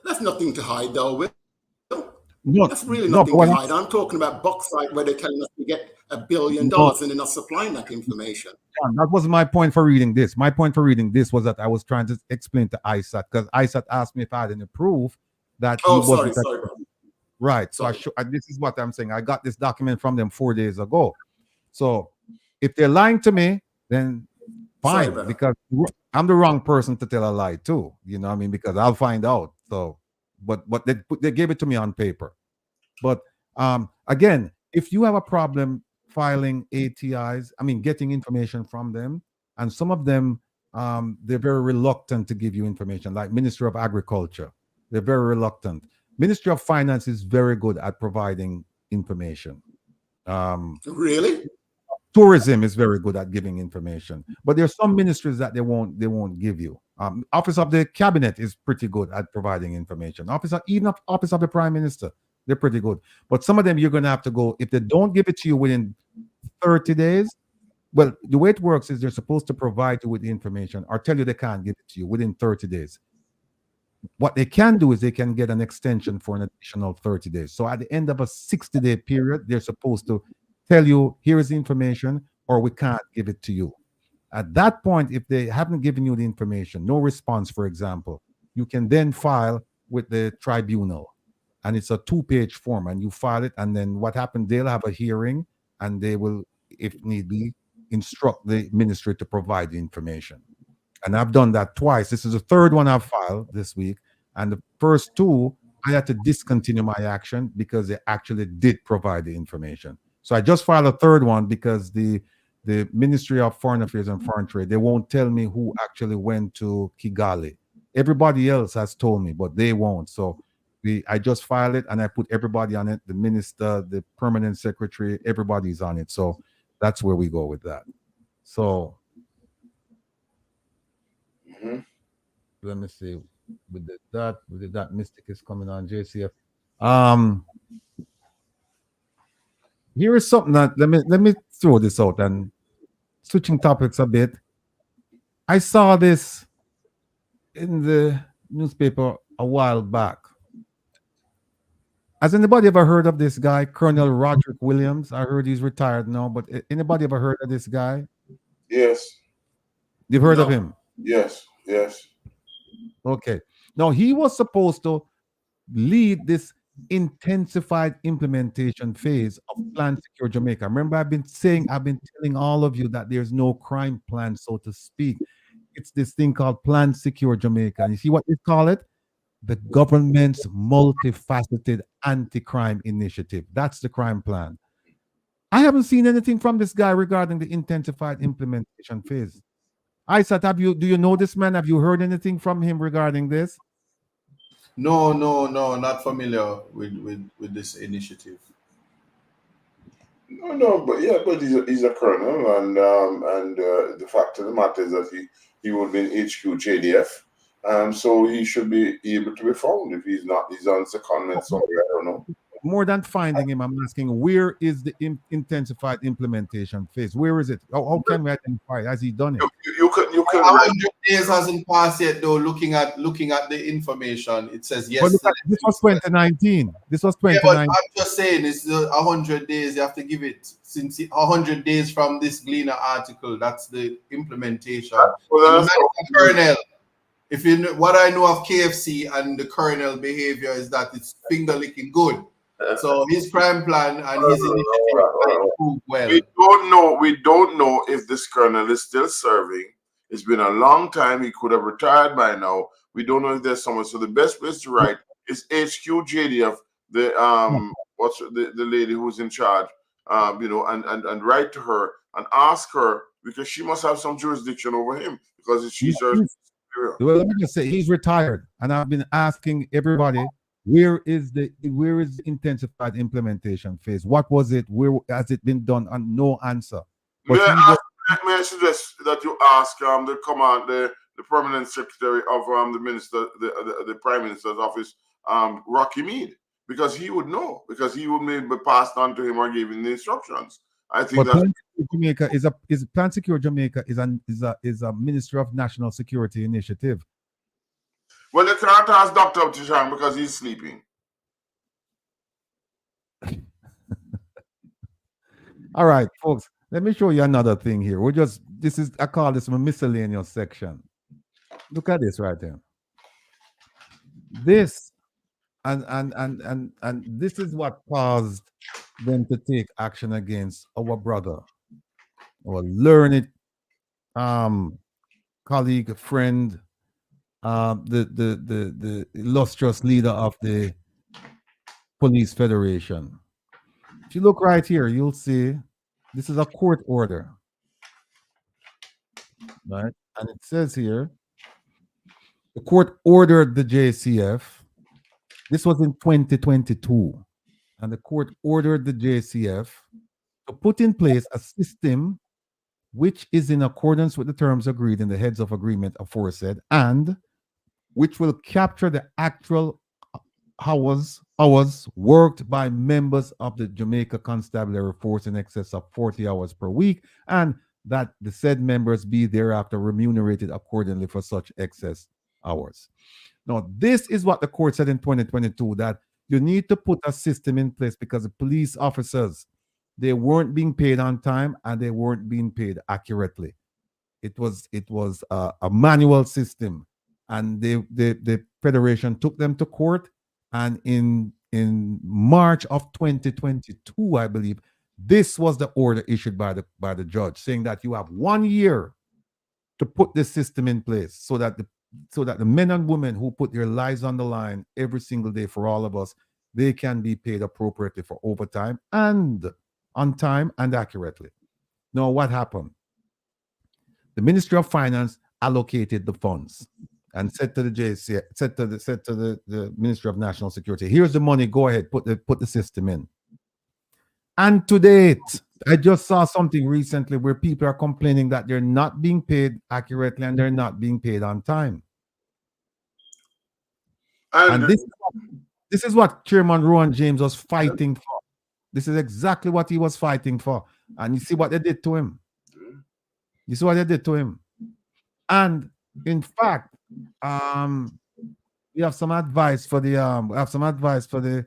That's nothing to hide, though, Will. No, that's really nothing to hide. I'm talking about bauxite where they're telling us to get $1 billion and they're not supplying that information. John, that wasn't my point for reading this. My point for reading this was that I was trying to explain to ISAT, because ISAT asked me if I had any proof that he wasn't... Sorry. Right. So this is what I'm saying. I got this document from them 4 days ago. So if they're lying to me, then fine, because I'm the wrong person to tell a lie too. You know what I mean? Because I'll find out. So, but they gave it to me on paper. But again, if you have a problem filing ATIs, getting information from them, and some of them, they're very reluctant to give you information, like Ministry of Agriculture. They're very reluctant. Ministry of Finance is very good at providing information. Really? Tourism is very good at giving information, but there's some ministries that they won't give you. Office of the Cabinet is pretty good at providing information. Office of the Prime Minister, they're pretty good. But some of them you're gonna have to go, if they don't give it to you within 30 days. Well, the way it works is they're supposed to provide you with the information or tell you they can't give it to you within 30 days. What they can do is they can get an extension for an additional 30 days. So at the end of a 60-day period, they're supposed to tell you, here is the information, or we can't give it to you. At that point, if they haven't given you the information, no response, for example, you can then file with the tribunal. And it's a 2-page form, and you file it, and then what happened, they'll have a hearing, and they will, if need be, instruct the ministry to provide the information. And I've done that twice. This is the third one I've filed this week. And the first 2, I had to discontinue my action because they actually did provide the information. So I just filed a third one because the Ministry of Foreign Affairs and Foreign Trade, they won't tell me who actually went to Kigali. Everybody else has told me, but they won't. So I just filed it and I put everybody on it. The minister, the permanent secretary, everybody's on it. So that's where we go with that. So let me see. With that Mystic is coming on JCF. Here is something that let me throw this out and switching topics a bit. I saw this in the newspaper a while back. Has anybody ever heard of this guy, Colonel Roderick Williams? I heard he's retired now, but anybody ever heard of this guy? Yes. You've heard of him? Yes. Okay. Now, he was supposed to lead this intensified implementation phase of Plan Secure Jamaica. Remember, I've been telling all of you that there's no crime plan, so to speak. It's this thing called Plan Secure Jamaica. And you see what they call it? The government's multifaceted anti-crime initiative. That's the crime plan. I haven't seen anything from this guy regarding the intensified implementation phase. Isat, do you know this man? Have you heard anything from him regarding this? No, not familiar with this initiative. No, but he's a colonel, and the fact of the matter is that he will be in HQ JDF, so he should be able to be found. If he's not, he's on secondment somewhere. I don't know. More than finding him, I'm asking, where is the intensified implementation phase? Where is it? How can we identify it? Has he done it? You can 100 days hasn't passed yet, though. Looking at the information, it says yes. But this was 2019. This was 2019. Yeah, but I'm just saying, it's 100 days. You have to give it since 100 days from this Gleaner article. That's the implementation. The kernel. If you know, what I know of KFC and the kernel behavior is that it's finger licking good. So his crime plan and his initiative proved well. We don't know if this colonel is still serving. It's been a long time. He could have retired by now. We don't know if there's someone. So the best place to write is HQ JDF, what's the lady who's in charge, and write to her and ask her, because she must have some jurisdiction over him, because she's her superior. Well, let me just say he's retired, and I've been asking everybody, where is the intensified implementation phase? What was it? Where has it been done? And no answer. May I suggest that you ask the permanent secretary of the minister, the prime minister's office, Rocky Mead, because he would know, because he would maybe passed on to him or gave him the instructions. I think that Plan Secure Jamaica Plan Secure Jamaica is a Ministry of National Security initiative. Well, you can't ask Dr. Tishang because he's sleeping. All right, folks, let me show you another thing here. I call this a miscellaneous section. Look at this right here. This and this is what caused them to take action against our brother, our learned colleague, friend, the illustrious leader of the Police Federation. If you look right here, you'll see this is a court order, right? And it says here, the court ordered the JCF. This was in 2022, and the court ordered the JCF to put in place a system which is in accordance with the terms agreed in the heads of agreement aforesaid, and which will capture the actual hours worked by members of the Jamaica Constabulary Force in excess of 40 hours per week, and that the said members be thereafter remunerated accordingly for such excess hours. Now, this is what the court said in 2022, that you need to put a system in place because the police officers, they weren't being paid on time and they weren't being paid accurately. It was a manual system, and the Federation took them to court, and in March of 2022, I believe, this was the order issued by the judge, saying that you have 1 year to put this system in place so that the men and women who put their lives on the line every single day for all of us, they can be paid appropriately for overtime and on time and accurately. Now, what happened? The Ministry of Finance allocated the funds and said to the JC, said to the Ministry of National Security, here's the money, go ahead, put the system in. And to date, I just saw something recently where people are complaining that they're not being paid accurately and they're not being paid on time. And this is what Chairman Rowan James was fighting for. This is exactly what he was fighting for. And you see what they did to him. You see what they did to him. And in fact, we have some advice for the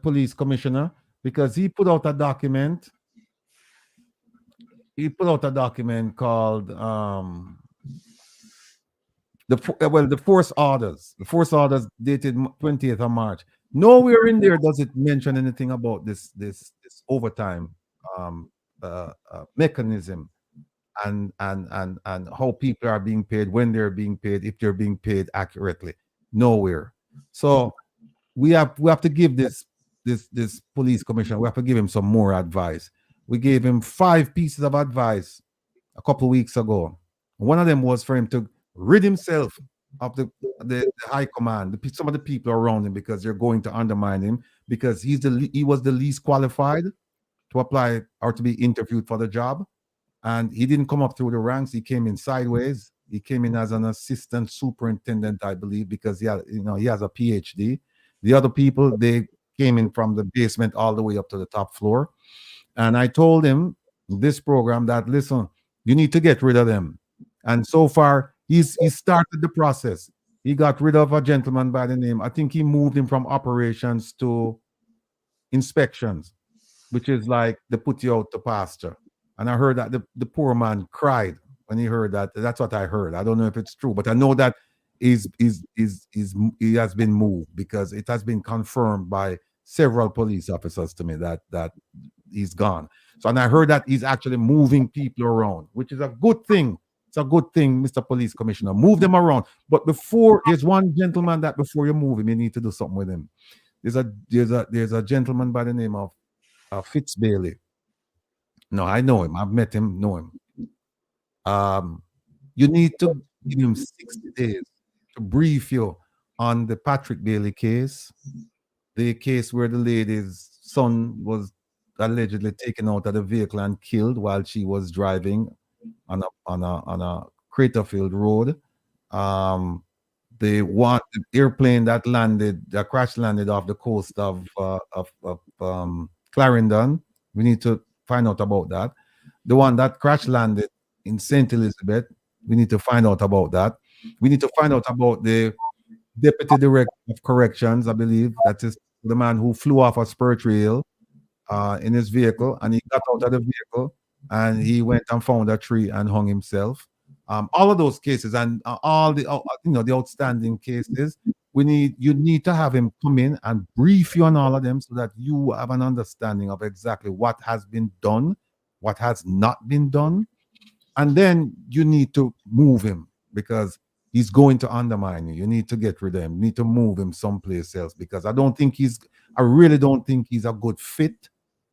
police commissioner, because he put out a document. He put out a document called the force orders. The force orders dated 28th of March. Nowhere in there does it mention anything about this overtime mechanism and how people are being paid, when they're being paid, if they're being paid accurately. Nowhere. So we have to give this police commissioner, we have to give him some more advice. We gave him 5 pieces of advice a couple of weeks ago. One of them was for him to rid himself of the high command, some of the people around him, because they're going to undermine him, because he was the least qualified to apply or to be interviewed for the job. And he didn't come up through the ranks. He came in sideways. He came in as an assistant superintendent, I believe, because he has a PhD. The other people, they came in from the basement all the way up to the top floor. And I told him this program that, listen, you need to get rid of them. And so far, he started the process. He got rid of a gentleman by the name, I think he moved him from operations to inspections, which is like they put you out to pasture. And I heard that the poor man cried when he heard that. That's what I heard. I don't know if it's true, but I know that he has been moved, because it has been confirmed by several police officers to me that he's gone. So, and I heard that he's actually moving people around, which is a good thing. It's a good thing, Mr. Police Commissioner. Move them around. But there's one gentleman that before you move him, you need to do something with him. There's a gentleman by the name of Fitz Bailey. No, I know him. I've met him, know him. You need to give him 60 days to brief you on the Patrick Bailey case, the case where the lady's son was allegedly taken out of the vehicle and killed while she was driving on a Craterfield road. The airplane that crash landed off the coast of Clarendon. We need to find out about that. The one that crash landed in St. Elizabeth, we need to find out about that. We need to find out about the Deputy Director of Corrections, I believe, that is the man who flew off a spur trail in his vehicle, and he got out of the vehicle and he went and found a tree and hung himself. All of those cases and all the the outstanding cases, you need to have him come in and brief you on all of them, so that you have an understanding of exactly what has been done, what has not been done, and then you need to move him, because he's going to undermine you. You need to get rid of him. You need to move him someplace else, because I really don't think he's a good fit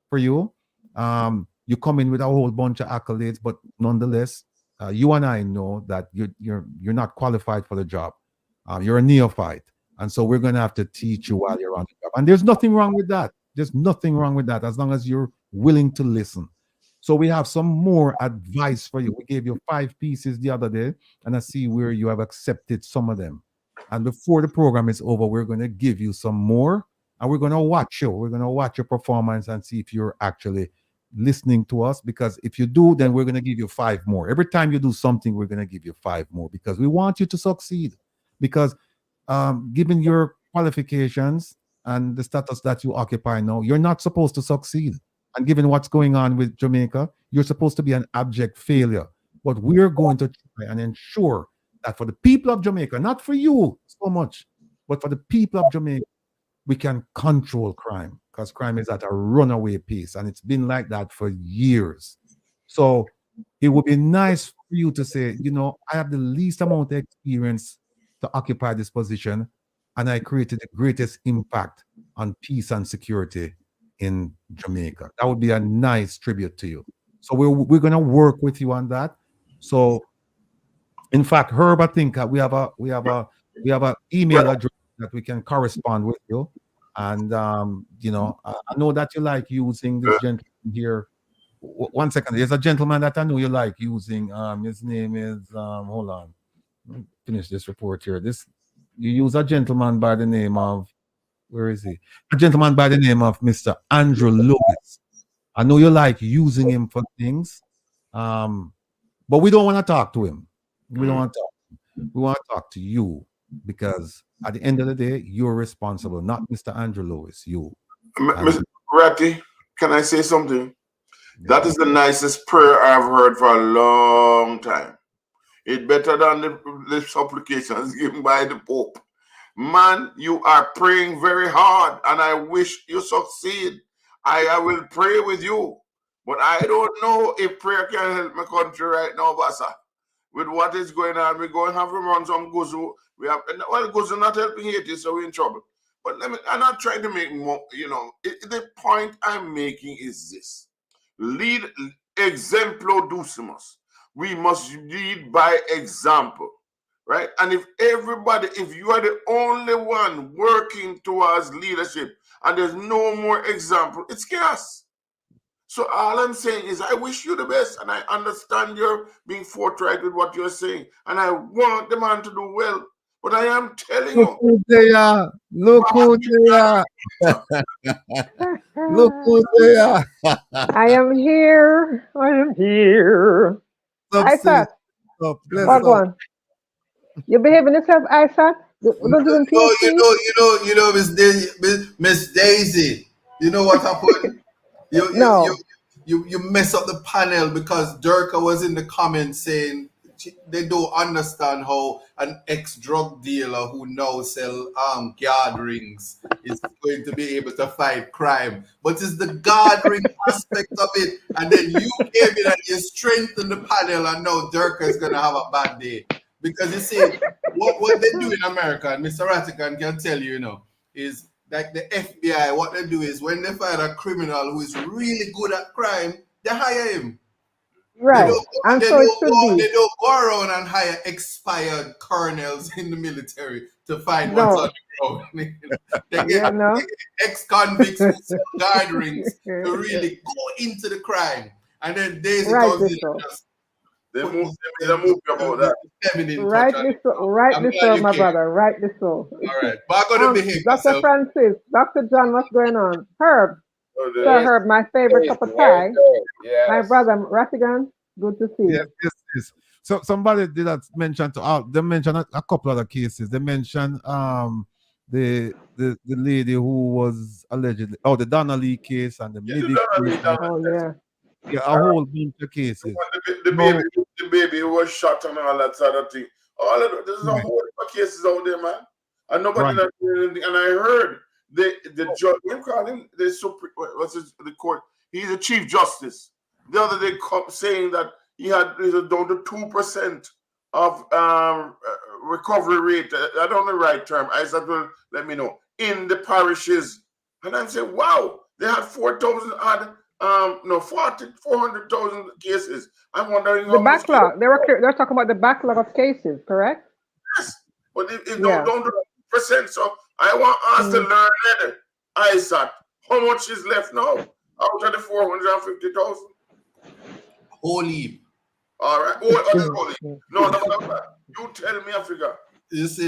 for you. You come in with a whole bunch of accolades, but nonetheless, you and I know that you're not qualified for the job. You're a neophyte, and so we're going to have to teach you while you're on the job. And there's nothing wrong with that. There's nothing wrong with that, as long as you're willing to listen. So we have some more advice for you. We gave you 5 pieces the other day, and I see where you have accepted some of them. And before the program is over, we're going to give you some more, and we're going to watch you. We're going to watch your performance and see if you're actually listening to us, because if you do, then we're going to give you 5 more. Every time you do something, we're going to give you 5 more, because we want you to succeed. Because given your qualifications and the status that you occupy now, you're not supposed to succeed. And given what's going on with Jamaica, you're supposed to be an abject failure. But we're going to try and ensure that for the people of Jamaica, not for you so much, but for the people of Jamaica, we can control crime, because crime is at a runaway pace, and it's been like that for years. So it would be nice for you to say, I have the least amount of experience to occupy this position, and I created the greatest impact on peace and security in Jamaica. That would be a nice tribute to you. So we're going to work with you on that. So, in fact, Herb, I think we have a email address that we can correspond with you. And I know that you like using this gentleman here. One second, there's a gentleman that I know you like using. His name is hold on. Let me finish this report here. You use a gentleman by the name of, where is he? A gentleman by the name of Mr. Andrew Lewis. I know you like using him for things, but we don't want to talk to him. We don't want to talk to him. We want to talk to you, because at the end of the day, you're responsible, not Mr. Andrew Lewis, you. Mr. Ratty, can I say something? Yeah. That is the nicest prayer I've heard for a long time. It's better than the supplications given by the Pope. Man, you are praying very hard, and I wish you succeed. I will pray with you, but I don't know if prayer can help my country right now, Bassa. With what is going on, we're going to have to run some Guzu. We have, well, Guzu not helping Haiti, so we're in trouble. But I'm not trying to make more, the point I'm making is this. Lead exemplo ducimus. We must lead by example, right? And if you are the only one working towards leadership and there's no more example, it's chaos. So all I'm saying is I wish you the best, and I understand you're being forthright with what you're saying, and I want the man to do well. But I am telling you, look who's there. Look who's there. Look who's there. I am here. I am here. Isaac, what one? You behaving yourself, Isaac? Miss Daisy. You know what happened? You mess up the panel because Durka was in the comments saying they don't understand how an ex-drug dealer who now sell guard rings is going to be able to fight crime. But it's the guard ring aspect of it. And then you came in and you strengthened the panel, and now Durka is going to have a bad day. Because you see, what they do in America, and Mr. Rattigan can tell you, is like the FBI, what they do is when they find a criminal who is really good at crime, they hire him. Right. They don't go around and hire expired colonels in the military to find what's on the ground. They get ex-convicts who sell guard rings to really go into the crime. And then Daisy goes in and just they move about that. Right this so, my brother. Right this so. All right. But I'm going to behave Dr. myself. Francis, Dr. John, what's going on? Herb. Sir Herb, my favorite cup of tea. My brother, Rattigan, good to see you. Yes. So somebody did that mention they mentioned a couple other cases. They mentioned the lady who was allegedly the Donnelly case and the Middy case. Oh yeah. Yeah, a whole bunch of cases. The baby who was shot and all that sort of thing. There's a whole lot of cases out there, man. And nobody not doing anything. And I heard the judge, we call him the Supreme, the court. He's the Chief Justice. The other day saying that he's down to 2% of recovery rate. I don't know the right term. I said, well, let me know. In the parishes. And I'm saying, wow, they had 4,000 odd 400,000 cases. I'm wondering the backlog. They're talking about the backlog of cases, correct? Yes, but it don't do percent. So I want us to learn Isaac, how much is left now out of the 450,000? Holy. All right. Holy. No. You tell me a figure. You see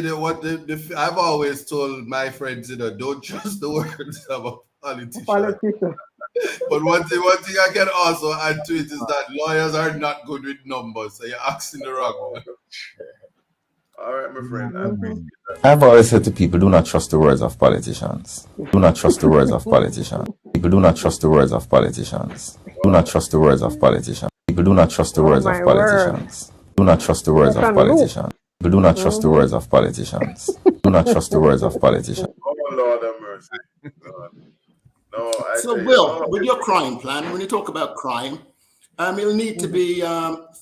I've always told my friends, don't trust the words of a politician. But one thing I can also add to it is that lawyers are not good with numbers, so you're asking the wrong one. All right, my friend. I've always said to people, do not trust the words of politicians. Do not trust the words of politicians. People do not trust the words of politicians. Do not trust the words of politicians. People do not trust the words of politicians. Do not trust the words of politicians. People do not trust the words of politicians. Do not trust the words of politicians. Oh, Lord have mercy. No, with your crime plan, when you talk about crime, it'll need to be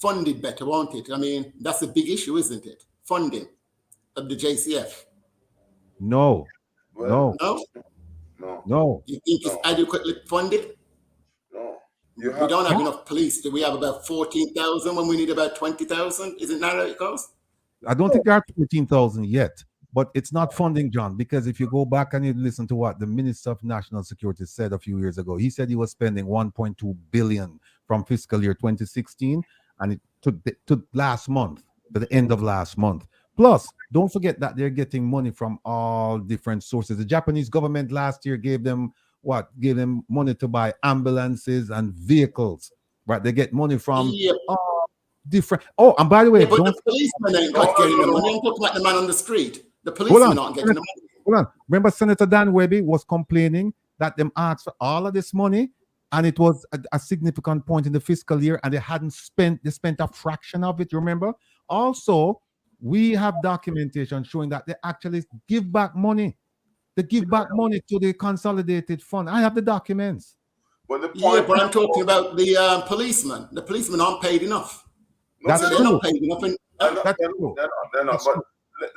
funded better, won't it? I mean, that's a big issue, isn't it? Funding of the JCF. No. You think it's adequately funded? No. We don't have enough police. Do we have about 14,000 when we need about 20,000? Isn't that how it goes? I don't think there are 14,000 yet. But it's not funding, John, because if you go back and you listen to what the Minister of National Security said a few years ago, he said he was spending 1.2 billion from fiscal year 2016, and it took last month, to the end of last month. Plus, don't forget that they're getting money from all different sources. The Japanese government last year gave them money to buy ambulances and vehicles, right? They get money from different. Oh, and by the way, but the policemen ain't not getting the money. I'm talking about the man on the street. The policemen are not getting the money. Hold on. Remember, Senator Dan Webby was complaining that them asked for all of this money and it was a significant point in the fiscal year, and they spent a fraction of it. You remember? Also, we have documentation showing that they actually give back money. They give back money to the consolidated fund. I have the documents. But the Yeah, point but I'm talking about the policemen. The policemen aren't paid enough. That's So they're true. not paid enough. That's true. They're not. That's But true.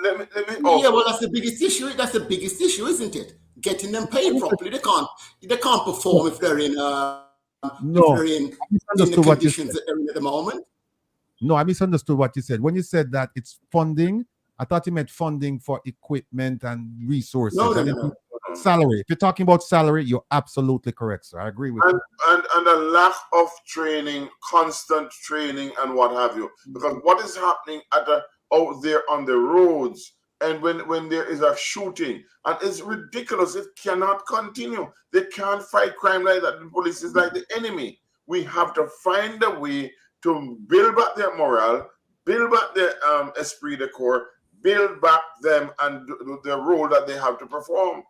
let me Yeah, also. well, that's the biggest issue. That's the biggest issue, isn't it? Getting them paid properly. They can't perform if they're in No, I the misunderstood what you conditions said. that they're in at the moment. No, I misunderstood what you said. When you said that it's funding, I thought you meant funding for equipment and resources. No. Salary. If you're talking about salary, you're absolutely correct, sir. I agree with you. And a lack of training, constant training, and what have you. Because what is happening out there on the roads, and when there is a shooting, and it's ridiculous. It cannot continue. They can't fight crime like that. The police is like the enemy. We have to find a way to build back their morale, build back their esprit de corps, build back them and the role that they have to perform.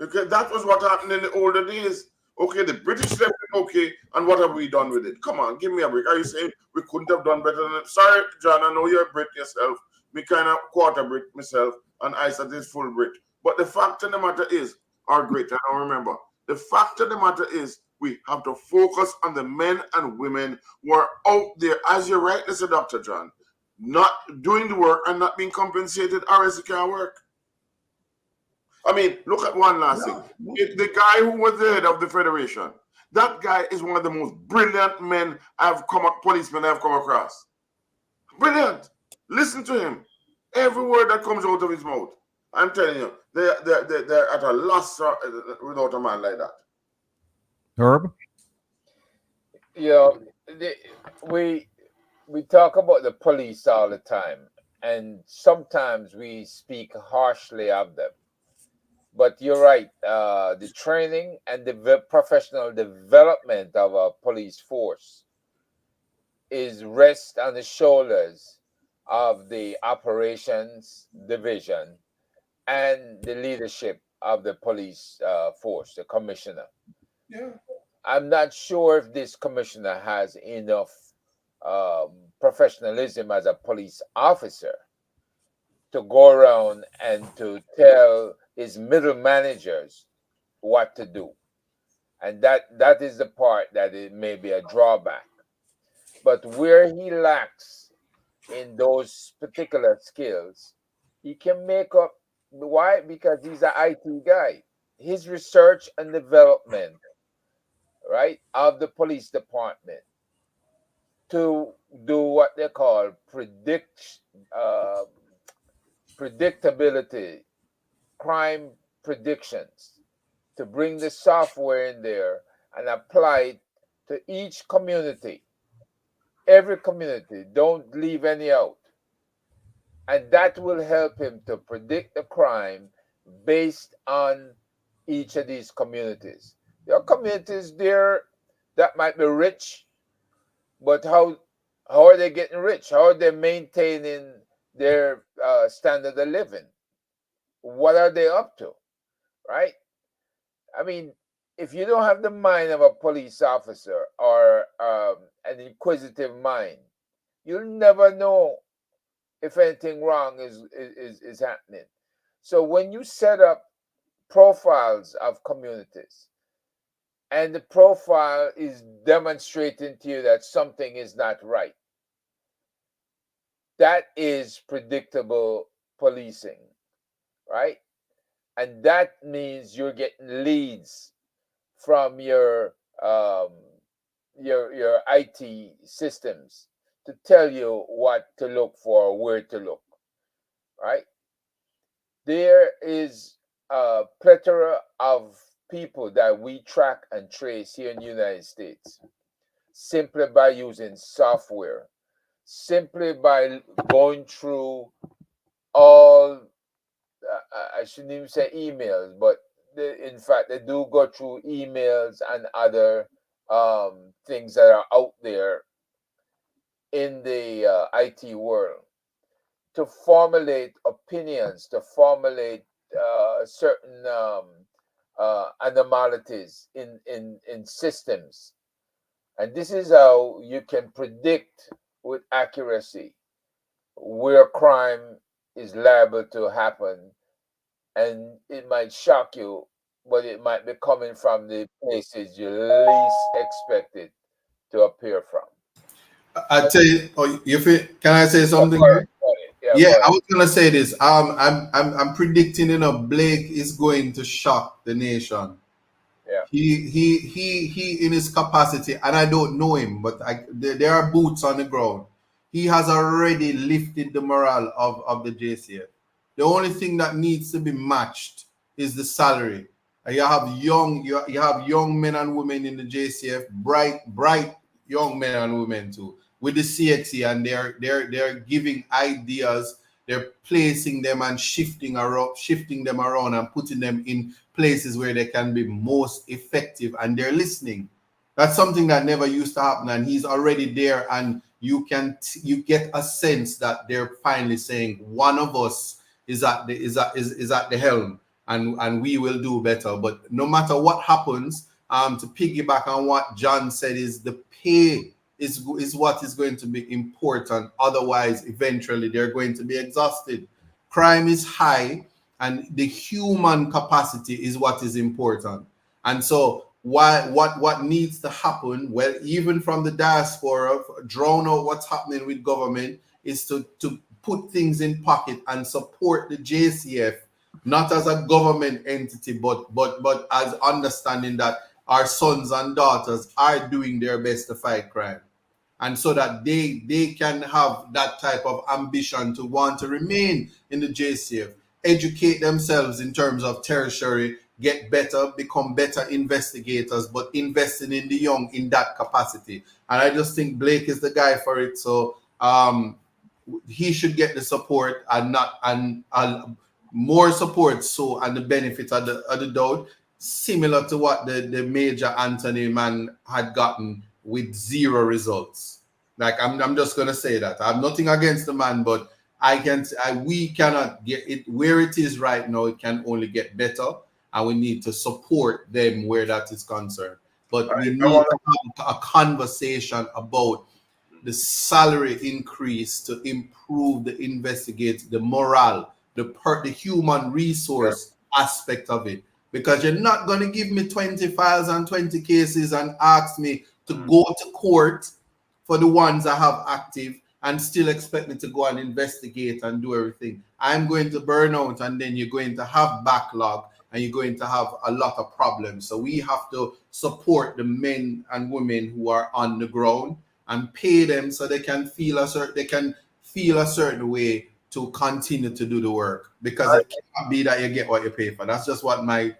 Okay, that was what happened in the older days. Okay, the British left it, okay, and what have we done with it? Come on, give me a break. Are you saying we couldn't have done better than it? Sorry, John, I know you're a Brit yourself. Me kind of quarter Brit myself, and I said this full Brit. But the fact of the matter is, or great, I don't remember. The fact of the matter is, we have to focus on the men and women who are out there, as you rightly said, Dr. John, not doing the work and not being compensated, or else it can't work. I mean, look at one last thing. The guy who was the head of the Federation, that guy is one of the most brilliant policemen I've come across. Brilliant. Listen to him. Every word that comes out of his mouth. I'm telling you, they're at a loss without a man like that. Herb? Yeah, we talk about the police all the time, and sometimes we speak harshly of them. But you're right. The training and the professional development of a police force rests on the shoulders of the operations division and the leadership of the police force, the commissioner. Yeah. I'm not sure if this commissioner has enough professionalism as a police officer to go around and to tell his middle managers what to do. And that is the part that it may be a drawback. But where he lacks in those particular skills, he can make up. Why? Because he's an IT guy. His research and development, right, of the police department to do what they call predictability, crime predictions, to bring the software in there and apply it to each community, every community. Don't leave any out. And that will help him to predict the crime based on each of these communities. There are communities there that might be rich, but how are they getting rich? How are they maintaining their standard of living? What are they up to, right? I mean, if you don't have the mind of a police officer or an inquisitive mind, you'll never know if anything wrong is happening. So when you set up profiles of communities and the profile is demonstrating to you that something is not right, that is predictable policing, right? And that means you're getting leads from your IT systems to tell you what to look for, where to look, right? There is a plethora of people that we track and trace here in the United States simply by using software, simply by going through all, I shouldn't even say emails, but in fact, they do go through emails and other things that are out there in the IT world to formulate opinions, to formulate certain anomalies in systems. And this is how you can predict with accuracy where crime is liable to happen. And it might shock you, but it might be coming from the places you least expect it to appear from. I tell you, can I say something? Yeah, I was gonna say this. I'm predicting, Blake is going to shock the nation. Yeah. He in his capacity, and I don't know him, but there are boots on the ground. He has already lifted the morale of the JCF. The only thing that needs to be matched is the salary. You have young men and women in the JCF, bright young men and women too, with the CXE, and they're giving ideas. They're placing them and shifting them around and putting them in places where they can be most effective, and they're listening. That's something that never used to happen, and he's already there, and you get a sense that they're finally saying one of us is at the helm, and we will do better. But no matter what happens, to piggyback on what John said, is the pay is what is going to be important. Otherwise, eventually they're going to be exhausted. Crime is high, and the human capacity is what is important. And so what needs to happen, well, even from the diaspora, drown out what's happening with government, is to put things in pocket and support the JCF, not as a government entity, but as understanding that our sons and daughters are doing their best to fight crime. And so that they can have that type of ambition to want to remain in the JCF, educate themselves in terms of tertiary, get better, become better investigators, but investing in the young in that capacity. And I just think Blake is the guy for it. So he should get the support and more support, so, and the benefit of the doubt, similar to what the Major Anthony man had gotten with zero results. Like, I'm just gonna say that I have nothing against the man, but we cannot get it where it is right now. It can only get better, and we need to support them where that is concerned. But we need to have a conversation about the salary increase to improve the morale, the human resource aspect of it. Because you're not going to give me 20 files and 20 cases and ask me to go to court for the ones I have active and still expect me to go and investigate and do everything. I'm going to burn out, and then you're going to have backlog, and you're going to have a lot of problems. So we have to support the men and women who are on the ground and pay them so they can feel a certain way to continue to do the work, because it can't be that you get what you pay for. That's just what my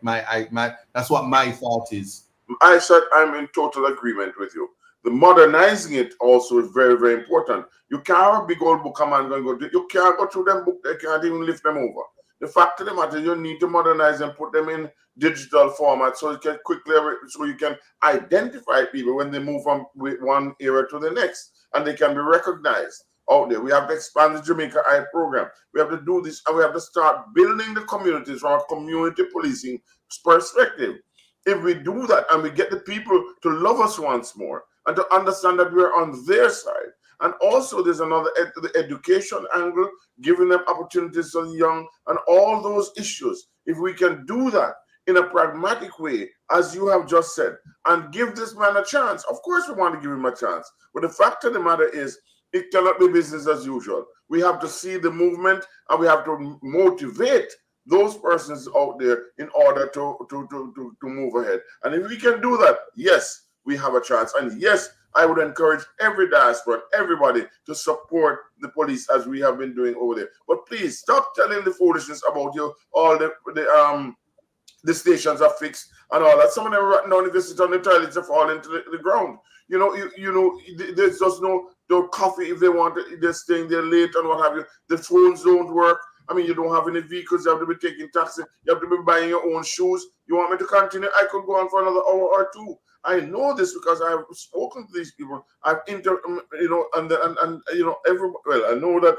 thought is. I said I'm in total agreement with you. The modernizing it also is very, very important. You can't have a big old book come and go. You can't go through them book. They can't even lift them over. The fact of the matter, you need to modernize and put them in digital format so you can so you can identify people when they move from one era to the next, and they can be recognized out there. We have to expand the Jamaica Eye program. We have to do this, and we have to start building the communities from a community policing perspective. If we do that and we get the people to love us once more and to understand that we're on their side, and also there's another the education angle, giving them opportunities to the young, and all those issues. If we can do that in a pragmatic way, as you have just said, and give this man a chance, of course we want to give him a chance. But the fact of the matter is, it cannot be business as usual. We have to see the movement, and we have to motivate those persons out there in order to move ahead. And if we can do that, yes, we have a chance. And yes, I would encourage every diaspora, everybody, to support the police as we have been doing over there. But please stop telling the foolishness about all the stations are fixed and all that. Some of them are right now, if you sit on the toilets, they fall into the ground. There's just no coffee if they want to, they're staying there late and what have you. The phones don't work. I mean, you don't have any vehicles. You have to be taking taxi. You have to be buying your own shoes. You want me to continue? I could go on for another hour or two. I know this because I've spoken to these people. I've I know that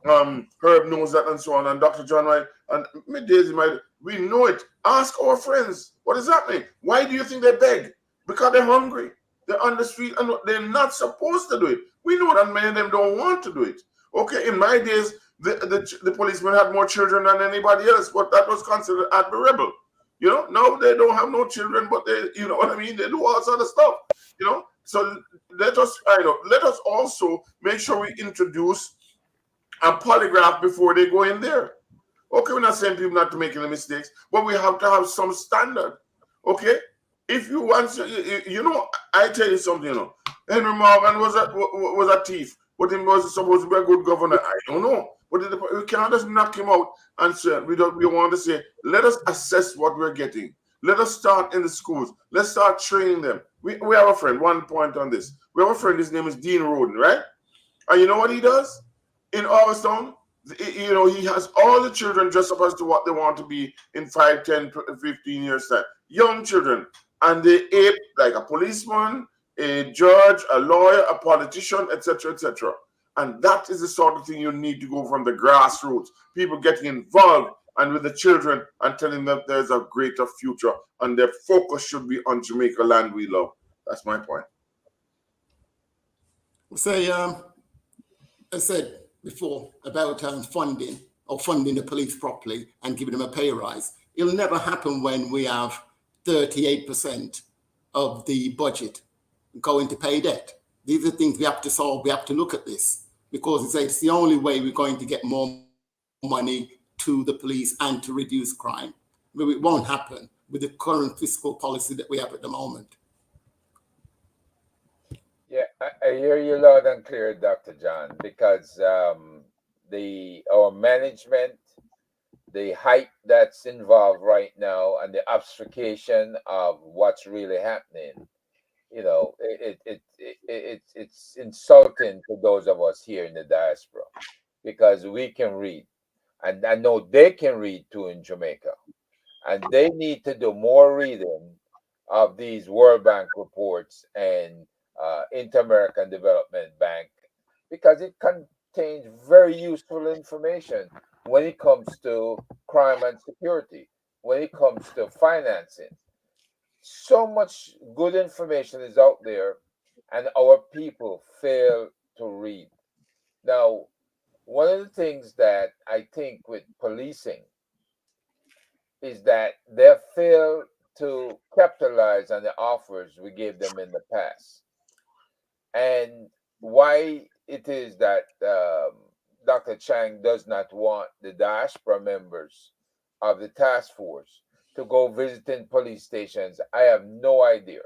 Herb knows that and so on, and Dr. John White, and Daisy might, we know it. Ask our friends, what is happening? Why do you think they beg? Because they're hungry. They're on the street and they're not supposed to do it. We know that many of them don't want to do it. Okay, in my days, the policemen had more children than anybody else, but that was considered admirable. You know, now they don't have no children, but they, you know what I mean? They do all sort of stuff, you know? So let us also make sure we introduce a polygraph before they go in there. Okay, we're not saying people not to make any mistakes, but we have to have some standard. Okay? If you want, you know, I tell you something, you know. Henry Morgan was a thief, but he was supposed to be a good governor. I don't know. But we can't just knock him out and say, we want to say, let us assess what we're getting. Let us start in the schools. Let's start training them. We have a friend, one point on this. We have a friend, his name is Dean Roden, right? And you know what he does? In Augustown, you know, he has all the children dressed up as to what they want to be in 5, 10, 15 years' time. Young children. And they ape like a policeman, a judge, a lawyer, a politician, etc., etc. And that is the sort of thing you need to go from the grassroots. People getting involved and with the children and telling them there's a greater future. And their focus should be on Jamaica land we love. That's my point. So, I said before about funding the police properly and giving them a pay rise. It'll never happen when we have 38% of the budget going to pay debt. These are things we have to solve. We have to look at this because it's the only way we're going to get more money to the police and to reduce crime. But it won't happen with the current fiscal policy that we have at the moment. Yeah, I hear you loud and clear, Dr. John, because our management, the hype that's involved right now, and the obfuscation of what's really happening, you know, it's insulting to those of us here in the diaspora because we can read, and I know they can read too in Jamaica, and they need to do more reading of these World Bank reports and Inter-American Development Bank because it contains very useful information when it comes to crime and security, when it comes to financing. So much good information is out there, and our people fail to read. Now, one of the things that I think with policing is that they fail to capitalize on the offers we gave them in the past. And why it is that Dr. Chang does not want the diaspora members of the task force to go visiting police stations, I have no idea.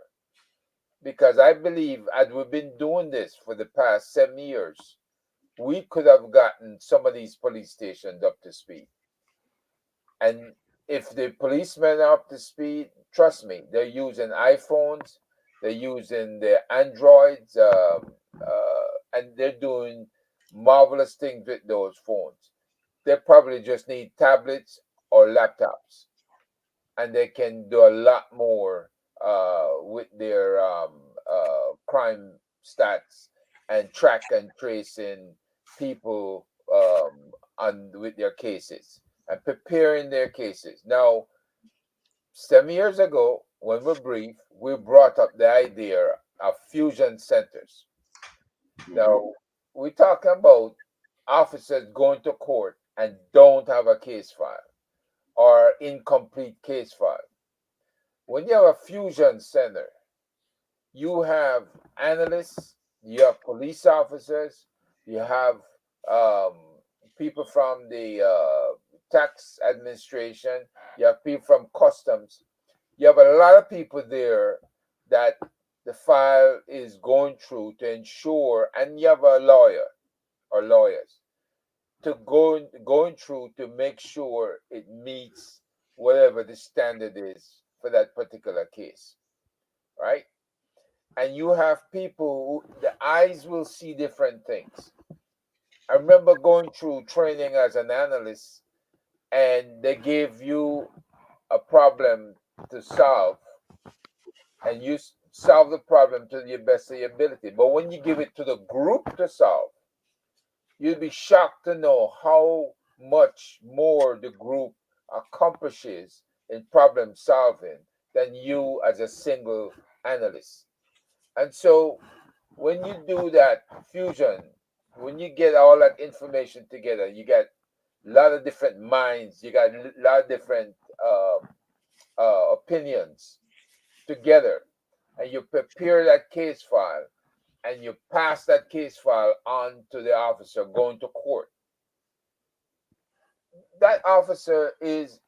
Because I believe, had we been doing this for the past 7 years, we could have gotten some of these police stations up to speed. And if the policemen are up to speed, trust me, they're using iPhones, they're using their Androids, and they're doing marvelous things with those phones. They probably just need tablets or laptops, and they can do a lot more with their crime stats and track and tracing people with their cases and preparing their cases. Now, 7 years ago, when we briefed, we brought up the idea of fusion centers. Now, we're talking about officers going to court and don't have a case file or incomplete case file. When you have a fusion center, you have analysts, you have police officers, you have people from the tax administration, you have people from customs. You have a lot of people there that the file is going through to ensure, and you have a lawyer or lawyers to going through to make sure it meets whatever the standard is for that particular case, right? And you have people who the eyes will see different things. I remember going through training as an analyst, and they gave you a problem to solve, and you solve the problem to the best of your ability. But when you give it to the group to solve, you'd be shocked to know how much more the group accomplishes in problem solving than you as a single analyst. And so when you do that fusion, when you get all that information together, you get a lot of different minds, you got a lot of different opinions together, and you prepare that case file, and you pass that case file on to the officer going to court. That officer is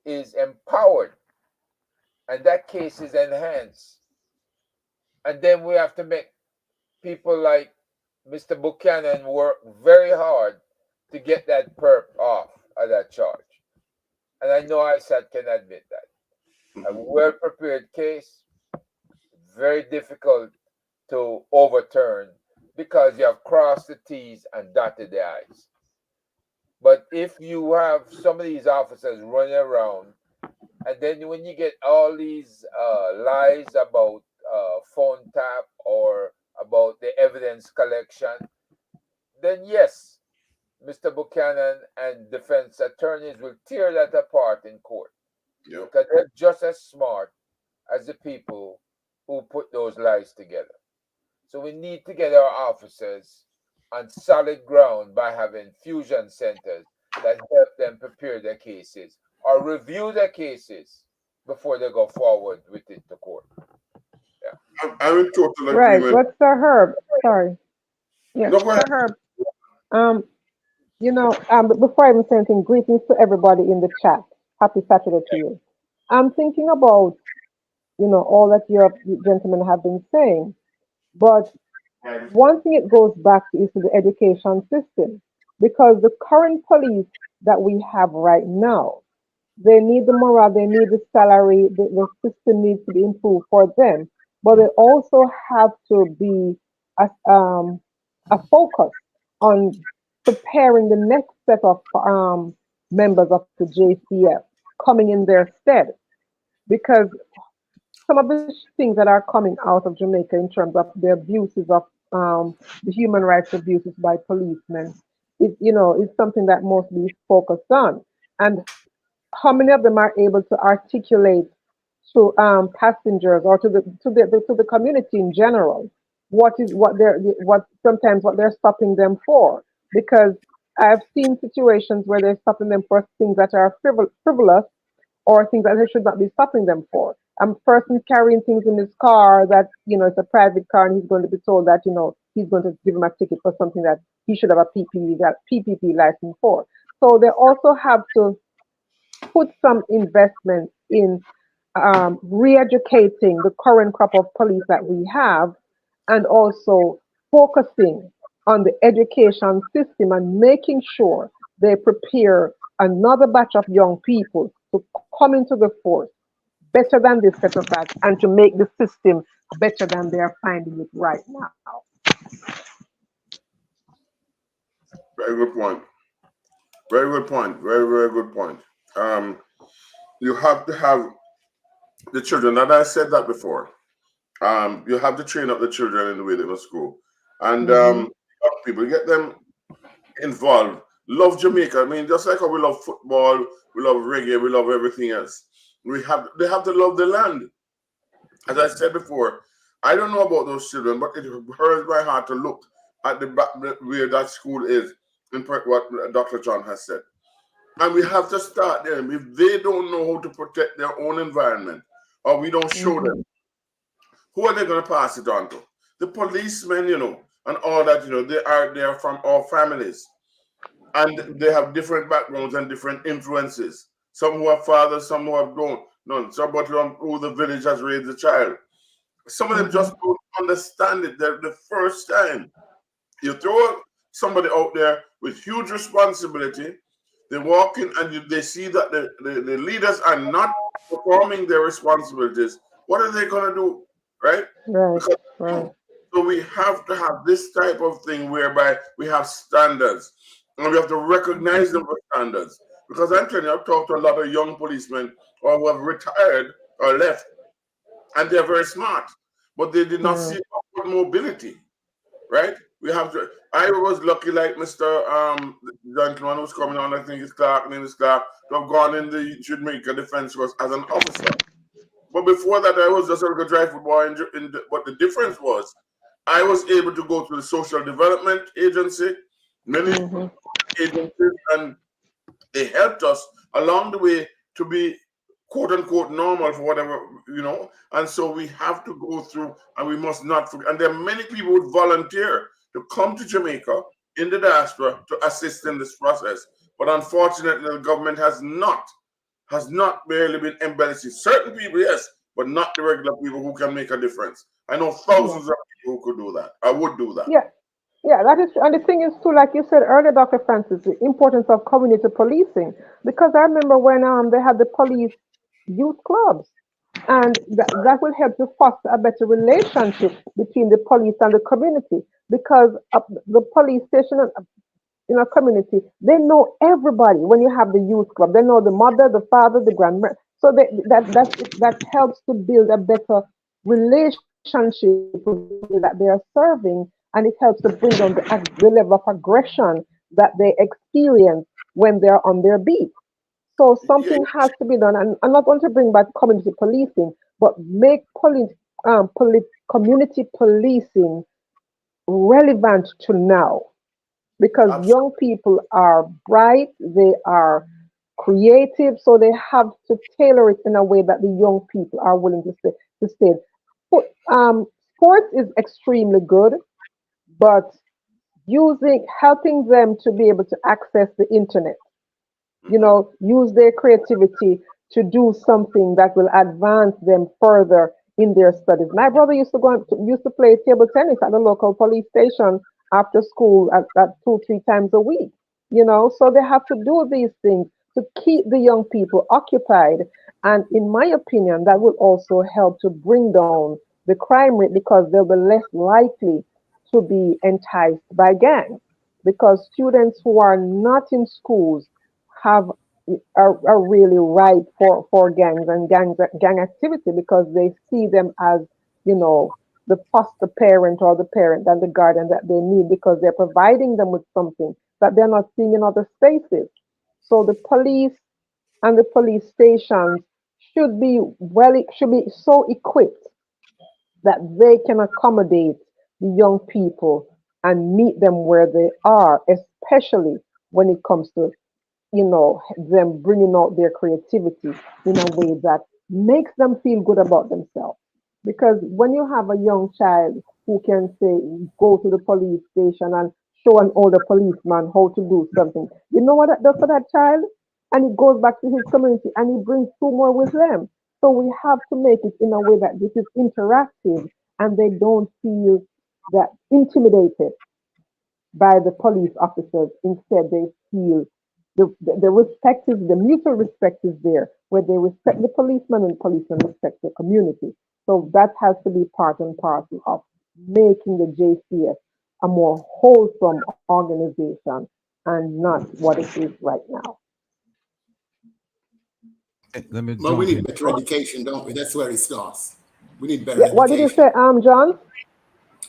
empowered, and that case is enhanced. And then we have to make people like Mr. Buchanan work very hard to get that perp off of that charge. And I know ISAT can admit that. A well-prepared case, very difficult to overturn because you have crossed the T's and dotted the I's. But if you have some of these officers running around, and then when you get all these lies about phone tap or about the evidence collection, then yes, Mr. Buchanan and defense attorneys will tear that apart in court. Yep. Because they're just as smart as the people who put those lies together. So we need to get our officers on solid ground by having fusion centers that help them prepare their cases or review their cases before they go forward with it to court. Yeah. I'm in total agreement. Right. What's the Herb? Sorry. Yeah, No, go ahead. Herb. But before I even say anything, greetings to everybody in the chat. Happy Saturday to you. I'm thinking about, all that you gentlemen have been saying, but one thing it goes back to is to the education system, because the current police that we have right now, they need the morale, they need the salary, the system needs to be improved for them, but they also have to be a focus on preparing the next set of members of the JCF coming in their stead, because some of the things that are coming out of Jamaica in terms of the abuses of the human rights abuses by policemen, is something that mostly is focused on. And how many of them are able to articulate to passengers or to the community in general what they're stopping them for? Because I've seen situations where they're stopping them for things that are frivolous or things that they should not be stopping them for. A person carrying things in his car that, it's a private car, and he's going to be told that, he's going to give him a ticket for something that he should have a PPP license for. So they also have to put some investment in re-educating the current crop of police that we have, and also focusing on the education system and making sure they prepare another batch of young people to come into the force better than this set of that, and to make the system better than they are finding it right now. Very good point. Very good point. Very, very good point. You have to have the children, and I said that before. You have to train up the children in the way they must go. And people, get them involved. Love Jamaica. I mean, just like how we love football, we love reggae, we love everything else. They have to love the land. As I said before, I don't know about those children, but it hurts my heart to look at the back where that school is, in what Dr. John has said. And we have to start them. If they don't know how to protect their own environment, or we don't show them, who are they going to pass it on to? The policemen, and all that, they are from our families. And they have different backgrounds and different influences. Some who have fathers, some who have none. Somebody who the village has raised a child. Some of them just don't understand it. They're the first time. You throw somebody out there with huge responsibility, they walk in and they see that the leaders are not performing their responsibilities. What are they going to do? Right? Right. So we have to have this type of thing whereby we have standards, and we have to recognize them for standards. Because I'm telling you, I've talked to a lot of young policemen who have retired or left, and they're very smart, but they did not see upward mobility. right? We have to. I was lucky, like Mr. The gentleman who's coming on, I think it's Clerk, name is Clerk, to have gone in the Jamaica Defense Force as an officer. But before that, I was just a little dry football. But the difference was, I was able to go to the Social Development Agency, many agencies, and they helped us along the way to be quote unquote normal for whatever, and so we have to go through, and we must not forget. And there are many people who volunteer to come to Jamaica in the diaspora to assist in this process. But unfortunately, the government has not barely been embellishing. Certain people, yes, but not the regular people who can make a difference. I know thousands of people who could do that. I would do that. Yeah, that is, and the thing is too, like you said earlier, Dr. Francis, the importance of community policing. Because I remember when they had the police youth clubs, and that will help to foster a better relationship between the police and the community. Because the police station in a community, they know everybody. When you have the youth club, they know the mother, the father, the grandmother. So that helps to build a better relationship with the people that they are serving, and it helps to bring down the level of aggression that they experience when they're on their beat. So something has to be done, and I'm not going to bring back community policing, but make community policing relevant to now, because young people are bright, they are creative, so they have to tailor it in a way that the young people are willing to stay. Sports is extremely good, but helping them to be able to access the internet, use their creativity to do something that will advance them further in their studies. My brother used to play table tennis at the local police station after school at 2-3 times a week. So they have to do these things to keep the young people occupied. And in my opinion, that will also help to bring down the crime rate, because they'll be less likely to be enticed by gangs, because students who are not in schools are really ripe for gangs and gang activity, because they see them as the foster parent or the parent and the guardian that they need, because they're providing them with something that they're not seeing in other spaces. So the police and the police stations should be so equipped that they can accommodate the young people and meet them where they are, especially when it comes to them bringing out their creativity in a way that makes them feel good about themselves. Because when you have a young child who can say, go to the police station and show an older policeman how to do something, you know what that does for that child? And he goes back to his community and he brings 2 more with them. So we have to make it in a way that this is interactive and they don't feel that intimidated by the police officers. Instead, they feel the mutual respect is there, where they respect the policeman and the policeman respect the community. So that has to be part and parcel of making the JCF a more wholesome organization and not what it is right now. Well, we need better education, don't we? That's where it starts. We need better education. What did you say, John?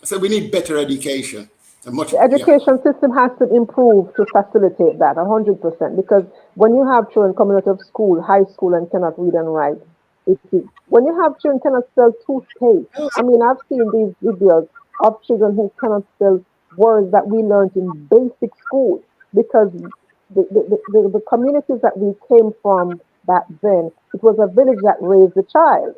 So we need better education. The education system has to improve to facilitate that 100%, because when you have children coming out of school, high school, and cannot read and write, when you have children cannot spell toothpaste. I mean, I've seen these videos of children who cannot spell words that we learned in basic school, because the communities that we came from back then, it was a village that raised a child.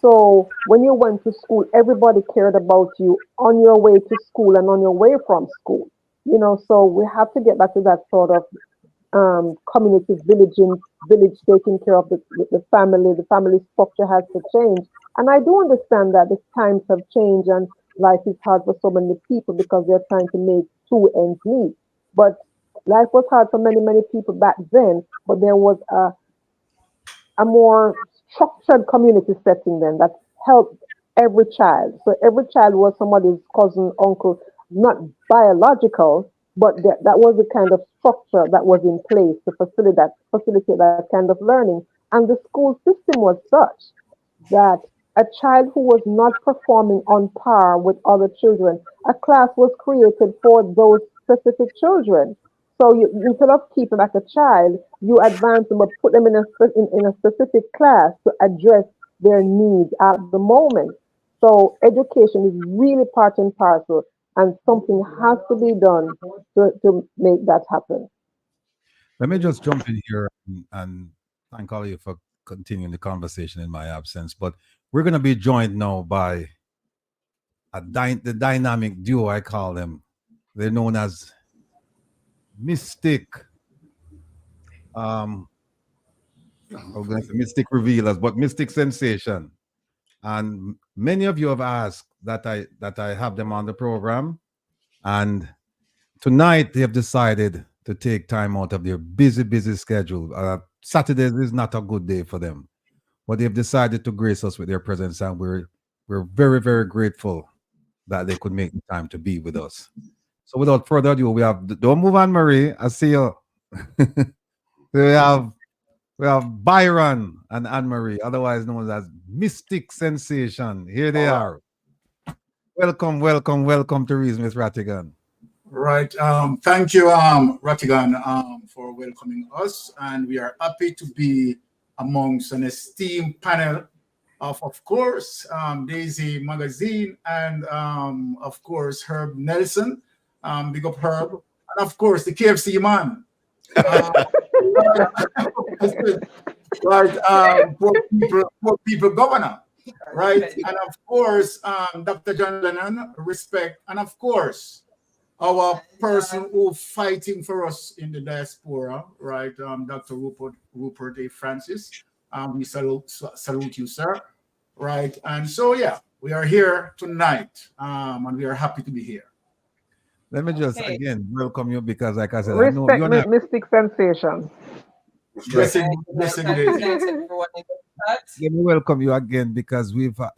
So when you went to school, everybody cared about you on your way to school and on your way from school. So we have to get back to that sort of community village taking care of the family. The family structure has to change. And I do understand that the times have changed and life is hard for so many people because they're trying to make 2 ends meet. But life was hard for many, many people back then, but there was a more structured community setting then that helped every child. So every child was somebody's cousin, uncle, not biological, but that was the kind of structure that was in place to facilitate that kind of learning. And the school system was such that a child who was not performing on par with other children, a class was created for those specific children. So you, instead of keeping like a child, you advance them or put them in in a specific class to address their needs at the moment. So education is really part and parcel, and something has to be done to make that happen. Let me just jump in here and thank all of you for continuing the conversation in my absence. But we're going to be joined now by the dynamic duo, I call them. They're known as Mystic. I'm going to say Mystic Revealers, but Mystic Sensation. And many of you have asked that I have them on the program. And tonight they have decided to take time out of their busy schedule. Saturdays is not a good day for them, but they've decided to grace us with their presence, and we're very, very grateful that they could make the time to be with us. So without further ado, we have, don't move on, Marie. I see you. we have Byron and Anne-Marie, otherwise known as Mystic Sensation. Here they are. Welcome to Reason with Rattigan. Right. Thank you, Rattigan, for welcoming us. And we are happy to be amongst an esteemed panel of course, Daisy Magazine and, of course, Herb Nelson. Big up Herb. And, of course, the KFC man. Poor people governor. Right. And, of course, Dr. John Lenon, respect. And, of course, our person who's fighting for us in the diaspora, right? Dr. Rupert A. Francis. We salute you, sir. Right. And so, yeah, we are here tonight, and we are happy to be here. Let me just again welcome you because, like I said, Respect, I know you're not Mystic Sensation. Blessed Let me welcome you again because we've had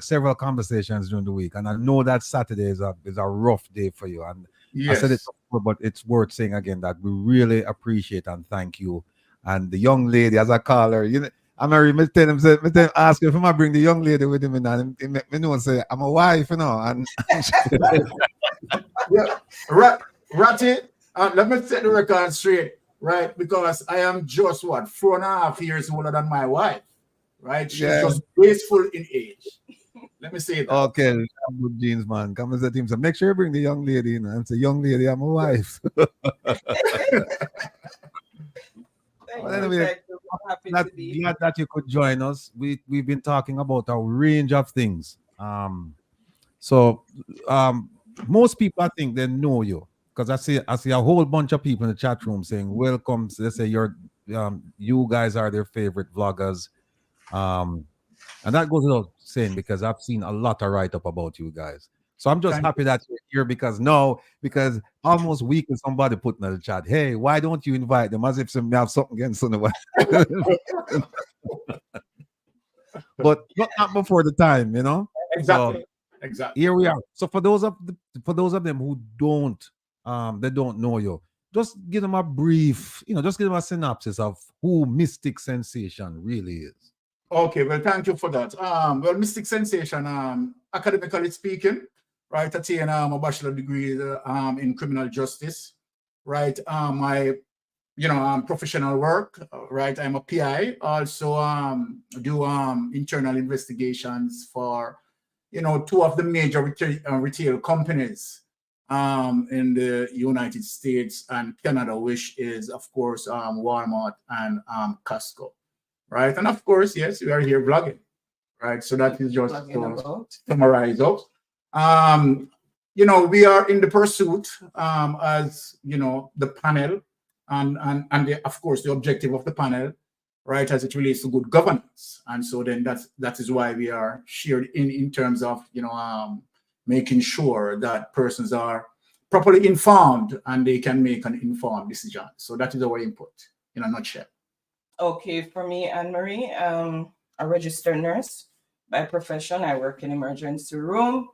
several conversations during the week, and I know that Saturday is a rough day for you. And yes. I said it before, but it's worth saying again that we really appreciate and thank you. And the young lady, as I call her, you know, I'm married. Me tell him, ask if I bring the young lady with him, and he make me know and say I'm a wife, you know. And yeah, Ratty, let me set the record straight. Right, because I am just 4.5 years older than my wife, right? She's just graceful in age. Let me say that. Okay, good genes, man. Come and say to him, so make sure you bring the young lady in and say, young lady, I'm a wife. Well, anyway, glad that you could join us. We've been talking about a range of things. Most people, I think, they know you. Because I see a whole bunch of people in the chat room saying welcome. So they say you guys are their favorite vloggers, and that goes without saying because I've seen a lot of write up about you guys. So I'm just happy that you're here because almost weekly somebody put in the chat, hey, why don't you invite them as if they have something against someone? But not before the time, you know. Exactly. So, exactly. Here we are. So for those of them who don't. They don't know you. Just give them a brief, just give them a synopsis of who Mystic Sensation really is. Okay, well, thank you for that. Well, Mystic Sensation, academically speaking, right, I attained a bachelor degree in criminal justice, right. My, professional work, right. I'm a PI. Also, do internal investigations for, two of the major retail companies. In the United States and Canada, which is, of course, Walmart and Costco, right? And of course, yes, we are here vlogging, right? So that is just to summarize up. We are in the pursuit, as the panel, and of course the objective of the panel, right, as it relates to good governance. And so then that is why we are shared in terms of making sure that persons are properly informed and they can make an informed decision. So that is our input in a nutshell. Okay, for me, Anne-Marie, a registered nurse by profession. I work in emergency room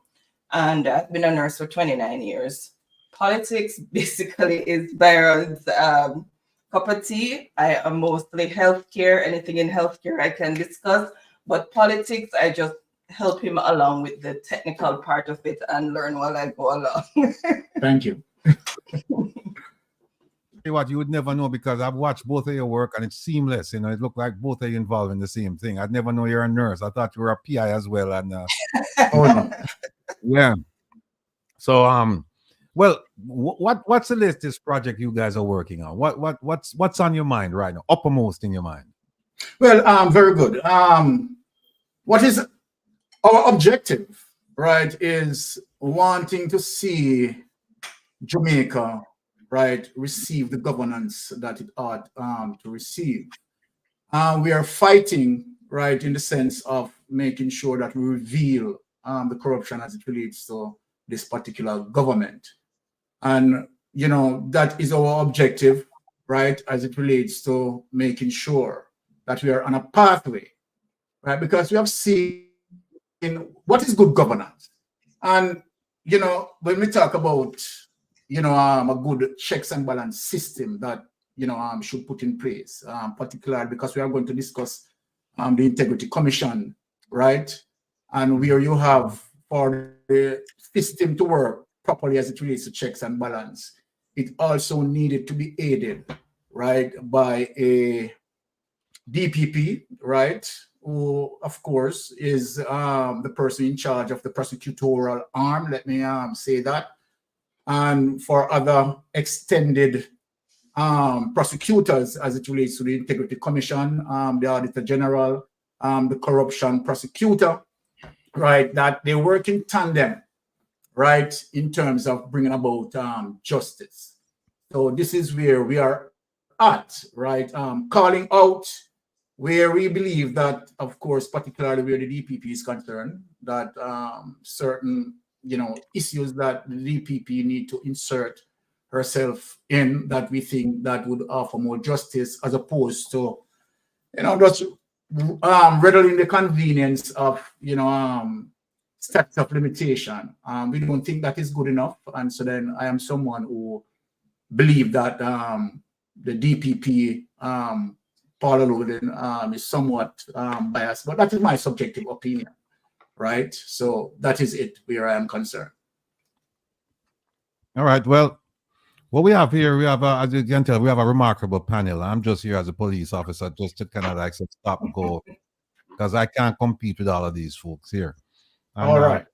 and I've been a nurse for 29 years. Politics basically is Byron's cup of tea. I am mostly healthcare, anything in healthcare I can discuss. But politics, I just help him along with the technical part of it and learn while I go along. Thank you. What you would never know, because I've watched both of your work and it's seamless. You know, it looked like both of you involved in the same thing. I'd never know you're a nurse. I thought you were a PI as well. And oh no, yeah. So well, what's the latest project you guys are working on? What's on your mind right now? Uppermost in your mind? Well, very good. What is our objective, right? Is wanting to see Jamaica, right, receive the governance that it ought to receive. We are fighting, right, in the sense of making sure that we reveal the corruption as it relates to this particular government. And, you know, that is our objective, right, as it relates to making sure that we are on a pathway, right, because we have seen what is good governance. And, you know, when we talk about, you know, a good checks and balance system that, you know, should put in place, particularly because we are going to discuss the Integrity Commission, right? And where you have, for the system to work properly as it relates to checks and balance, it also needed to be aided, right, by a DPP, right, who, of course, is the person in charge of the prosecutorial arm, let me say that, and for other extended prosecutors as it relates to the Integrity Commission, the Auditor General, the Corruption Prosecutor, right, that they work in tandem, right, in terms of bringing about justice. So this is where we are at, right, calling out where we believe that, of course, particularly where the DPP is concerned, that certain, you know, issues that the DPP need to insert herself in, that we think that would offer more justice, as opposed to, you know, just readily the convenience of, you know, statute of limitation. We don't think that is good enough. And so then I am someone who believe that the DPP Paula Loden is somewhat biased, but that is my subjective opinion, right? So that is it where I am concerned. All right. Well, what we have here, we have, as you can tell, we have a remarkable panel. I'm just here as a police officer, just to kind of like stop and go, because I can't compete with all of these folks here. And, all right.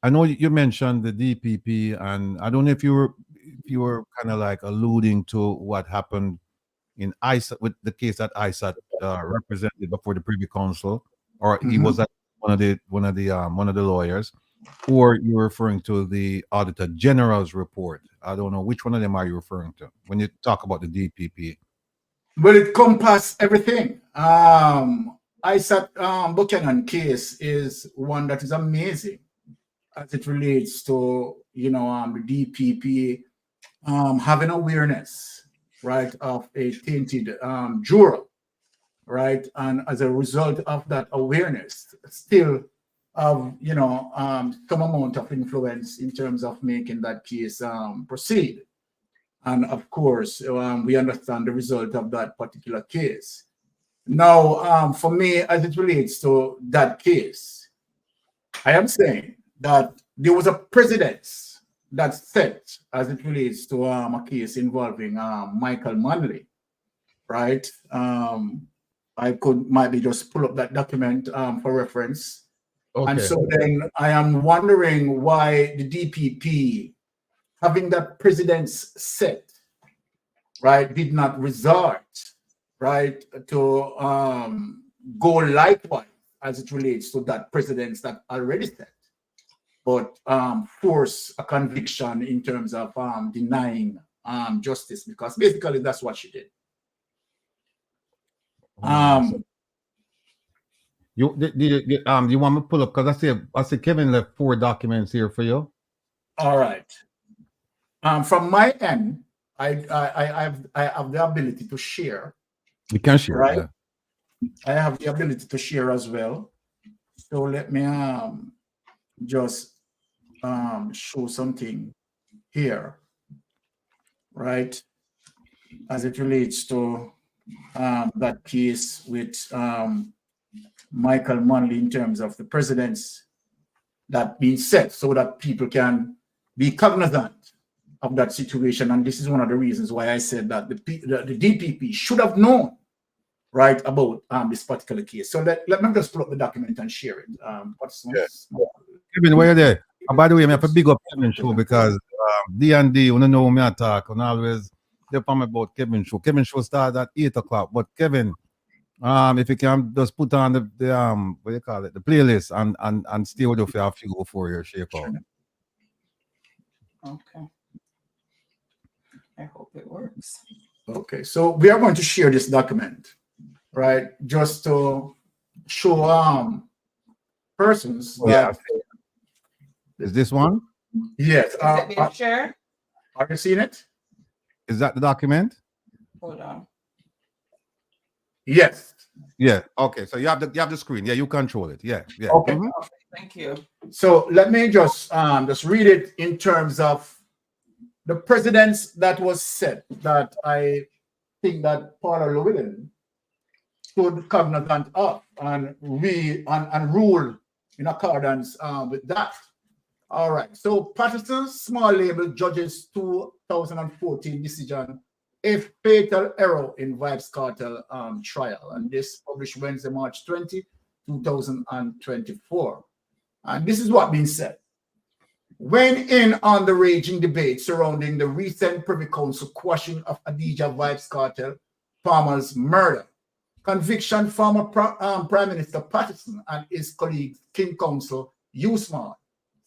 I know you mentioned the DPP, and I don't know if you were kind of like alluding to what happened in ISAT, with the case that ISAT represented before the Privy Council, or he was at one of the lawyers, or you're referring to the Auditor General's report. I don't know, which one of them are you referring to when you talk about the DPP? Well, it encompasses everything. ISAT Buchanan case is one that is amazing as it relates to, you know, the DPP having awareness, right, of a tainted juror, right, and as a result of that awareness, still of, you know, some amount of influence in terms of making that case proceed. And of course, we understand the result of that particular case. Now, for me, as it relates to that case, I am saying that there was a precedent that's set as it relates to a case involving Michael Manley, right? I might be just pull up that document for reference. Okay. And so then I am wondering why the DPP, having that precedence set, right, did not resort, right, to go likewise as it relates to that precedence that already set, but force a conviction in terms of denying justice, because basically that's what she did. You want me to pull up, because I see Kevin left 4 documents here for you. All right. From my end, I have the ability to share. You can share, right? Yeah. I have the ability to share as well. So let me just show something here, right? As it relates to that case with Michael Manley in terms of the precedents that being set so that people can be cognizant of that situation. And this is one of the reasons why I said that the DPP should have known, right, about this particular case. So let me just pull up the document and share it. Kevin, where you there? By the way, I have to big up Kevin show because D&D, you know me attack, and always they me about Kevin show. Kevin show started at 8 o'clock. But Kevin, if you can just put on the what do you call it, the playlist and stay with you for a few before your shake out. Okay. I hope it works. Okay, so we are going to share this document, right? Just to show persons. Yeah. Is this one? Yes. Is it being shared? Have you seen it? Is that the document? Hold on. Yes. Yeah. Okay. So you have the screen. Yeah, you control it. Yeah. Yeah. Okay. Okay, thank you. So let me just read it in terms of the precedents that was set that I think that Paula Llewellyn stood cognizant of and rule in accordance with that. All right. So Patterson's small label judges 2014 decision, a fatal error in Vybz Kartel trial. And this published Wednesday, March 20, 2024. And this is what being said. When in on the raging debate surrounding the recent Privy Council quashing of Adidja Vybz Kartel Palmer's murder, conviction former Prime Minister Patterson and his colleague King Counsel Usman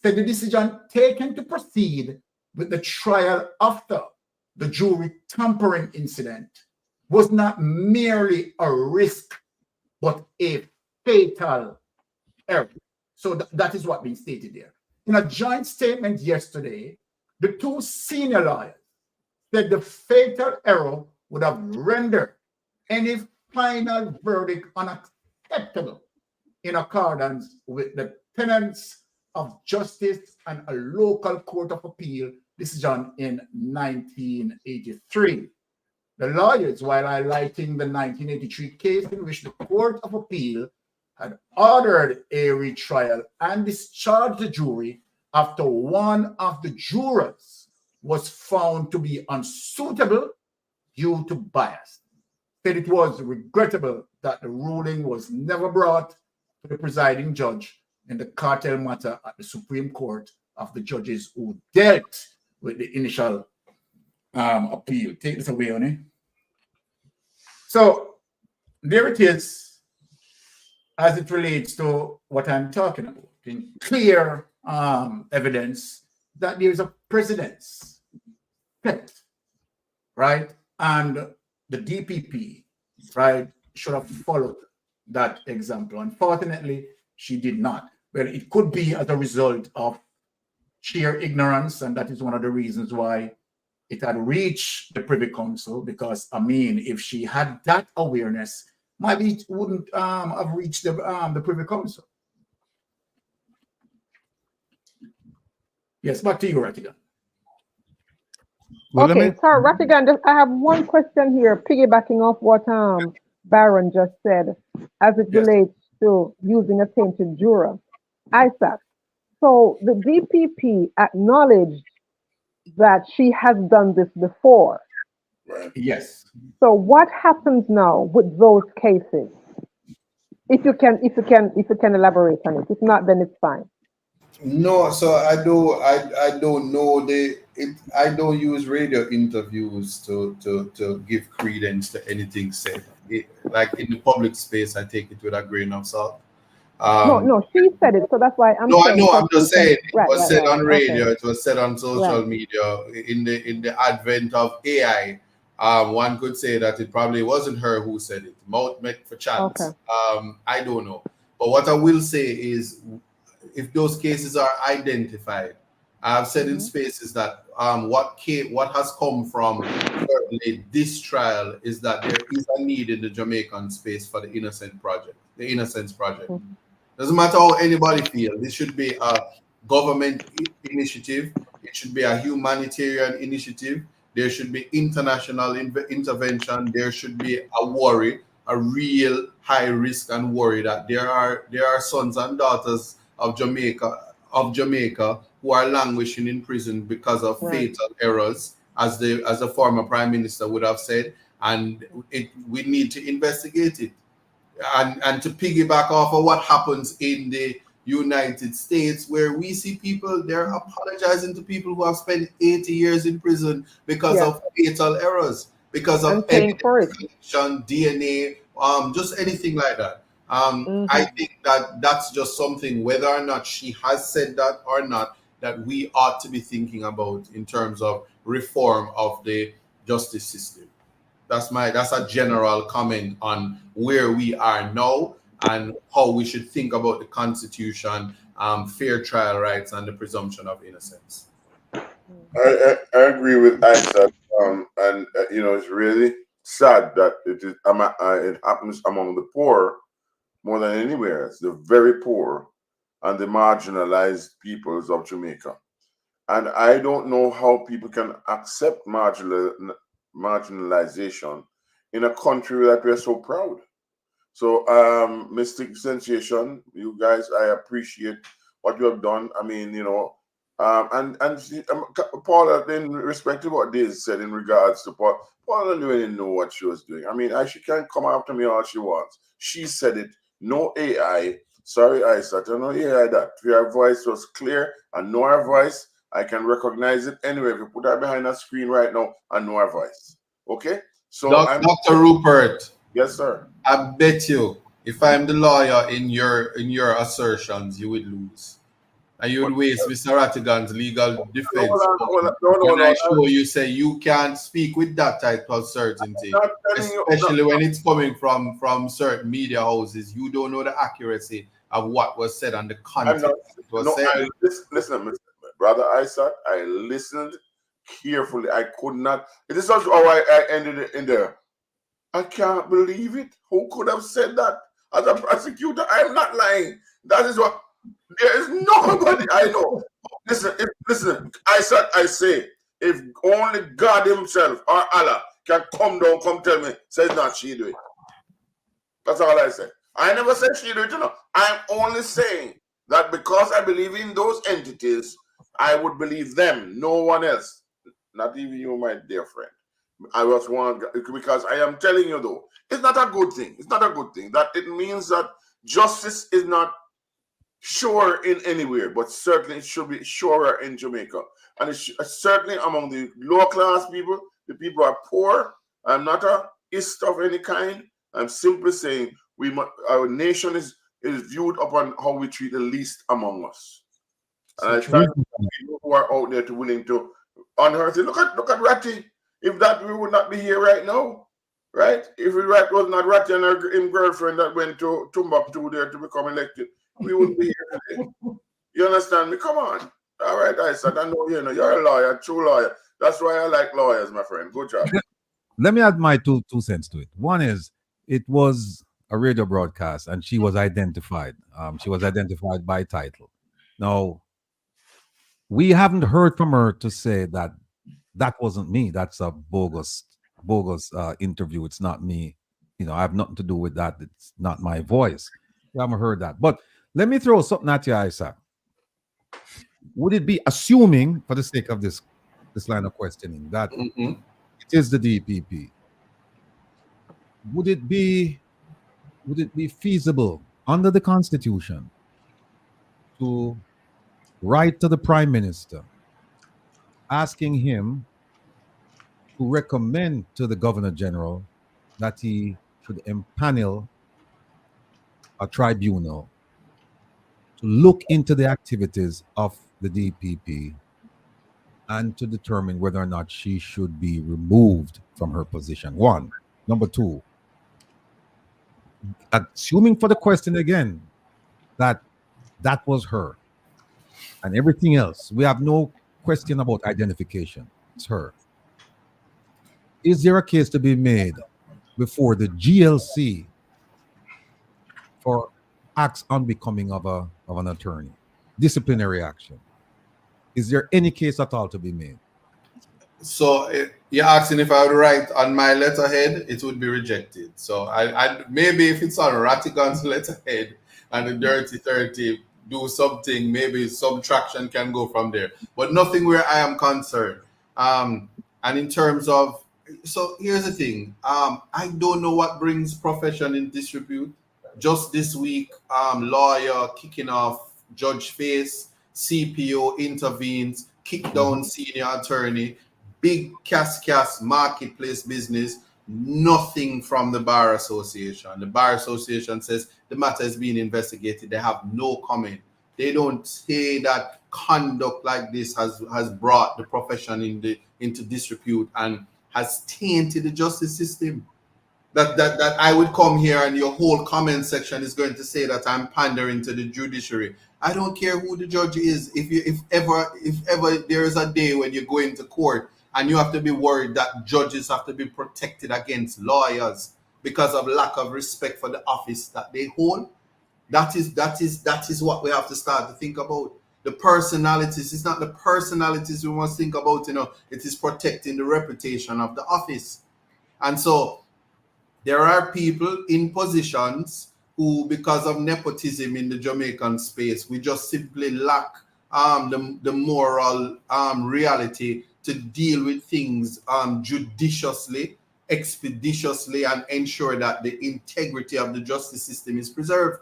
said the decision taken to proceed with the trial after the jury tampering incident was not merely a risk, but a fatal error. So that is what being stated there. In a joint statement yesterday, the two senior lawyers said the fatal error would have rendered any final verdict unacceptable in accordance with the tenets of justice and a local court of appeal decision in 1983. The lawyers, while highlighting the 1983 case in which the Court of Appeal had ordered a retrial and discharged the jury after one of the jurors was found to be unsuitable due to bias, said it was regrettable that the ruling was never brought to the presiding judge in the cartel matter at the Supreme Court of the judges who dealt with the initial appeal. Take this away, honey. So there it is, as it relates to what I'm talking about, in clear evidence that there's a precedence set, right? And the DPP, right, should have followed that example. Unfortunately, she did not. Well, it could be as a result of sheer ignorance, and that is one of the reasons why it had reached the Privy Council, because, I mean, if she had that awareness, maybe it wouldn't have reached the Privy Council. Yes, back to you, Rattigan. Well, okay, sorry, Rattigan, I have one question here, piggybacking off what Baron just said, as it relates to using a tainted juror. Isaac, so the DPP acknowledged that she has done this before. Right. Yes. So what happens now with those cases? If you can elaborate on it. If not, then it's fine. No, so I don't know I don't use radio interviews to give credence to anything said. Like in the public space, I take it with a grain of salt. No, she said it, so that's why I'm saying. No, I'm just saying it was said on radio, okay. it was said on social media. In the advent of AI, one could say that it probably wasn't her who said it. Mouth met for chance. Okay. I don't know. But what I will say is, if those cases are identified, I've said in spaces that what has come from certainly this trial is that there is a need in the Jamaican space for the Innocence Project. Doesn't matter how anybody feels. This should be a government initiative. It should be a humanitarian initiative. There should be international intervention. There should be a worry a real high risk and worry that there are sons and daughters of Jamaica who are languishing in prison because of fatal errors, as the former prime minister would have said, and we need to investigate it. And to piggyback off of what happens in the United States, where we see people, they're apologizing to people who have spent 80 years in prison because of fatal errors, because of evidence collection, DNA, just anything like that. I think that's just something, whether or not she has said that or not, that we ought to be thinking about in terms of reform of the justice system. That's a general comment on where we are now and how we should think about the Constitution, fair trial rights, and the presumption of innocence. I agree with Isaac, and it's really sad that it happens among the poor more than anywhere else. The very poor and the marginalized peoples of Jamaica, and I don't know how people can accept marginalization in a country that we're so proud. So, Mystic Sensation, you guys, I appreciate what you have done. I mean, and Paula, in respect to what Daisy said in regards to Paula didn't really know what she was doing. I mean, she can come after me all she wants. She said it. No AI. Sorry, Isaac. I know AI that. Your voice was clear. I know her voice. I can recognize it anyway. If you put her behind a screen right now, I know her voice. Okay? So Dr. Rupert. Yes, sir. I bet you, if I'm the lawyer in your assertions, you would lose. And you would waste Mr. Rattigan's legal defense. When I show you say you can't speak with that type of certainty, especially when it's coming from certain media houses. You don't know the accuracy of what was said and the context it was said. Listen, Brother Isaac, I listened carefully. I could not. It is also how I ended it in there. I can't believe it. Who could have said that? As a prosecutor, I'm not lying. That is what. There is nobody I know. Listen, I say, if only God himself or Allah can come tell me, say not she do it. That's all I say. I never said she do it, I'm only saying that because I believe in those entities, I would believe them, no one else. Not even you, my dear friend. I was one, because I am telling you though, it's not a good thing. It's not a good thing. That it means that justice is not sure in anywhere, but certainly it should be surer in Jamaica. And it's certainly among the lower class people, the people who are poor. I'm not a ist of any kind. I'm simply saying our nation is viewed upon how we treat the least among us. And I thank people who are out there to willing to unearth it. Look at Ratty. If that we would not be here right now, right? If Rat was not Ratty and her girlfriend that went to Timbuktu there to become elected, we wouldn't be here today. You understand me? Come on. All right, Isaac. I know you're a lawyer, true lawyer. That's why I like lawyers, my friend. Good job. Let me add my two cents to it. One is it was a radio broadcast and she was identified. She was identified by title. Now, we haven't heard from her to say that wasn't me. That's a bogus interview. It's not me. I have nothing to do with that. It's not my voice. We haven't heard that. But let me throw something at you, Isaac. Would it be, assuming for the sake of this line of questioning, that it is the DPP, would it be feasible under the Constitution to write to the Prime Minister asking him to recommend to the Governor General that he should empanel a tribunal to look into the activities of the DPP and to determine whether or not she should be removed from her position? One. Number two, assuming for the question again that was her and everything else, we have no question about identification. It's her. Is there a case to be made before the GLC for acts unbecoming of an attorney, disciplinary action? Is there any case at all to be made? So, you're asking if I would write on my letterhead, it would be rejected. So I maybe if it's on Rattigan's letterhead and the Dirty 30 do something, maybe some traction can go from there. But nothing where I am concerned. And in terms of, so here's the thing. I don't know what brings profession in disrepute. Just this week, lawyer kicking off Judge Face, CPO intervenes, kick down senior attorney, big cas marketplace business, nothing from the Bar Association. The Bar Association says the matter is being investigated. They have no comment. They don't say that conduct like this has brought the profession into disrepute and has tainted the justice system. That I would come here and your whole comment section is going to say that I'm pandering to the judiciary. I don't care who the judge is. If ever there is a day when you go into court and you have to be worried that judges have to be protected against lawyers because of lack of respect for the office that they hold, that is what we have to start to think about. The personalities, it's not the personalities we must think about, it is protecting the reputation of the office. And so there are people in positions who, because of nepotism in the Jamaican space, we just simply lack the moral reality to deal with things judiciously, expeditiously, and ensure that the integrity of the justice system is preserved.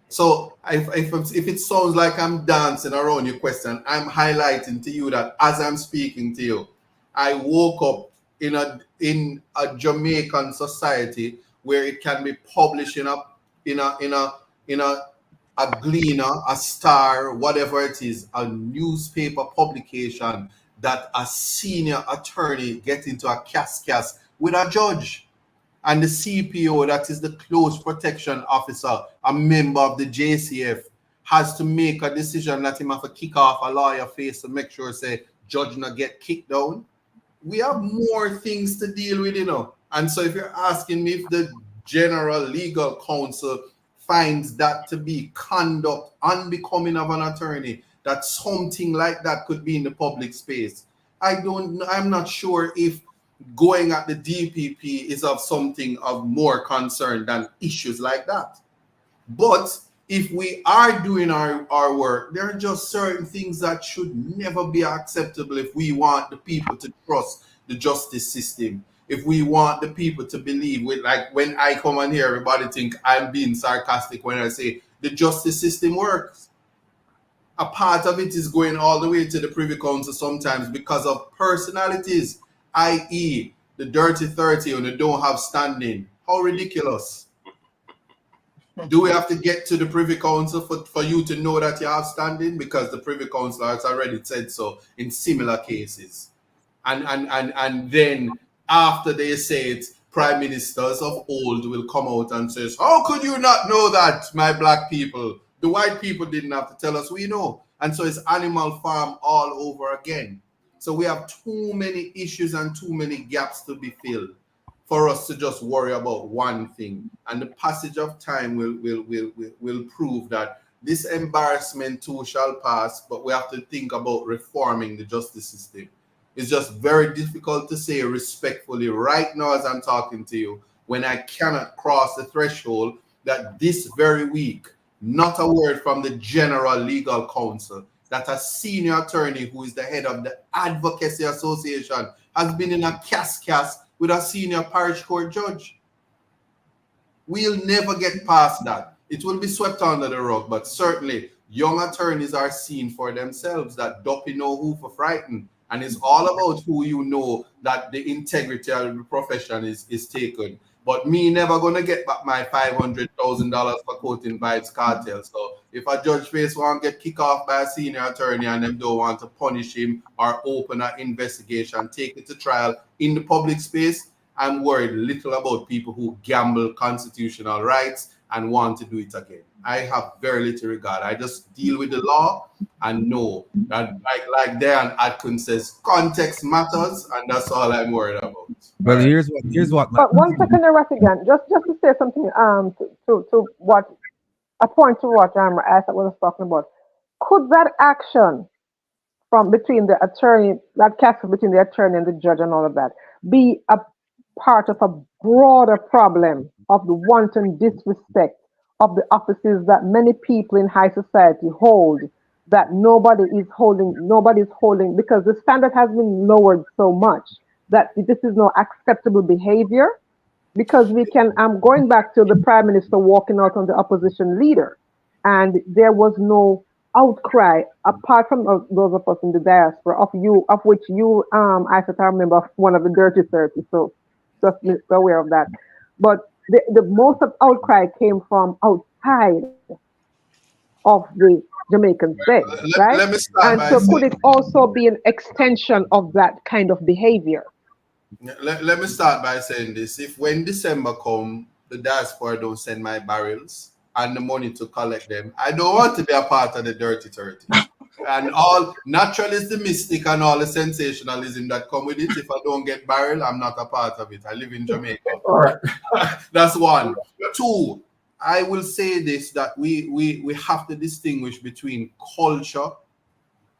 So if it sounds like I'm dancing around your question, I'm highlighting to you that as I'm speaking to you, I woke up in a Jamaican society where it can be published in a Gleaner, a Star, whatever it is, a newspaper publication, that a senior attorney get into a cas with a judge, and the CPO, that is the close protection officer, a member of the JCF, has to make a decision that him have to kick off a lawyer face to make sure say judge not get kicked down. We have more things to deal with, And so if you're asking me if the General Legal Counsel finds that to be conduct unbecoming of an attorney, that something like that could be in the public space, I'm not sure if going at the DPP is of something of more concern than issues like that. But if we are doing our work, there are just certain things that should never be acceptable if we want the people to trust the justice system. If we want the people to believe, like when I come on here, everybody think I'm being sarcastic when I say the justice system works. A part of it is going all the way to the Privy Council sometimes because of personalities, i.e. the Dirty 30 when they don't have standing. How ridiculous. Do we have to get to the Privy Council for you to know that you have standing? Because the Privy Council has already said so in similar cases. And then after they say it, prime ministers of old will come out and says, how could you not know that, my black people? The white people didn't have to tell us, we know. And so it's Animal Farm all over again. So we have too many issues and too many gaps to be filled for us to just worry about one thing. And the passage of time will prove that this embarrassment too shall pass, but we have to think about reforming the justice system. It's just very difficult to say respectfully right now as I'm talking to you, when I cannot cross the threshold that this very week, not a word from the General Legal Counsel, that a senior attorney who is the head of the Advocacy Association has been in a cas with a senior parish court judge. We'll never get past that. It will be swept under the rug, but certainly young attorneys are seen for themselves, that dopey know who for frightened. And it's all about who you know that the integrity of the profession is taken. But me never gonna get back my $500,000 for quoting Vibes Cartel. So if a judge face want to get kicked off by a senior attorney and them don't want to punish him or open an investigation, take it to trial in the public space, I'm worried little about people who gamble constitutional rights and want to do it again. I have very little regard. I just deal with the law and know that, like Dan Atkins says, context matters, and that's all I'm worried about. Well, here's what. But 1 second, Rattigan, just to say something to what a point to what I was talking about. Could that action from between the attorney, that castle between the attorney and the judge and all of that, be a part of a broader problem of the wanton disrespect of the offices that many people in high society hold, that nobody's holding, because the standard has been lowered so much that this is no acceptable behavior. Because I'm going back to the prime minister walking out on the opposition leader, and there was no outcry apart from those of us in the diaspora, of which you, I said, I remember one of the dirty 30, so just be aware of that. But the most of outcry came from outside of the Jamaican state, right? Let me start And so could it also be an extension of that kind of behavior? Let me start by saying this. If when December come, the diaspora don't send my barrels and the money to collect them, I don't want to be a part of the dirty 30. And all naturalistic and all the sensationalism that come with it. If I don't get barrel, I'm not a part of it. I live in Jamaica. All right. That's one. Two, I will say this, that we have to distinguish between culture,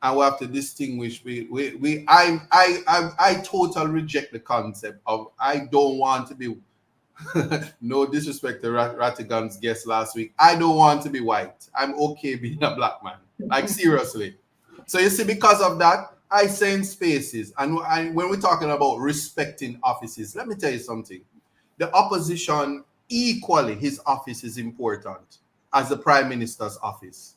and we have to distinguish. I totally reject the concept of, I don't want to be no disrespect to Rattigan's guest last week. I don't want to be white. I'm okay being a black man. Like, seriously. So you see, because of that, I say in spaces, and when we're talking about respecting offices, let me tell you something. The opposition, equally, his office is important as the prime minister's office.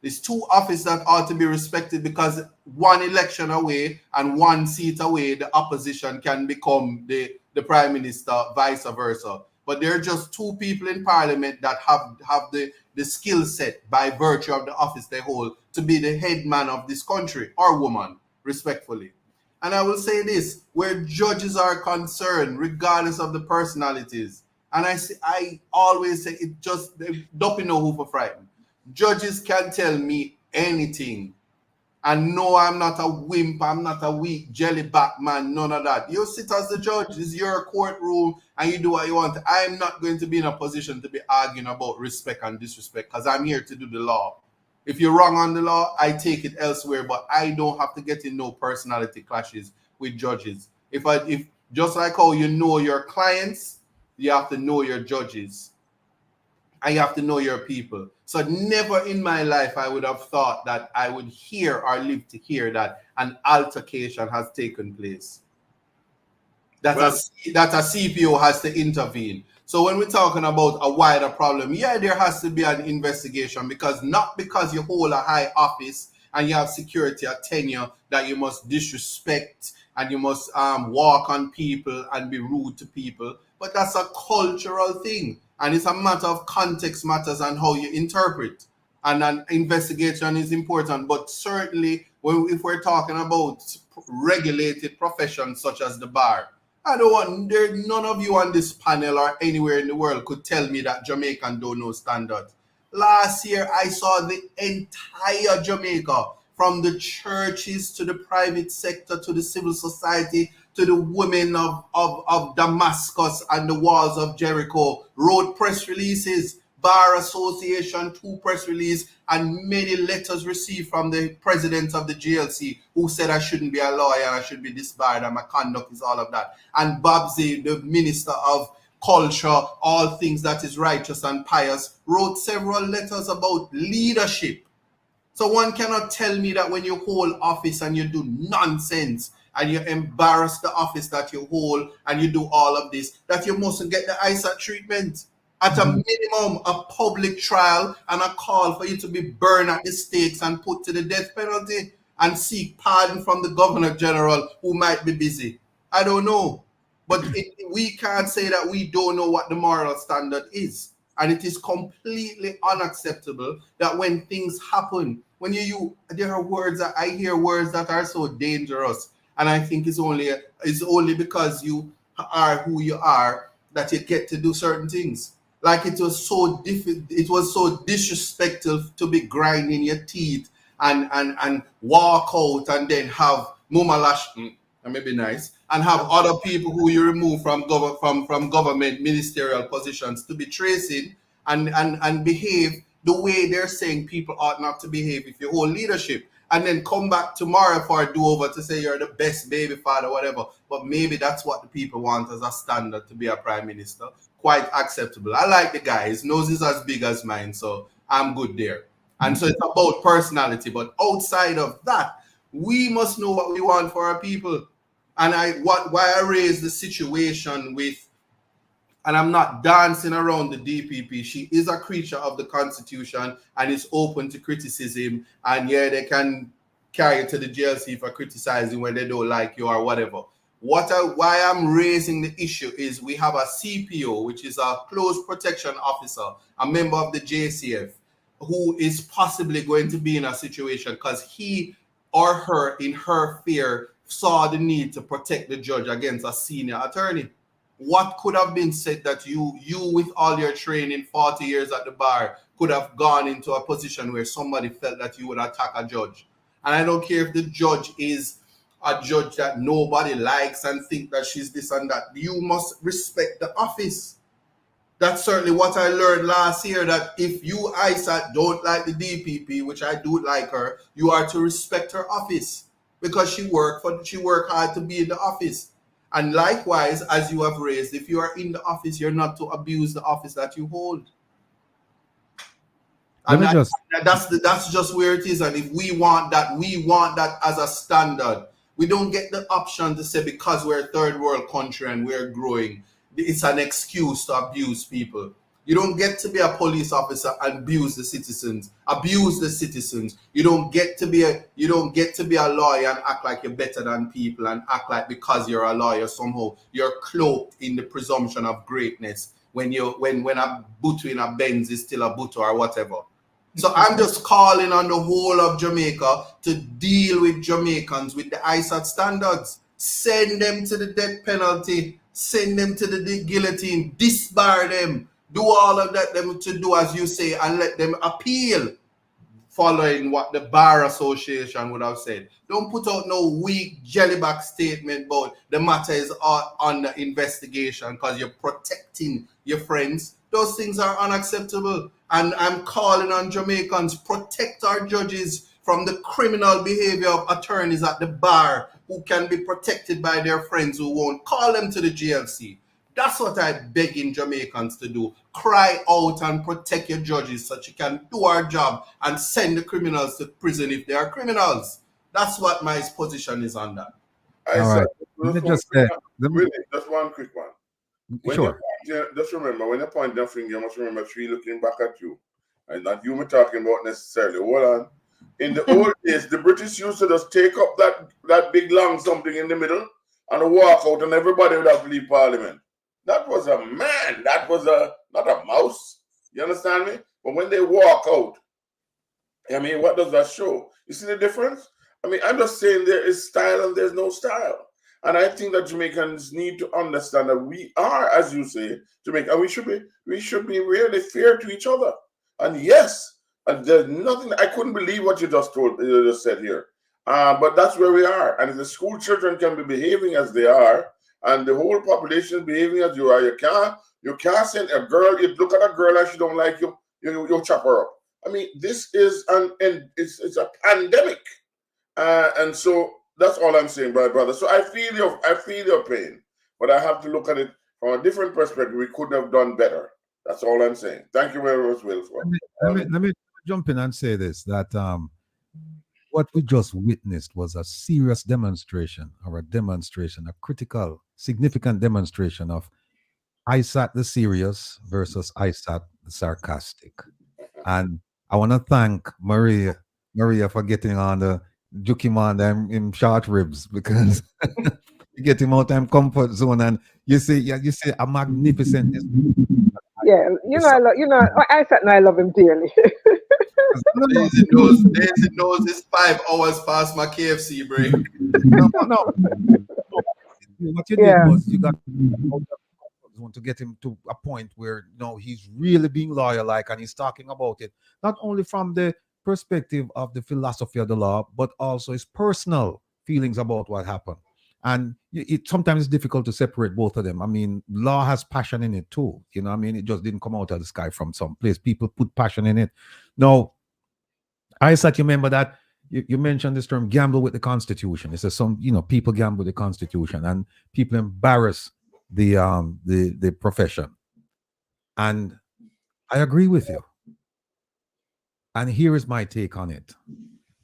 There's two offices that ought to be respected, because one election away and one seat away, the opposition can become the prime minister, vice versa. But there are just two people in parliament that have the skill set, by virtue of the office they hold, to be the head man of this country, or woman, respectfully. And I will say this, where judges are concerned, regardless of the personalities, and I always say, it just, don't know who for frightened. Judges can tell me anything. And no, I'm not a wimp, I'm not a weak jellyback man, none of that. You sit as the judge, it's your courtroom, and you do what you want. I'm not going to be in a position to be arguing about respect and disrespect, because I'm here to do the law. If you're wrong on the law, I take it elsewhere, but I don't have to get in no personality clashes with judges. If just like how you know your clients, you have to know your judges. And you have to know your people. So never in my life I would have thought that I would hear or live to hear that an altercation has taken place. That a CPO has to intervene. So when we're talking about a wider problem, yeah, there has to be an investigation, because not because you hold a high office and you have security or tenure that you must disrespect and you must walk on people and be rude to people, but that's a cultural thing. And it's a matter of context matters and how you interpret. And an investigation is important. But certainly, if we're talking about regulated professions such as the bar, none of you on this panel or anywhere in the world could tell me that Jamaican don't know standard. Last year, I saw the entire Jamaica, from the churches to the private sector to the civil society to the women of Damascus and the walls of Jericho, wrote press releases, Bar Association, 2 press releases, and many letters received from the president of the GLC, who said I shouldn't be a lawyer, I should be disbarred, and my conduct is all of that. And Babsy, the minister of culture, all things that is righteous and pious, wrote several letters about leadership. So one cannot tell me that when you hold office and you do nonsense and you embarrass the office that you hold and you do all of this, that you mustn't get the ISA treatment. At a minimum, a public trial and a call for you to be burned at the stakes and put to the death penalty, and seek pardon from the Governor General, who might be busy. I don't know. But we can't say that we don't know what the moral standard is. And it is completely unacceptable that when things happen, there are words that I hear, words that are so dangerous. And I think it's only because you are who you are that you get to do certain things. Like it was so disrespectful to be grinding your teeth and walk out and then have Muma Lash, that may be nice, and have other people who you remove from government ministerial positions to be tracing and behave the way they're saying people ought not to behave if you hold leadership. and then come back tomorrow for a do-over to say you're the best baby father, whatever. But maybe that's what the people want as a standard to be a prime minister. Quite acceptable. I like the guy. His nose is as big as mine, so I'm good there. And so it's about personality. But outside of that, we must know what we want for our people. And why I raise the situation with, and I'm not dancing around the DPP. She is a creature of the Constitution and is open to criticism. And yeah, they can carry it to the JLC for criticizing when they don't like you or whatever. Why I'm raising the issue is we have a CPO, which is a close protection officer, a member of the JCF, who is possibly going to be in a situation because he or her, in her fear, saw the need to protect the judge against a senior attorney. What could have been said that you with all your training, 40 years at the bar, could have gone into a position where somebody felt that you would attack a judge? And I don't care if the judge is a judge that nobody likes and think that she's this and that. You must respect the office. That's certainly what I learned last year, that if you, ISAT, don't like the DPP, which I do like her, you are to respect her office because she worked hard to be in the office. And likewise, as you have raised, if you are in the office, you're not to abuse the office that you hold. And that's just where it is. And if we want that as a standard. We don't get the option to say because we're a third world country and we're growing, it's an excuse to abuse people. You don't get to be a police officer and abuse the citizens. You don't get to be a lawyer and act like you're better than people and act like because you're a lawyer somehow you're cloaked in the presumption of greatness when a butu in a Benz is still a butu or whatever. So I'm just calling on the whole of Jamaica to deal with Jamaicans with the ISAT standards. Send them to the death penalty. Send them to the guillotine. Disbar them. Do all of that them to do as you say and let them appeal following what the Bar Association would have said. Don't put out no weak jellyback statement about the matter is under investigation because you're protecting your friends. Those things are unacceptable. And I'm calling on Jamaicans, protect our judges from the criminal behavior of attorneys at the bar who can be protected by their friends who won't. Call them to the GLC. That's what I'm begging Jamaicans to do. Cry out and protect your judges so that you can do our job and send the criminals to prison if they are criminals. That's what my position is on that. All right. Let me just say, really, just one quick one. Sure. Just remember, when you point the finger, you must remember she looking back at you. And not you were talking about necessarily. Hold on. In the old days, the British used to just take up that big long something in the middle and walk out and everybody would have to leave Parliament. That was a man. That was not a mouse. You understand me? But when they walk out, I mean, what does that show? You see the difference? I mean, I'm just saying there is style and there's no style. And I think that Jamaicans need to understand that we are, as you say, Jamaica, and we should be really fair to each other. And yes, and there's nothing. I couldn't believe what you just said here. But that's where we are. And if the school children can be behaving as they are, and the whole population is behaving as you are, you can't send a girl. You look at a girl and she don't like you, you chop her up. I mean, this is it's a pandemic, and so. That's all I'm saying, brother. So I feel your pain, but I have to look at it from a different perspective. We could have done better. That's all I'm saying. Thank you very much, Will. Let me jump in and say this: that what we just witnessed was a serious demonstration, a critical, significant demonstration of ISAT the serious versus ISAT the sarcastic. And I want to thank Maria for getting on the juke him on them in short ribs because you get him out of comfort zone and you see a magnificent. Yeah, I said I love him dearly. Daisy knows it's 5 hours past my KFC break. No. What you did was you got to get him to a point where he's really being lawyer-like and he's talking about it not only from the perspective of the philosophy of the law, but also his personal feelings about what happened. And it sometimes it's difficult to separate both of them. I mean, law has passion in it too. I mean, it just didn't come out of the sky from some place. People put passion in it. Now, I said, you remember that you mentioned this term, gamble with the Constitution. It says some, people gamble with the Constitution, and people embarrass the profession. And I agree with you. And here is my take on it.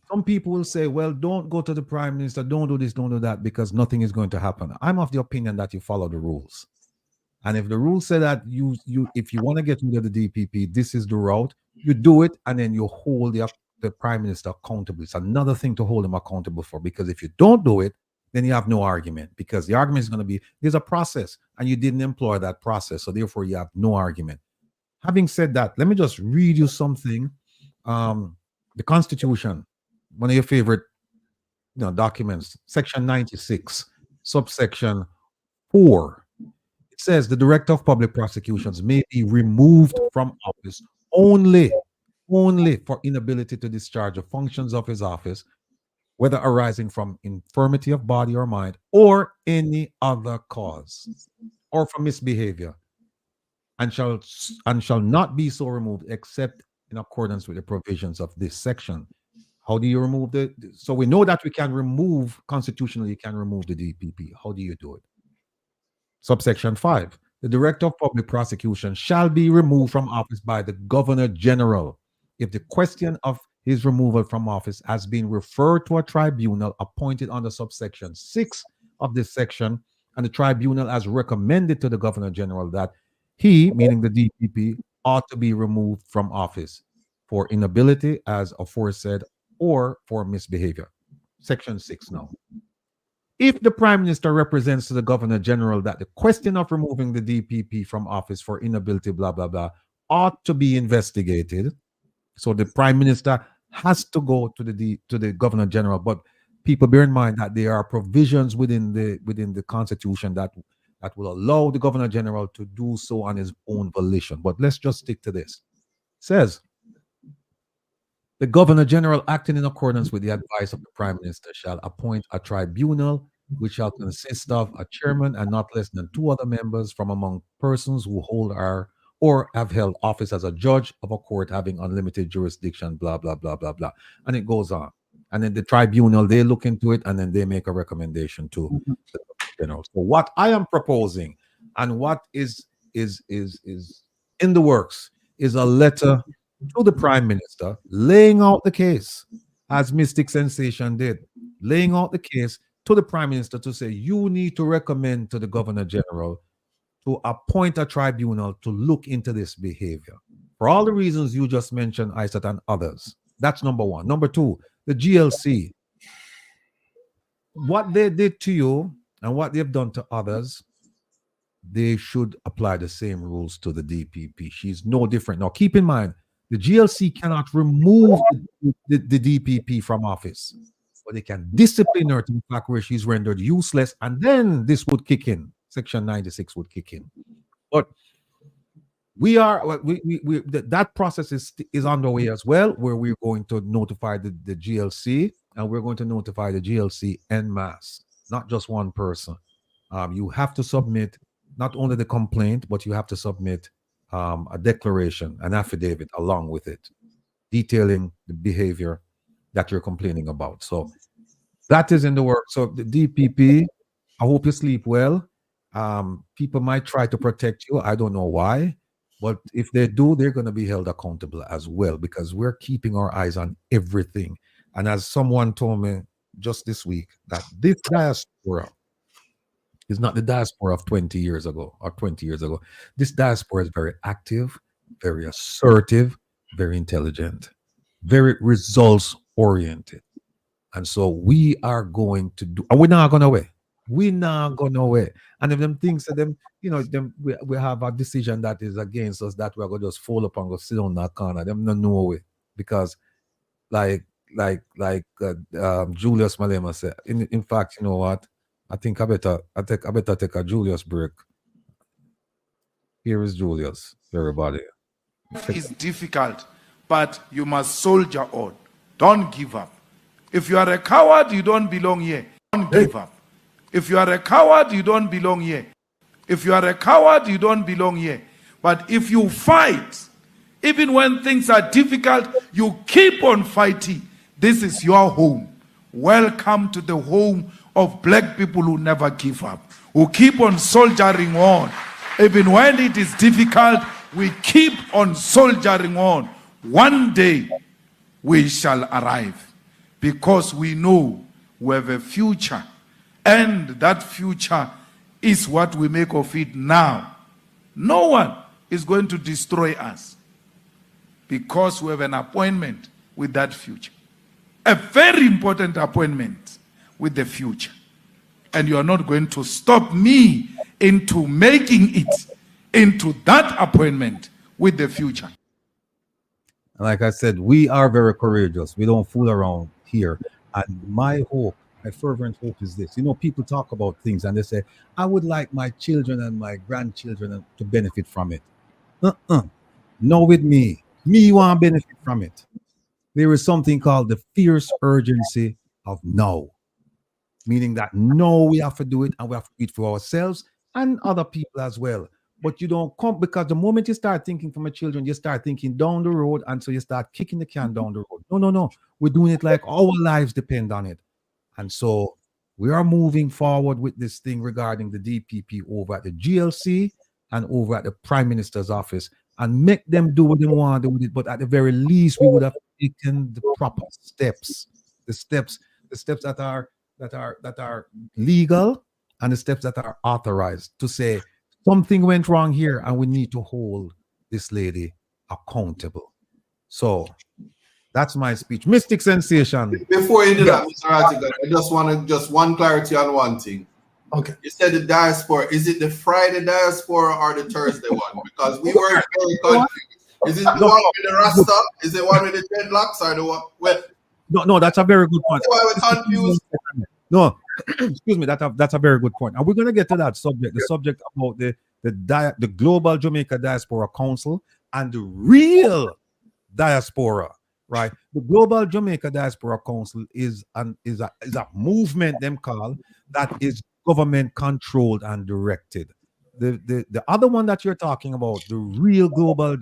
Some people will say, well, don't go to the prime minister, don't do this, don't do that, because nothing is going to happen. I'm of the opinion that you follow the rules. And if the rules say that if you want to get rid of the DPP, this is the route, you do it, and then you hold the prime minister accountable. It's another thing to hold him accountable for, because if you don't do it, then you have no argument, because the argument is going to be, there's a process, and you didn't employ that process, so therefore you have no argument. Having said that, let me just read you something. The Constitution, one of your favorite documents, section 96, subsection 4. It says the Director of Public Prosecutions may be removed from office only for inability to discharge the functions of his office, whether arising from infirmity of body or mind, or any other cause, or from misbehavior, and shall not be so removed except in accordance with the provisions of this section. How do you remove so we know that we can remove, constitutionally, you can remove the DPP. How do you do it? Subsection 5, the Director of Public Prosecution shall be removed from office by the Governor General if the question of his removal from office has been referred to a tribunal appointed under subsection 6 of this section, and the tribunal has recommended to the Governor General that he, meaning the DPP, ought to be removed from office for inability, as aforesaid, or for misbehavior. Section 6 now. If the Prime Minister represents to the Governor General that the question of removing the DPP from office for inability, blah, blah, blah, ought to be investigated, so the Prime Minister has to go to the Governor General. But people bear in mind that there are provisions within the Constitution that will allow the Governor General to do so on his own volition. But let's just stick to this. It says, the Governor General, acting in accordance with the advice of the Prime Minister, shall appoint a tribunal which shall consist of a chairman and not less than 2 other members from among persons who hold or have held office as a judge of a court having unlimited jurisdiction, blah, blah, blah, blah, blah. And it goes on. And then the tribunal, they look into it, and then they make a recommendation to the General. So what I am proposing, and what is in the works, is a letter to the Prime Minister laying out the case, as Mystic Sensation did, laying out the case to the Prime Minister to say, you need to recommend to the Governor General to appoint a tribunal to look into this behavior. For all the reasons you just mentioned, Isaac, and others. That's number 1. Number 2, the GLC. What they did to you and what they've done to others, they should apply the same rules to the DPP. She's no different. Now, keep in mind, the GLC cannot remove the DPP from office, but they can discipline her to the fact where she's rendered useless, and then this would kick in. Section 96 would kick in. But that process is underway as well, where we're going to notify the GLC, and we're going to notify the GLC en masse, not just one person. You have to submit not only the complaint, but you have to submit a declaration, an affidavit along with it, detailing the behavior that you're complaining about. So that is in the work. So the DPP, I hope you sleep well. People might try to protect you. I don't know why, but if they do, they're going to be held accountable as well, because we're keeping our eyes on everything. And as someone told me just this week, that this diaspora is not the diaspora of 20 years ago or 20 years ago. This diaspora is very active, very assertive, very intelligent, very results oriented. And so we are going to do, and we're not going away. We're not going away. And if them things that them, we have a decision that is against us, that we're going to just fall up and go sit on that corner. Them no way. Because like Julius Malema said, in fact, you know what? I think I better take a Julius break. Here is Julius, everybody. It's difficult, but you must soldier on. Don't give up. If you are a coward, you don't belong here. Don't give up. If you are a coward, you don't belong here. If you are a coward, you don't belong here. But if you fight, even when things are difficult, you keep on fighting. This is your home. Welcome to the home of black people who never give up, who keep on soldiering on. Even when it is difficult, we keep on soldiering on. One day we shall arrive because we know we have a future, and that future is what we make of it now. No one is going to destroy us because we have an appointment with that future. A very important appointment with the future. And you are not going to stop me into making it into that appointment with the future. Like I said, we are very courageous. We don't fool around here. And my hope, my fervent hope is this. You know, people talk about things and they say, I would like my children and my grandchildren to benefit from it. No, with me. Me want to benefit from it. There is something called the fierce urgency of now. Meaning that no, we have to do it, and we have to do it for ourselves and other people as well. But you don't come, because the moment you start thinking for my children, you start thinking down the road, and so you start kicking the can down the road. No. We're doing it like our lives depend on it. And so we are moving forward with this thing regarding the DPP over at the GLC and over at the Prime Minister's office, and make them do what they want to do with it. But at the very least, we would have taken the proper steps, the steps that are legal, and the steps that are authorized to say something went wrong here and we need to hold this lady accountable. So that's my speech. Mystic Sensation. Before you do that, Mr. Rattigan, I just want one clarity on one thing. Okay. You said the diaspora. Is it the Friday diaspora or the Thursday one? Because we were very confused. Is it the one with the Rasta? Is it one with the dreadlocks or the one? Well, no, that's a very good point. Why we're confused? No, excuse me. That's a very good point, and we're going to get to that subject. The subject about the Global Jamaica Diaspora Council and the real diaspora, right? The Global Jamaica Diaspora Council is a movement them call that is government controlled and directed. The other one that you're talking about, the real Global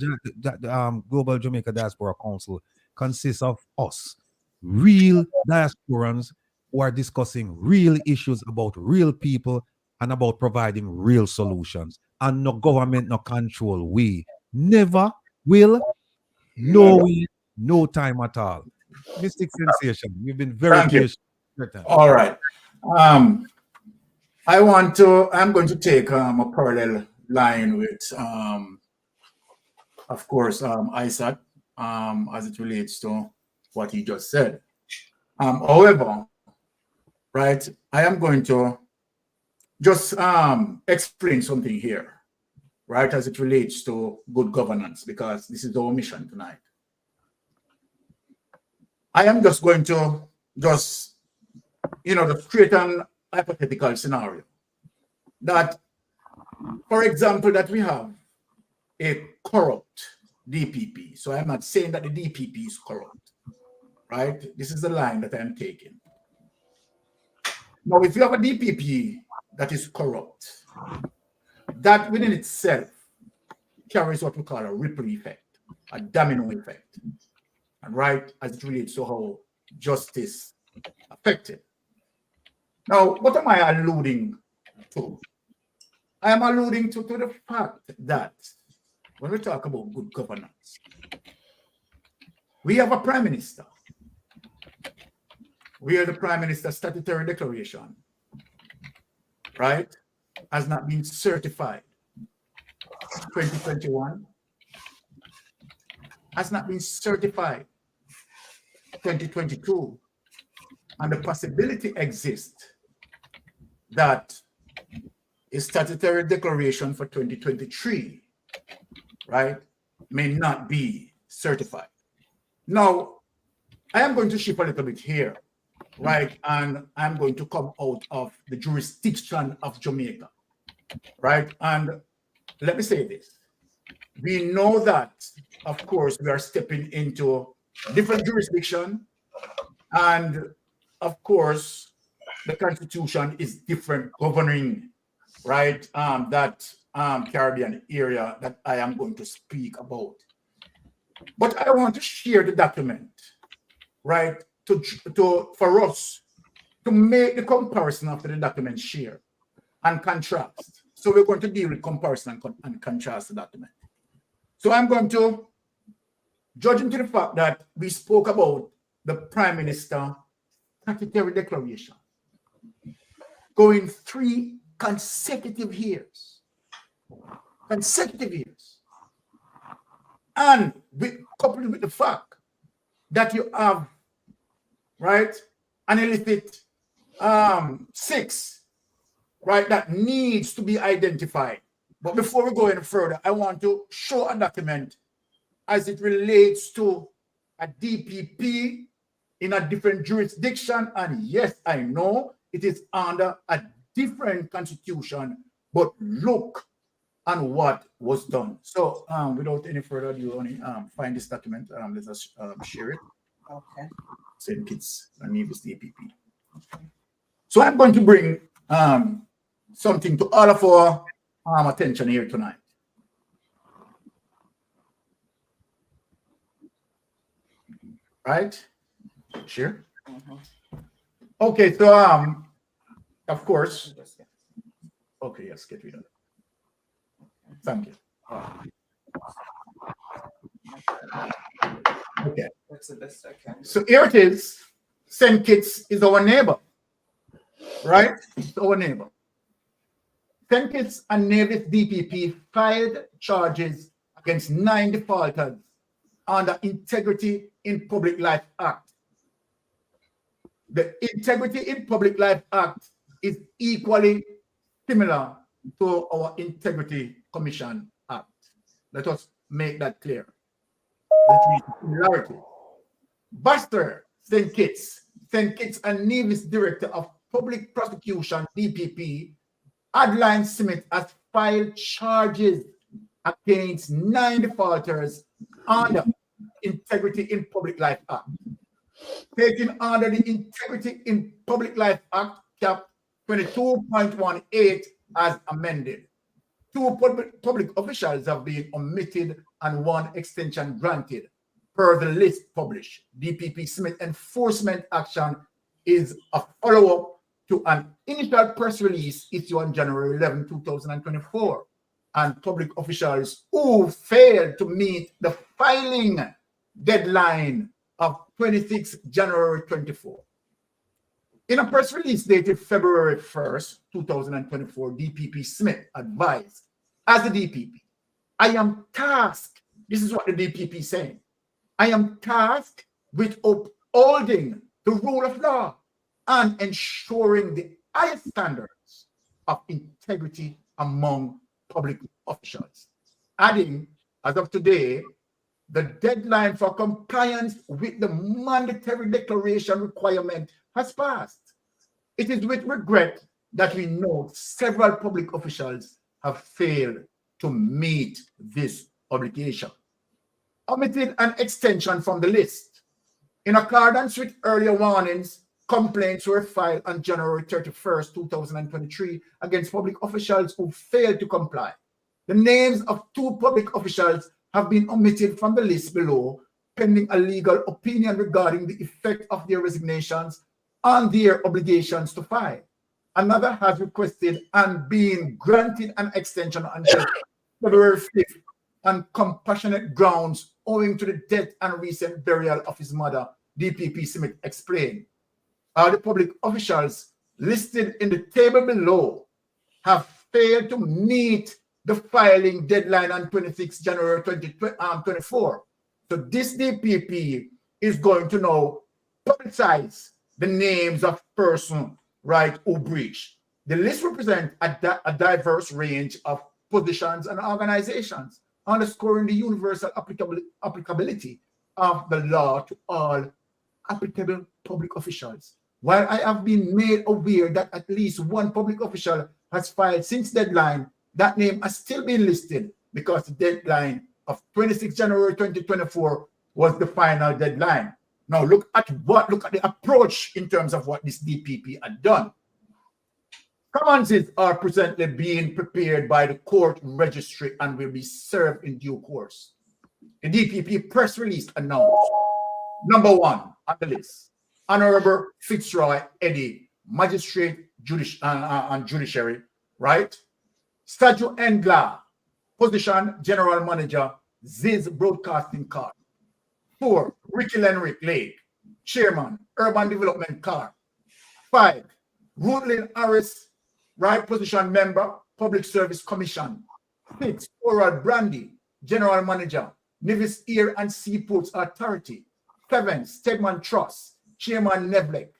Jamaica Diaspora Council, consists of us, real diasporans who are discussing real issues about real people and about providing real solutions. And no government, no control. We never will, no time at all. Mystic Sensation, you've been very patient. All right. I'm going to take a parallel line with, of course, Isaac, as it relates to what he just said. However, right, I am going to just explain something here, right, as it relates to good governance, because this is our mission tonight. I am just going to just create an hypothetical scenario that, for example, that we have a corrupt DPP. So I'm not saying that the DPP is corrupt, right? This is the line that I'm taking. Now, if you have a DPP that is corrupt, that within itself carries what we call a ripple effect, a domino effect, and right, as it relates to how justice affected. Now, what am I alluding to? I am alluding to the fact that when we talk about good governance, we have a prime minister where the prime minister's statutory declaration, right, has not been certified. 2021 has not been certified. 2022, and the possibility exists that a statutory declaration for 2023, right, may not be certified. Now, I am going to shift a little bit here, right, and I'm going to come out of the jurisdiction of Jamaica, right, and let me say this. We know that, of course, we are stepping into different jurisdiction, and of course, the Constitution is different governing, right, that Caribbean area that I am going to speak about. But I want to share the document, right, for us to make the comparison after the document share and contrast. So we're going to deal with comparison and contrast the document. So I'm going to, judging to the fact that we spoke about the Prime Minister statutory declaration going 3 consecutive years. And coupled with the fact that you have, right, an illicit 6, right, that needs to be identified. But before we go any further, I want to show a document as it relates to a DPP in a different jurisdiction. And yes, I know it is under a different constitution, but look on what was done. So without any further ado, only find this document. Let us share it. Okay. St. Kitts and Nevis DPP. Okay. So I'm going to bring something to all of our attention here tonight. Right? Sure. Okay, so of course. Okay, yes, get rid of it. Thank you. Okay. That's the best I can. So here it is. St. Kitts is our neighbor, right? It's our neighbor. St. Kitts and Nevis DPP filed charges against 9 defaulters under Integrity in Public Life Act. The Integrity in Public Life Act is equally similar to our Integrity Commission Act. Let us make that clear. Similarity. Buster St. Kitts and Nevis Director of Public Prosecution, DPP, Adeline Smith has filed charges against 9 defaulters under Integrity in Public Life Act. Taken under the Integrity in Public Life Act, Cap 22.18 as amended. 2 public officials have been omitted and 1 extension granted per the list published. DPP Smith enforcement action is a follow-up to an initial press release issued on January 11, 2024, and public officials who failed to meet the filing deadline of 26 January 24. In a press release dated February 1st, 2024, DPP Smith advised, as the DPP, I am tasked, this is what the DPP is saying, I am tasked with upholding the rule of law and ensuring the highest standards of integrity among public officials. Adding, as of today, the deadline for compliance with the mandatory declaration requirement has passed. It is with regret that we note several public officials have failed to meet this obligation. Omitted an extension from the list. In accordance with earlier warnings, complaints were filed on January 31st, 2023 against public officials who failed to comply. The names of 2 public officials have been omitted from the list below, pending a legal opinion regarding the effect of their resignations on their obligations to file. Another has requested and been granted an extension until February 5th on compassionate grounds owing to the death and recent burial of his mother, DPP Smith explained. All the public officials listed in the table below have failed to meet the filing deadline on 26 January 2024. So this DPP is going to now publicize the names of persons, right, who breach. The list represents a diverse range of positions and organizations, underscoring the universal applicability of the law to all applicable public officials. While I have been made aware that at least 1 public official has filed since deadline, that name has still been listed because the deadline of 26 January 2024 was the final deadline. Now look at the approach in terms of what this DPP had done. Summonses are presently being prepared by the court registry and will be served in due course. The DPP press release announced, number 1 on the list, Honorable Fitzroy Eddie, Magistrate and Judiciary, right? Statue Engla, position General Manager, Ziz Broadcasting Corp. 4, Ricky Lenrick Lake, Chairman, Urban Development Corp. 5, Ruthlin Harris, right position member, Public Service Commission. 6, Oral Brandy, General Manager, Nevis Air and Seaports Authority. 7, Stedman Trust, Chairman Nevlek.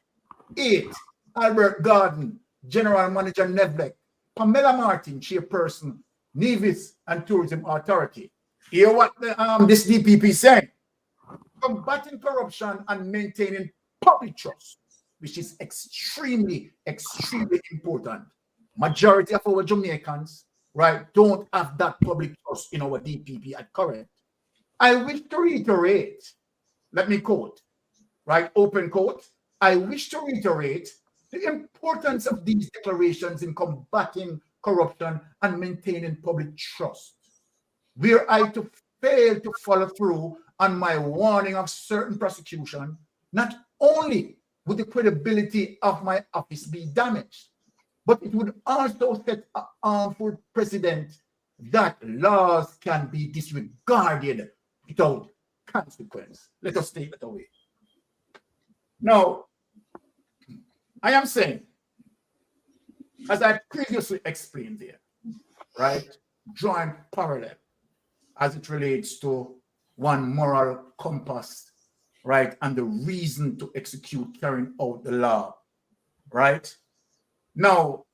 8, Albert Garden, General Manager Nevlek. Pamela Martin, Chairperson, Nevis and Tourism Authority. Hear what this DPP saying? Combating corruption and maintaining public trust, which is extremely, extremely important. Majority of our Jamaicans, right, don't have that public trust in our DPP at current. I wish to reiterate, let me quote, right, open quote, I wish to reiterate the importance of these declarations in combating corruption and maintaining public trust. Were I to fail to follow through on my warning of certain prosecution, not only would the credibility of my office be damaged, but it would also set a harmful precedent that laws can be disregarded without consequence. Let us take that away. Now, I am saying, as I previously explained there, right, drawing parallel as it relates to one moral compass, right, and the reason to execute, carrying out the law, right? Now,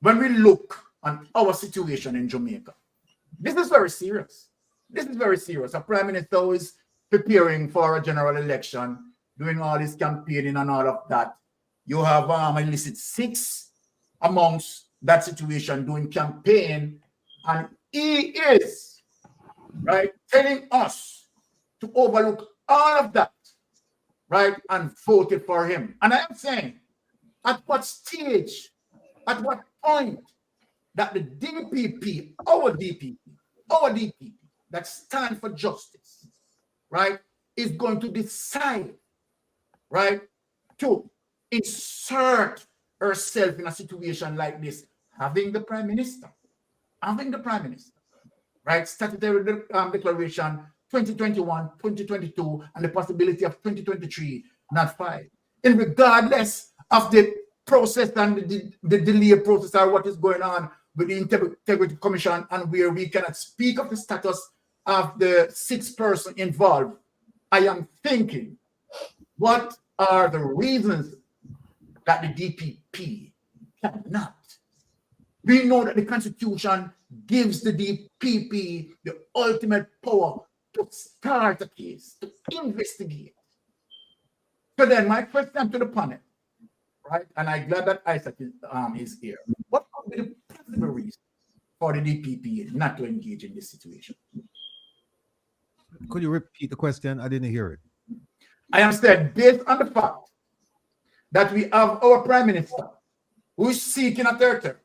when we look on our situation in Jamaica, this is very serious. This is very serious. A prime minister who is preparing for a general election, doing all this campaigning and all of that. You have illicit 6 amongst that situation doing campaign, and he is, right, telling us to overlook all of that, right, and voted for him. And I am saying, at what stage, at what point that the DPP, our DPP, that stand for justice, right, is going to decide, right, to insert herself in a situation like this, having the prime minister, right, statutory declaration 2021, 2022, and the possibility of 2023, not 5. And regardless of the process and the delay process or what is going on with the Integrity Commission, and where we cannot speak of the status of the 6th person involved, I am thinking, what are the reasons that the DPP cannot? We know that the Constitution gives the DPP the ultimate power to start a case, to investigate. So then my question to the panel, right, and I'm glad that Isaac is here. What would be the possible reason for the DPP not to engage in this situation? Could you repeat the question? I didn't hear it. I am saying, based on the fact that we have our prime minister who is seeking a third term,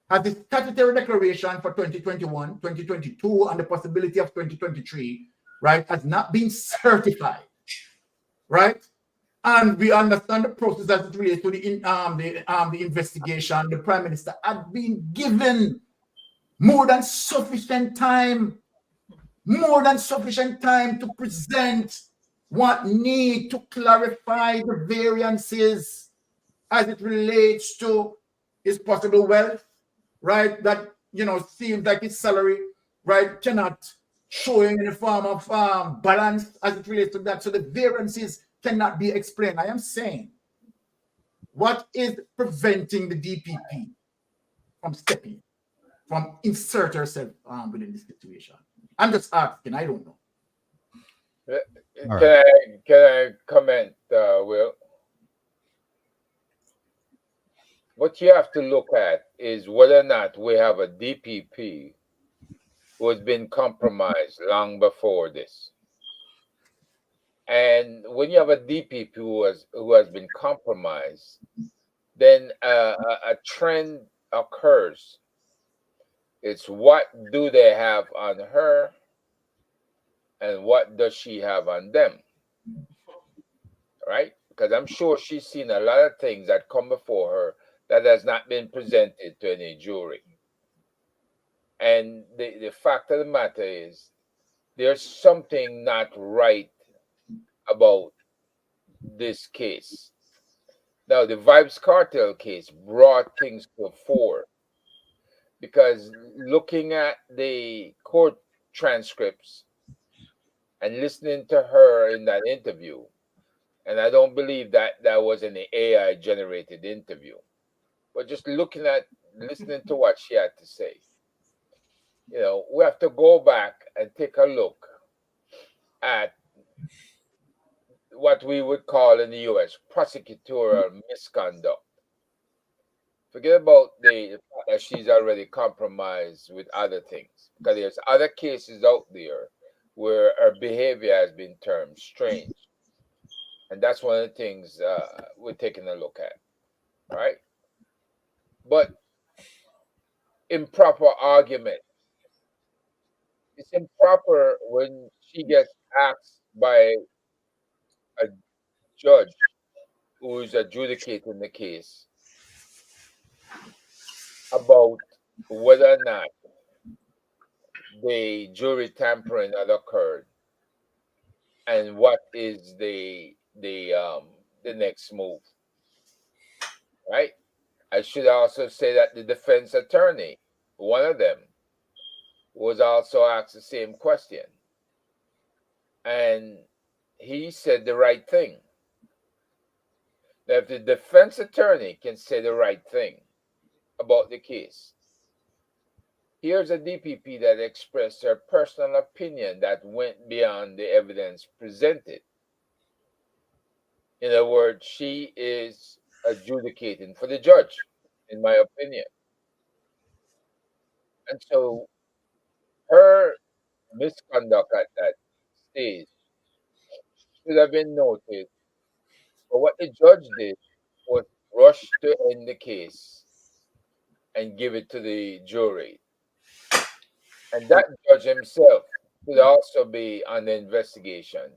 has the statutory declaration for 2021, 2022, and the possibility of 2023, right, has not been certified, right? And we understand the process as it relates to the investigation. The prime minister had been given more than sufficient time to present what need to clarify the variances as it relates to his possible wealth, right? That, you know, seems like his salary, right, cannot show in the form of balance as it relates to that. So the variances cannot be explained. I am saying, what is preventing the DPP from stepping, from insert herself within this situation? I'm just asking, I don't know. Can I comment, Will? What you have to look at is whether or not we have a DPP who has been compromised long before this. And when you have a DPP who has been compromised, then a trend occurs. It's what do they have on her and what does she have on them? right? Because I'm sure she's seen a lot of things that come before her that has not been presented to any jury. And the fact of the matter is, there's something not right about this case. Now, the Vibes Cartel case brought things to the fore because looking at the court transcripts and listening to her in that interview, and I don't believe that that was an AI generated interview, but just listening to what she had to say, we have to go back and take a look at what we would call in the US prosecutorial misconduct. Forget about the fact that she's already compromised with other things, because there's other cases out there where her behavior has been termed strange. And that's one of the things we're taking a look at, right? But improper argument. It's improper when she gets asked by a judge who is adjudicating the case about whether or not the jury tampering had occurred and what is the next move, right? I should also say that the defense attorney, one of them, was also asked the same question, and he said the right thing. Now, if the defense attorney can say the right thing about the case, here's a DPP that expressed her personal opinion that went beyond the evidence presented. In other words, she is adjudicating for the judge, in my opinion. And so her misconduct at that stage should have been noted. But what the judge did was rush to end the case and give it to the jury. And that judge himself could also be on the investigation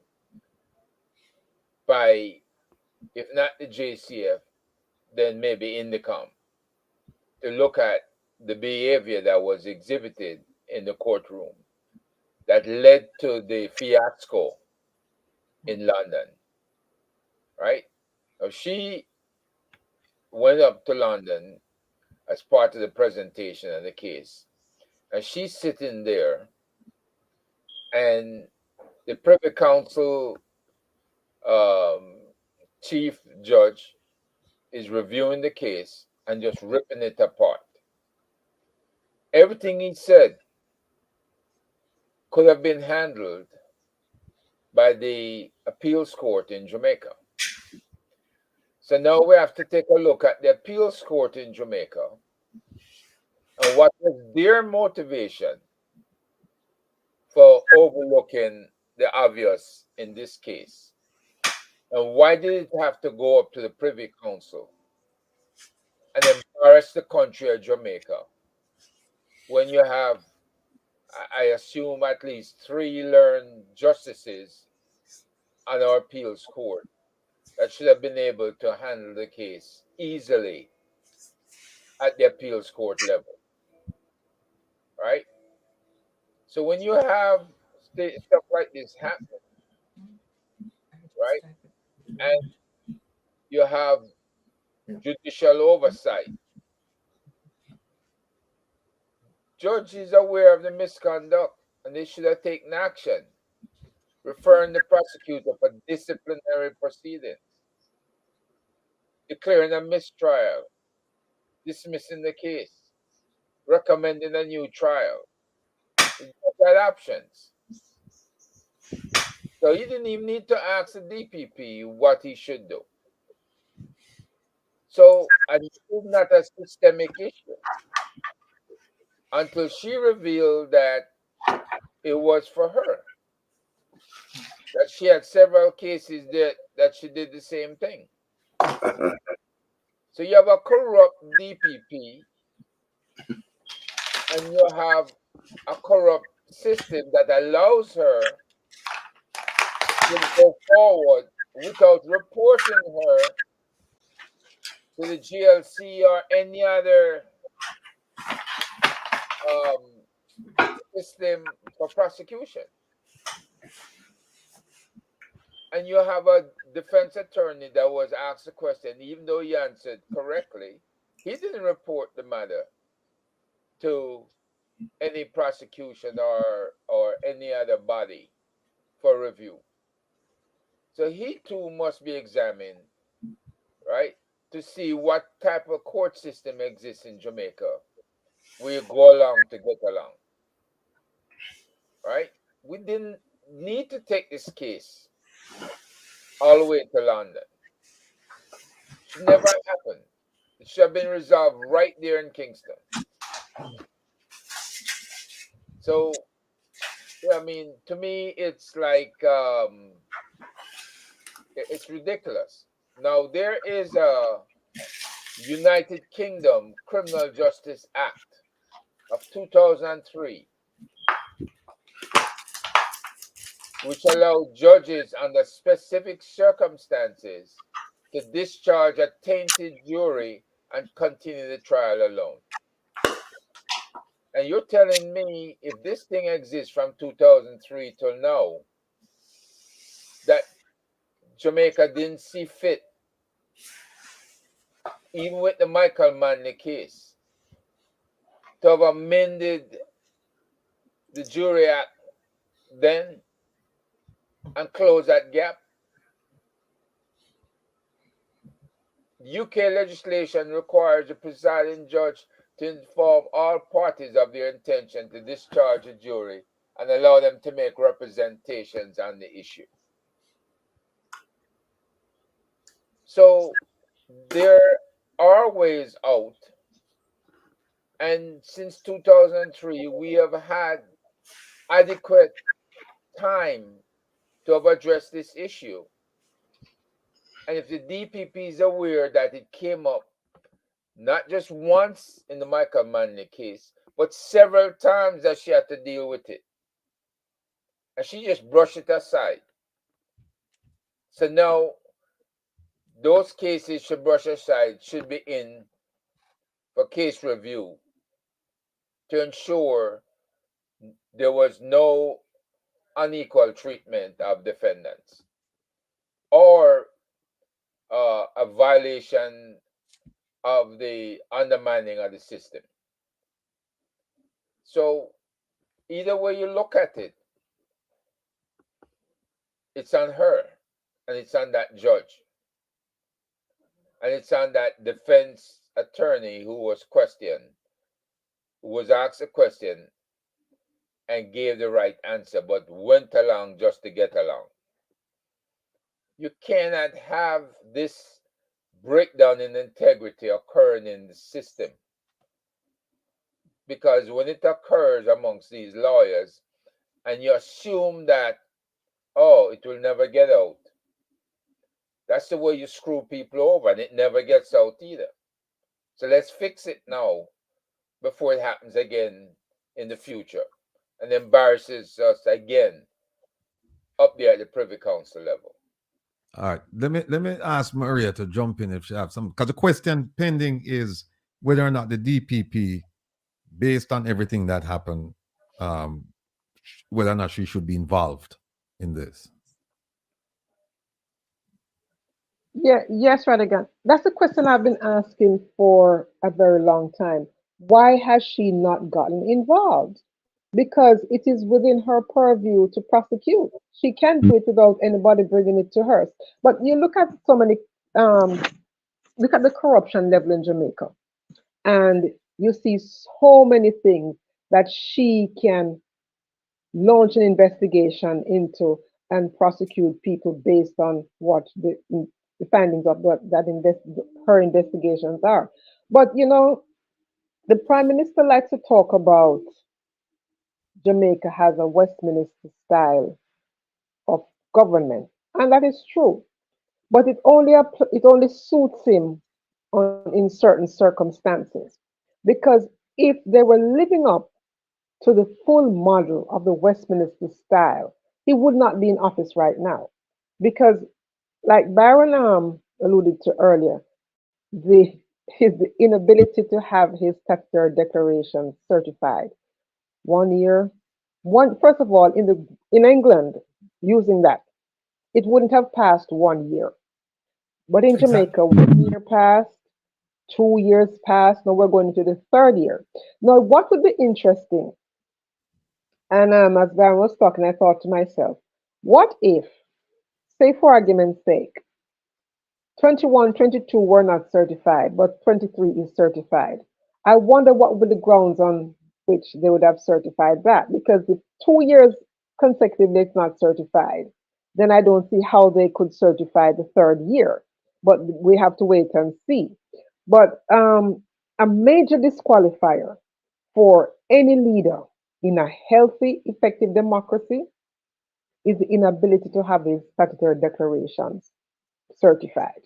by, if not the JCF, then maybe INDECOM, to look at the behavior that was exhibited in the courtroom that led to the fiasco in London, right? Now, she went up to London as part of the presentation of the case, and she's sitting there, and the Privy Council chief judge is reviewing the case and just ripping it apart. Everything he said could have been handled by the appeals court in Jamaica. So now we have to take a look at the appeals court in Jamaica and what was their motivation for overlooking the obvious in this case. And why did it have to go up to the Privy Council and embarrass the country of Jamaica when you have, I assume, at least 3 learned justices on our appeals court that should have been able to handle the case easily at the appeals court level, right? So when you have stuff like this happen, right, and you have judicial oversight, judge is aware of the misconduct and they should have taken action, referring the prosecutor for disciplinary proceedings, declaring a mistrial, dismissing the case, recommending a new trial. You had options. So he didn't even need to ask the DPP what he should do. So it's not a systemic issue until she revealed that it was for her. That she had several cases that she did the same thing. So you have a corrupt DPP and you have a corrupt system that allows her to go forward without reporting her to the GLC or any other system for prosecution. And you have a defense attorney that was asked a question, even though he answered correctly, he didn't report the matter to any prosecution or any other body for review. So he too must be examined, right, to see what type of court system exists in Jamaica where you go along to get along, right? We didn't need to take this case all the way to London. It should never have happened. It should have been resolved right there in Kingston. So, yeah, I mean, to me, it's like it's ridiculous. Now there is a United Kingdom Criminal Justice Act of 2003, which allowed judges under specific circumstances to discharge a tainted jury and continue the trial alone. And you're telling me if this thing exists from 2003 till now, that Jamaica didn't see fit, even with the Michael Manley case, to have amended the Jury Act then and close that gap? UK legislation requires the presiding judge to inform all parties of their intention to discharge a jury and allow them to make representations on the issue. So there are ways out, and since 2003 we have had adequate time to have addressed this issue. And if the DPP is aware that it came up not just once in the Michael Manley case, but several times that she had to deal with it, and she just brushed it aside. So now those cases should brush aside, should be in for case review to ensure there was no unequal treatment of defendants or a violation of the undermining of the system. So either way you look at it, it's on her and it's on that judge. And it's on that defense attorney who was questioned, who was asked a question and gave the right answer, but went along just to get along. You cannot have this breakdown in integrity occurring in the system, because when it occurs amongst these lawyers and you assume that, oh, it will never get out, that's the way you screw people over, and it never gets out either. So let's fix it now before it happens again in the future and embarrasses us again up there at the Privy Council level. All right, let me ask Maria to jump in if she has some, because the question pending is whether or not the DPP, based on everything that happened, whether or not she should be involved in this. Yeah, yes, Rattigan. That's the question I've been asking for a very long time. Why has she not gotten involved? Because it is within her purview to prosecute. She can do it without anybody bringing it to her. But you look at so many, look at the corruption level in Jamaica, and you see so many things that she can launch an investigation into and prosecute people based on what the findings of her investigations are. But you know, the Prime Minister likes to talk about Jamaica has a Westminster style of government, and that is true. But it only suits him in certain circumstances, because if they were living up to the full model of the Westminster style, he would not be in office right now. Because like Baron alluded to earlier, his inability to have his statutory declaration certified 1 year. First of all, in England, using that, it wouldn't have passed 1 year. But in Jamaica, 1 year passed, 2 years passed. Now we're going into the third year. Now, what would be interesting, and as Baron was talking, I thought to myself, what if, say for argument's sake, 21, 22 were not certified, but 23 is certified? I wonder what would be the grounds on which they would have certified that, because if 2 years consecutively it's not certified, then I don't see how they could certify the third year. But we have to wait and see. But a major disqualifier for any leader in a healthy, effective democracy is the inability to have his statutory declarations certified.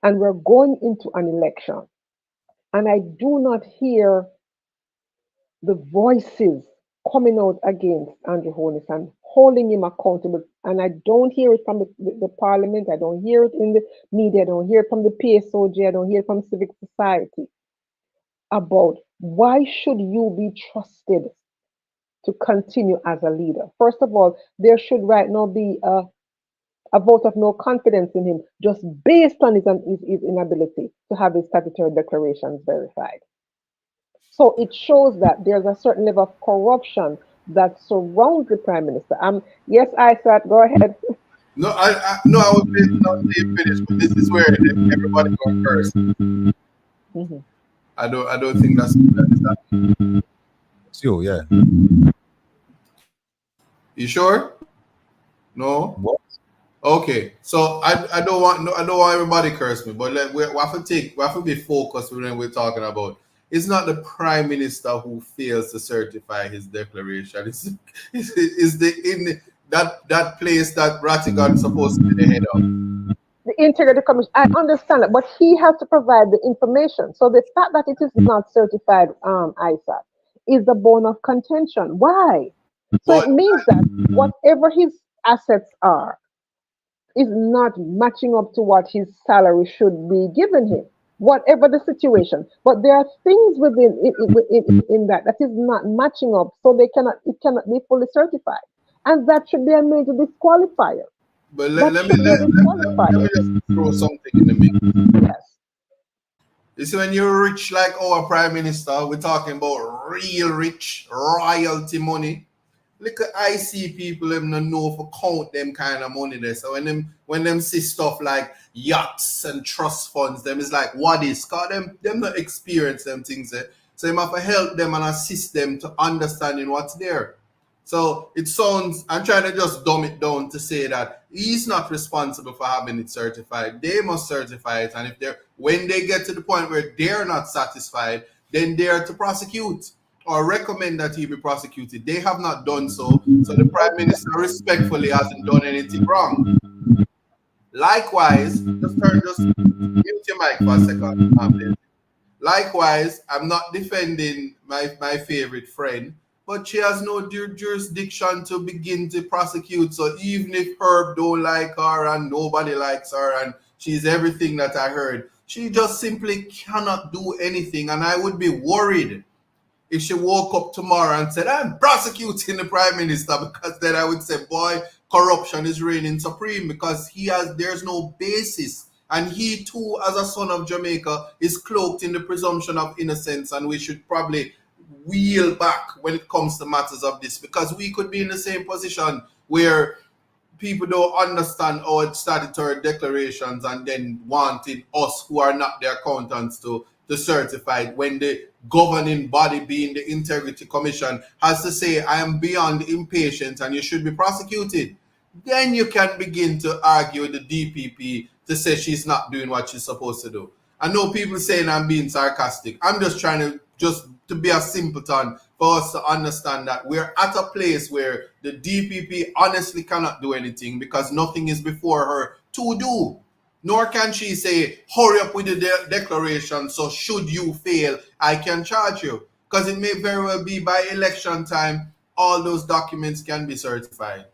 And we're going into an election, and I do not hear the voices coming out against Andrew Holness and holding him accountable. And I don't hear it from the parliament. I don't hear it in the media. I don't hear it from the PSOJ. I don't hear it from civic society about why should you be trusted to continue as a leader. First of all, there should right now be a vote of no confidence in him just based on his inability to have his statutory declarations verified. So it shows that there's a certain level of corruption that surrounds the prime minister. Yes, Isaac, go ahead. No, I was not finished, but this is where everybody goes first. Mm-hmm. I don't think that's So yeah. You sure? No. What? Okay, so I don't want everybody curse me, but we have to be focused when we're talking about. It's not the prime minister who fails to certify his declaration. It's that place that Rattigan is supposed to be the head of. The Integrity Commission. I understand that, but he has to provide the information. So the fact that it is not certified, Isaac, is the bone of contention. Why? So it means that whatever his assets are is not matching up to what his salary should be given him, whatever the situation. But there are things within that is not matching up, so it cannot be fully certified, and that should be a major disqualifier. But let me just throw something in the mix. Yes. You see, when you're rich like our prime minister, we're talking about real rich, royalty money. Look at IC people, them don't know for count them kind of money there. So when them see stuff like yachts and trust funds, them is like, what is? Cause them not experience them things there. So you have to help them and assist them to understanding what's there. So it sounds, I'm trying to just dumb it down to say that he's not responsible for having it certified. They must certify it. And when they get to the point where they're not satisfied, then they're to prosecute or recommend that he be prosecuted. They have not done so. So the prime minister respectfully hasn't done anything wrong. Likewise, just mute your mic for a second. Likewise, I'm not defending my favorite friend, but she has no jurisdiction to begin to prosecute. So even if Herb don't like her and nobody likes her and she's everything that I heard, she just simply cannot do anything. And I would be worried if she woke up tomorrow and said, I'm prosecuting the prime minister, because then I would say, boy, corruption is reigning supreme, because there's no basis. And he too, as a son of Jamaica, is cloaked in the presumption of innocence, and we should probably wheel back when it comes to matters of this, because we could be in the same position where people don't understand our statutory declarations and then wanting us who are not their accountants to certify it, when the governing body, being the Integrity Commission, has to say, I am beyond impatient and you should be prosecuted. Then you can begin to argue with the DPP to say she's not doing what she's supposed to do. I know people saying I'm being sarcastic. I'm just trying to be a simpleton for us to understand that we're at a place where the DPP honestly cannot do anything because nothing is before her to do. Nor can she say, hurry up with the declaration, so should you fail, I can charge you. Because it may very well be by election time, all those documents can be certified.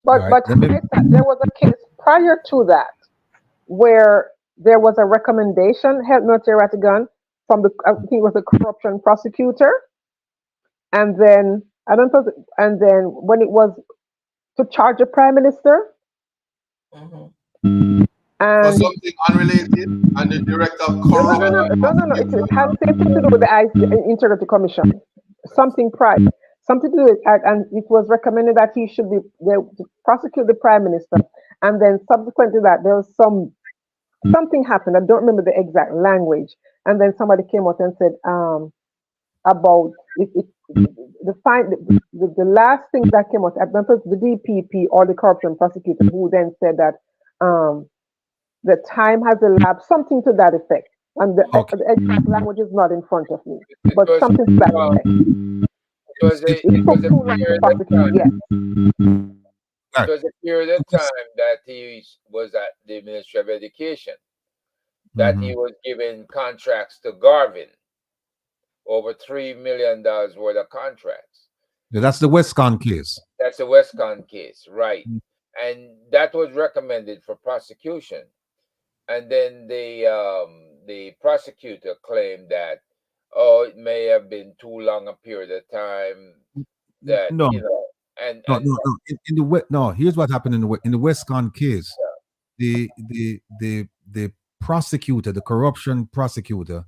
But there was a case prior to that where there was a recommendation, help me, Rattigan, from the, I think it was the corruption prosecutor, and then I don't know, and then when it was to charge the prime minister, For and something unrelated, and the director of no, it had something to do with the Integrity Commission, something private, something to do with, and it was recommended that he should be there to prosecute the prime minister, and then subsequent to that, there was something happened. I don't remember the exact language, and then somebody came out and said about it, the last thing that came out, I don't know if it was the DPP or the corruption prosecutor, who then said that the time has elapsed, something to that effect. And the exact language is not in front of me, but something to that effect. It was a period of time that he was at the Ministry of Education, that he was giving contracts to Garvin, over $3 million worth of contracts. Yeah, that's the Westcon case. That's the Westcon case, right? And that was recommended for prosecution. And then the prosecutor claimed that, it may have been too long a period of time. That No. you know, and here's what happened in the Westcon case. The prosecutor, the corruption prosecutor,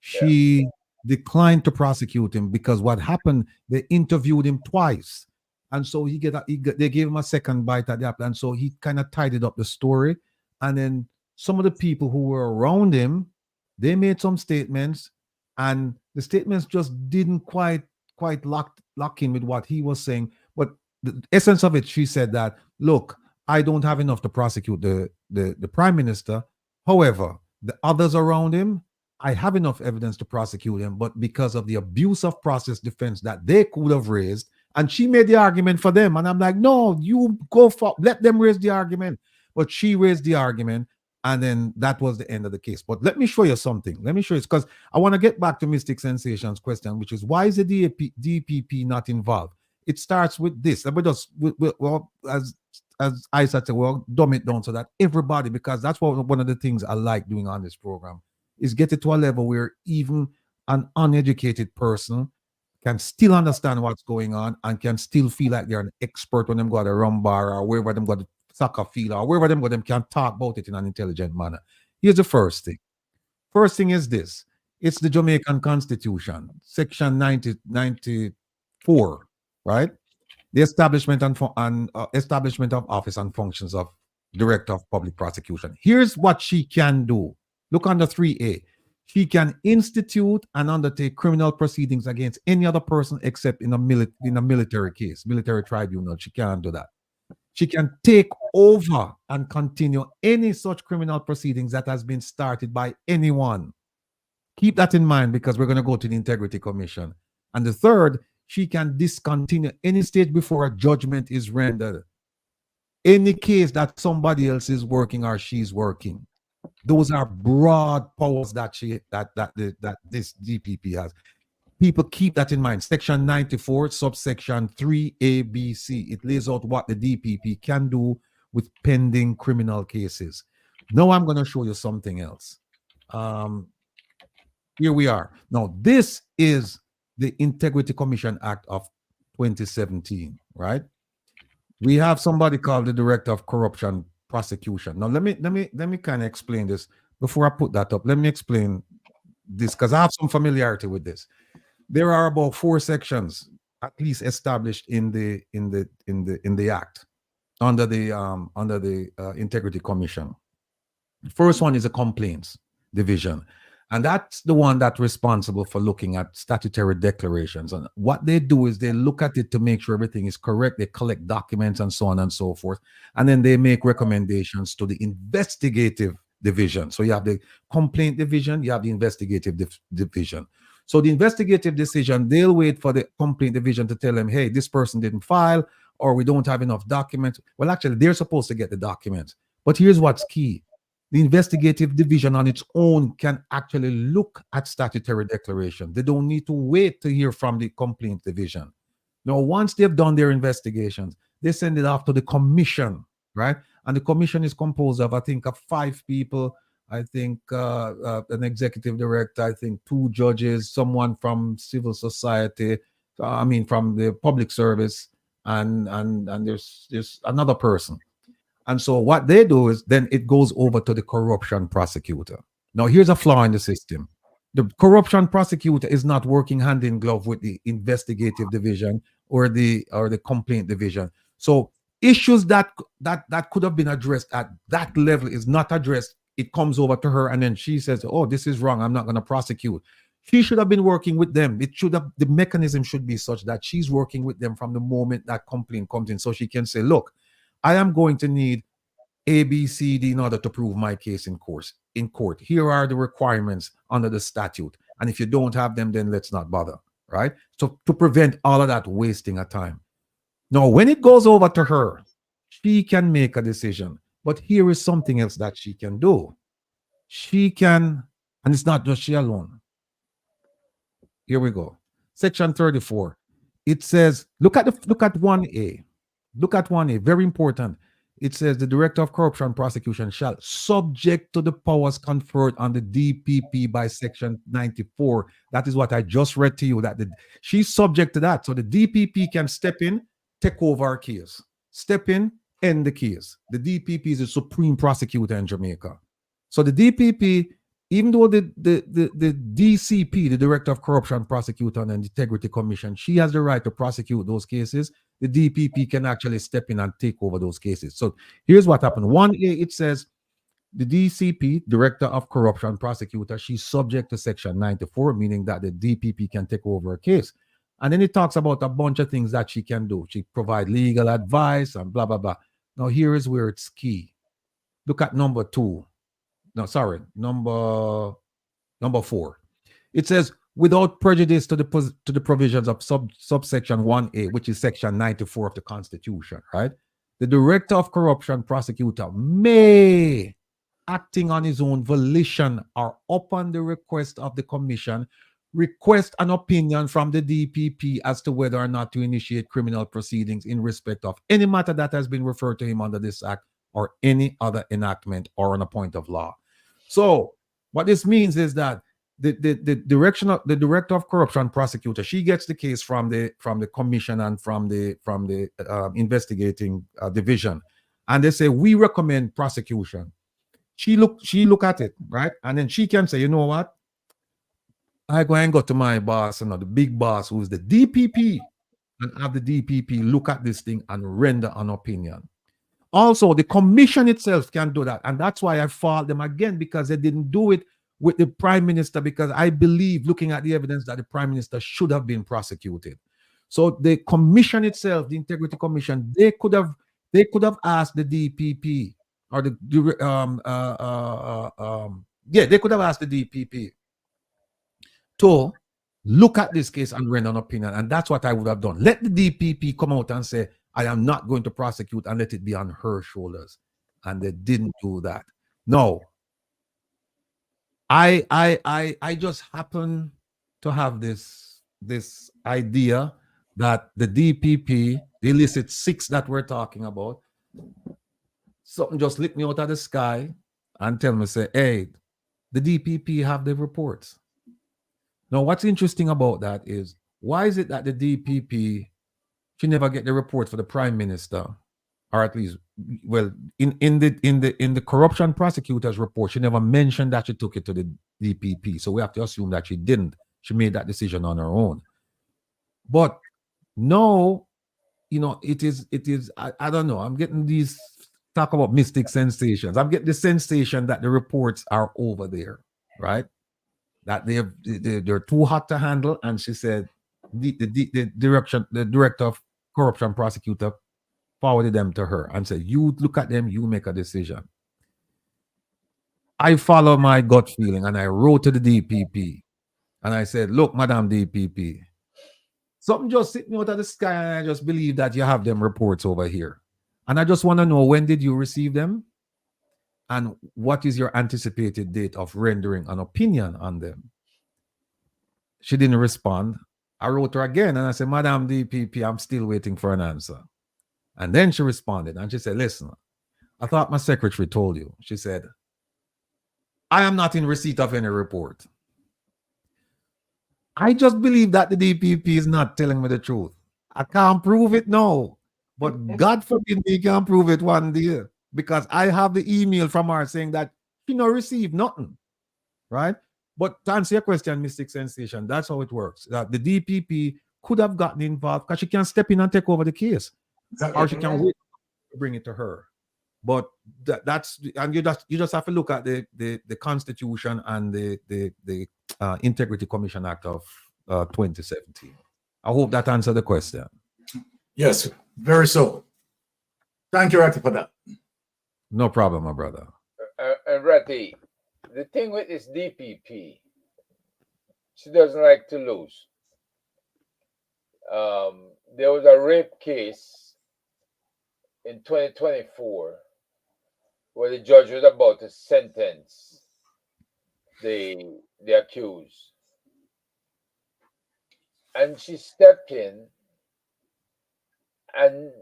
she declined to prosecute him because what happened, they interviewed him twice, and so they gave him a second bite at the apple, and so he kind of tidied up the story, and then some of the people who were around him, they made some statements, and the statements just didn't quite lock in with what he was saying. But the essence of it, she said that, look, I don't have enough to prosecute the prime minister. However, the others around him, I have enough evidence to prosecute him, but because of the abuse of process defense that they could have raised, and she made the argument for them, and I'm like, no, you go for, let them raise the argument. But she raised the argument, and then that was the end of the case. But let me show you something. Let me show you, because I want to get back to Mystic Sensation's question, which is, why is the DPP not involved? It starts with this. Let me just, well, as I said, well, dumb it down so that everybody, because that's one of the things I like doing on this program, is get it to a level where even an uneducated person can still understand what's going on and can still feel like they're an expert when them go to a rum bar or wherever them go to soccer field or wherever them go, them can talk about it in an intelligent manner. Here's the first thing. First thing is this. It's the Jamaican Constitution, Section 94, right? The establishment establishment of office and functions of Director of Public Prosecution. Here's what she can do. Look under 3A. She can institute and undertake criminal proceedings against any other person except in a military case, military tribunal. She can't do that. She can take over and continue any such criminal proceedings that has been started by anyone. Keep that in mind, because we're going to go to the Integrity Commission. And the third, she can discontinue any stage before a judgment is rendered. Any case that somebody else is working or she's working. Those are broad powers that this DPP has. People keep that in mind. Section 94, subsection 3A, B, C. It lays out what the DPP can do with pending criminal cases. Now I'm going to show you something else. Here we are. Now, this is the Integrity Commission Act of 2017, right? We have somebody called the Director of Corruption Prosecution. Now, let me kind of explain this before I put that up. Let me explain this because I have some familiarity with this. There are about 4 sections, at least, established in the Act under the Integrity Commission. The first one is a complaints division. And that's the one that's responsible for looking at statutory declarations. And what they do is they look at it to make sure everything is correct. They collect documents and so on and so forth. And then they make recommendations to the investigative division. So you have the complaint division, you have the investigative division. So the investigative decision, they'll wait for the complaint division to tell them, hey, this person didn't file, or we don't have enough documents. Well, actually, they're supposed to get the documents. But here's what's key. The investigative division on its own can actually look at statutory declaration. They don't need to wait to hear from the complaint division. Now, once they've done their investigations, they send it off to the commission. right? And the commission is composed of, I think, of 5 people. I think an executive director, I think 2 judges, someone from civil society, from the public service, and there's another person. And so what they do is then it goes over to the corruption prosecutor. Now, here's a flaw in the system. The corruption prosecutor is not working hand in glove with the investigative division or the complaint division. So issues that could have been addressed at that level is not addressed. It comes over to her, and then she says, "Oh, this is wrong. I'm not going to prosecute." She should have been working with them. The mechanism should be such that she's working with them from the moment that complaint comes in, so she can say, "Look, I am going to need A, B, C, D in order to prove my case in court. Here are the requirements under the statute. And if you don't have them, then let's not bother," right? So to prevent all of that wasting of time. Now, when it goes over to her, she can make a decision. But here is something else that she can do. She can, and it's not just she alone. Here we go. Section 34. It says, look at 1A. Look at 1A, very important. It says the Director of Corruption Prosecution shall, subject to the powers conferred on the DPP by Section 94. That is what I just read to you, that she's subject to that. So the DPP can step in, take over our case. Step in, end the case. The DPP is the supreme prosecutor in Jamaica. So the DPP, even though the DCP, the Director of Corruption Prosecutor and Integrity Commission, she has the right to prosecute those cases, the DPP can actually step in and take over those cases. So here's what happened. 1A, it says the DCP, Director of Corruption Prosecutor, she's subject to Section 94, meaning that the DPP can take over a case. And then it talks about a bunch of things that she can do. She provide legal advice and blah, blah, blah. Now, here is where it's key. Look at number 4. It says, without prejudice to the provisions of subsection 1A, which is Section 94 of the Constitution, right? The Director of Corruption Prosecutor may, acting on his own volition or upon the request of the Commission, request an opinion from the DPP as to whether or not to initiate criminal proceedings in respect of any matter that has been referred to him under this Act or any other enactment or on a point of law. So what this means is that the Director of Corruption Prosecutor, she gets the case from the Commission and from the investigating division, and they say, we recommend prosecution. She look at it, right, and then she can say, you know what, I go and go to my boss, the big boss, who is the DPP, and have the DPP look at this thing and render an opinion. Also, the Commission itself can do that, and that's why I fault them again, because they didn't do it with the Prime Minister, because I believe, looking at the evidence, that the Prime Minister should have been prosecuted. So the Commission itself, the Integrity Commission, they could have asked the DPP or they could have asked the DPP to look at this case and render an opinion, and that's what I would have done. Let the DPP come out and say, I am not going to prosecute, and let it be on her shoulders. And they didn't do that. No. I just happen to have this idea that the DPP, the illicit 6 that we're talking about, something just lit me out of the sky and tell me, say, hey, the DPP have the reports. Now, what's interesting about that is, why is it that the DPP, she never get the report for the Prime Minister, or at least, well, in the corruption prosecutor's report, she never mentioned that she took it to the DPP. So we have to assume that she didn't. She made that decision on her own. But no, it is. I don't know. I'm getting these talk about mystic sensations. I'm getting the sensation that the reports are over there, right? That they're too hot to handle. And she said the Director of Corruption Prosecutor forwarded them to her and said, you look at them, you make a decision. I follow my gut feeling, and I wrote to the DPP and I said, look, Madam DPP, something just hit me out of the sky, and I just believe that you have them reports over here. And I just want to know, when did you receive them? And what is your anticipated date of rendering an opinion on them? She didn't respond. I wrote her again and I said, Madam DPP, I'm still waiting for an answer. And then she responded and she said, listen, I thought my secretary told you. She said, I am not in receipt of any report. I just believe that the DPP is not telling me the truth. I can't prove it now, but God forbid me can prove it one day, because I have the email from her saying that she no received nothing, right? But to answer your question, Mystic Sensation, that's how it works. That the DPP could have gotten involved because she can step in and take over the case, or she can wait to bring it to her. But that's, and you just have to look at the Constitution and the Integrity Commission Act of 2017. I hope that answered the question. Yes, very so. Thank you, Ratty, for that. No problem, my brother. And Ratty, the thing with this DPP, she doesn't like to lose. There was a rape case in 2024 where the judge was about to sentence the accused. And she stepped in and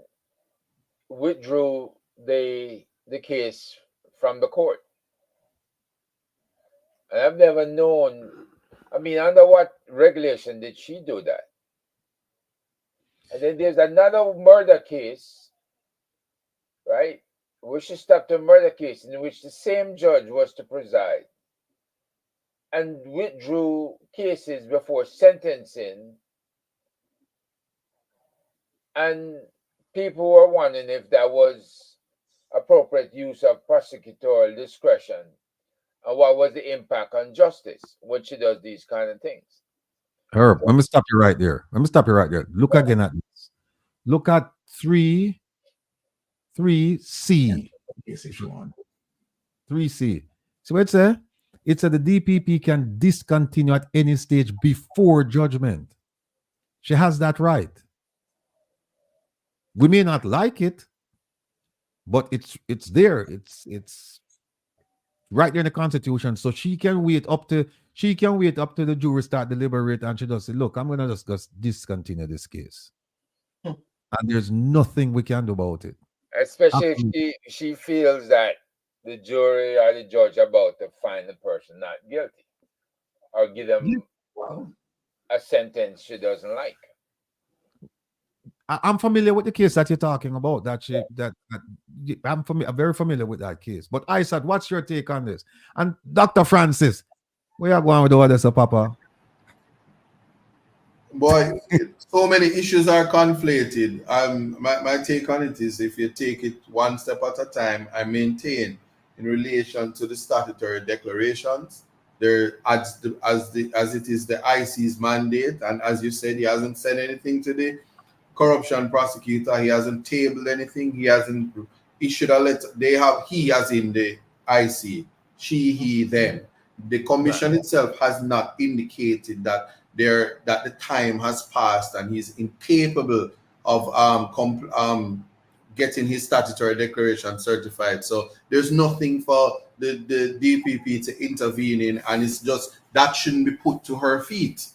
withdrew the case from the court. And I've never known, I mean, under what regulation did she do that? And then there's another murder case, right? Where she stopped a murder case in which the same judge was to preside and withdrew cases before sentencing. And people were wondering if that was appropriate use of prosecutorial discretion and what was the impact on justice when she does these kind of things. Herb, let me stop you right there. Look again at this. Look at 3C. 3C. So it says the DPP can discontinue at any stage before judgment. She has that right. We may not like it, but it's there. It's right there in the Constitution. So she can wait up to the jury start deliberate, and she just say, look, I'm gonna just discontinue this case. And there's nothing we can do about it. Especially if she feels that the jury or the judge about to find the person not guilty or give them a sentence she doesn't like. I'm familiar with the case that you're talking about. I'm very familiar with that case. But I said, what's your take on this? And Dr. Francis, where are you going with all this, Papa? Boy, so many issues are conflated. My take on it is, if you take it one step at a time, I maintain in relation to the statutory declarations, there as it is the IC's mandate, and as you said, he hasn't said anything to the corruption prosecutor. He hasn't tabled anything. He hasn't issued a letter. He as in the IC, she, he, them. The commission itself has not indicated that the time has passed and he's incapable of getting his statutory declaration certified. So there's nothing for the DPP to intervene in, and it's just that shouldn't be put to her feet.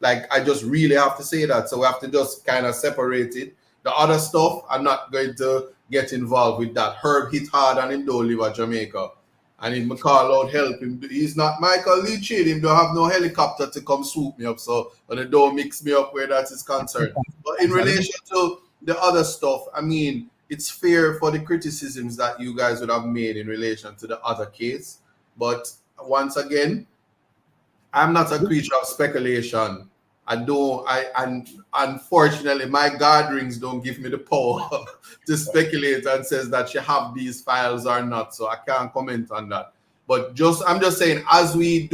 Like, I just really have to say that. So we have to just kind of separate it. The other stuff, I'm not going to get involved with that. Herb hit hard and him don't live at Jamaica. And if I call out help, he's not Michael Lee Chid. Him don't have no helicopter to come swoop me up. So they don't mix me up where that is concerned. But in relation to the other stuff, I mean, it's fair for the criticisms that you guys would have made in relation to the other case. But once again, I'm not a creature of speculation. And unfortunately, my guard rings don't give me the power to speculate and says that she have these files or not. So I can't comment on that. But I'm just saying, as we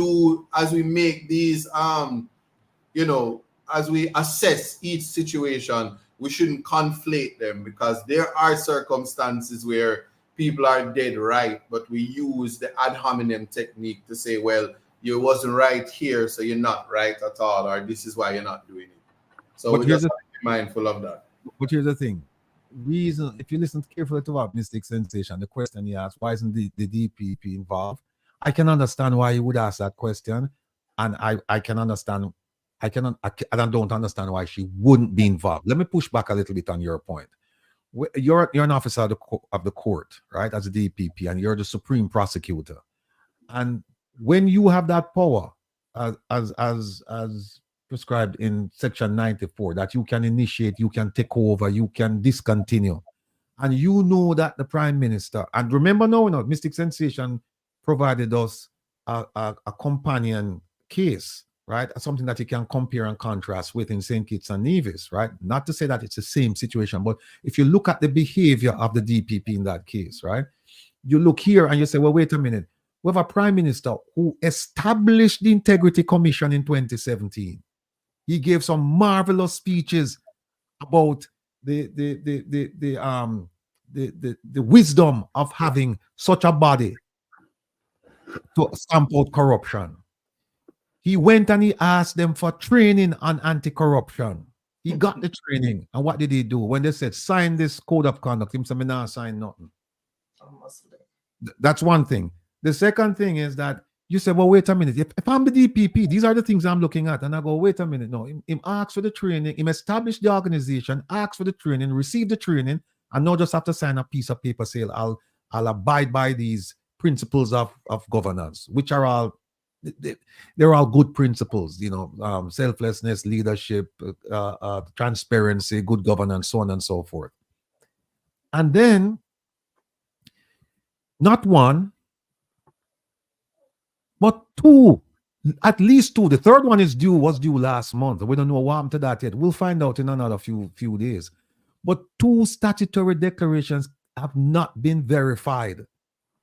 make these, as we assess each situation, we shouldn't conflate them, because there are circumstances where people are dead right, but we use the ad hominem technique to say, well, you wasn't right here, so you're not right at all, or this is why you're not doing it. So we just have to be mindful of that. But here's the thing. If you listen carefully to what Mystic Sensation, the question he asked, why isn't the DPP involved? I can understand why he would ask that question, and I can understand. I don't understand why she wouldn't be involved. Let me push back a little bit on your point. you're an officer of the court, right, as a DPP, and you're the supreme prosecutor. And when you have that power, as prescribed in Section 94, that you can initiate, you can take over, you can discontinue, and you know that the Prime Minister, and remember now, Mystic Sensation provided us a companion case, right? Something that you can compare and contrast with in St. Kitts and Nevis, right? Not to say that it's the same situation, but if you look at the behavior of the DPP in that case, right? You look here and you say, well, wait a minute. We have a Prime Minister who established the Integrity Commission in 2017. He gave some marvelous speeches about the wisdom of having such a body to stamp out corruption. He went and he asked them for training on anti-corruption. He got the training. And what did he do? When they said, sign this code of conduct, him said, "Me nah sign nothing." That's one thing. The second thing is that you say, well, wait a minute. If I'm the DPP, these are the things I'm looking at. And I go, wait a minute. No, him ask for the training. Him establish the organization, ask for the training, receive the training, and not just have to sign a piece of paper saying, I'll abide by these principles of governance, which are all, they're all good principles, selflessness, leadership, transparency, good governance, so on and so forth. And then, not one, but two, at least two. The third one was due last month. We don't know what happened to that yet. We'll find out in another few days. But two statutory declarations have not been verified.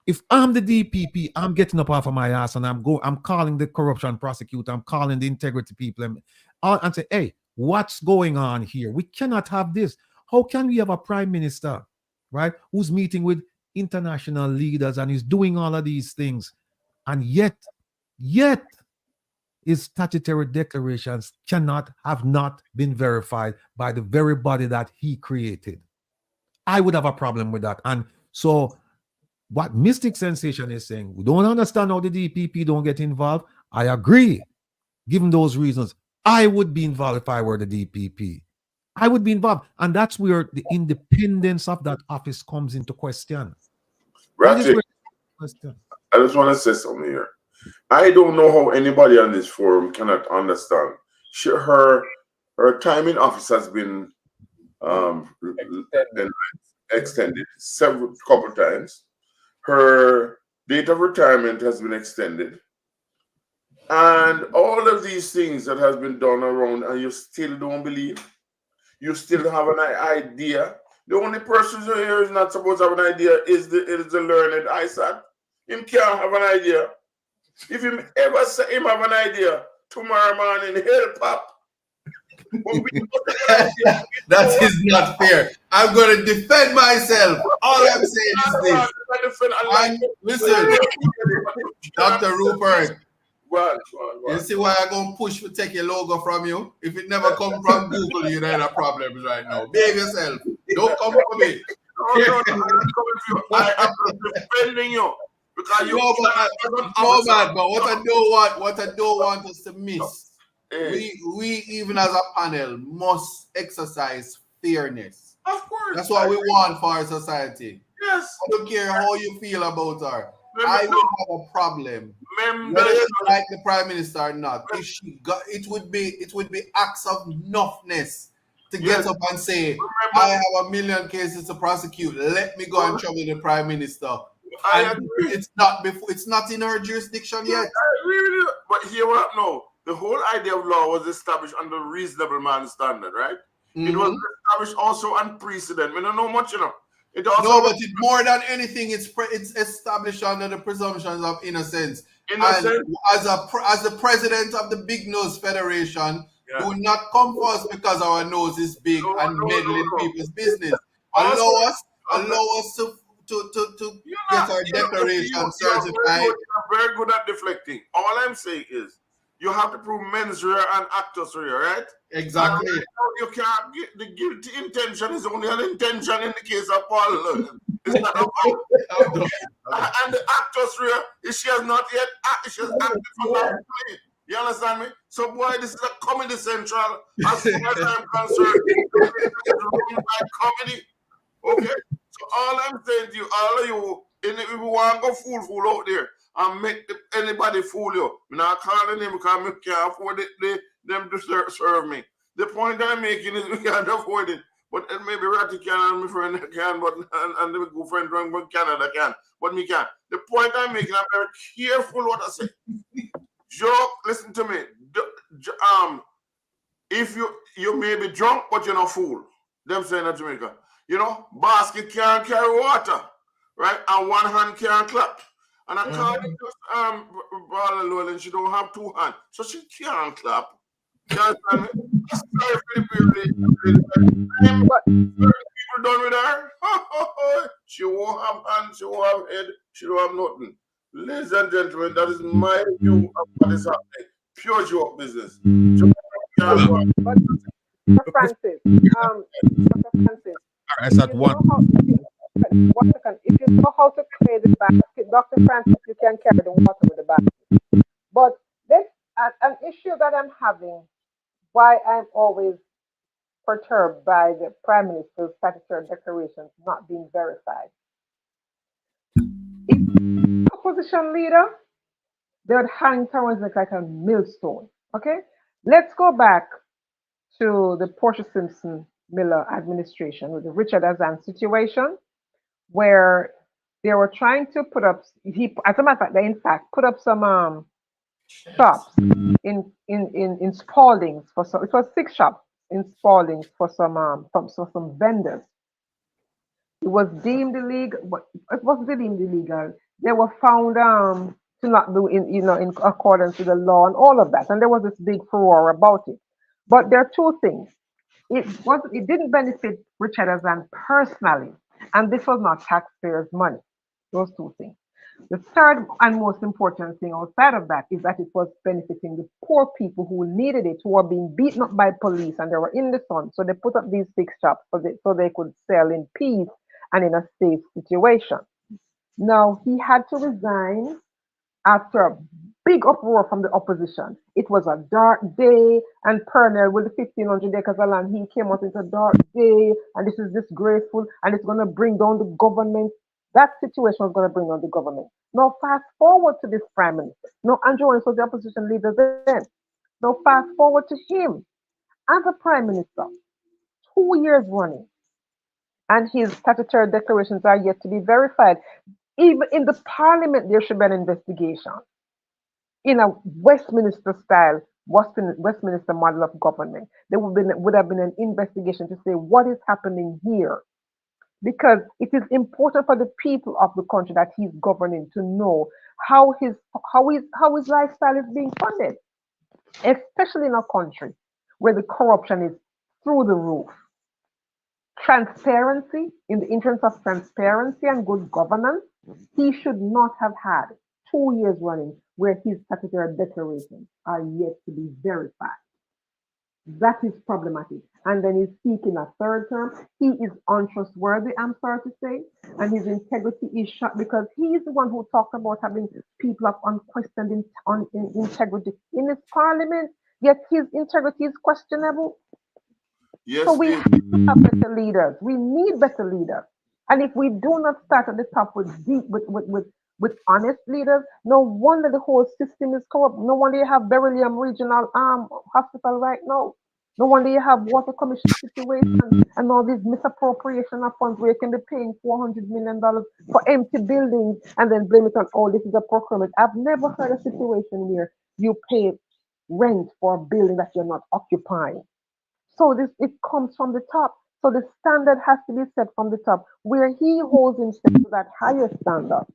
If I'm the DPP, I'm getting up off of my ass and I'm calling the corruption prosecutor, I'm calling the integrity people and say, hey, what's going on here? We cannot have this. How can we have a prime minister, right, who's meeting with international leaders and is doing all of these things, and yet his statutory declarations have not been verified by the very body that he created? I would have a problem with that. And so what Mystic Sensation is saying, we don't understand how the DPP don't get involved. I agree. Given those reasons, I would be involved if I were the DPP. I would be involved. And that's where the independence of that office comes into question. Rattigan, I just want to say something here. I don't know how anybody on this forum cannot understand. Her time in office has been extended several couple times. Her date of retirement has been extended. And all of these things that has been done around, and you still don't believe. You still have an idea. The only person here is not supposed to have an idea is the learned ISAT. Him can't have an idea. If him ever say him have an idea, tomorrow morning he'll pop. That is not fair. I'm going to defend myself. All I'm saying is this. Listen, Dr. Rupert, you see why I'm going to push to take a logo from you? If it never come from Google, you don't have problems right now. Behave yourself. Don't come for me. I'm not coming for you. I'm defending you. Because no, man, but what I don't want us to miss, we even as a panel must exercise fairness. Of course. That's what we want for our society. Yes. I don't care how you feel about her. I will have a problem. Whether you like the Prime Minister or not. If she got, it would be acts of nuffness to get up and say, I have 1 million cases to prosecute. Let me go and trouble the Prime Minister. It's not in her jurisdiction yet. I agree with you. But here what no. The whole idea of law was established under reasonable man standard, right? It was established also on precedent. We don't know much, It also but it, more than anything, it's established under the presumptions of innocence. As the president of the Big Nose Federation, do not come for us because our nose is big and meddle in people's business. Allow us to get our declaration certified. You're very good at deflecting. All I'm saying is you have to prove mens rea and actus rea, right? Exactly. You can't get the guilty intention is only an intention in the case of Paul. It's not and the actus rea is she has not yet she has acted for that. You understand me? So boy, this is a comedy central. As far as I'm concerned, it's run by comedy. Okay? So all I'm saying to you, all of you, if you want to go fool out there and make anybody fool you, I'm not calling them because I can't afford them to serve me. The point I'm making is we can't afford it. But maybe Rattigan and my friend can, but and the good friend from Canada can, but me can't. The point I'm making, I'm very careful what I say. Joke, listen to me. If you may be drunk, but you're not fool. Them saying in Jamaica. You know, basket can't carry water, right? And one hand can't clap. And I call it just Bala Llewellyn, she don't have two hands. So she can't clap. You understand me? Sorry for the period. But people done with her. She won't have hands, she won't have head, she don't have nothing. Ladies and gentlemen, that is my view of what is happening. Pure joke business. But Dr. Francis, I said one. One second. If you know how to carry the basket, Dr. Francis, you can carry the water with the basket. But this an issue that I'm having, why I'm always perturbed by the Prime Minister's statutory declarations not being verified. If opposition leader, they would hang towards it like a millstone. Okay? Let's go back to the Portia Simpson Miller administration with the Richard Azan situation, where they were trying to put up, as a matter of fact, they in fact put up some shops in Spaldings for some. It was 6 shops in Spaldings for some vendors. It was deemed illegal, but it wasn't deemed illegal. They were found to not do in accordance with the law and all of that, and there was this big furor about it. But there are two things. It didn't benefit Richard Azan personally, and this was not taxpayers' money. Those two things. The third and most important thing outside of that is that it was benefiting the poor people who needed it, who were being beaten up by police and they were in the sun. So they put up these 6 shops so they could sell in peace and in a safe situation. Now, he had to resign after a big uproar from the opposition. It was a dark day, and Pernell, with the 1,500 acres of land, he came out into a dark day, and this is disgraceful, and it's going to bring down the government. That situation was going to bring down the government. Now, fast forward to this Prime Minister. Now, Andrew was the opposition leader then. Now, fast forward to him as a Prime Minister, 2 years running, and his statutory declarations are yet to be verified. Even in the Parliament, there should be an investigation in a Westminster style, Westminster model of government. There would have been an investigation to say what is happening here, because it is important for the people of the country that he's governing to know how his lifestyle is being funded, especially in a country where the corruption is through the roof. Transparency, in the interest of transparency and good governance, he should not have had 2 years running where his statutory declarations are yet to be verified. That is problematic. And then he's seeking a 3rd term. He is untrustworthy, I'm sorry to say, and his integrity is shot because he is the one who talked about having people of unquestioned integrity in his parliament, yet his integrity is questionable. Yes, so we have to have better leaders. We need better leaders. And if we do not start at the top with honest leaders, no wonder the whole system is corrupt. No wonder you have Beryllium Regional Hospital right now. No wonder you have water commission situation and all these misappropriation of funds where you can be paying $400 million for empty buildings and then blame it on, oh, this is a procurement. I've never heard a situation where you pay rent for a building that you're not occupying. So it comes from the top. So the standard has to be set from the top, where he holds himself to that higher standard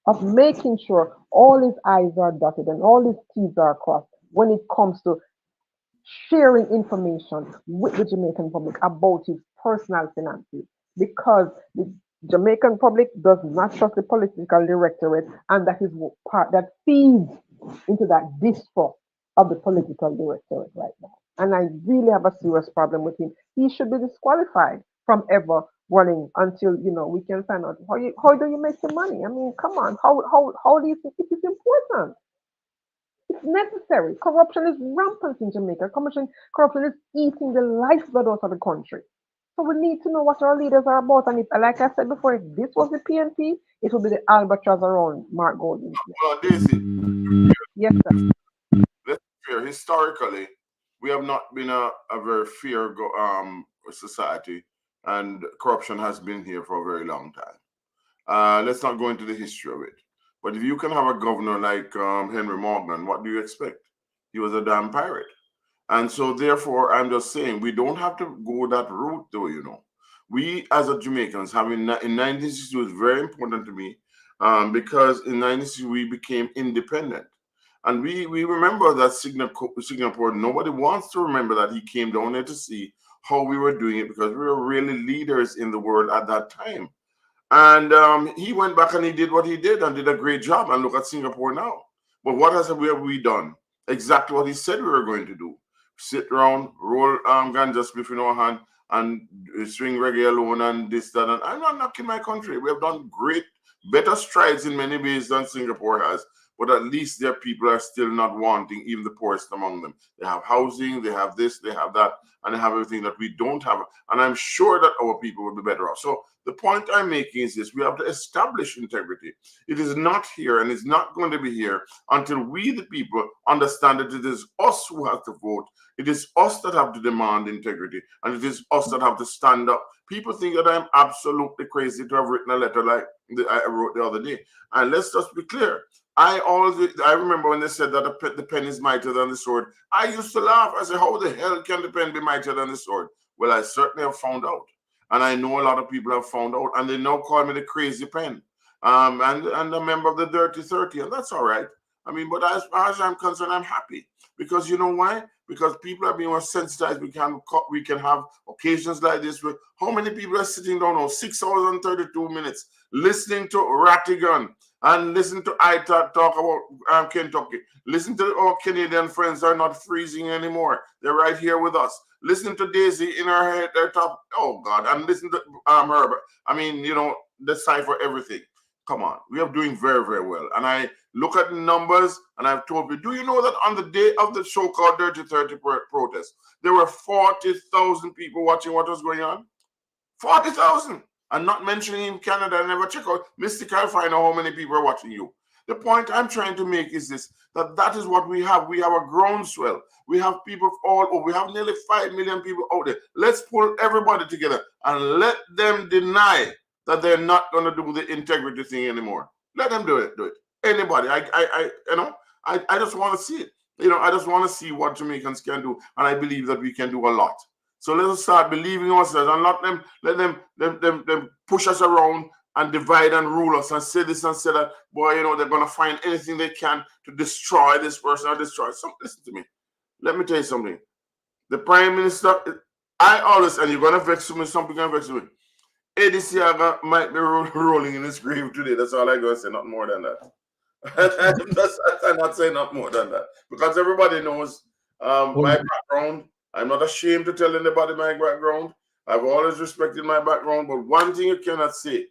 of making sure all his I's are dotted and all his T's are crossed when it comes to sharing information with the Jamaican public about his personal finances, because the Jamaican public does not trust the political directorate, and that is part that feeds into that distrust of the political directorate right now. And I really have a serious problem with him. He should be disqualified from ever running until we can find out how do you make your money. I mean, come on, how do you think it is important? It's necessary. Corruption is rampant in Jamaica. Corruption is eating the lifeblood out of the country. So we need to know what our leaders are about. And if, like I said before, if this was the PNP, it would be the albatross around Mark Golding's neck. Well, Daisy, Yes, sir. let's be fair. Historically, we have not been a very fair society, and corruption has been here for a very long time. Let's not go into the history of it. But if you can have a governor like Henry Morgan, what do you expect? He was a damn pirate. And so, therefore, I'm just saying we don't have to go that route, though, you know. We, as a Jamaicans, in 1960 was very important to me because in 1960 we became independent. And we remember that Singapore, nobody wants to remember that he came down there to see how we were doing it because we were really leaders in the world at that time. And he went back and he did what he did and did a great job. And look at Singapore now. But what have we done? Exactly what he said we were going to do. Sit around, roll ganja spliff in our hand, and swing reggae alone and this, that. And I'm not knocking my country. We have done great, better strides in many ways than Singapore has. But at least their people are still not wanting, even the poorest among them. They have housing, they have this, they have that, and they have everything that we don't have. And I'm sure that our people will be better off. So the point I'm making is this: we have to establish integrity. It is not here, and it's not going to be here until we, the people, understand that it is us who have to vote. It is us that have to demand integrity, and it is us that have to stand up. People think that I'm absolutely crazy to have written a letter like I wrote the other day. And let's just be clear. I remember when they said that the pen is mightier than the sword. I used to laugh. I said, how the hell can the pen be mightier than the sword? Well, I certainly have found out. And I know a lot of people have found out. And they now call me the crazy pen. And a member of the Dirty 30. And that's all right. I mean, but as far as I'm concerned, I'm happy. Because you know why? Because people are being more sensitized. We can have occasions like this. Where how many people are sitting down now? 6 hours and 32 minutes listening to Rattigan and listen to I talk about Kentucky. Listen to our Canadian friends are not freezing anymore. They're right here with us. Listen to Daisy in her head, their top. Oh God! And listen to Herbert. I mean, you know, decipher everything. Come on, we are doing very, very well. And I look at the numbers, and I've told you, do you know that on the day of the so-called Dirty 30 protest, there were 40,000 people watching what was going on? 40,000. And not mentioning in Canada, I never check out. Mystic, I'll find out how many people are watching you. The point I'm trying to make is this, that is what we have. We have a groundswell. We have people all over. We have nearly 5 million people out there. Let's pull everybody together and let them deny that they're not going to do the integrity thing anymore. Let them do it. Anybody. I just want to see it. You know, I just want to see what Jamaicans can do. And I believe that we can do a lot. So let us start believing ourselves and let them push us around and divide and rule us and say this and say that. Boy, you know, they're going to find anything they can to destroy this person or destroy. So listen to me. Let me tell you something. The Prime Minister, I always, and you're going to vex me, something going to vex me. Eddie Siaga might be rolling in his grave today. That's all I got to say, not more than that. I'm not saying not more than that. Because everybody knows my background. I'm not ashamed to tell anybody my background. I've always respected my background. But one thing you cannot say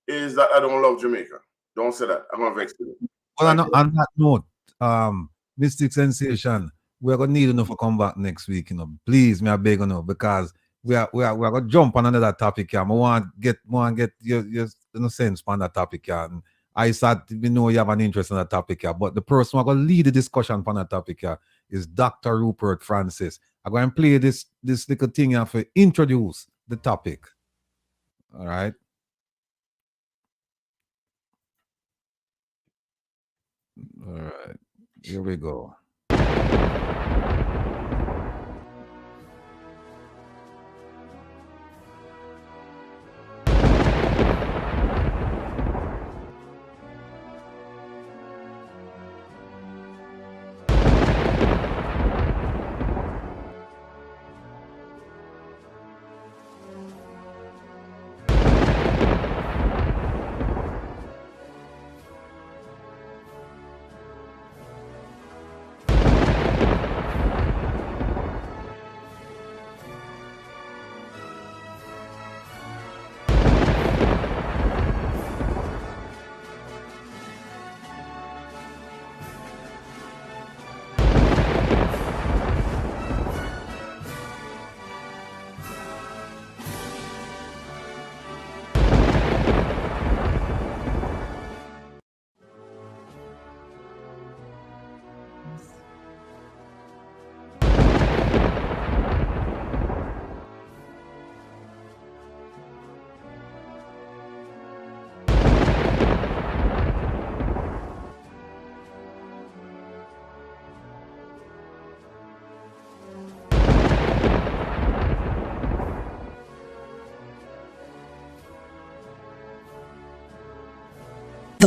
is that I don't love Jamaica. Don't say that. I'm going to vex you. Well, on that note, Mystic Sensation, we're going to need enough to come back next week, you know. Please, me I beg you know, because we are going to jump on another topic here. I want to get your sense on that topic here. And I said, we know you have an interest in that topic here, but the person who's going to lead the discussion on that topic here is Dr. Rupert Francis. I'm going to play this little thing here to introduce the topic. All right. All right. Here we go.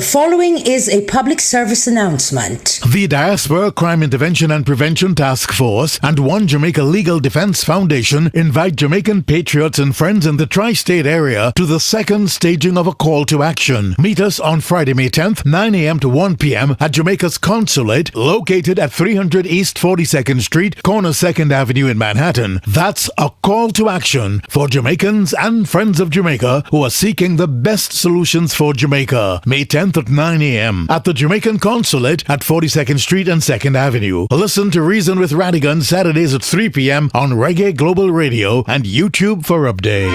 following is a public service announcement. The Diaspora Crime Intervention and Prevention Task Force and One Jamaica Legal Defense Foundation invite Jamaican patriots and friends in the tri-state area to the second staging of a call to action. Meet us on Friday, May 10th, 9 a.m. to 1 p.m. at Jamaica's Consulate, located at 300 East 42nd Street, corner 2nd Avenue in Manhattan. That's a call to action for Jamaicans and friends of Jamaica who are seeking the best solutions for Jamaica. May 10th at 9 a.m. at the Jamaican Consulate at 42nd Street and 2nd Avenue. Listen to Reason with Rattigan Saturdays at 3 p.m. on Reggae Global Radio and YouTube for updates.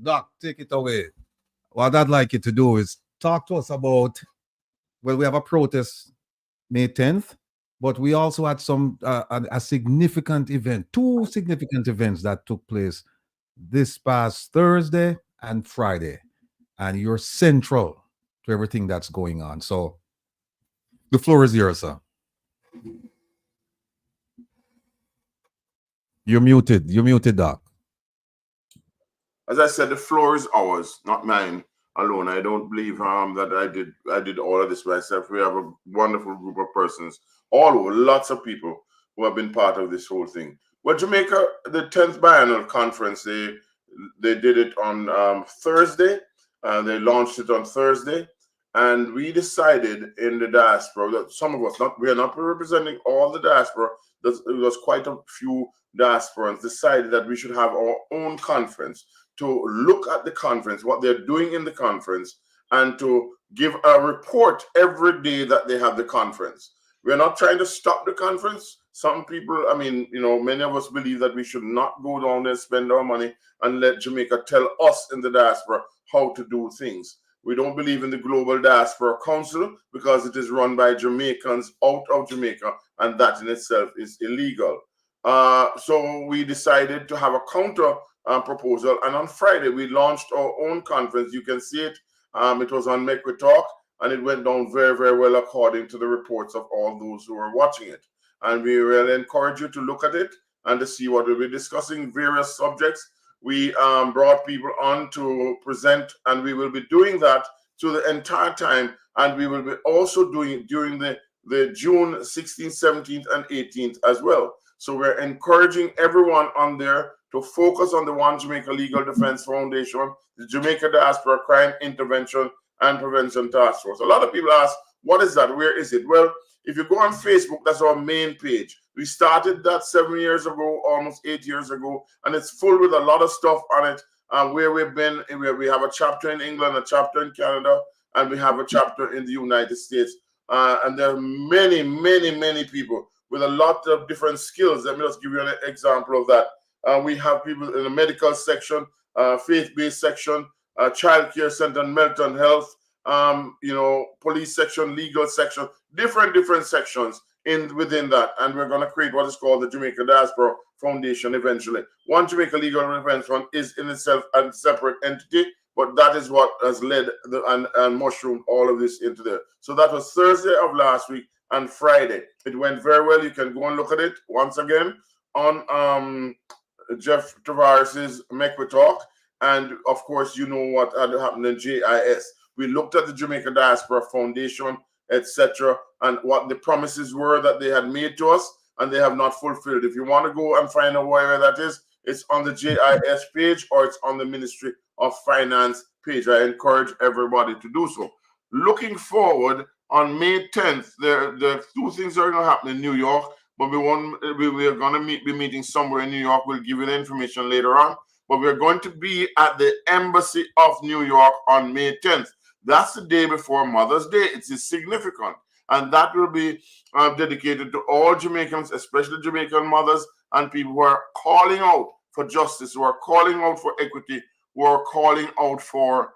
Doc, take it away. What I'd like you to do is talk to us about, well, we have a protest May 10th, but we also had a significant event, two significant events that took place this past Thursday and Friday, and you're central to everything that's going on. So the floor is yours, sir. You're muted, Doc. As I said, the floor is ours, not mine alone. I don't believe that I did all of this myself. We have a wonderful group of persons all over, lots of people who have been part of this whole thing. Well, Jamaica, the 10th Biennial Conference, they did it on Thursday. They launched it on Thursday. And we decided in the diaspora that some of us, we are not representing all the diaspora, it was quite a few diasporans decided that we should have our own conference to look at the conference, what they're doing in the conference, and to give a report every day that they have the conference. We're not trying to stop the conference. Some people, many of us believe that we should not go down there, spend our money, and let Jamaica tell us in the diaspora how to do things. We don't believe in the Global Diaspora Council because it is run by Jamaicans out of Jamaica, and that in itself is illegal. So we decided to have a counter proposal, and on Friday we launched our own conference. You can see it. It was on Make We Talk, and it went down very, very well according to the reports of all those who are watching it. And we really encourage you to look at it and to see what we'll be discussing, various subjects. We brought people on to present, and we will be doing that through the entire time, and we will be also doing it during the June 16th, 17th, and 18th as well. So we're encouraging everyone on there to focus on the One Jamaica Legal Defense Foundation, the Jamaica Diaspora Crime Intervention and Prevention Task Force. A lot of people ask, what is that? Where is it? Well, if you go on Facebook, that's our main page. We started that 7 years ago, almost 8 years ago, and it's full with a lot of stuff on it, where we've been. We have a chapter in England, a chapter in Canada, and we have a chapter in the United States. And there are many, many, many people with a lot of different skills. Let me just give you an example of that. We have people in the medical section, faith-based section, child care center, mental health, police section, legal section, different sections within that. And we're going to create what is called the Jamaica Diaspora Foundation eventually. One Jamaica Legal Defense Fund is in itself a separate entity, but that is what has led and mushroomed all of this into there. So that was Thursday of last week and Friday. It went very well. You can go and look at it once again on Jeff Tavares's Make We Talk. And of course, you know what had happened in JIS. We looked at the Jamaica Diaspora Foundation, etc., and what the promises were that they had made to us, and they have not fulfilled. If you want to go and find out where that is, it's on the JIS page or it's on the Ministry of Finance page. I encourage everybody to do so. Looking forward, on May 10th, there are two things that are going to happen in New York, but we are going to be meeting somewhere in New York. We'll give you the information later on. But we're going to be at the Embassy of New York on May 10th. That's the day before Mother's Day. It's significant. And that will be dedicated to all Jamaicans, especially Jamaican mothers and people who are calling out for justice, who are calling out for equity, who are calling out for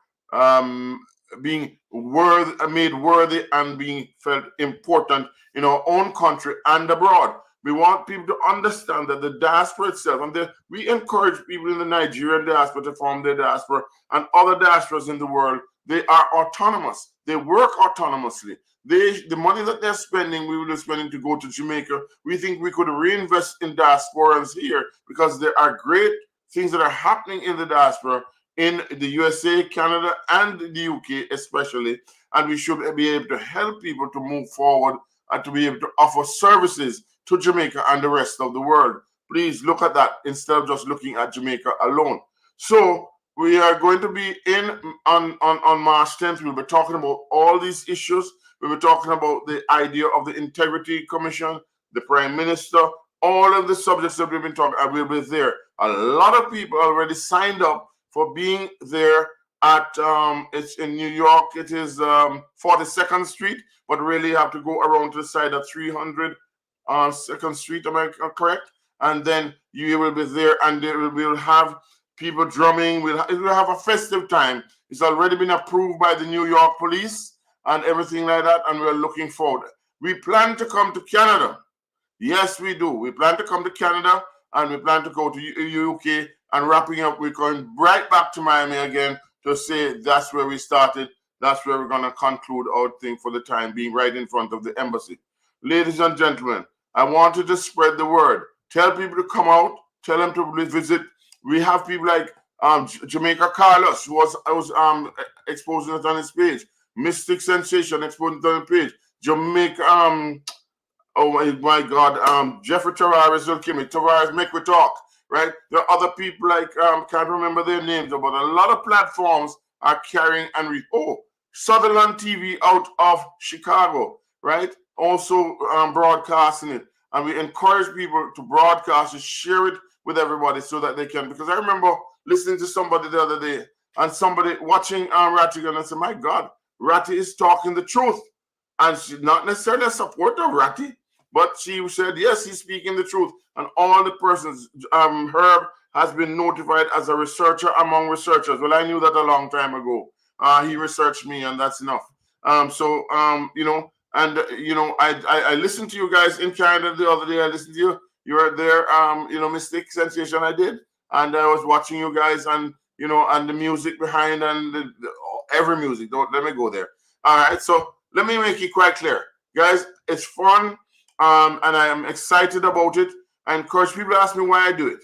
being made worthy and being felt important in our own country and abroad. We want people to understand that the diaspora itself, and we encourage people in the Nigerian diaspora to form their diaspora and other diasporas in the world. They are autonomous. They work autonomously. the money that they're spending, we will be spending to go to Jamaica. We think we could reinvest in diasporans here because there are great things that are happening in the diaspora in the USA, Canada, and the UK especially. And we should be able to help people to move forward and to be able to offer services to Jamaica and the rest of the world. Please look at that instead of just looking at Jamaica alone. So we are going to be on March 10th. We'll be talking about all these issues. We'll be talking about the idea of the Integrity Commission, the Prime Minister, all of the subjects that we've been talking about. We'll be there. A lot of people already signed up for being there at, it's in New York. It is 42nd Street, but really you have to go around to the side of 300 2nd Street, am I correct? And then you will be there, and we'll have people drumming. We'll have a festive time. It's already been approved by the New York police and everything like that, and we're looking forward. We plan to come to Canada. Yes, we do. We plan to come to Canada, and we plan to go to UK, and wrapping up, we're going right back to Miami again to say that's where we started. That's where we're going to conclude our thing for the time being, right in front of the embassy. Ladies and gentlemen, I wanted to spread the word. Tell people to come out. Tell them to visit. We have people like Jamaica Carlos, who was exposing it on his page. Mystic Sensation exposing it on the page. Jamaica, oh my God, Jeffrey Tavares will kill me. Tavares, make we talk, right? There are other people like, can't remember their names, but a lot of platforms are carrying and Sutherland TV out of Chicago, right? Also broadcasting it. And we encourage people to broadcast and share it with everybody so that they can. Because I remember listening to somebody the other day and somebody watching Rattigan and said, my God, Ratty is talking the truth. And she's not necessarily a supporter of Ratty, but she said, yes, he's speaking the truth. And all the persons, Herb has been notified as a researcher among researchers. Well, I knew that a long time ago. He researched me, and that's enough. You know, and you know, I listened to you guys in Canada the other day. I listened to you. You were there, you know, Mystic Sensation. I did, and I was watching you guys, and you know, and the music behind, and every music. Don't let me go there. All right, so let me make it quite clear, guys. It's fun, and I am excited about it. I encourage people to ask me why I do it.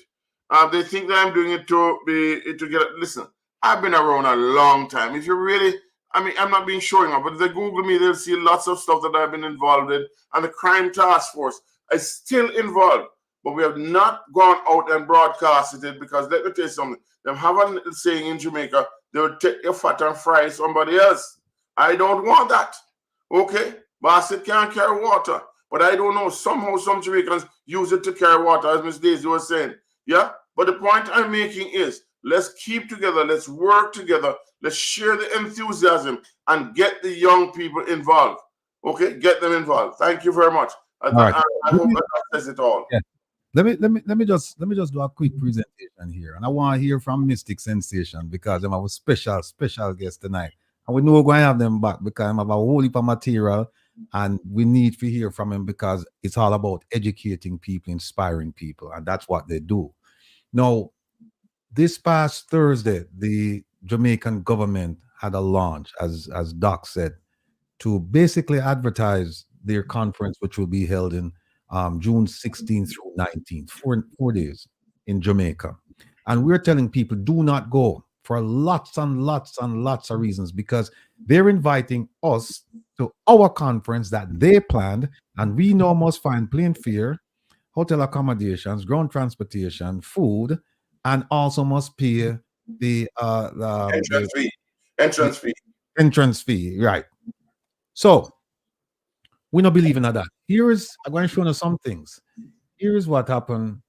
They think that I'm doing it to get. Listen, I've been around a long time. If you really, I mean, I'm not being showing up, but if they Google me, they'll see lots of stuff that I've been involved in. And the crime task force is still involved, but we have not gone out and broadcasted it because let me tell you something. They have a saying in Jamaica, they will take your fat and fry somebody else. I don't want that. Okay? Basket can't carry water. But I don't know. Somehow some Jamaicans use it to carry water, as Miss Daisy was saying. Yeah? But the point I'm making is, let's keep together. Let's work together. Let's share the enthusiasm and get the young people involved. Okay, get them involved. Thank you very much. I hope that says it all. Yeah. Let me just do a quick presentation here, and I want to hear from Mystic Sensation because I'm a special guest tonight, and we know we're going to have them back because I'm have a whole heap of material, and we need to hear from him because it's all about educating people, inspiring people, and that's what they do. Now, this past Thursday, the Jamaican government had a launch, as Doc said, to basically advertise their conference, which will be held in June 16th through 19th, 4 days in Jamaica. And we're telling people, do not go for lots and lots and lots of reasons, because they're inviting us to our conference that they planned, and we now must find plane fare, hotel accommodations, ground transportation, food, and also must pay the entrance fee, right? So we not believing in that. I'm going to show you some things. Here's what happened.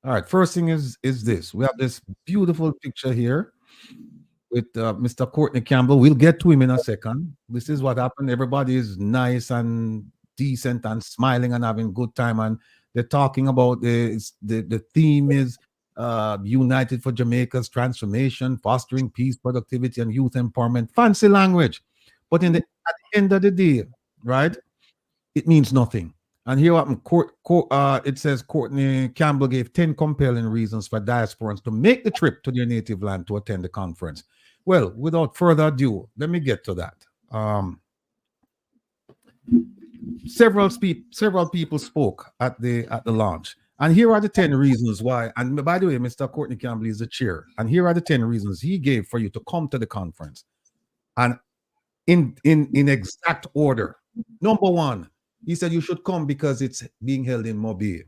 All right, first thing is this. We have this beautiful picture here with Mr. Courtney Campbell. We'll get to him in a second. This is what happened. Everybody is nice and decent and smiling and having a good time, and they're talking about the theme is United for Jamaica's transformation, fostering peace, productivity, and youth empowerment. Fancy language, but at the end of the day, right, it means nothing. And here it says Courtney Campbell gave 10 compelling reasons for diasporans to make the trip to their native land to attend the conference. Well, without further ado, let me get to that. several people spoke at the launch, and here are the 10 reasons why. And by the way, Mr. Courtney Campbell is the chair, and here are the 10 reasons he gave for you to come to the conference. And in exact order. Number one, he said you should come because it's being held in Mobile.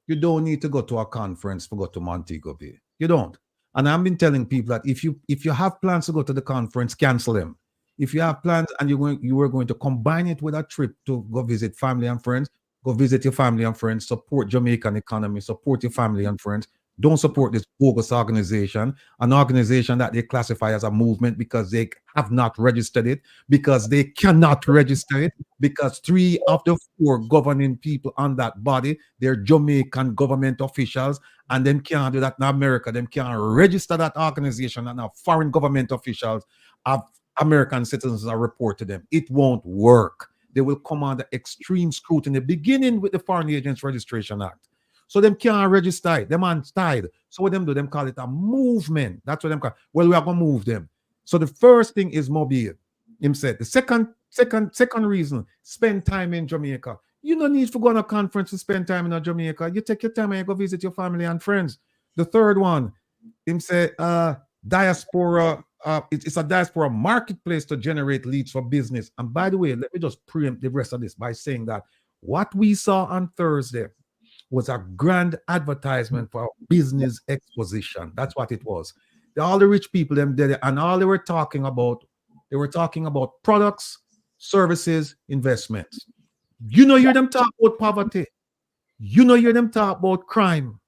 You don't need to go to a conference to go to Montego Bay. You don't. And I've been telling people that if you have plans to go to the conference, cancel them. If you have plans and you were going to combine it with a trip to go visit family and friends, go visit your family and friends, support Jamaican economy, support your family and friends. Don't support this bogus organization, an organization that they classify as a movement because they have not registered it, because they cannot register it, because 3 of the 4 governing people on that body, they're Jamaican government officials, and them can't do that in America. Them can't register that organization, and now foreign government officials have American citizens are report to them. It won't work. They will come under extreme scrutiny, beginning with the Foreign Agents Registration Act. So them can't register it. Them untied. So what them do? Them call it a movement. That's what them call. Well, we are gonna move them. So the first thing is Mobile. Him said. The second reason, spend time in Jamaica. You don't need to go on a conference to spend time in Jamaica. You take your time and you go visit your family and friends. The third one, him said, diaspora. It's a diaspora marketplace to generate leads for business. And by the way, let me just preempt the rest of this by saying that what we saw on Thursday was a grand advertisement for a business exposition. That's what it was. All the rich people them did it, and all they were talking about products, services, investments. You know, you're them talk about poverty. You know, you're them talk about crime.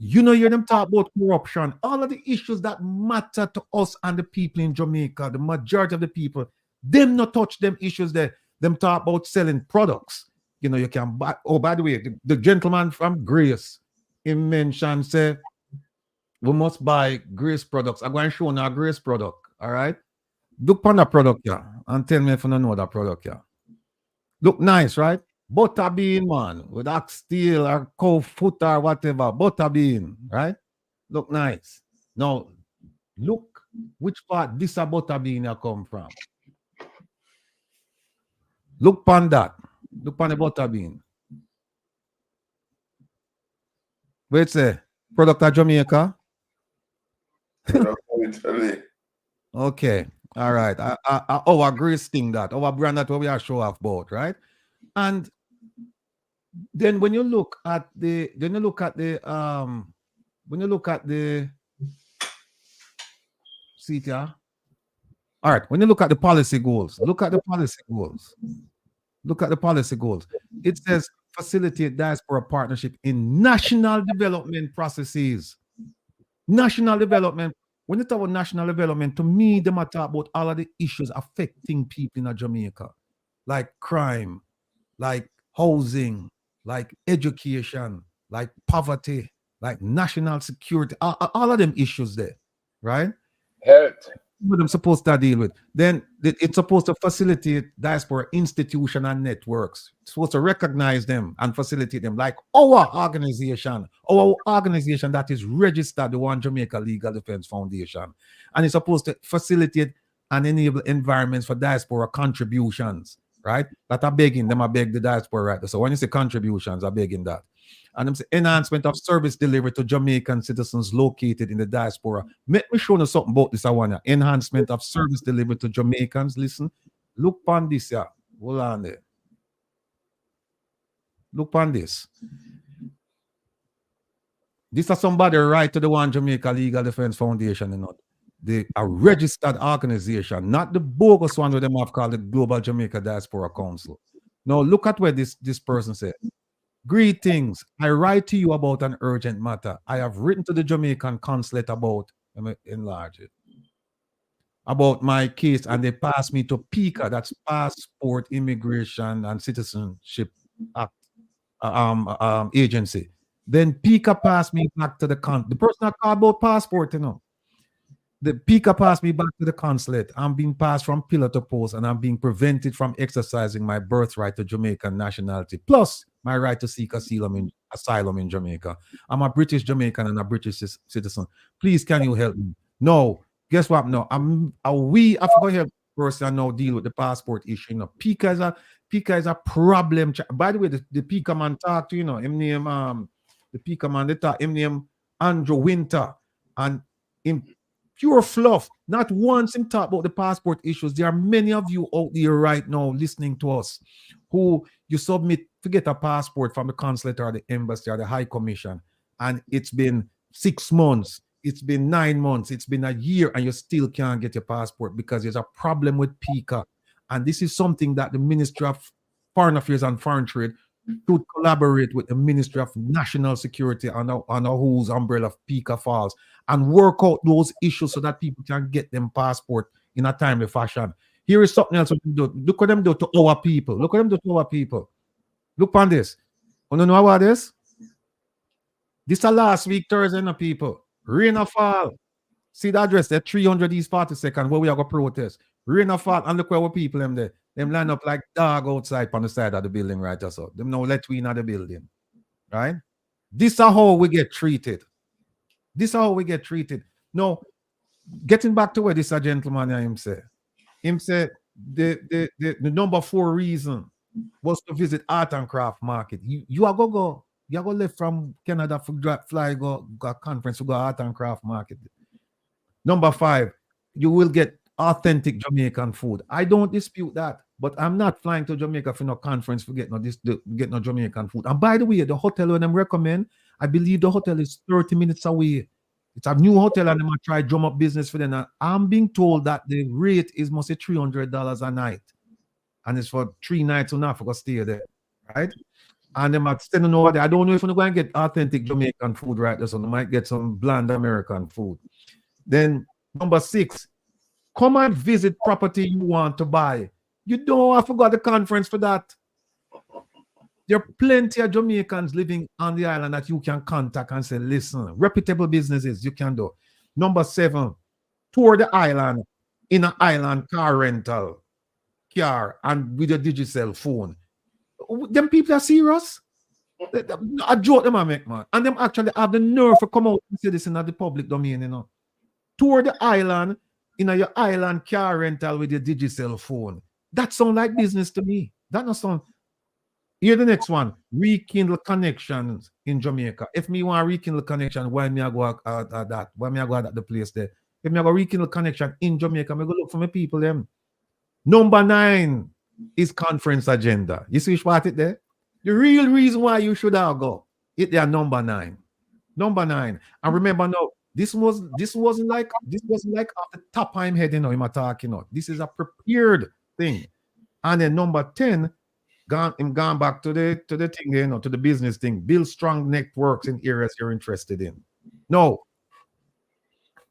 You know, you're them talk about corruption. All of the issues that matter to us and the people in Jamaica, the majority of the people, them not touch them issues there. Them talk about selling products. You know, you can buy. Oh, by the way, the gentleman from Grace, he mentioned, say, we must buy Grace products. I'm going to show you a Grace product. All right. Look on the product here and tell me if you don't know that product here. Look nice, right? Butter bean, man, with ox steel or cow foot or whatever. Butter bean, right? Look nice. Now, look which part this a butter bean you come from. Look on that. Look on the butter bean. Wait, say product of Jamaica. Okay, all right. Our Grace thing that our brand that we are show off about, right? And then when you look at the see it here. All right, when you look at the policy goals, look at the policy goals. Look at the policy goals. It says facilitate diaspora partnership in national development processes. National development. When you talk about national development, to me, they might talk about all of the issues affecting people in Jamaica, like crime, like housing, like education, like poverty, like national security, all of them issues there, right? Health. What I'm supposed to deal with. Then it's supposed to facilitate diaspora institution and networks. It's supposed to recognize them and facilitate them, like our organization that is registered, the One Jamaica Legal Defense Foundation. And it's supposed to facilitate and enable environments for diaspora contributions, right? That are begging them, I beg the diaspora, right? So when you say contributions, I'm begging that. And I'm saying enhancement of service delivery to Jamaican citizens located in the diaspora. Let me show you something about this. I want to enhancement of service delivery to Jamaicans. Listen, look on this here. Hold on there. Look on this. This is somebody right to the One Jamaica Legal Defense Foundation, you know. A registered organization, not the bogus one where them have called the Global Jamaica Diaspora Council. Now look at where this person said. Greetings. I write to you about an urgent matter. I have written to the Jamaican consulate about, let me enlarge it, about my case, and they passed me to PICA, that's Passport, Immigration and Citizenship Act, agency. Then PICA passed me back to the person that called about passport, you know. The PICA passed me back to the consulate. I'm being passed from pillar to post, and I'm being prevented from exercising my birthright to Jamaican nationality, plus my right to seek asylum in Jamaica. I'm a British Jamaican and a British citizen. Please, can you help me? No. Guess what? No. I forgot to help person now deal with the passport issue. You know, PICA Pika is a problem. By the way, the Pika man talk to, him name the Pika man, they talk, him name Andrew Winter, and in pure fluff, not once him talk about the passport issues. There are many of you out there right now listening to us who you submit, forget a passport from the consulate or the embassy or the high commission, and it's been 6 months, it's been 9 months, it's been a year, and you still can't get your passport because there's a problem with Pika. And this is something that the Ministry of Foreign Affairs and Foreign Trade should collaborate with the Ministry of National Security under whose umbrella of Pika falls, and work out those issues so that people can get them passport in a timely fashion. Here is something else we can do. Look what them do to our people. Look what them do to our people. Look on this. You know about this? This is last week Thursday, no people. Rain or fall. See the address there, 300 East 42nd, where we are going to protest. Rain or fall, and look where our people them there. Them line up like dog outside on the side of the building, right? So them no let we in the building, right? This is how we get treated. This is how we get treated. Now, getting back to where this gentleman him said the number 4 reason was to visit art and craft market. You are go. You are go left from Canada for fly go conference to go art and craft market. Number 5, you will get authentic Jamaican food. I don't dispute that, but I'm not flying to Jamaica for no conference for get no Jamaican food. And by the way, the hotel when them recommend, I believe the hotel is 30 minutes away. It's a new hotel and they might try drum up business for them. And I'm being told that the rate is mostly $300 a night, and it's for 3 nights and a half to stay there, right? And they might stand over there. I don't know if we're going to get authentic Jamaican food right there, so they might get some bland American food. Then number 6, come and visit property you want to buy. You don't have to go to the conference for that. There are plenty of Jamaicans living on the island that you can contact and say, listen, reputable businesses you can do. Number 7, tour the island in an island car rental car and with a digital phone. Them people are serious. I joke them I make, man. And them actually have the nerve to come out and say this in the public domain, Tour the island in your island car rental with your digital phone. That sounds like business to me. That not sound. Here the next one, rekindle connections in Jamaica. If me want to rekindle connection, why me I go at that? Why me I go at the place there? If me I go rekindle connection in Jamaica, me go look for my people them. Number 9 is conference agenda. You see what it there? The real reason why you should all go. It there number 9. Number 9. And remember now, this wasn't like off the top of my head, I'm talking. This is a prepared thing. And then number 10, gone back to the thing, to the business thing. Build strong networks in areas you're interested in. No.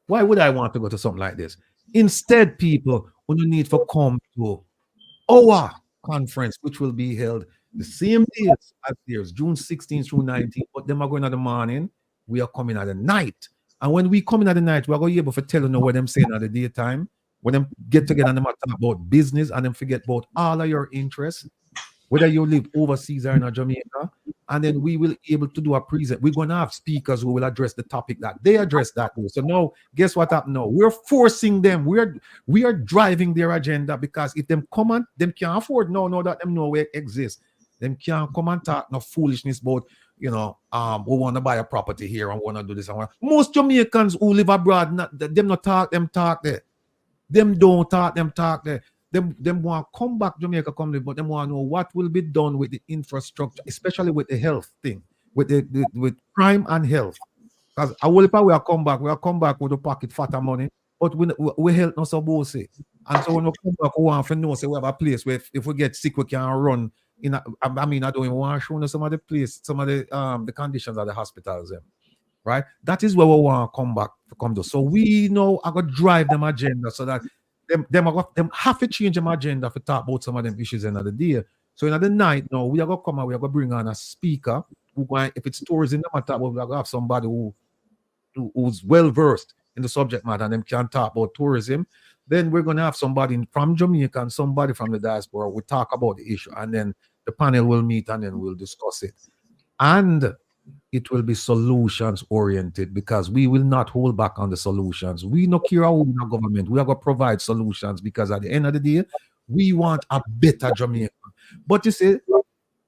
Why would I want to go to something like this? Instead, people who need to come to our conference, which will be held the same days as theirs, June 16th through 19th, but them are going at the morning, we are coming at the night. And when we come in at the night, we're going to be able to tell you what them saying at the daytime. When them get together and them talk about business and them forget about all of your interests, whether you live overseas or in Jamaica, and then we will be able to do a present. We're going to have speakers who will address the topic that they address that way. So now, guess what happened now? We're forcing them. We are driving their agenda, because if them come and them can't afford no that them know where it exists. Them can't come and talk no foolishness about, we want to buy a property here and want to do this and most Jamaicans who live abroad, them talk there. Them don't talk, them talk there. Them want to come back Jamaica, but them want to know what will be done with the infrastructure, especially with the health thing, with crime and health. Because I will come back with a pocket fatter money, but we health not supposed to. And so when we come back, we want to know, say we have a place where if we get sick, we can run. I don't even want to show you some of the place, some of the conditions at the hospitals, right? That is where we want to come back to come to. So we know I got to drive them agenda so that them have to change them agenda to talk about some of them issues in the day. So in the night now, we are going to come and we are going to bring on a speaker who going, if it's tourism, we are going to have somebody who's well versed in the subject matter and them can talk about tourism. Then we're going to have somebody from Jamaica and somebody from the diaspora. We talk about the issue, and then the panel will meet and then we'll discuss it. And it will be solutions oriented, because we will not hold back on the solutions. We no care how we government. We are going to provide solutions, because at the end of the day, We want a better Jamaica. But you see,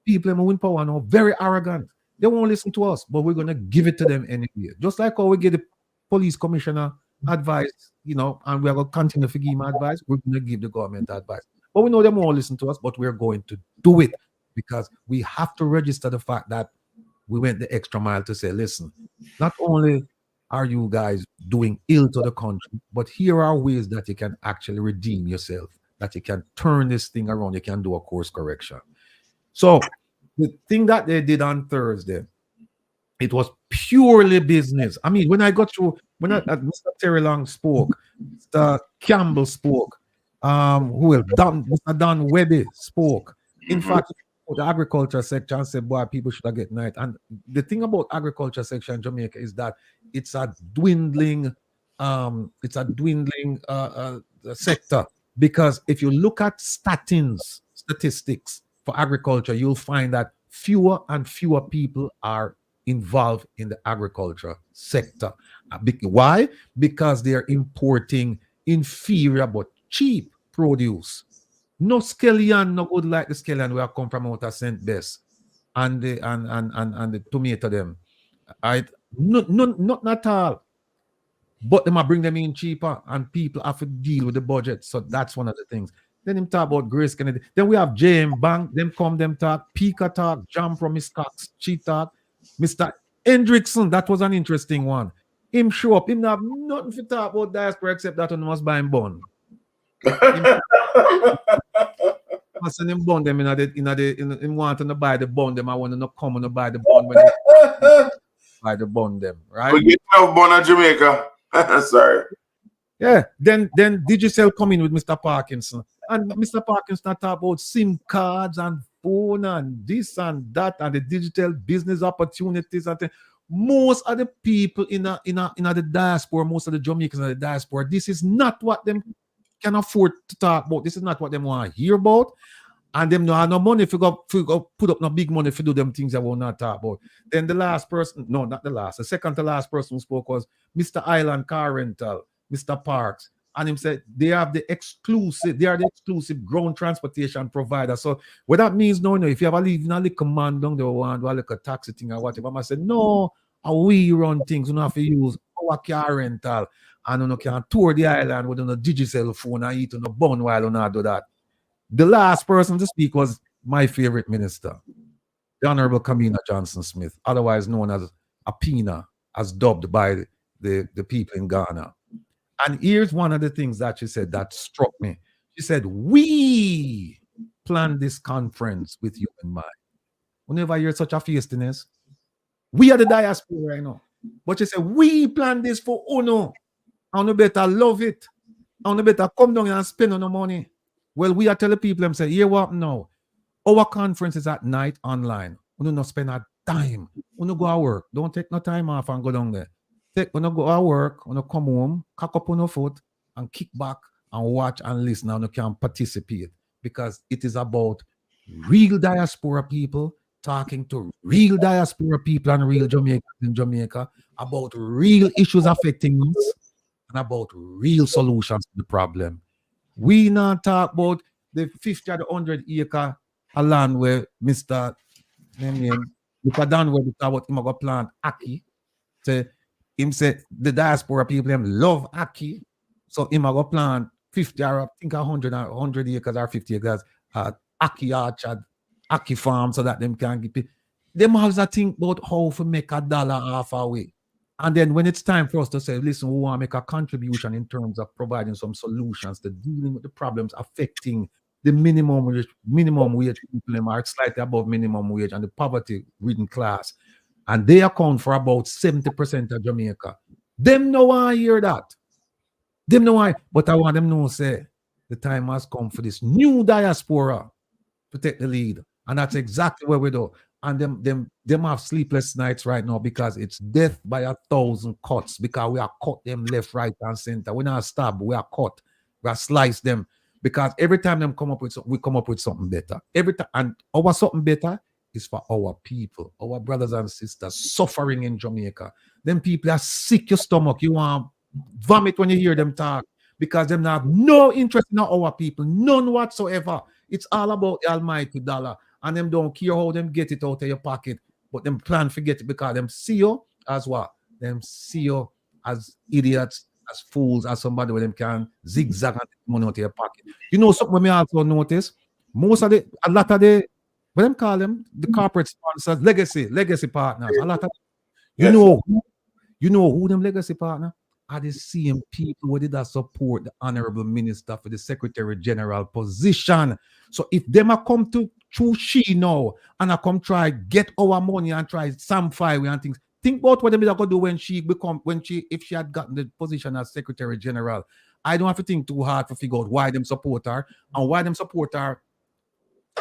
people in win power now very arrogant. They won't listen to us, but we're gonna give it to them anyway. Just like how we give the police commissioner advice, and we are gonna continue to give him advice, we're gonna give the government advice. But we know they won't listen to us, but we're going to do it because we have to register the fact that we went the extra mile to say, listen, not only are you guys doing ill to the country, but here are ways that you can actually redeem yourself, that you can turn this thing around, you can do a course correction. So the thing that they did on Thursday, it was purely business. I mean, when I got through, Mr. Terry Long spoke, Mr. Campbell spoke, Mr. Don Webby spoke. In fact, the agriculture section said, boy, people should get night. And the thing about agriculture section in Jamaica is that it's a dwindling sector. Because if you look at statistics for agriculture, you'll find that fewer and fewer people are involved in the agriculture sector. Why? Because they are importing inferior but cheap produce. No scallion, no good like the scallion where I come from out of St. Bess and the tomato them. Not at all. But them bring them in cheaper and people have to deal with the budget. So that's one of the things. Then him talk about Grace Kennedy. Then we have James Bank, them talk, Pika talk, Jam from Miss Cox, Chi talk, Mr. Hendrickson, that was an interesting one. Him show up, him have nothing to talk about diaspora except that one must buy him bond. Must send him bond them in want to buy the bond them. I want to come and buy the bond when they buy the bond them, right? We get no bond in Jamaica. Sorry. Yeah, then Digicel come in with Mr. Parkinson. And Mr. Parkinson talk about SIM cards and phone and this and that and the digital business opportunities and things. Most of the people in the diaspora, most of the Jamaicans in the diaspora, this is not what them can afford to talk about. This is not what them want to hear about. And them no have no money if you go put up no big money if you do them things I will not talk about. Then the last person, no, not the last, the second to last person who spoke was Mr. Island Car Rental, Mr. Parks. And him said they are the exclusive ground transportation provider. So what that means, no, if you have a leave in a little man down there want a little taxi thing or whatever, I said, no, we run things, you don't have to use our car rental and you can tour the island with a digital phone and eat on a bun while you not do that. The last person to speak was my favorite minister, the Honorable Kamina Johnson Smith, otherwise known as Apina, as dubbed by the people in Ghana. And here's one of the things that she said that struck me. She said, we planned this conference with you in mind. Whenever you're such a feistiness, we are the diaspora right now. But she said, we planned this for Uno. And you better love it. And you better come down and spend on the money. Well, we are telling people, them say, here what now? Our conference is at night online. We don't spend a dime. We don't go to work. Don't take no time off and go down there. When you go to work, when you come home, cock up on your foot and kick back and watch and listen and you can participate because it is about real diaspora people talking to real diaspora people and real Jamaicans in Jamaica about real issues affecting us and about real solutions to the problem. We not talk about the 50 or the 100 acre land where Mr. Dan will talk about him going plant Aki. Him say the diaspora people them love Aki, so him go plant 50 or I think 100 acres or 50 acres Aki orchard, Aki farm, so that them can get it. Them always think about how to make $1 half away. And then when it's time for us to say, listen, we want to make a contribution in terms of providing some solutions to dealing with the problems affecting the minimum wage people are slightly above minimum wage and the poverty-ridden class. And they account for about 70% of Jamaica. Them no want to hear that. Them no want, but I want them to say the time has come for this new diaspora to take the lead. And that's exactly what we do. And them have sleepless nights right now because it's death by 1,000 cuts because we are cut them left, right, and center. We're not stab, we are cut. We are slice them because every time them come up with something, we come up with something better. Every time, and our something better is for our people, our brothers and sisters suffering in Jamaica. Them people are sick your stomach. You want vomit when you hear them talk. because them not have no interest in our people, none whatsoever. It's all about the almighty dollar, and them don't care how them get it out of your pocket, but them plan to get it because them see you as what? Them see you as idiots, as fools, as somebody where them can zigzag and take money out of your pocket. You know something we also notice? A lot of the, what them call them, the corporate sponsors, legacy partners. A lot of, you know who them legacy partner are the same people who did that support the honorable minister for the Secretary General position. So if them a come to she now and I come try get our money and try some fire and things, think about what them are gonna do when if she had gotten the position as Secretary General. I don't have to think too hard to figure out why them support her and why them support her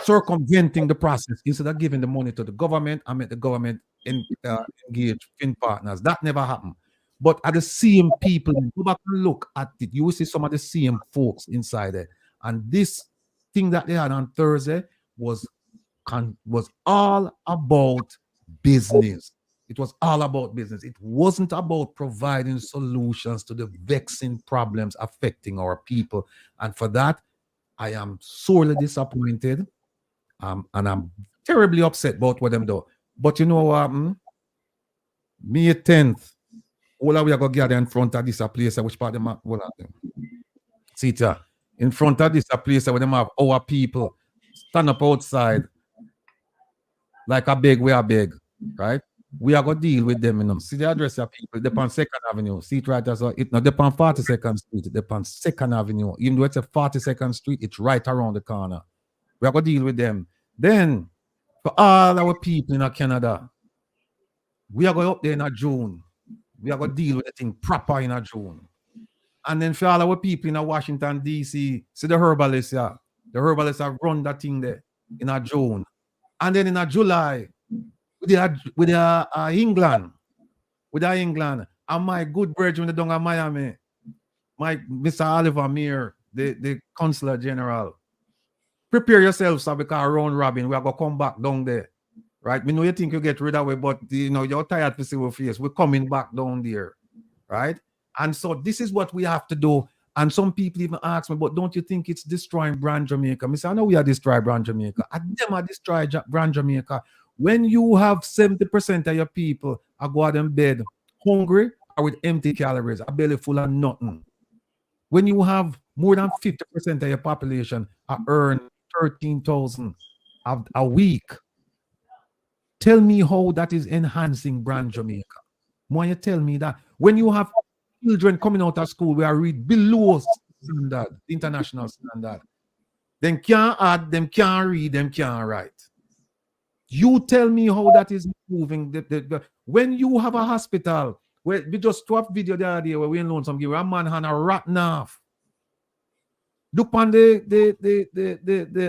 circumventing the process instead of giving the money to the government and make the government engage in partners. That never happened. But at the same people, go back and look at it, you will see some of the same folks inside there. And this thing that they had on Thursday was all about business. It was all about business. It wasn't about providing solutions to the vexing problems affecting our people. And for that, I am sorely disappointed. And I'm terribly upset about what them do. But you know what? May 10th, all we are going to gather in front of this place, which part of them see it in front of this place where them have our people stand up outside like a beg, we are beg, right? We are going to deal with them, you know. See the address of people, they're on 2nd Avenue. See it right as well. It's not they're on 42nd Street, they're on 2nd Avenue. Even though it's a 42nd Street, it's right around the corner. We are going to deal with them. Then, for all our people in Canada, we are going up there in June. We are going to deal with the thing proper in June. And then for all our people in Washington, D.C., see the herbalists, yeah. The herbalists have run that thing there in June. And then in July, with England, and my good brethren down in Miami, my Mr. Oliver Meir, the Consular General. Prepare yourself, sir, because round robin, we are going to come back down there. Right? We know you think you get rid of it, but you know you're tired to see our face. We're coming back down there. Right? And so this is what we have to do. And some people even ask me, but don't you think it's destroying brand Jamaica? I say, I know we are destroying brand Jamaica. And them are destroying brand Jamaica. When you have 70% of your people are go out in bed hungry or with empty calories, a belly full of nothing. When you have more than 50% of your population are earn 13,000 a week, tell me how that is enhancing brand Jamaica. Why you tell me that? When you have children coming out of school, we are read below standard, international standard. Them can't add, them can't read, them can't write. You tell me how that is moving. When you have a hospital, where we just swap video the other day where we know some give a man hand a rotten off. Look on the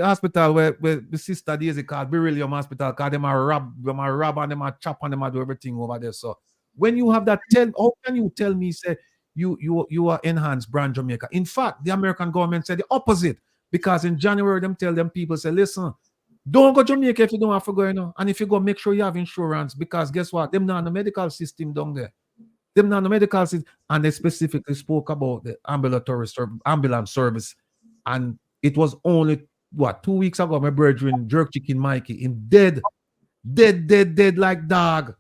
hospital where the sister Daisy called Beryllium Hospital, because them are rob and them are chop and them are do everything over there. So when you have that, how can you tell me say you are enhanced brand Jamaica? In fact, the American government said the opposite, because in January them tell them people say, listen, don't go Jamaica if you don't have to go, you know. And if you go, make sure you have insurance, because guess what? Them not in the medical system down there. Them not in the medical system, and they specifically spoke about the ambulance service. And it was only, 2 weeks ago, my brethren, Jerk Chicken Mikey, him dead like dog.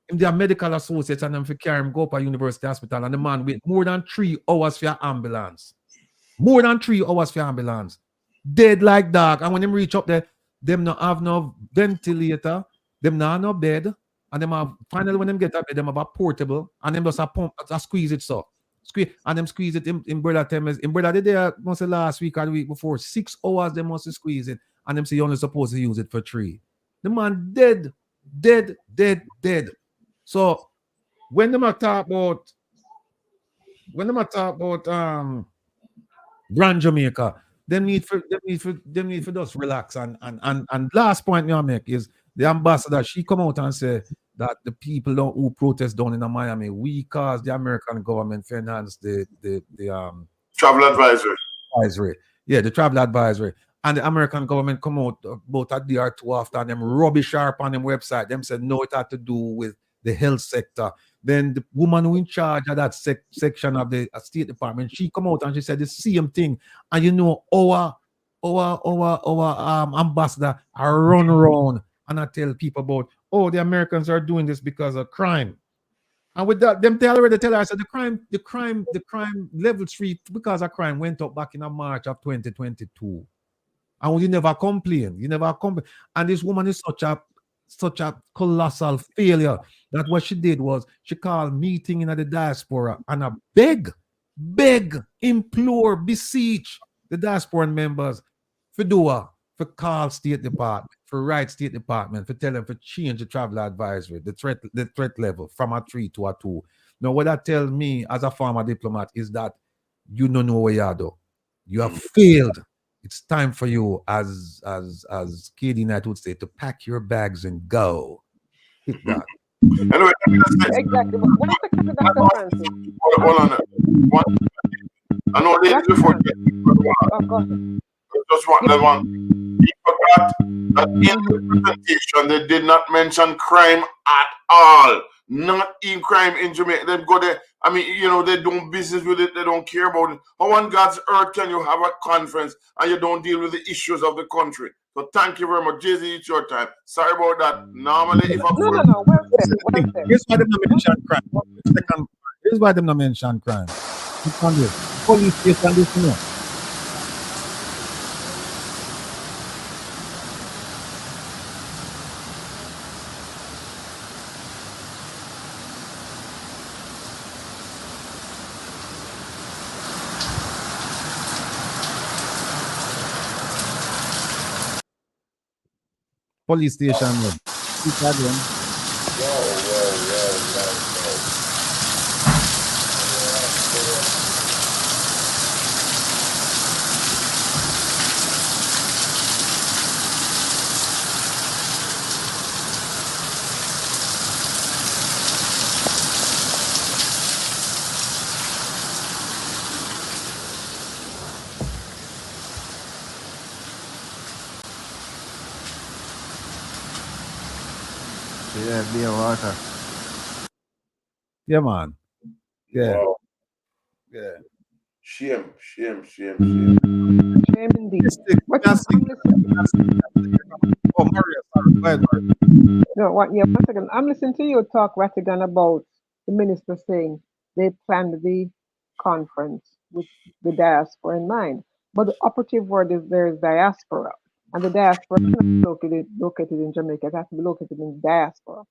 In their medical associates and them for carry him go up a university hospital, and the man wait more than 3 hours for your ambulance. More than 3 hours for your ambulance. Dead like dog. And when them reach up there, them not have no ventilator, them not have no bed, and them have, finally when them get up there, them have a portable, and them just a pump, a squeeze it so. And them squeeze it in brother Temes. In brother did there must say last week or the week before, 6 hours they must squeeze it, and them say you only supposed to use it for 3. The man dead. So when them talk about brand Jamaica, them need for just relax and last point I make is the ambassador, she come out and say that the people who protest down in Miami, we cause the American government to enhance the travel advisory. Yeah, the travel advisory. And the American government come out about a day or two after, and them rubbish sharp on them website. Them said no, it had to do with the health sector. Then the woman who in charge of that section of the State Department, she come out and she said the same thing. And you know, our ambassador, I run around and I tell people about, oh, the Americans are doing this because of crime. And with that, them already tell her, I said the crime level 3 because of crime went up back in March of 2022. And you never complain. You never complain. And this woman is such a colossal failure that what she did was she called meeting in the diaspora and I beg, implore, beseech the diaspora members for call State Department, for write State Department, for tell them to change the travel advisory, the threat level from a 3 to a 2. Now, what that tells me as a former diplomat is that you don't know where you are, though. You have failed. It's time for you, as KD Knight would say, to pack your bags and go. Hit that. Anyway, Exactly. One second, Dr. Francis. hold on. I know ladies before. Just one. He forgot that in the presentation they did not mention crime at all. Not in crime in Jamaica. They go there. I mean, you know, they don't business with it. They don't care about it. How on God's earth can you have a conference and you don't deal with the issues of the country? So thank you very much, Jay-Z. It's your time. Sorry about that. Normally, if I'm No. Well said. Here's why they don't mention crime. Here's why they don't mention crime. Police station, this, you know. Police station. Yeah, beer water. Yeah, man. Yeah. Wow. Yeah. Shame. Shame indeed. Oh, Maria, sorry. Go ahead, Maria. No, one second. I'm listening to you talk, Rattigan, about the minister saying they planned the conference with the diaspora in mind. But the operative word is there is diaspora. And the diaspora is not located in Jamaica. It has to be located in the diaspora.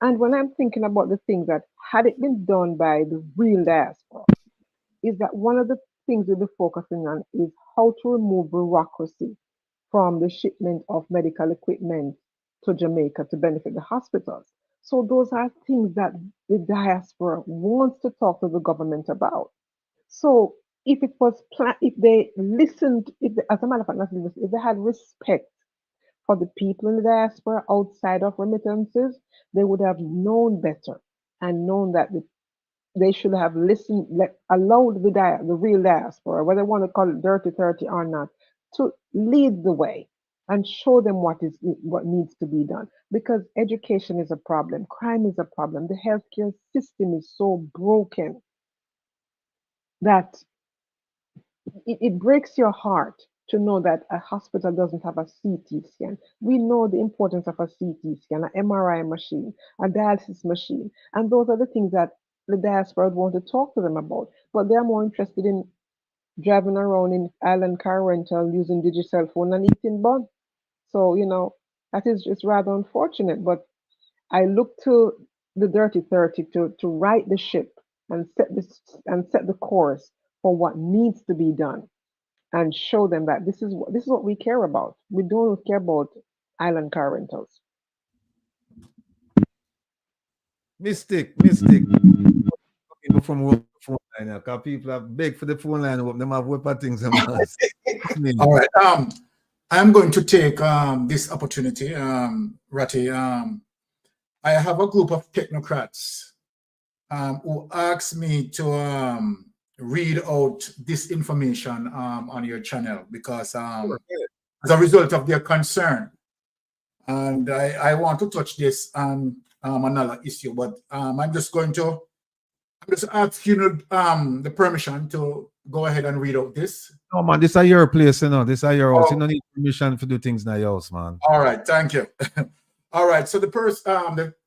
And when I'm thinking about the things that had it been done by the real diaspora, is that one of the things we'll be focusing on is how to remove bureaucracy from the shipment of medical equipment to Jamaica to benefit the hospitals. So those are things that the diaspora wants to talk to the government about. So if it was if they listened, as a matter of fact, if they had respect for the people in the diaspora outside of remittances, they would have known better and known that they should have listened, allowed the real diaspora, whether they want to call it dirty 30 or not, to lead the way and show them what needs to be done. Because education is a problem, crime is a problem, the healthcare system is so broken that it breaks your heart to know that a hospital doesn't have a CT scan. We know the importance of a CT scan, an MRI machine, a dialysis machine, and those are the things that the diaspora would want to talk to them about. But they're more interested in driving around in island car rental, using digital phone and eating bun. So, that is just rather unfortunate. But I look to the Dirty 30 to right the ship and set the course for what needs to be done, and show them that this is what we care about. We don't care about island car rentals. Mystic. From phone line, because people have begged for the phone line. Them have weapon things. All right. I'm going to take this opportunity, Ratty. I have a group of technocrats who asked me to read out this information on your channel because as a result of their concern. And I want to touch this another issue, but I'm just asking the permission to go ahead and read out this. No, man, this is your place, you know. This is your house. Oh. You don't need permission to do things in your house, man. All right, thank you. All right, so the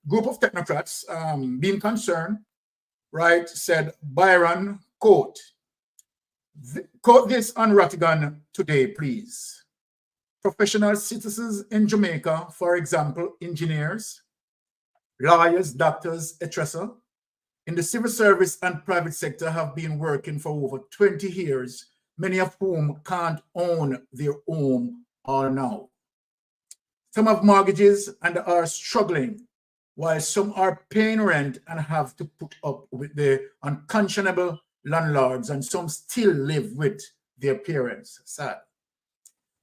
group of technocrats being concerned, right, said Byron, quote this on Rattigan today, please. Professional citizens in Jamaica, for example, engineers, lawyers, doctors, etc., in the civil service and private sector have been working for over 20 years, many of whom can't own their home or now. Some have mortgages and are struggling, while some are paying rent and have to put up with the unconscionable landlords, and some still live with their parents. Sad.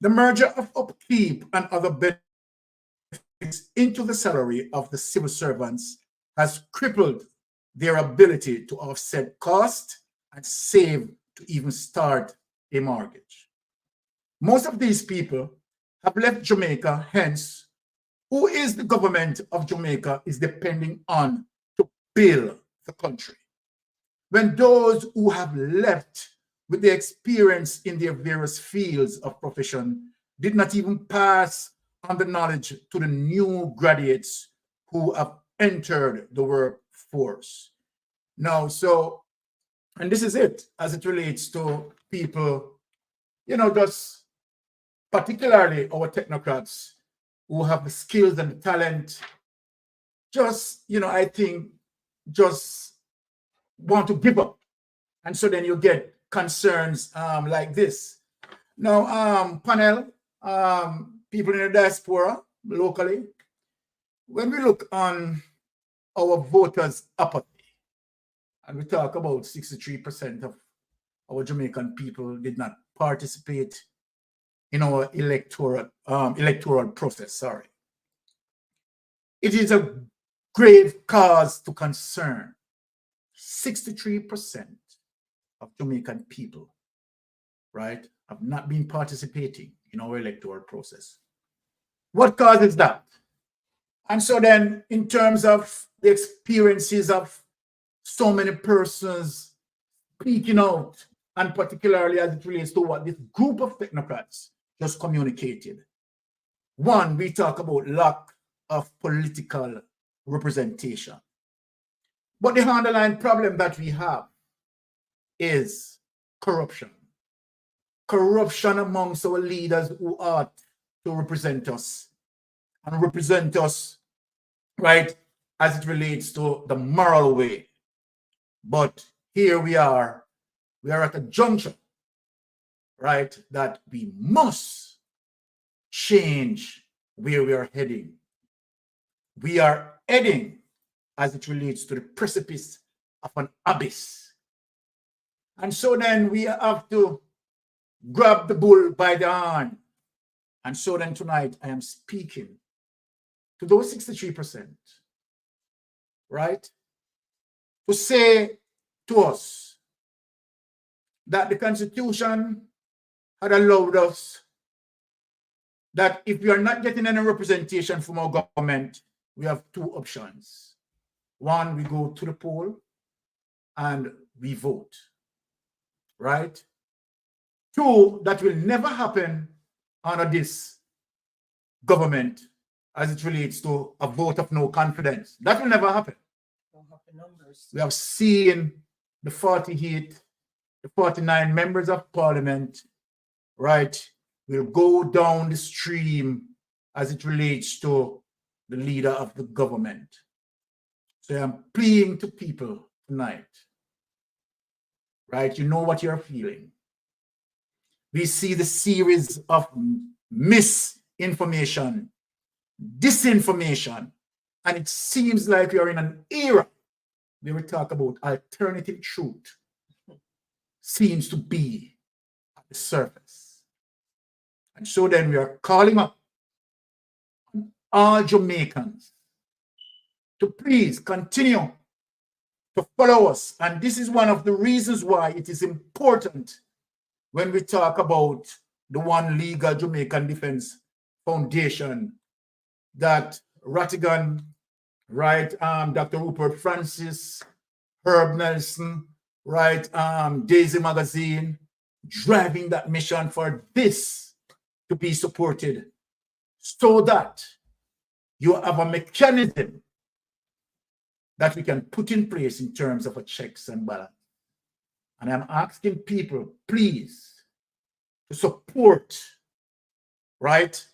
The merger of upkeep and other benefits into the salary of the civil servants has crippled their ability to offset cost and save to even start a mortgage. Most of these people have left Jamaica, hence, who is the government of Jamaica is depending on to build the country. When those who have left with the experience in their various fields of profession did not even pass on the knowledge to the new graduates who have entered the workforce. Now, and this is it as it relates to people, just particularly our technocrats who have the skills and the talent, I think, just want to give up. And so then you get concerns like this. Now, panel, people in the diaspora locally, when we look on our voters' apathy, and we talk about 63% of our Jamaican people did not participate in our electoral process, sorry. It is a grave cause to concern. 63% of Jamaican people, right, have not been participating in our electoral process. What causes that? And so then, in terms of the experiences of so many persons speaking out, and particularly as it relates to what this group of technocrats just communicated. One, we talk about lack of political representation. But the underlying problem that we have is corruption. Corruption amongst our leaders who ought to represent us, and represent us, right, as it relates to the moral way. But here we are at a juncture, right, that we must change where we are heading. We are heading as it relates to the precipice of an abyss. And so then we have to grab the bull by the horn. And so then tonight I am speaking to those 63%, right, to say to us that the Constitution had allowed us that if we are not getting any representation from our government, we have two options. One, we go to the poll and we vote, right? Two, that will never happen under this government as it relates to a vote of no confidence. That will never happen. Don't have the numbers. We have seen the 48, the 49 members of parliament, right, will go down the stream as it relates to the leader of the government. So I'm pleading to people tonight, right? You know what you're feeling. We see the series of misinformation, disinformation, and it seems like we are in an era where we talk about alternative truth seems to be at the surface. And so then we are calling up all Jamaicans to please continue to follow us. And this is one of the reasons why it is important when we talk about the One Legal Jamaican Defense Foundation that Rattigan right? Dr. Rupert Francis, Herb Nelson, right? Daisy Magazine, driving that mission for this to be supported so that you have a mechanism that we can put in place in terms of a checks and balance. And I'm asking people, please, to support, right?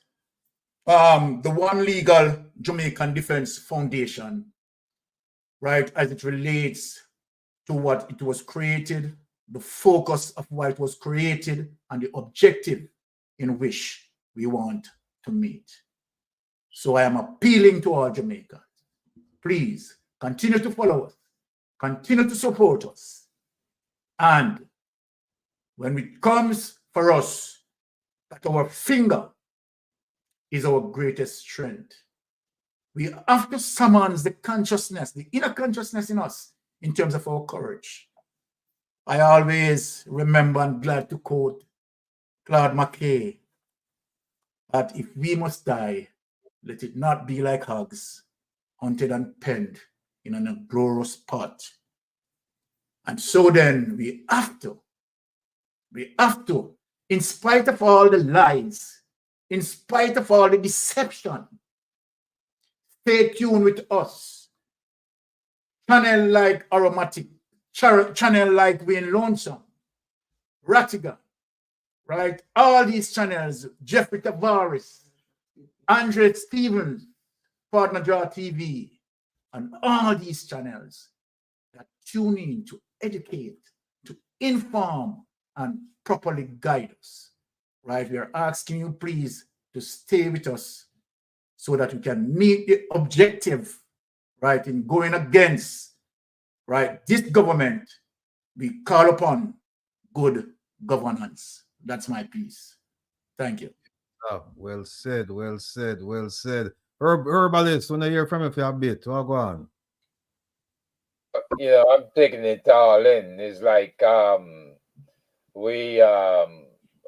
The One Legal Jamaican Defense Foundation, right, as it relates to what it was created, the focus of why it was created, and the objective in which we want to meet. So I am appealing to all Jamaicans. Please continue to follow us, continue to support us. And when it comes for us, that our finger is our greatest strength, we have to summon the consciousness, the inner consciousness in us in terms of our courage. I always remember and glad to quote Claude McKay that if we must die, let it not be like hogs, hunted and penned in an uproarious pot. And so then we have to, in spite of all the lies, in spite of all the deception, stay tuned with us. Channel like Aromatic, channel like Wayne Lonesome, Rattigan, right? All these channels, Jeffrey Tavares, Andre Stevens, Partner Draw TV, and all these channels that tune in to educate, to inform, and properly guide us, right? We are asking you, please, to stay with us so that we can meet the objective, right, in going against, right, this government. We call upon good governance. That's my piece. Thank you. Oh, well said, well said, well said. Herbalist, when I hear from you for a bit, what go on? You know, I'm taking it all in. It's like we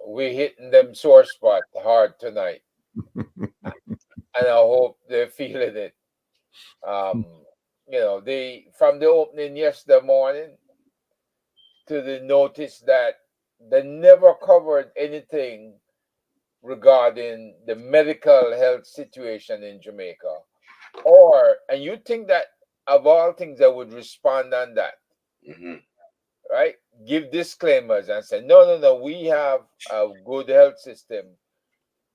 hitting them sore spot hard tonight. And I hope they're feeling it. You know, from the opening yesterday morning to the notice that they never covered anything regarding the medical health situation in Jamaica. And you think that of all things they would respond on that, right? Give disclaimers and say, no, we have a good health system,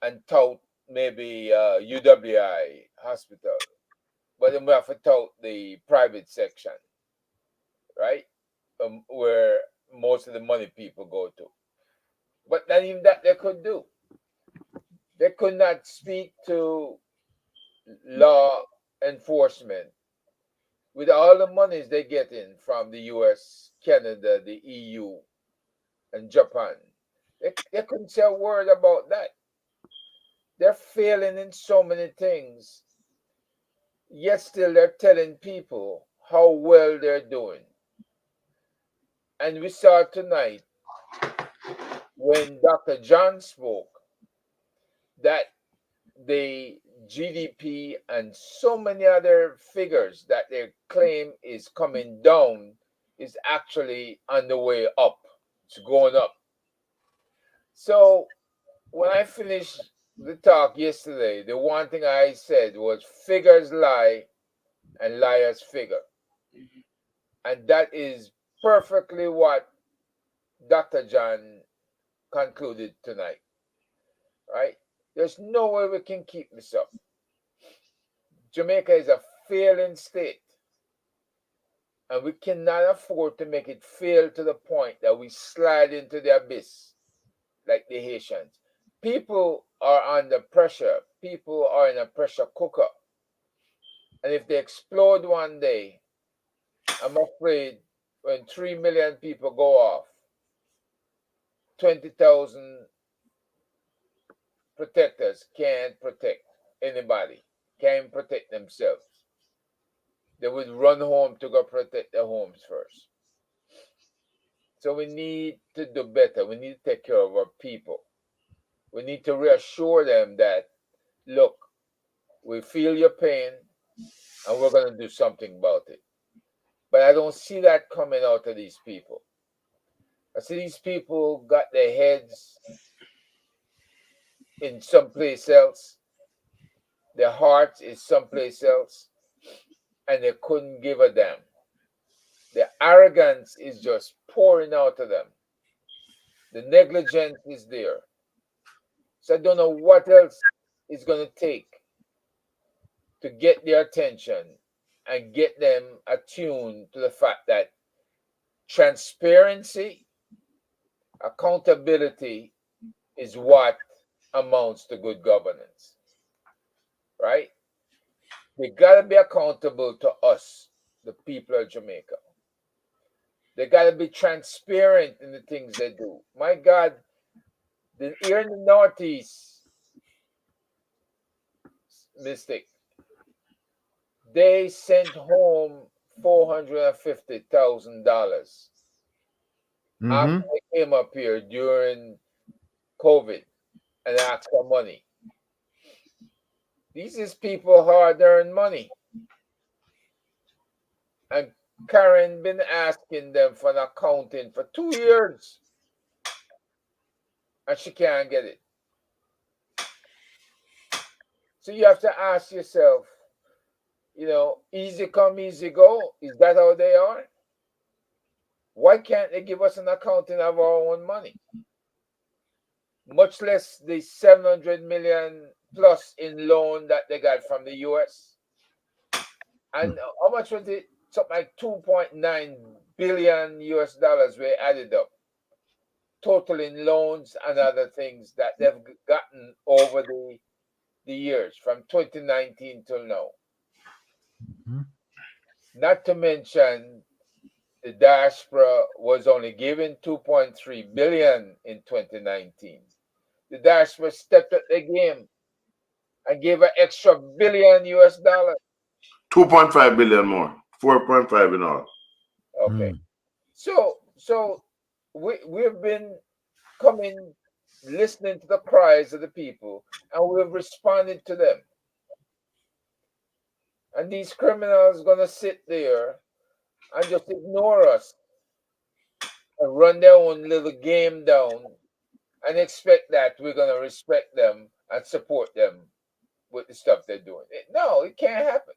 and tout maybe UWI hospital, but then we have to tout the private section, right? Where most of the money people go to. But not even that they could do. They could not speak to law enforcement with all the monies they get in from the US, Canada, the EU, and Japan. They couldn't say a word about that. They're failing in so many things, yet still they're telling people how well they're doing. And we saw tonight when Dr. John spoke that the GDP and so many other figures that they claim is coming down is actually on the way up. It's going up. So when I finished the talk yesterday, the one thing I said was figures lie and liars figure. And that is perfectly what Dr. John concluded tonight, right? There's no way we can keep this up. Jamaica is a failing state, and we cannot afford to make it fail to the point that we slide into the abyss like the Haitians. People are under pressure. People are in a pressure cooker. And if they explode one day, I'm afraid when 3 million people go off, 20,000 protectors can't protect anybody, can't protect themselves. They would run home to go protect their homes first. So we need to do better. We need to take care of our people. We need to reassure them that, look, we feel your pain. and we're going to do something about it. But I don't see that coming out of these people. I see these people got their heads in someplace else. Their heart is someplace else, and they couldn't give a damn. The arrogance is just pouring out of them. The negligence is there. So I don't know what else it's going to take to get their attention and get them attuned to the fact that transparency, accountability is what amounts to good governance, right? They got to be accountable to us, the people of Jamaica. They got to be transparent in the things they do. My God, here in the Northeast, Mystic, they sent home $450,000 after they came up here during COVID and asked for money. These is people hard-earned money. And Karen been asking them for an accounting for 2 years. And she can't get it. So you have to ask yourself, easy come, easy go. Is that how they are? Why can't they give us an accounting of our own money? Much less the 700 million plus in loan that they got from the US. And how much was it? Something like 2.9 billion US dollars were added up. Total in loans and other things that they've gotten over the years from 2019 till now. Not to mention the diaspora was only given 2.3 billion in 2019. The diaspora stepped up their game and gave an extra billion US dollars. 2.5 billion more. 4.5 in all. Okay. So we've been listening to the cries of the people, and we've responded to them. And these criminals gonna sit there and just ignore us and run their own little game down and expect that we're gonna respect them and support them with the stuff they're doing. No, it can't happen.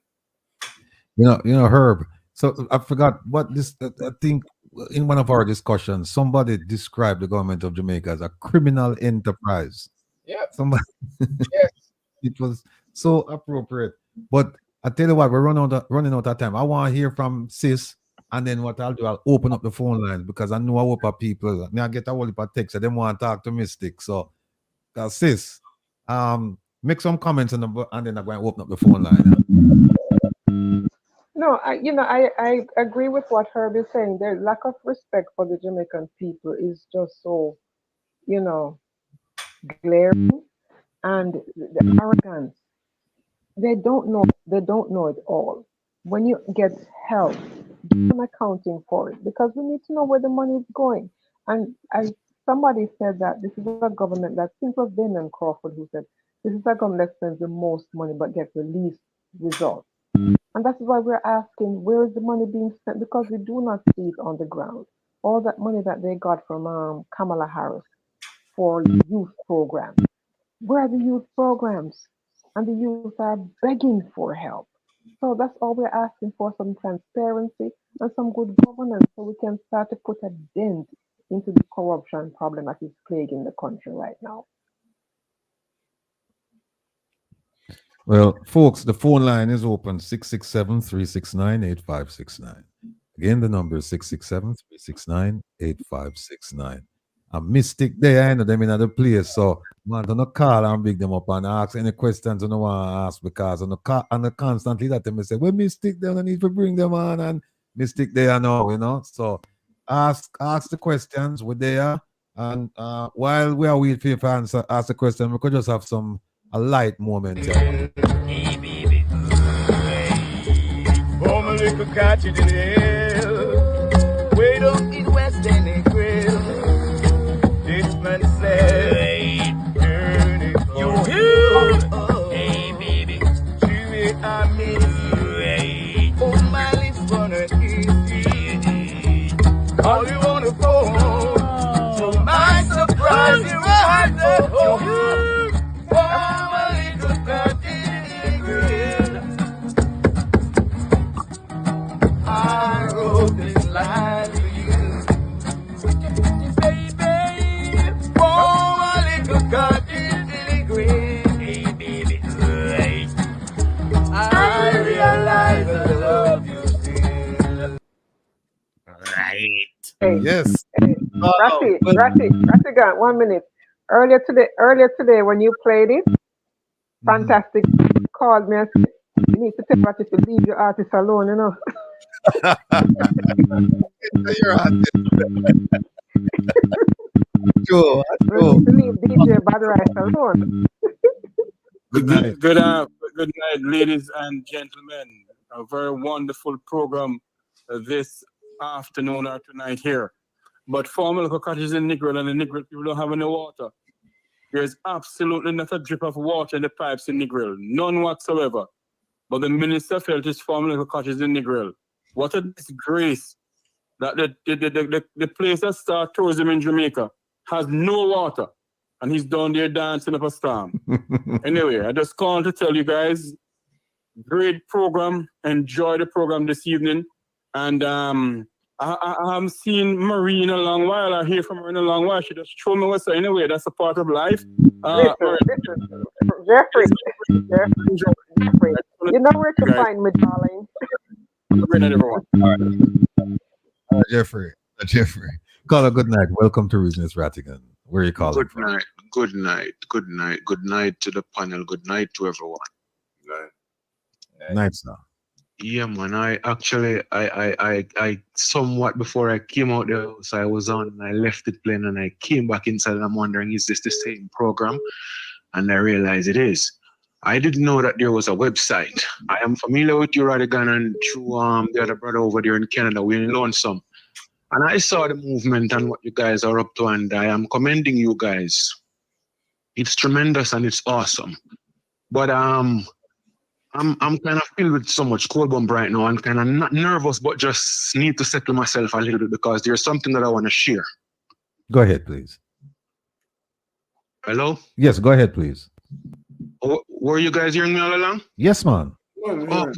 Herb. So I forgot what this. I think in one of our discussions, somebody described the government of Jamaica as a criminal enterprise. Yeah. Somebody. Yes. It was so appropriate. But I tell you what, we're running out of time. I want to hear from Sis, and then what I'll do, I'll open up the phone lines because I know I hope people. I get a whole heap of text. I didn't want to talk to Mystic. So, Sis, make some comments and then I'm going to open up the phone line. No, I agree with what Herb is saying. The lack of respect for the Jamaican people is just so, glaring, and the arrogance. They don't know it all. When you get help, do some accounting for it, because we need to know where the money is going. And somebody said that this is a government that, I think it was Damon Crawford who said, this is a government that spends the most money but gets the least results. And that's why we're asking, where is the money being spent? Because we do not see it on the ground. All that money that they got from Kamala Harris for youth programs. Where are the youth programs? And the youth are begging for help. So that's all we're asking for, some transparency and some good governance, so we can start to put a dent into the corruption problem that is plaguing the country right now. Well, folks, the phone line is open, 667-369-8569. Again, the number is 667-369-8569. A Mystic there, I know them in other place, so want to call and big them up and ask any questions you don't want to ask, because on the constantly that they say, well, Mystic, they don't need to bring them on, and Mystic there now, so ask the questions, we're there, and while we are waiting for you to answer, ask the question, we could just have a light moment. Hey, baby. Home a little catch it in the hill. Wait up in West End Grill. This man said, turn it on. Hey, baby. Jimmy, I miss you. microphone. To my surprise, he was at home. Warm a little cut in the grill. I wrote this line for you, baby. Warm a little cut in the grill. Hey, baby, right. I realize I love you still. Right. Hey, Yes. hey, Rattigan, 1 minute. Earlier today, when you played it, Fantastic called me and said, you need to tell Ratty to leave your artist alone, you know. You're artist. Joe, You need to leave DJ Bad Rice alone. Good night. Good night, ladies and gentlemen. A very wonderful program this afternoon or tonight here. But former local cottages in Negril, and the Negril people don't have any water. There's absolutely not a drip of water in the pipes in Negril, none whatsoever. But the minister felt his former local cottages in Negril. What a disgrace that the place that started tourism in Jamaica has no water, and he's down there dancing up a storm. Anyway, I just called to tell you guys, great program. Enjoy the program this evening. And I haven't seen Marie in a long while. I hear from her in a long while. She just showed me what's anyway. That's a part of life. Listen, Jeffrey, you know where to find me, darling. Good night, everyone. Jeffrey. Caller, good night. Welcome to Business Rattigan. Where are you calling from? Good night to the panel. Good night to everyone. Night, sir. Yeah, man. I somewhat before I came out there, so I was on and I left it playing and I came back inside and I'm wondering, is this the same program? And I realized it is. I didn't know that there was a website. I am familiar with you, Rattigan, and through the other brother over there in Canada, we learned some. And I saw the movement and what you guys are up to, and I am commending you guys. It's tremendous and it's awesome. But I'm kind of filled with so much cold bump right now. I'm kind of not nervous, but just need to settle myself a little bit because there's something that I want to share. Go ahead, please. Hello? Yes, go ahead, please. Were you guys hearing me all along? Yes, man. Okay.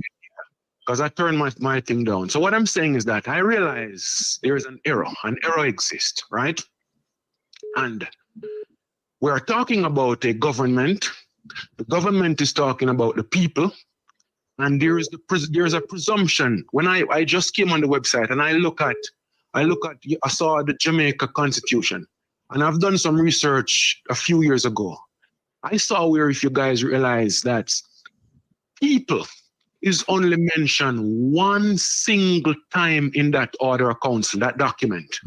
Because I turned my thing down. So what I'm saying is that I realize there is an error. An error exists, right? And we're talking about a government. The government is talking about the people. And there's a presumption. When I just came on the website and I saw the Jamaica Constitution. And I've done some research a few years ago. I saw where, if you guys realize that people is only mentioned one single time in that order of council, that document.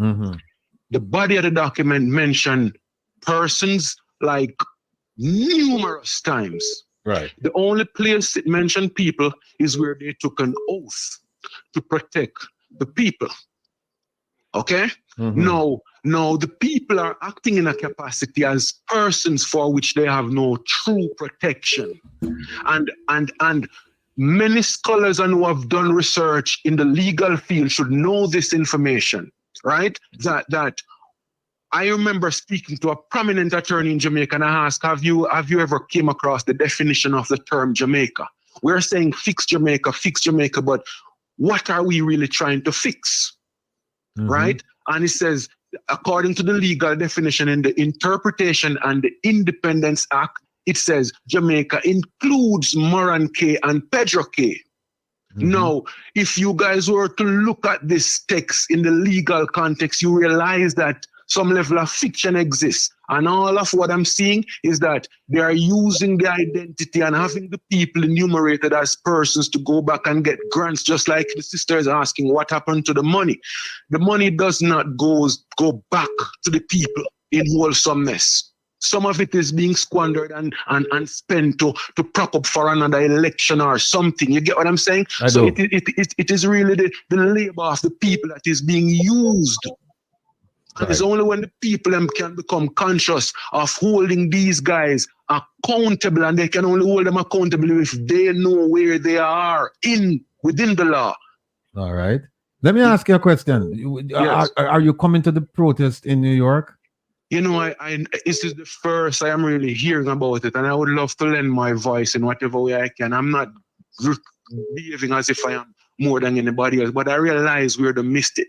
The body of the document mentioned persons like numerous times. Right. The only place it mentioned people is where they took an oath to protect the people. Okay? No, the people are acting in a capacity as persons for which they have no true protection. And many scholars and who have done research in the legal field should know this information, right? That I remember speaking to a prominent attorney in Jamaica and I asked, have you ever came across the definition of the term Jamaica? We're saying fix Jamaica, but what are we really trying to fix? Right? And it says, according to the legal definition in the Interpretation and the Independence Act, it says Jamaica includes Moran Cay and Pedro Cay. Now, if you guys were to look at this text in the legal context, you realize that some level of fiction exists. And all of what I'm seeing is that they are using the identity and having the people enumerated as persons to go back and get grants, just like the sister is asking what happened to the money. The money does not go back to the people in wholesomeness. Some of it is being squandered and spent to prop up for another election or something. You get what I'm saying? So it is really the labor of the people that is being used. And it's only when the people can become conscious of holding these guys accountable, and they can only hold them accountable if they know where they are within the law. All right. Let me ask you a question. Yes. Are you coming to the protest in New York? You know, I this is the first I am really hearing about it, and I would love to lend my voice in whatever way I can. I'm not behaving as if I am more than anybody else, but I realize where the mistake,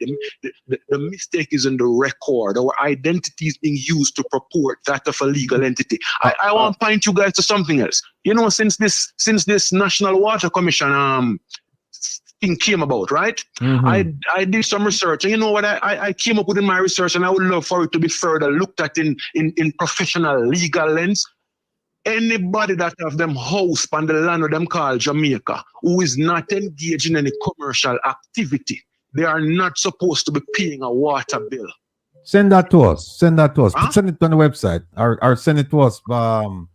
the mistake is in the record. Our identity is being used to purport that of a legal entity. I want to point you guys to something else. You know, since this National Water Commission thing came about, right? I did some research, and you know what I came up with in my research, and I would love for it to be further looked at in professional legal lens. Anybody that have them house on the land of them called Jamaica, who is not engaged in any commercial activity, they are not supposed to be paying a water bill. Send that to us. Send that to us. Huh? Send it on the website, or send it to us. Find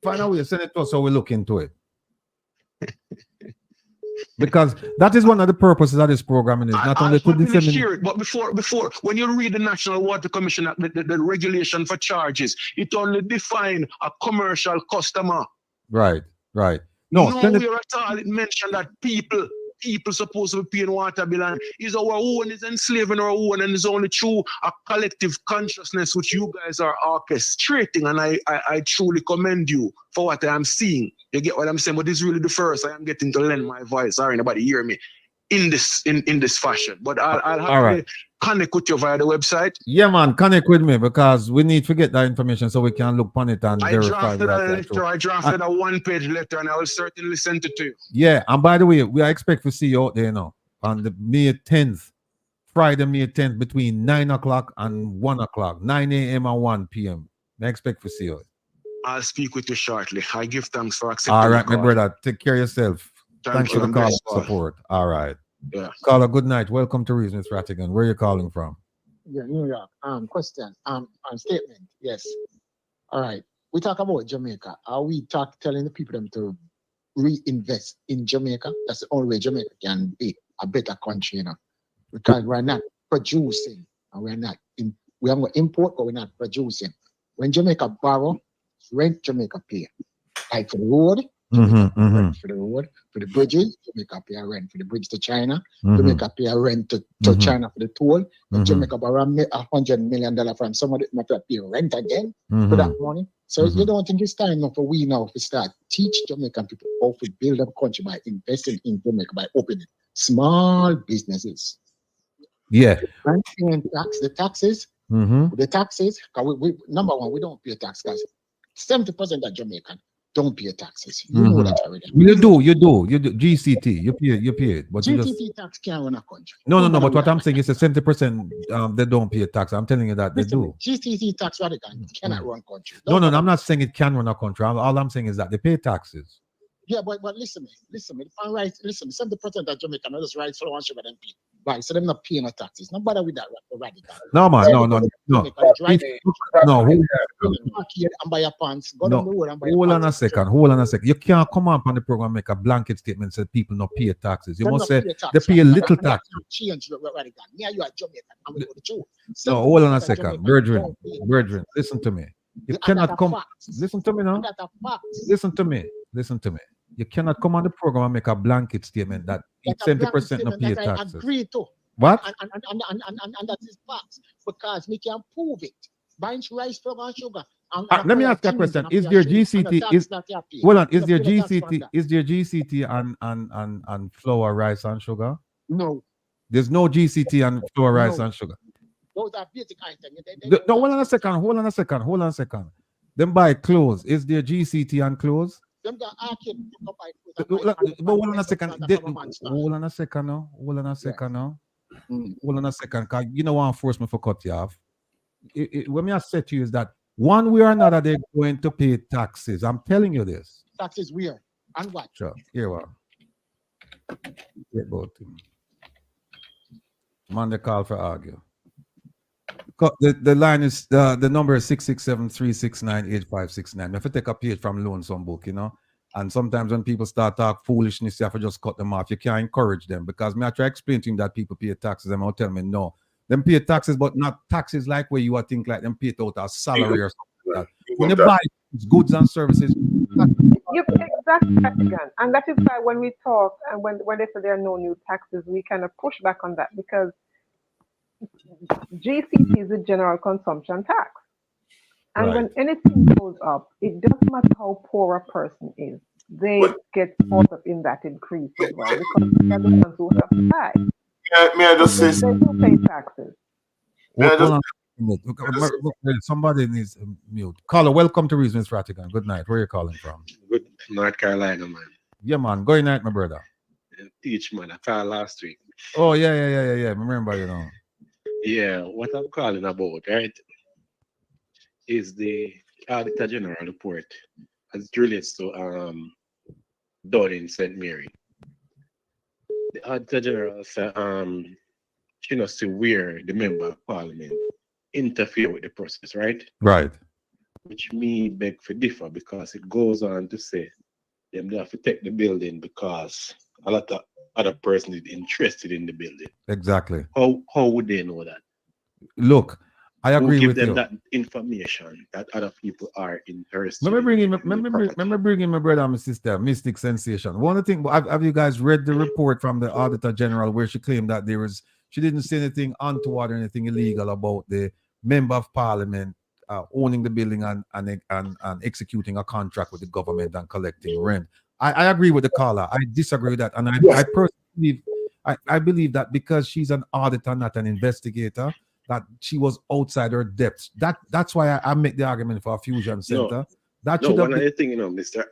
out where, send it to us so we look into it. Because that is one of the purposes of this program, is not only to disseminate. But before, when you read the National Water Commission, the regulation for charges, it only define a commercial customer. Right. No, nowhere at all it mentioned that people supposed to be paying water bill, and is our own, is enslaving our own, and it's only through a collective consciousness which you guys are orchestrating, and I truly commend you for what I am seeing. You get what I'm saying? But this is really the first I am getting to lend my voice. Sorry, nobody hear me in this fashion. But I'll have to connect with you via the website. Yeah, man, connect with me, because we need to get that information so we can look on it and verify that. I drafted a one-page letter, and I will certainly send it to you. Yeah, and by the way, we are expect to see you out there now on the May 10th, Friday, May 10th, between 9 o'clock and 1 o'clock, 9 a.m. and 1 p.m. I expect to see you. I'll speak with you shortly. I give thanks for accepting. All right, my brother. Take care of yourself. Thanks for the call and support. All right. Yeah. Caller, good night. Welcome to Reason with Rattigan. Where are you calling from? Yeah, New York. Question. Statement. Yes. All right. We talk about Jamaica. Are we telling the people them to reinvest in Jamaica? That's the only way Jamaica can be a better country, you know. Because we're not producing, and we're not we have to import, but we're not producing. When Jamaica borrow, rent Jamaica pay. Like for the road, rent for the road, for the bridges, Jamaica pay a rent for the bridge to China, Jamaica pay a rent to China for the toll, and Jamaica borrow $100 million from somebody that pay rent again for that money. So you don't think it's time now for we now to start teach Jamaican people how to build up country by investing in Jamaica, by opening small businesses. Yeah. And paying the taxes, because we number one, we don't pay tax, guys. 70% of Jamaican don't pay taxes. You know that already. You do. GCT, you pay it. But GCT tax can't run a country. No. But what I'm saying is that 70% they don't pay tax. I'm telling you that they do. GCT tax Rattigan cannot run country. No, I'm not saying it can run a country. All I'm saying is that they pay taxes. Yeah, but listen. If I'm right, listen, 70% of Jamaican just rights for one sugar and pay. Right, so they're not paying no taxes. Not bother with that Rattigan. No, man, no. And buy a pants. Go down the road and buy Hold on a second. You can't come up on the program and make a blanket statement that people not pay taxes. You must say they pay a little tax. Change Rattigan. Me and you are Jamaican. I'm going to go to you. No, hold on a second. Brethren, listen to me. You cannot come. Listen to me now. Listen to me. You cannot come on the program and make a blanket statement that 70% not pay taxes. I agree to. What? And that is facts, because we can prove it. Buying rice, flour, and sugar. Let me ask you a question. Is there GCT? Is there GCT and flour, rice, and sugar? No. There's no GCT and flour, rice, and sugar. Those are basic items. No, hold on a second. Them buy clothes. Is there GCT and clothes? Them got arcade to buy clothes. But hold on a second. Hold on a second. Because you know what force me for cut you off. What me I say to you is that one way or another they're going to pay taxes. I'm telling you this. Taxes where? And what? Sure. Here we are. Get both. Man, they call for argue. The line is the number is 667-369-8569. If you take a page from Lonesome Book, you know, and sometimes when people start talk foolishness, you have to just cut them off. You can't encourage them, because me I try to explain to him that people pay taxes, and they'll tell me no, them pay taxes, but not taxes like where you are think like them pay it out as salary or something like that. When you buy goods and services, Yep, exactly, Rattigan. And that is why when we talk and when they say there are no new taxes, we kind of push back on that because GCT is a general consumption tax. And Right. when anything goes up, it doesn't matter how poor a person is, they get caught up in that increase as well because they're the ones who have to pay. May I just say They do pay taxes. May I Hold just- on. Somebody needs mute. Caller, welcome to Reasons Rattigan. Good night. Where are you calling from? Good North Carolina, man. Yeah, man. Good night, my brother. Teach, man. I called last week. Oh, yeah. Remember, you know. Yeah, what I'm calling about, right, is the Auditor General report as it relates to done in St. Mary. The Auditor General said she knows to where the member of parliament interfere with the process, right? Right. Which me beg for differ because it goes on to say them they have to take the building because a lot of other person is interested in the building. Exactly. How would they know that? Look, I agree Who give with them you. that information that other people are interested Remember in? bringing my brother and my sister, Mystic Sensation. One of the things, have you guys read the report from the Auditor General where she claimed that she didn't say anything untoward or anything illegal about the member of parliament owning the building and executing a contract with the government and collecting rent. I agree with the caller. I disagree with that. And I personally believe that because she's an auditor, not an investigator, that she was outside her depth. That's why I make the argument for a fusion center. One other thing, Mr.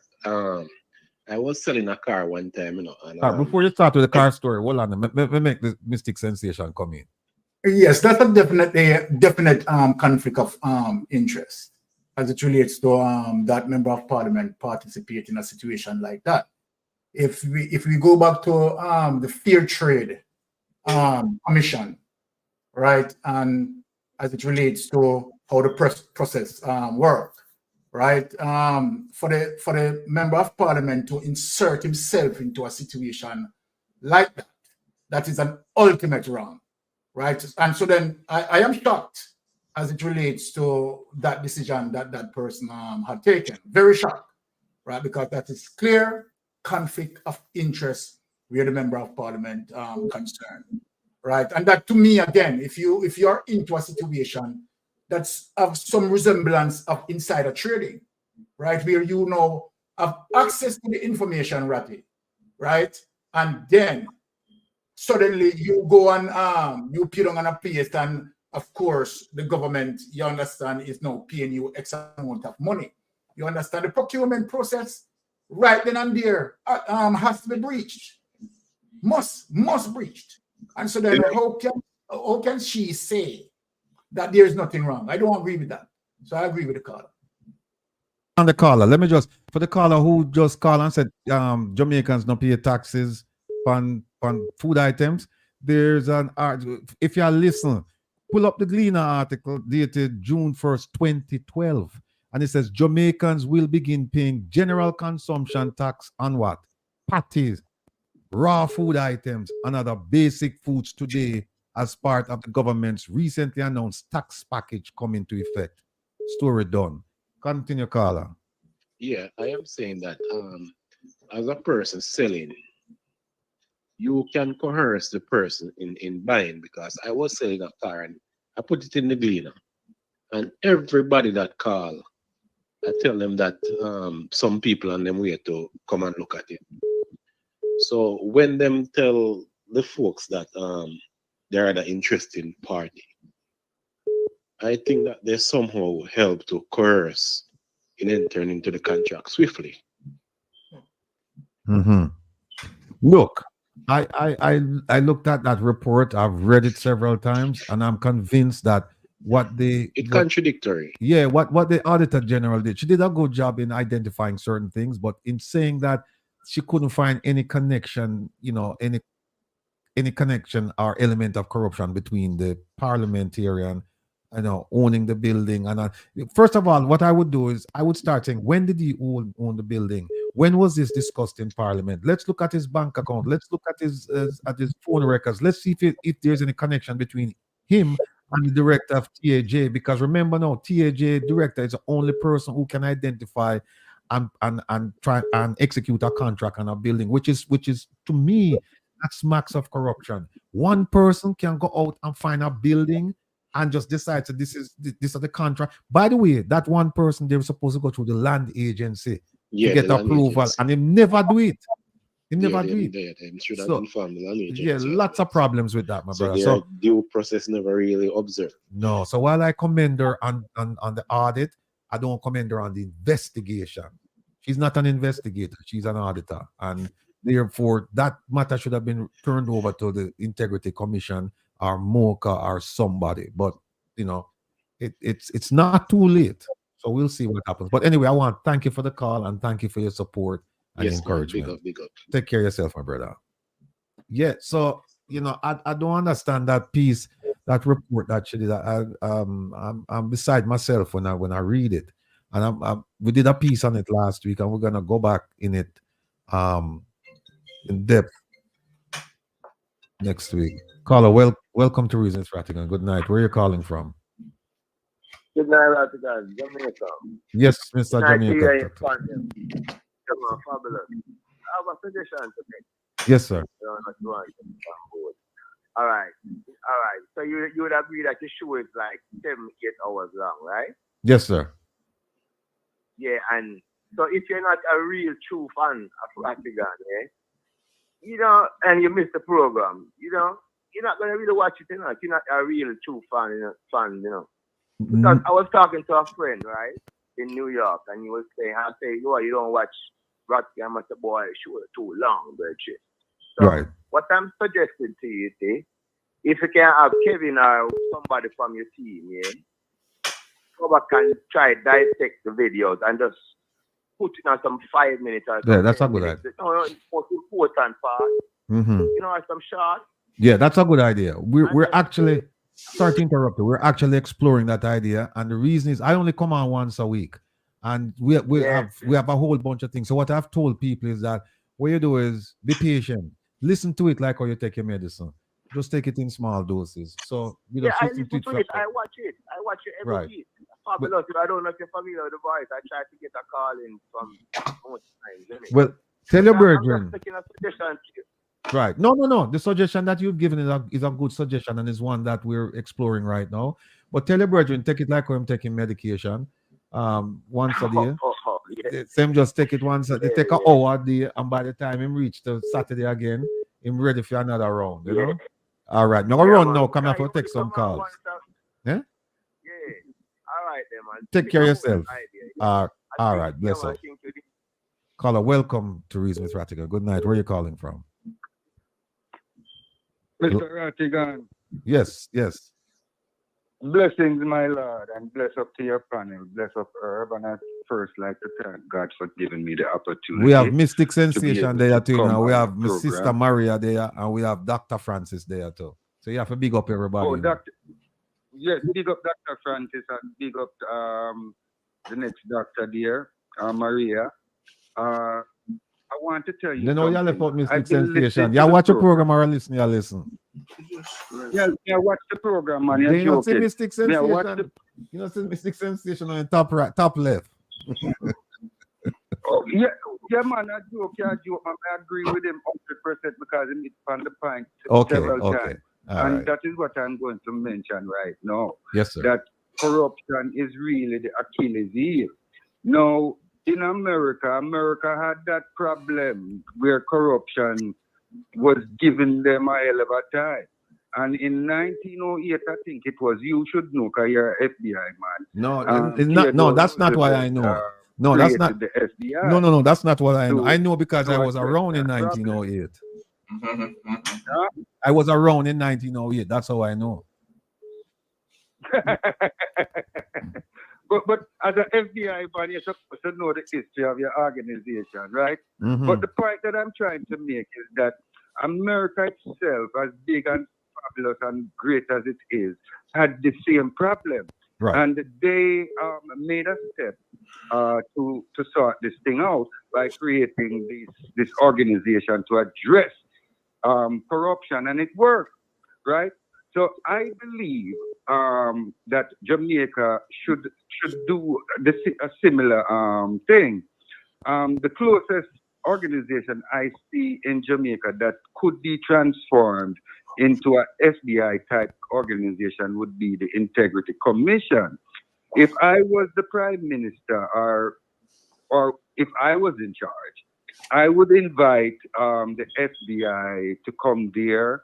I was selling a car one time, and before you start with the car story, hold on. Let me make the Mystic Sensation come in. Yes, that's a definite conflict of interest as it relates to that member of parliament participate in a situation like that. If we go back to the Fair Trade Commission, right, and as it relates to how the process work, right, for the member of parliament to insert himself into a situation like that, that is an ultimate wrong, right? And so then I am shocked as it relates to that decision that person had taken. Very shocked, right? Because that is clear conflict of interest where the member of parliament concerned, right? And that to me, again, if you're into a situation that's of some resemblance of insider trading, right, where you know have access to the information, Ratty, right, and then suddenly you go and you put on a place, and of course the government, you understand, is now paying you X amount of money. You understand the procurement process right then and there has to be breached, must breached. And so then how can she say that there is nothing wrong? I don't agree with that. So I agree with the caller. On the caller, let me just, for the caller who just called and said Jamaicans don't pay taxes on food items, there's an if you listen, pull up the Gleaner article dated June 1st, 2012, and it says Jamaicans will begin paying general consumption tax on what? Patties, raw food items, and other basic foods today as part of the government's recently announced tax package coming to effect. Story done. Continue, caller. Yeah, I am saying that as a person selling, you can coerce the person in buying, because I was selling a car and I put it in the Gleaner, and everybody that call, I tell them that some people on them way to come and look at it. So when them tell the folks that they're the interesting party, I think that they somehow help to coerce in entering into the contract swiftly. Mm-hmm. Look, I looked at that report. I've read it several times, and I'm convinced that contradictory. Yeah, what the Auditor General did, she did a good job in identifying certain things, but in saying that she couldn't find any connection, any connection or element of corruption between the parliamentarian, owning the building. And first of all, what I would do is I would start saying, when did he own the building? When was this discussed in Parliament? Let's look at his bank account. Let's look at his phone records. Let's see if there's any connection between him and the director of TAJ. Because remember now, TAJ director is the only person who can identify and try and execute a contract on a building, which is to me, that smacks of corruption. One person can go out and find a building and just decide that this is the contract. By the way, that one person, they were supposed to go through the land agency to get approval, and they never do it. They never do it. So, yeah, lots of problems with that, my brother. So due process never really observed. no. So while I commend her on the audit, I don't commend her on the investigation. She's not an investigator. She's an auditor, and therefore that matter should have been turned over to the Integrity Commission or MOCA or somebody. But you know, it's not too late. So we'll see what happens. But anyway, I want to thank you for the call and thank you for your support and encouragement. Man, big up. Take care of yourself, my brother. Yeah. So you know, I don't understand that piece, that report that she did. I'm beside myself when I read it, and we did a piece on it last week, and we're gonna go back in it in depth next week. Caller, welcome to Reasons Rattigan. Good night. Where are you calling from? Good night, Rattigan. Jamaica. Yes, Mr. Jamaica. Fabulous. I have a suggestion to make. Yes, sir. All right. So you would agree that the show is like 7-8 hours long, right? Yes, sir. Yeah, and so if you're not a real true fan of Rattigan, you know, and you miss the program, you know, you're not gonna really watch it, you know. You're not a real true fan, you know. Because I was talking to a friend, right, in New York, and he was saying, you don't watch Rattigan, but the boy show too long, but so right. What I'm suggesting to you, if you can have Kevin or somebody from your team, go back and try dissect the videos and just put it on some 5 minutes or Yeah, that's a good idea. No, it's most important part. You know, some short. Yeah, that's a good idea. We're actually, sorry to interrupt you, we're actually exploring that idea, and the reason is I only come on once a week, and we have a whole bunch of things. So what I've told people is that what you do is be patient, listen to it like how you take your medicine. Just take it in small doses. So you I listen to it. I watch it every week. Fabulous. I don't know if you're familiar with the voice. I try to get a call in from most times. Well, tell your brethren. I'm just taking a suggestion to you. Right. No. The suggestion that you've given is a good suggestion and is one that we're exploring right now. But tell your brethren, take it like I'm taking medication once a day. Same just take it once. They take an hour a day, and by the time him reach to Saturday again, him ready for another round. You know. All right. Now run now. Come here for take some calls. Yeah. All right, then, man. Take care of yourself. All right. Bless up. Caller, welcome to Reason with Rattigan. Good night. Where are you calling from? Mr. Rattigan. Yes. Blessings, my Lord, and bless up to your panel. Bless up Herb, and I first like to thank God for giving me the opportunity. We have Mystic Sensation there too. Now we have Miss Sister Maria there, and we have Dr. Francis there too. So you have to big up everybody. Oh, yes, big up Dr. Francis and big up the next doctor there, Maria. I want to tell you. You know, you left out Mystic Sensation. You watch a program or listen? You listen. Yeah, watch the program, man. You not see Mystic Sensation. You know, see Mystic Sensation on the top right, top left. Oh, yeah, man. I joke. I agree with him 100% because he missed on the point several times. And that is what I'm going to mention right now. Yes, sir. That corruption is really the Achilles heel. Now, in America had that problem where corruption was giving them a hell of a time. And in 1908, I think it was, you should know because you're an FBI man. No, that's not why I know. No, that's not the FBI. No, that's not what I know. I know because I was around in 1908. I was around in 1908. That's how I know. But as an FBI man, you're supposed to know the history of your organization, right? But the point that I'm trying to make is that America itself, as big and fabulous and great as it is, had the same problem. Right. And they made a step to sort this thing out by creating this organization to address corruption, and it worked, right? So I believe that Jamaica should do a similar thing. The closest organization I see in Jamaica that could be transformed into a FBI type organization would be the Integrity Commission. If I was the Prime Minister or if I was in charge, I would invite the FBI to come there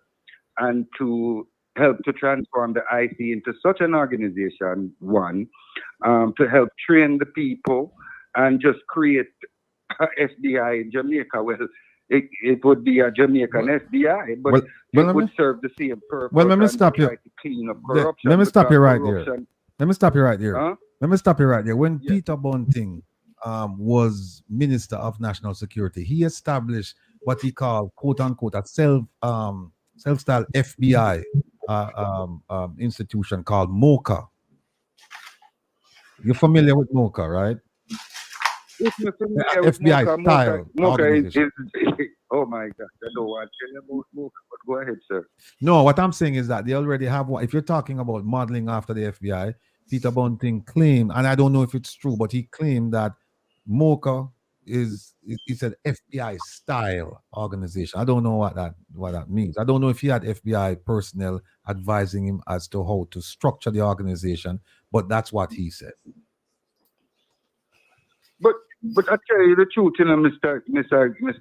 and to help to transform the IC into such an organization, one, to help train the people and just create a FBI in Jamaica. Well, it would be a Jamaican FBI, but it would serve the same purpose. Well, let me stop you. To clean up corruption. Let me stop you right there. Let me stop you right there. Huh? Let me stop you right there. When Peter Bunting was Minister of National Security, he established what he called, quote unquote, a self-styled FBI institution called MOCA. You're familiar with MOCA, right? FBI style. MOCA is, oh my God, I don't want to tell you about MOCA, but go ahead, sir. No, what I'm saying is that they already have one. If you're talking about modeling after the FBI, Peter Bunting claimed, and I don't know if it's true, but he claimed that MOCA is an FBI style organization. I don't know what that means. I don't know if he had FBI personnel advising him as to how to structure the organization, but that's what he said. But I tell you the truth, you know, Mr.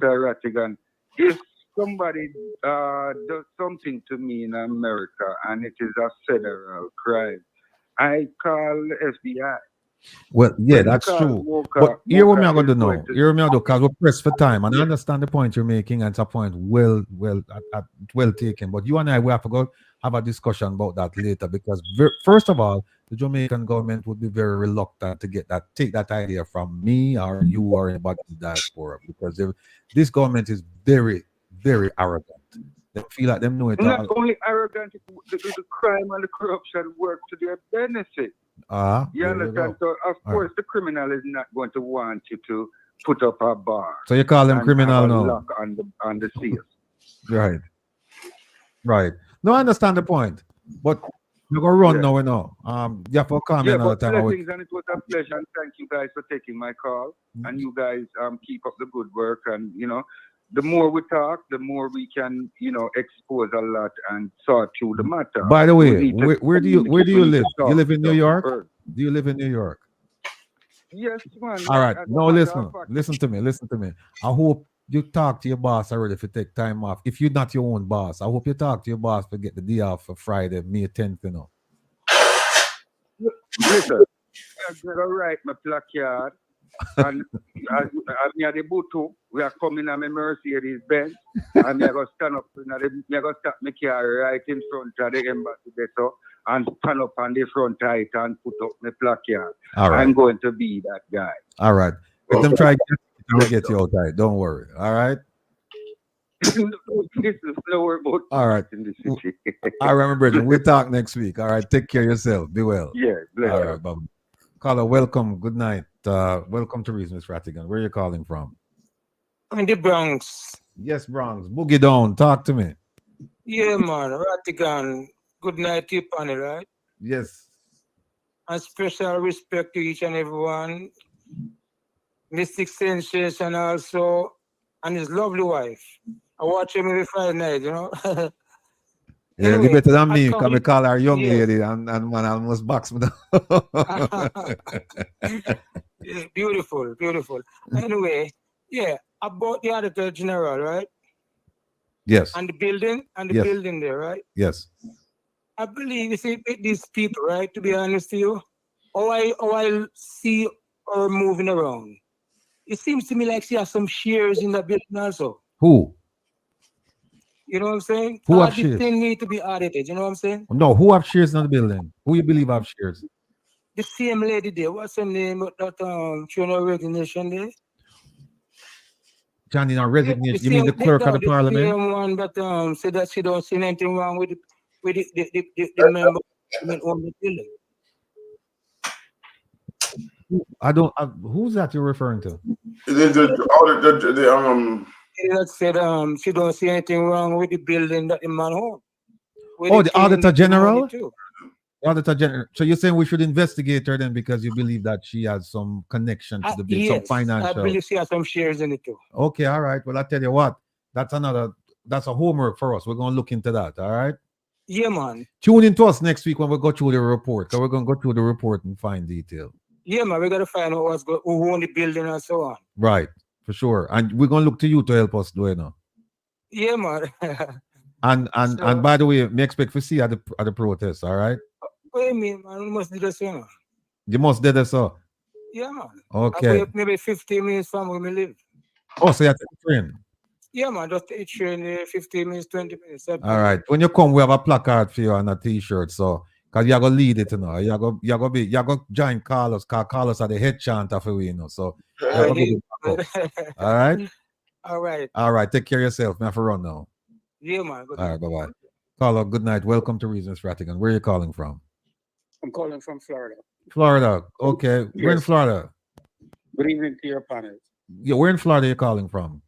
Rattigan, if somebody does something to me in America and it is a federal crime, I call FBI. Well, yeah, that's true. But here what I'm going to know. Here what I'm going to, because we're pressed for time, and I understand the point you're making, and it's a point well taken. But you and I, we have to go have a discussion about that later, because first of all, the Jamaican government would be very reluctant to take that idea from me or you or anybody in the diaspora, because this government is very, very arrogant. They feel like them know it. Not only arrogant, the crime and the corruption work to their benefit. You understand? So of course the criminal is not going to want you to put up a bar. So you call them criminal now? Lock on the seals. Right. No, I understand the point, but you're gonna run now. You have to come in all the time. Blessings, and it was a pleasure. And thank you guys for taking my call. And you guys keep up the good work. And you know, the more we talk, the more we can, you know, expose a lot and sort through the matter. By the way, where do you live? You live in New York? Do you live in New York? Yes, man. All right. No, listen to me. I hope you talk to your boss already if you take time off. If you're not your own boss, I hope you talk to your boss to get the day off for Friday, May 10th, you know. Listen, I'm going to write my placard. And as the Butu, we are coming on my Mercedes Benz, and I'm going to stand up, I'm going to stop my car right in front of the embassy there, and stand up on the front height and put up my placard. All right. I'm going to be that guy. All right. Let them try to get you outside. Don't worry. All right. This is slower about all right. In the city. All right, my brother. We'll talk next week. All right. Take care of yourself. Be well. Yeah. Bless all you. right, Bob. Caller, welcome. Good night. Welcome to Reason, Miss Rattigan. Where are you calling from? I'm in the Bronx. Yes, Bronx. Boogie down. Talk to me. Yeah, man. Rattigan. Good night to you, panel, right? Yes. And special respect to each and everyone. Mystic Sensation also, and his lovely wife. I watch him every Friday night, you know. Yeah, anyway, better than me, because I call her young lady and man almost box me down. Yeah, beautiful. Anyway, yeah, about the Auditor General, right? Yes. And the building there, right? Yes. I believe you see these people, right? To be honest with you, how I see her moving around. It seems to me like she has some shares in the building also. Who? You know what I'm saying? Who have shares? Thing need to be audited. You know what I'm saying? No, who have shares in the building? Who you believe have shares? The same lady there. What's her name? That she no resignation there. Johnny, now resignation. You mean the clerk of the parliament? The same one that said that she don't see anything wrong with the member on the building. I don't. Who's that you're referring to? That said she don't see anything wrong with the building that the man home. Oh, the Auditor General. Auditor General. So you're saying we should investigate her then because you believe that she has some connection to the big, some Yes, financial. I believe she has some shares in it too. Okay, all right. Well, I tell you what, that's a homework for us. We're gonna look into that. All right. Yeah, man. Tune in to us next week when we go through the report. Because we're gonna go through the report and find detail. Yeah, man. We gotta find out who owned the building and so on. Right, for sure. And we're gonna look to you to help us do it now. Yeah, man. And by the way, me expect to see at the protest, all right? What do you mean, man? We must do the same. You must do that, so. Yeah, man. Okay. Maybe 15 minutes from where we live. Oh, so you have to train. Yeah, man. Just take train 15 minutes, 20 minutes. All right. When you come, we have a placard for you and a t-shirt. So, because you're gonna lead it, you know. You're gonna join Carlos, because Carlos are the head chanter for we, you know. So all right. All right. All right. Take care of yourself. Me have to run now. Yeah, man. All right, bye-bye. Carlos, good night. Welcome to Reasons Rattigan. Where are you calling from? I'm calling from Florida. Florida. Okay. We're in Florida. Good evening to your panel. Yeah, where in Florida are you calling from?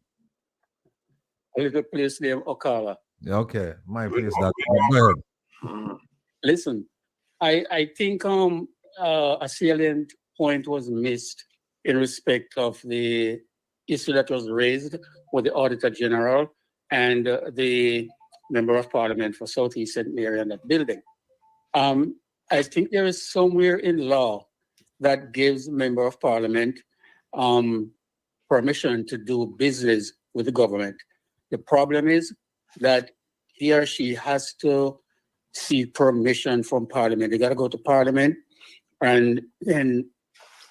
A little place named Ocala. Yeah, okay. My place that. Go ahead. Listen, I think a salient point was missed in respect of the issue that was raised with the Auditor General and the Member of Parliament for Southeast St. Mary and that building. I think there is somewhere in law that gives Member of Parliament permission to do business with the government. The problem is that he or she has to seek permission from Parliament. They got to go to Parliament and then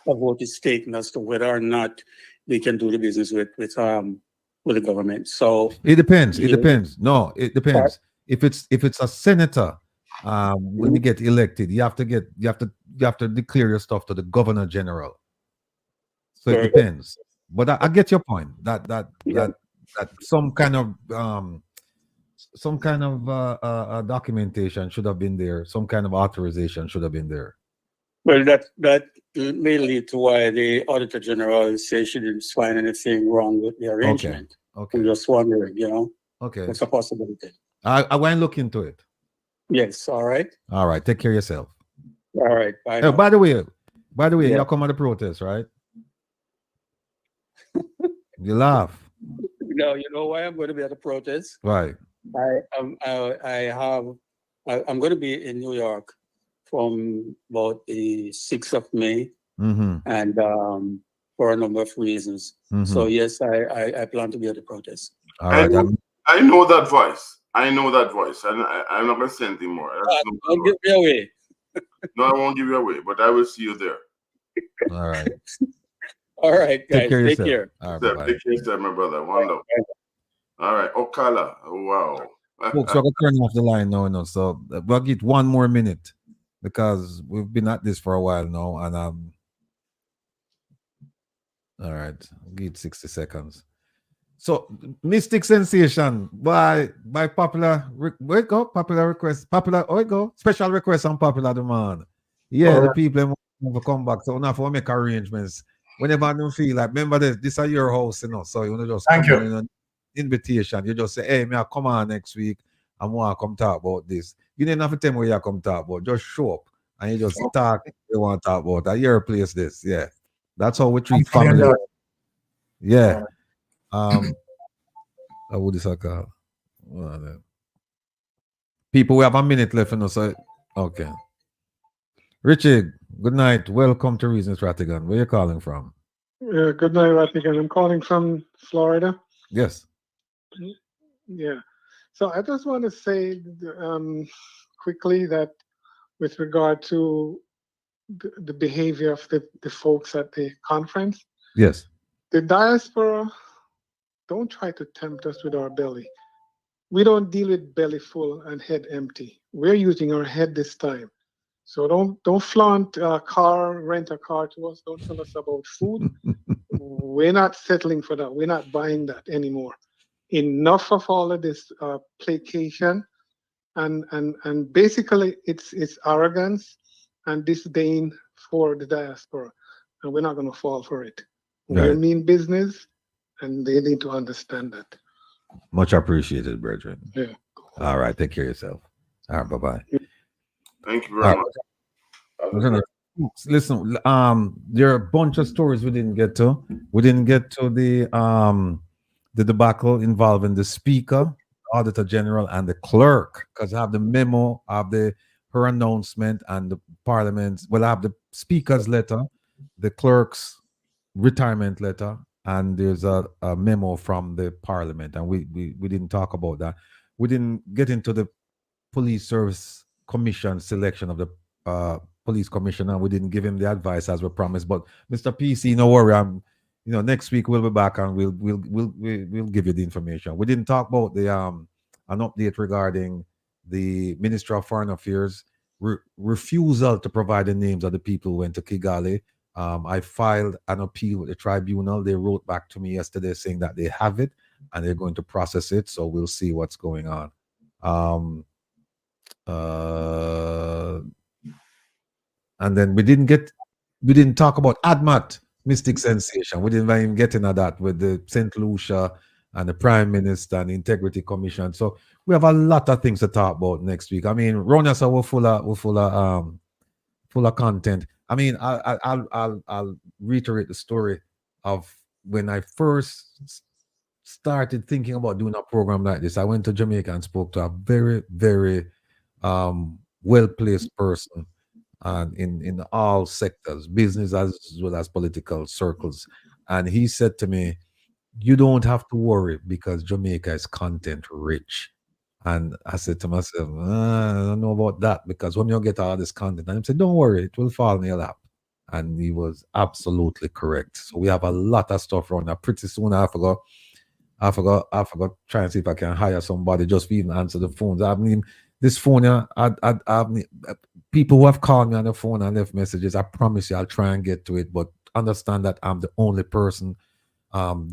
a vote is taken as to whether or not they can do the business with the government. So it depends. It depends. No, it depends. If it's a senator, when you get elected, you have to declare your stuff to the Governor General. So it depends. But I get your point. That some kind of documentation should have been there. Some kind of authorization should have been there. Well, that may lead to why the Auditor General says she didn't find anything wrong with the arrangement. Okay. I'm just wondering, Okay. it's a possibility. I want to look into it. Yes. All right. All right. Take care of yourself. All right. Bye. Oh, by the way, Yeah. y'all come at the protest, right? You laugh. No, you know why I'm going to be at the protest? Right. I'm going to be in New York from about the 6th of May, and for a number of reasons. So yes, I plan to be at the protest. All right. I know that voice. I'm not going to say anything more. Don't give me away. No, I won't give you away, but I will see you there. All right. All right, guys. Take care of Take yourself. care. All right, Take bye-bye. care of yourself, my brother. One love. All right. Ocala. Wow. Folks, I'm going to turn off the line now. So we'll get one more minute because we've been at this for a while now. And all right, I'll get 60 seconds. So Mystic Sensation by popular request, special request on popular demand. Yeah, the people will come back. So now for make arrangements. Whenever you feel like, remember this is your house, so you want to just Thank come you. in an invitation. You just say, hey, may I come on next week and want to come talk about this. You didn't have to tell me what you come talk about. Just show up and you just talk you want to talk about. At your place this. Yeah. That's how we treat family. Yeah. How would this call? People, we have a minute left, so okay. Richard, good night. Welcome to Reasons Rattigan. Where are you calling from? Good night, Rattigan. I'm calling from Florida. Yes. Yeah. So I just want to say quickly that with regard to the behavior of the folks at the conference, yes, the diaspora, don't try to tempt us with our belly. We don't deal with belly full and head empty. We're using our head this time. So don't flaunt a car, rent a car to us. Don't tell us about food. We're not settling for that. We're not buying that anymore. Enough of all of this placation, and basically it's arrogance and disdain for the diaspora, and we're not going to fall for it. Right. We mean business, and they need to understand that. Much appreciated, brethren. Yeah. All right. Take care of yourself. All right. Bye-bye. Thank you All very right. much. Listen, there are a bunch of stories we didn't get to. We didn't get to the debacle involving the Speaker, Auditor General, and the Clerk, because I have the memo of her announcement and the Parliament. Well, I have the Speaker's letter, the Clerk's retirement letter, and there's a memo from the Parliament, and we didn't talk about that. We didn't get into the Police Service Commission selection of the police commissioner. We didn't give him the advice as we promised. But Mr. PC, no worry. Next week we'll be back and we'll give you the information. We didn't talk about the an update regarding the Minister of Foreign Affairs refusal to provide the names of the people who went to Kigali. I filed an appeal with the tribunal. They wrote back to me yesterday saying that they have it and they're going to process it. So we'll see what's going on. And then we didn't talk about ADMAT, Mystic Sensation. We didn't even get into that with the St. Lucia and the Prime Minister and the Integrity Commission. So we have a lot of things to talk about next week. I mean, Rona, so we're full of content. I mean, I'll reiterate the story of when I first started thinking about doing a program like this. I went to Jamaica and spoke to a very, very well-placed person in all sectors, business as well as political circles. And he said to me, you don't have to worry because Jamaica is content rich. And I said to myself, I don't know about that, because when you get all this content, and he said, don't worry, it will fall in your lap. And he was absolutely correct. So we have a lot of stuff around there. Pretty soon I forgot trying to see if I can hire somebody just to even answer the phones. I mean, this phone, people who have called me on the phone and left messages, I promise you I'll try and get to it, but understand that I'm the only person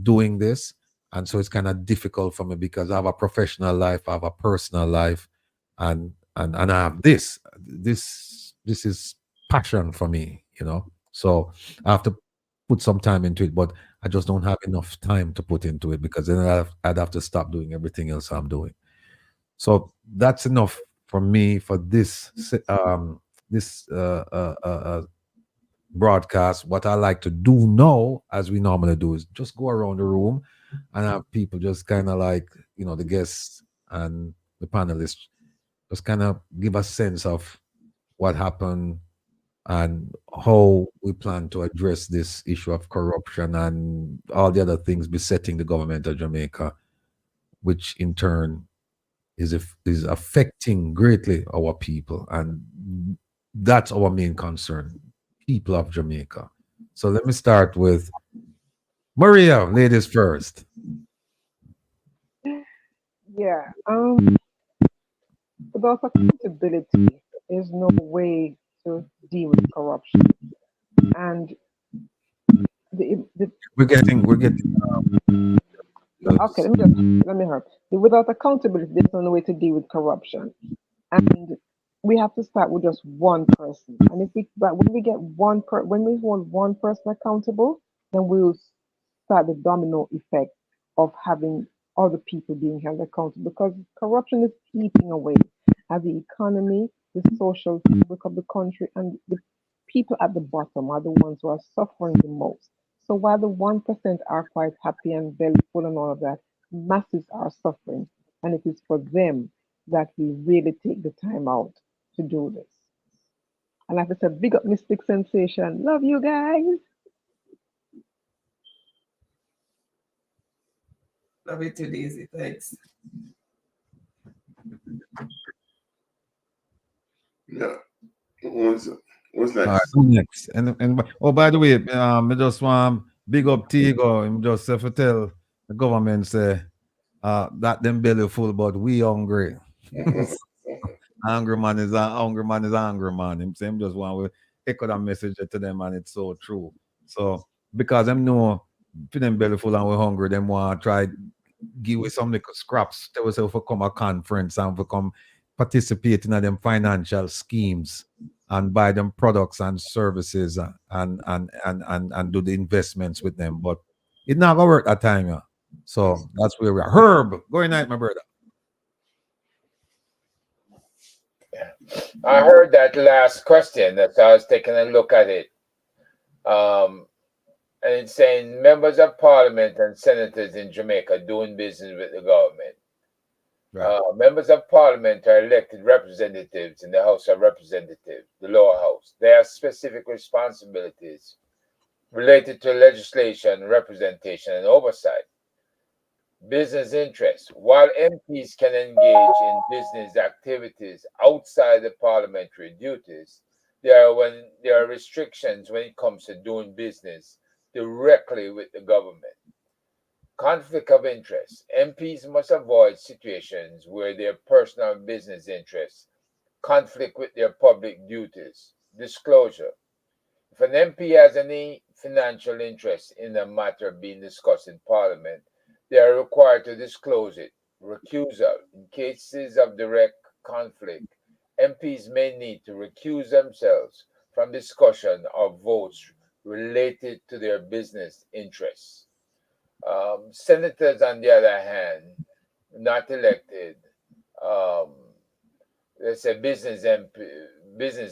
doing this. And so it's kind of difficult for me because I have a professional life, I have a personal life, and I have this. This is passion for me, So I have to put some time into it, but I just don't have enough time to put into it because then I'd have to stop doing everything else I'm doing. So that's enough for me for this broadcast. What I like to do now, as we normally do, is just go around the room and have people just kind of like, the guests and the panelists just kind of give a sense of what happened and how we plan to address this issue of corruption and all the other things besetting the government of Jamaica, which in turn is affecting greatly our people. And that's our main concern, people of Jamaica. So let me start with Maria, ladies first. Yeah. Without accountability, there's no way to deal with corruption. And we're getting okay, let me help. Without accountability, there's no way to deal with corruption. And we have to start with just one person. And when we hold one person accountable, then we'll start the domino effect of having other people being held accountable, because corruption is eating away at the economy, the social fabric of the country, and the people at the bottom are the ones who are suffering the most. So while the 1% are quite happy and belly full and all of that, masses are suffering. And it is for them that we really take the time out to do this. And like I said, big up Mystic Sensation. Love you guys. Love it too, Daisy. Thanks. Yeah. What's next? All right, next. And by the way, I just want big up Tigo. I'm just have to tell the government say that them belly full, but we hungry. Angry man is an angry man. I'm just want to echo that message to them, and it's so true. So because them know if them belly full and we're hungry, them want to try give away some little scraps. They will say for come a conference and for come participate in them financial schemes and buy them products and services and do the investments with them. But it never work that time, yeah. So that's where we are. Herb, go night, my brother. I heard that last question. That I was taking a look at it. And it's saying members of parliament and senators in Jamaica doing business with the government. Right. Members of parliament are elected representatives in the House of Representatives, the lower house. They have specific responsibilities related to legislation, representation, and oversight. Business interests. While MPs can engage in business activities outside the parliamentary duties, there are restrictions when it comes to doing business directly with the government. Conflict of interest. MPs must avoid situations where their personal business interests conflict with their public duties. Disclosure. If an MP has any financial interest in a matter being discussed in Parliament, they are required to disclose it. Recusal. In cases of direct conflict, MPs may need to recuse themselves from discussion or votes related to their business interests. Senators, on the other hand, not elected, let's say business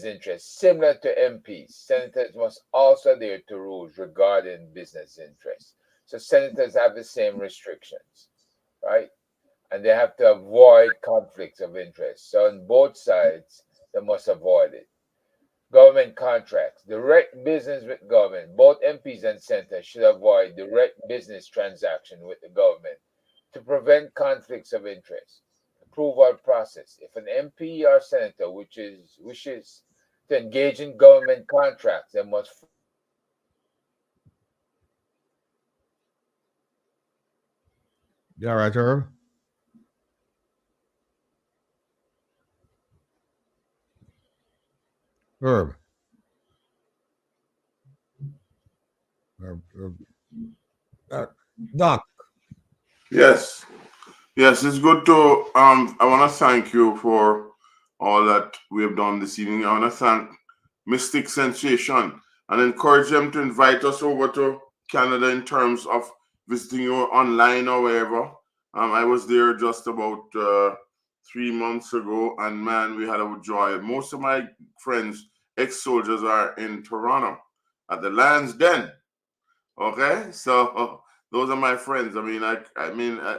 interests, similar to MPs. Senators must also adhere to rules regarding business interests. So senators have the same restrictions, right? And they have to avoid conflicts of interest. So on both sides, they must avoid it. Government contracts, direct business with government. Both MPs and senators should avoid direct business transaction with the government to prevent conflicts of interest. Approval process. If an MP or senator wishes to engage in government contracts, they must. You all right, Herb? Herb. Doc. Yes. Yes, it's good to I want to thank you for all that we have done this evening. I want to thank Mystic Sensation and encourage them to invite us over to Canada in terms of visiting you online or wherever. I was there just about 3 months ago, and man, we had a joy. Most of my friends, ex-soldiers, are in Toronto at the Lions Den. Okay, so those are my friends. I mean,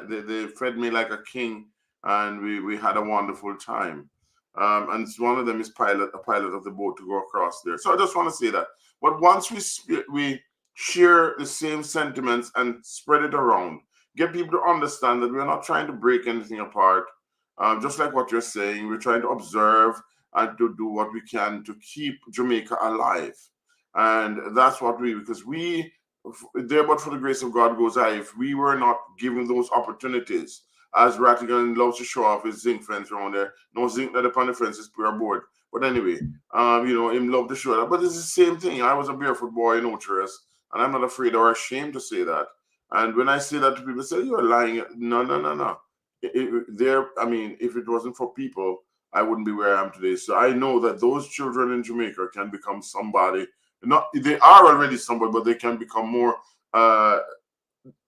they fed me like a king, and we had a wonderful time. And one of them is a pilot of the boat to go across there. So I just want to say that. But once we share the same sentiments and spread it around, get people to understand that we're not trying to break anything apart. Just like what you're saying, we're trying to observe and to do what we can to keep Jamaica alive. And that's what because there but for the grace of God goes I. If we were not given those opportunities, as Rattigan loves to show off his zinc fence around there, no zinc that upon the fence is pure board. But anyway, him love to show that. But it's the same thing. I was a barefoot boy in Ocheres, and I'm not afraid or ashamed to say that. And when I say that to people, say you're lying. No. If it wasn't for people, I wouldn't be where I am today. So I know that those children in Jamaica can become somebody. They are already somebody, but they can become more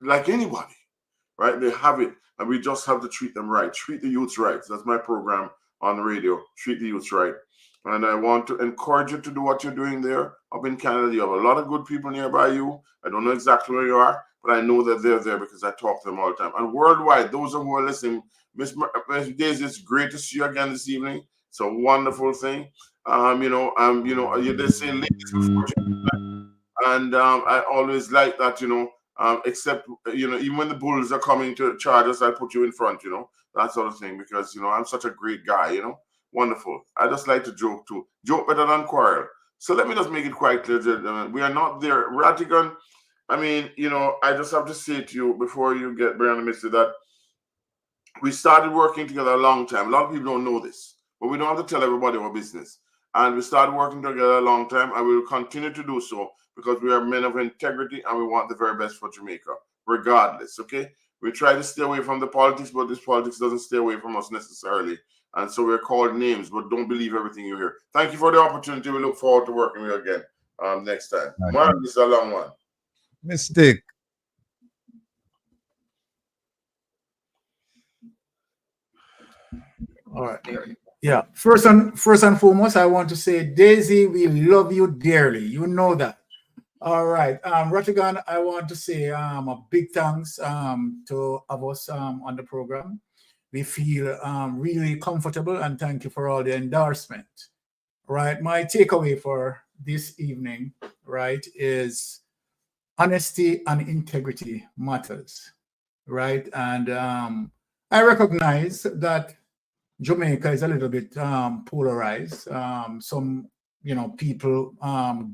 like anybody, right? They have it, and we just have to treat them right. Treat the youths right. That's my program on the radio. Treat the youths right. And I want to encourage you to do what you're doing there up in Canada. You have a lot of good people nearby you. I don't know exactly where you are, but I know that they're there because I talk to them all the time. And worldwide, those who are listening, Miss Daisy, it's great to see you again this evening. It's a wonderful thing. They say ladies before gentlemen, and I always like that, except, even when the bulls are coming to charge us, I put you in front, that sort of thing, because, I'm such a great guy, wonderful. I just like to joke too. Joke better than quarrel. So let me just make it quite clear, gentlemen. We are not there. Rattigan, I just have to say to you before you get Brian Mr. that we started working together a long time. A lot of people don't know this, but we don't have to tell everybody our business. And we started working together a long time, and we will continue to do so because we are men of integrity and we want the very best for Jamaica, regardless, okay? We try to stay away from the politics, but this politics doesn't stay away from us necessarily. And so we're called names, but don't believe everything you hear. Thank you for the opportunity. We look forward to working with you again next time. Man, this is a long one. Mystic. All right. Yeah, first and foremost, I want to say, Daisy, we love you dearly. You know that. All right, Rattigan, I want to say a big thanks to have us on the program. We feel really comfortable, and thank you for all the endorsement. Right, my takeaway for this evening, right, is honesty and integrity matters, right? And I recognize that Jamaica is a little bit polarized. Some, people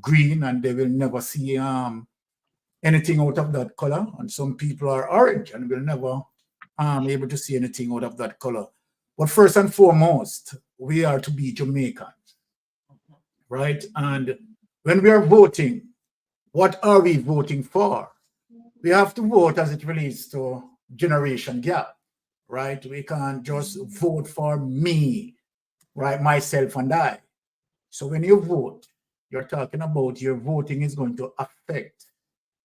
green and they will never see anything out of that color, and some people are orange and will never able to see anything out of that color. But first and foremost, we are to be Jamaicans, right? And when we are voting, what are we voting for? We have to vote as it relates to generation gap, right? We can't just vote for me, right? Myself and I. So when you vote, you're talking about your voting is going to affect,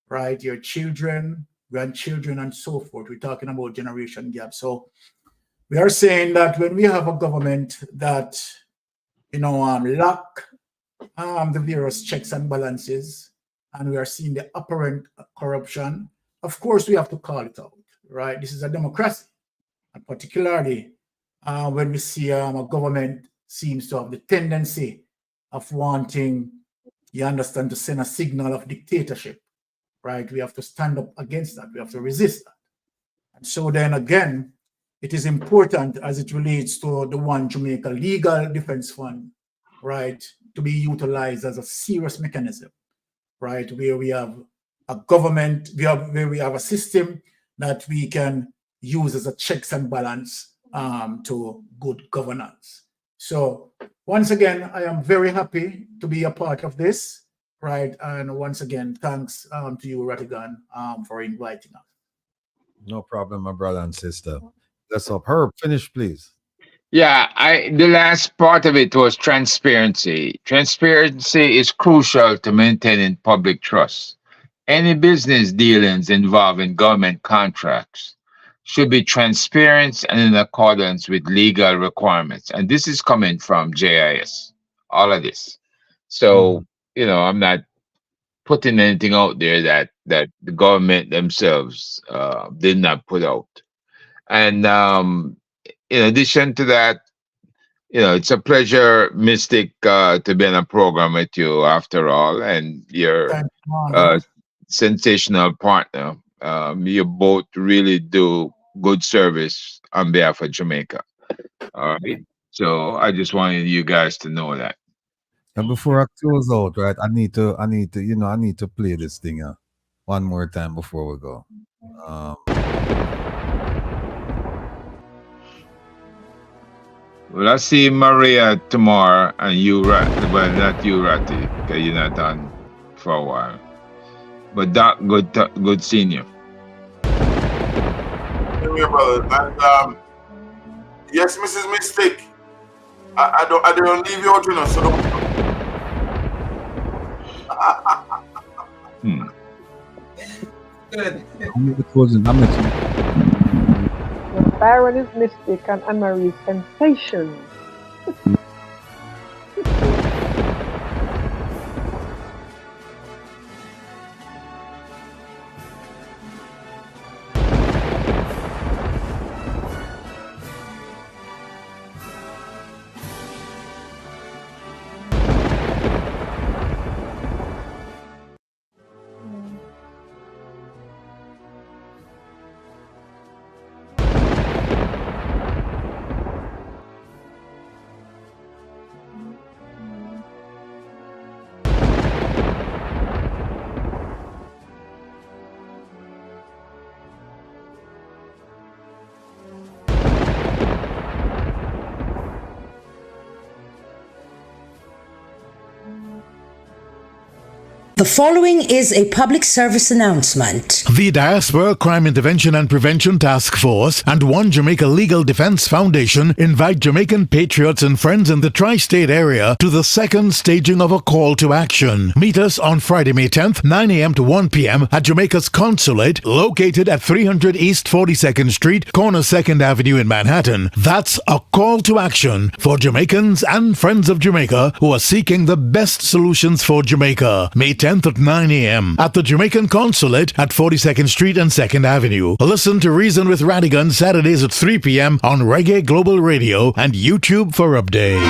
right, your children, grandchildren, and so forth. We're talking about generation gap. So we are saying that when we have a government that, lack the various checks and balances, and we are seeing the apparent corruption, of course we have to call it out, right? This is a democracy, and particularly when we see a government seems to have the tendency of wanting, you understand, to send a signal of dictatorship, right? We have to stand up against that. We have to resist that. And so then again, it is important as it relates to the One Jamaica Legal Defense Fund, right, to be utilized as a serious mechanism, right, where we have a government, where we have a system that we can use as a checks and balance to good governance. So once again, I am very happy to be a part of this, right? And once again, thanks to you, Rattigan, for inviting us. No problem, my brother and sister. That's up. Herb, finish, please. Yeah, the last part of it was transparency. Transparency is crucial to maintaining public trust. Any business dealings involving government contracts should be transparent and in accordance with legal requirements. And this is coming from JIS, all of this. So, I'm not putting anything out there that the government themselves did not put out. And in addition to that, it's a pleasure, Mystic, to be on a program with you after all, and your sensational partner. You both really do good service on behalf of Jamaica. All right. So I just wanted you guys to know that. And before I close out, right, I need to play this thing one more time before we go. Well, I see Maria tomorrow, and you, well, not you, Ratty, because you're not on for a while. But Doc, good seeing you. Here, brother. And yes, Mrs. Mystic, I don't leave you out, so don't. Good. Byron is Mystic and Anne-Marie is Sensation. The following is a public service announcement. The Diaspora Crime Intervention and Prevention Task Force and One Jamaica Legal Defense Foundation invite Jamaican patriots and friends in the tri-state area to the second staging of a call to action. Meet us on Friday, May 10th, 9 a.m. to 1 p.m. at Jamaica's Consulate, located at 300 East 42nd Street, corner 2nd Avenue in Manhattan. That's a call to action for Jamaicans and friends of Jamaica who are seeking the best solutions for Jamaica. May 10th at 9 a.m. at the Jamaican Consulate at 42nd Street and 2nd Avenue. Listen to Reason with Rattigan Saturdays at 3 p.m. on Reggae Global Radio and YouTube for updates.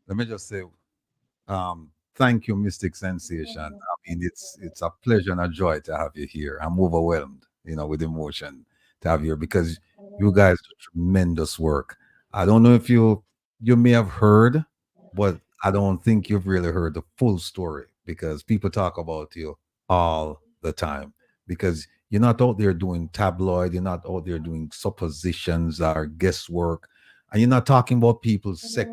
Let me just say, thank you, Mystic Sensation. I mean, it's a pleasure and a joy to have you here. I'm overwhelmed, with emotion to have you here because you guys do tremendous work. I don't know if you may have heard, but I don't think you've really heard the full story because people talk about you all the time because you're not out there doing tabloid, you're not out there doing suppositions or guesswork. And you're not talking about people's sex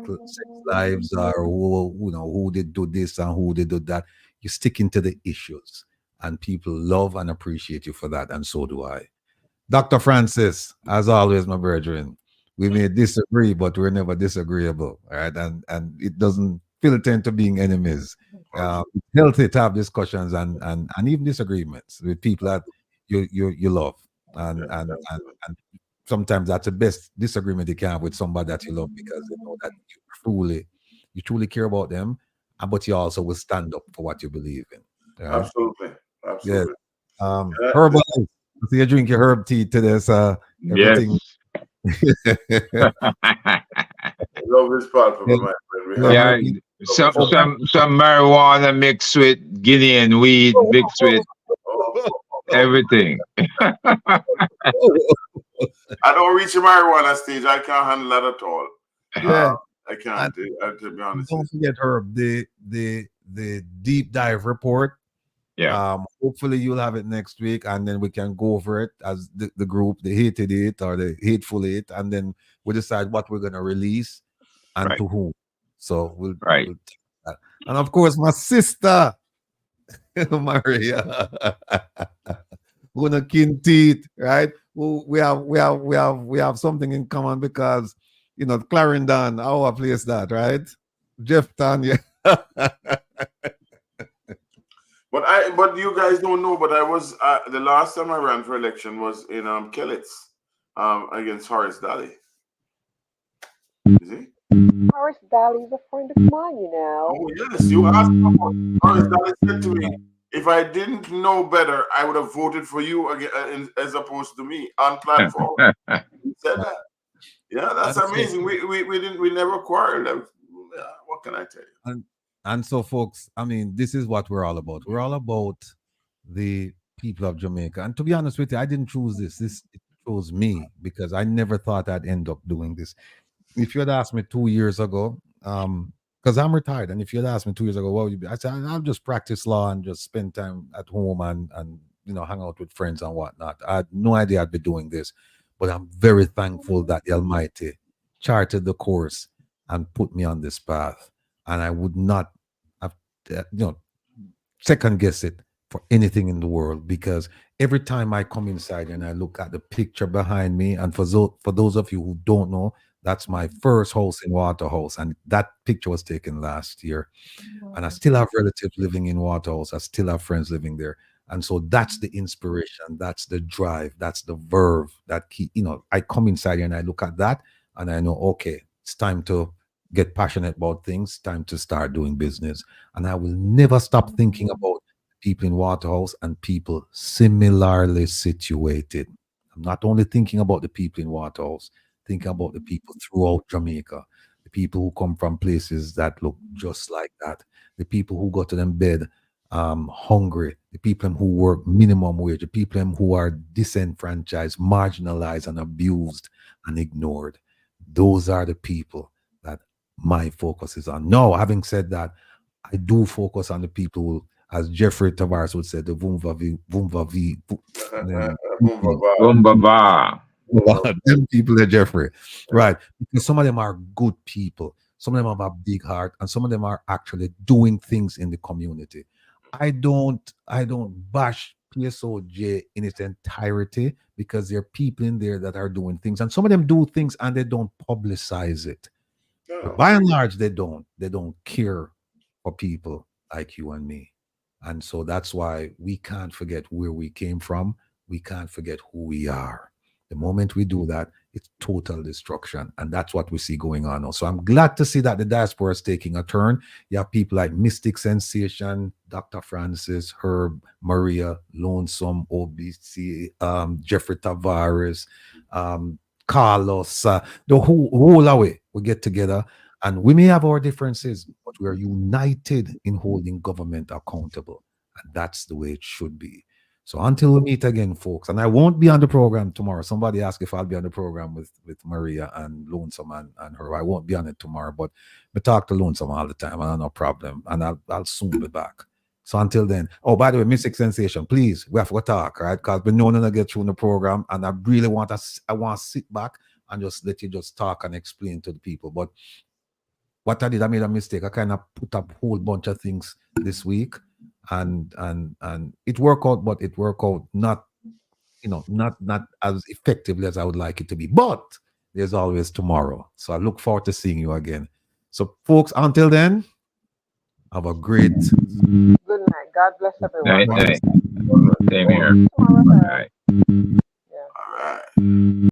lives or who did do this and who did do that. You're sticking to the issues, and people love and appreciate you for that, and so do I. Dr. Francis, as always, my brethren, we may disagree, but we're never disagreeable, all right? And it doesn't filter into being enemies. It's healthy to have discussions and even disagreements with people that you love, and sometimes that's the best disagreement you can have with somebody that you love because you know that you truly care about them, but you also will stand up for what you believe in. Right? Absolutely. Yeah. Herbal. So you drink your herb tea to this. Everything. Yes. Love this part from my friend. Yeah, some marijuana mixed with Guinean weed, mixed with everything. I don't reach the marijuana stage. I can't handle that at all. Yeah, I can't. To be honest. Don't forget, Herb, the deep dive report. Yeah. Hopefully you'll have it next week, and then we can go over it as the group, the hated it or the hateful it, and then we decide what we're gonna release and to whom. So we'll take that. And of course, my sister, Maria, gonna kin teeth, right? We have something in common because Clarendon, our place that, right? Jeff Tanya. But you guys don't know, but I was the last time I ran for election was in Kellets against Horace Daly. Is he? Horace Daly is a friend of mine, Oh yes, you asked about Horace Daly said to me, if I didn't know better, I would have voted for you again, as opposed to me on platform. He said that. Yeah, that's amazing. We never quarreled. What can I tell you? And so, folks, I mean, this is what we're all about. We're all about the people of Jamaica. And to be honest with you, I didn't choose this. It chose me because I never thought I'd end up doing this. If you had asked me 2 years ago, because I'm retired, and if you had asked me 2 years ago, what would you be? I said, I'll just practice law and just spend time at home and hang out with friends and whatnot. I had no idea I'd be doing this, but I'm very thankful that the Almighty charted the course and put me on this path. And I would not have, second guess it for anything in the world, because every time I come inside and I look at the picture behind me, and for those of you who don't know, that's my first house in Waterhouse, and that picture was taken last year. And I still have relatives living in Waterhouse. I still have friends living there. And so that's the inspiration, that's the drive, that's the verve that I come inside and I look at that and I know, okay, it's time to get passionate about things, time to start doing business. And I will never stop thinking about people in Waterhouse and people similarly situated. I'm not only thinking about the people in Waterhouse, thinking about the people throughout Jamaica, the people who come from places that look just like that, the people who go to them bed hungry, the people who work minimum wage, the people who are disenfranchised, marginalized, and abused and ignored. Those are the people that my focus is on. Now, having said that, I do focus on the people as Jeffrey Tavares would say, the Vumva V. Them people are Jeffrey. Right. Because some of them are good people. Some of them have a big heart, and some of them are actually doing things in the community. I don't bash PSOJ in its entirety because there are people in there that are doing things, and some of them do things and they don't publicize it. But by and large, they don't care for people like you and me. And so that's why we can't forget where we came from. We can't forget who we are. The moment we do that, it's total destruction. And that's what we see going on now. So I'm glad to see that the diaspora is taking a turn. You have people like Mystic Sensation, Dr. Francis, Herb, Maria, Lonesome, OBC, Jeffrey Tavares, Carlos, the whole away. We get together and we may have our differences, but we are united in holding government accountable. And that's the way it should be. So until we meet again, folks, and I won't be on the program tomorrow. Somebody asked if I'll be on the program with Maria and Lonesome and her. I won't be on it tomorrow, but we talk to Lonesome all the time, and I have no problem. And I'll soon be back. So until then, oh, by the way, Mystic Sensation, please, we have to talk, right? Because we know to get through the program, and I really want to sit back and just let you just talk and explain to the people. But what I did, I made a mistake. I kind of put up a whole bunch of things this week. And it worked out, but it worked out not as effectively as I would like it to be. But there's always tomorrow. So I look forward to seeing you again. So folks, until then, have a great Good night. God bless everyone. Night. Same here. Tomorrow. All right. Yeah. All right.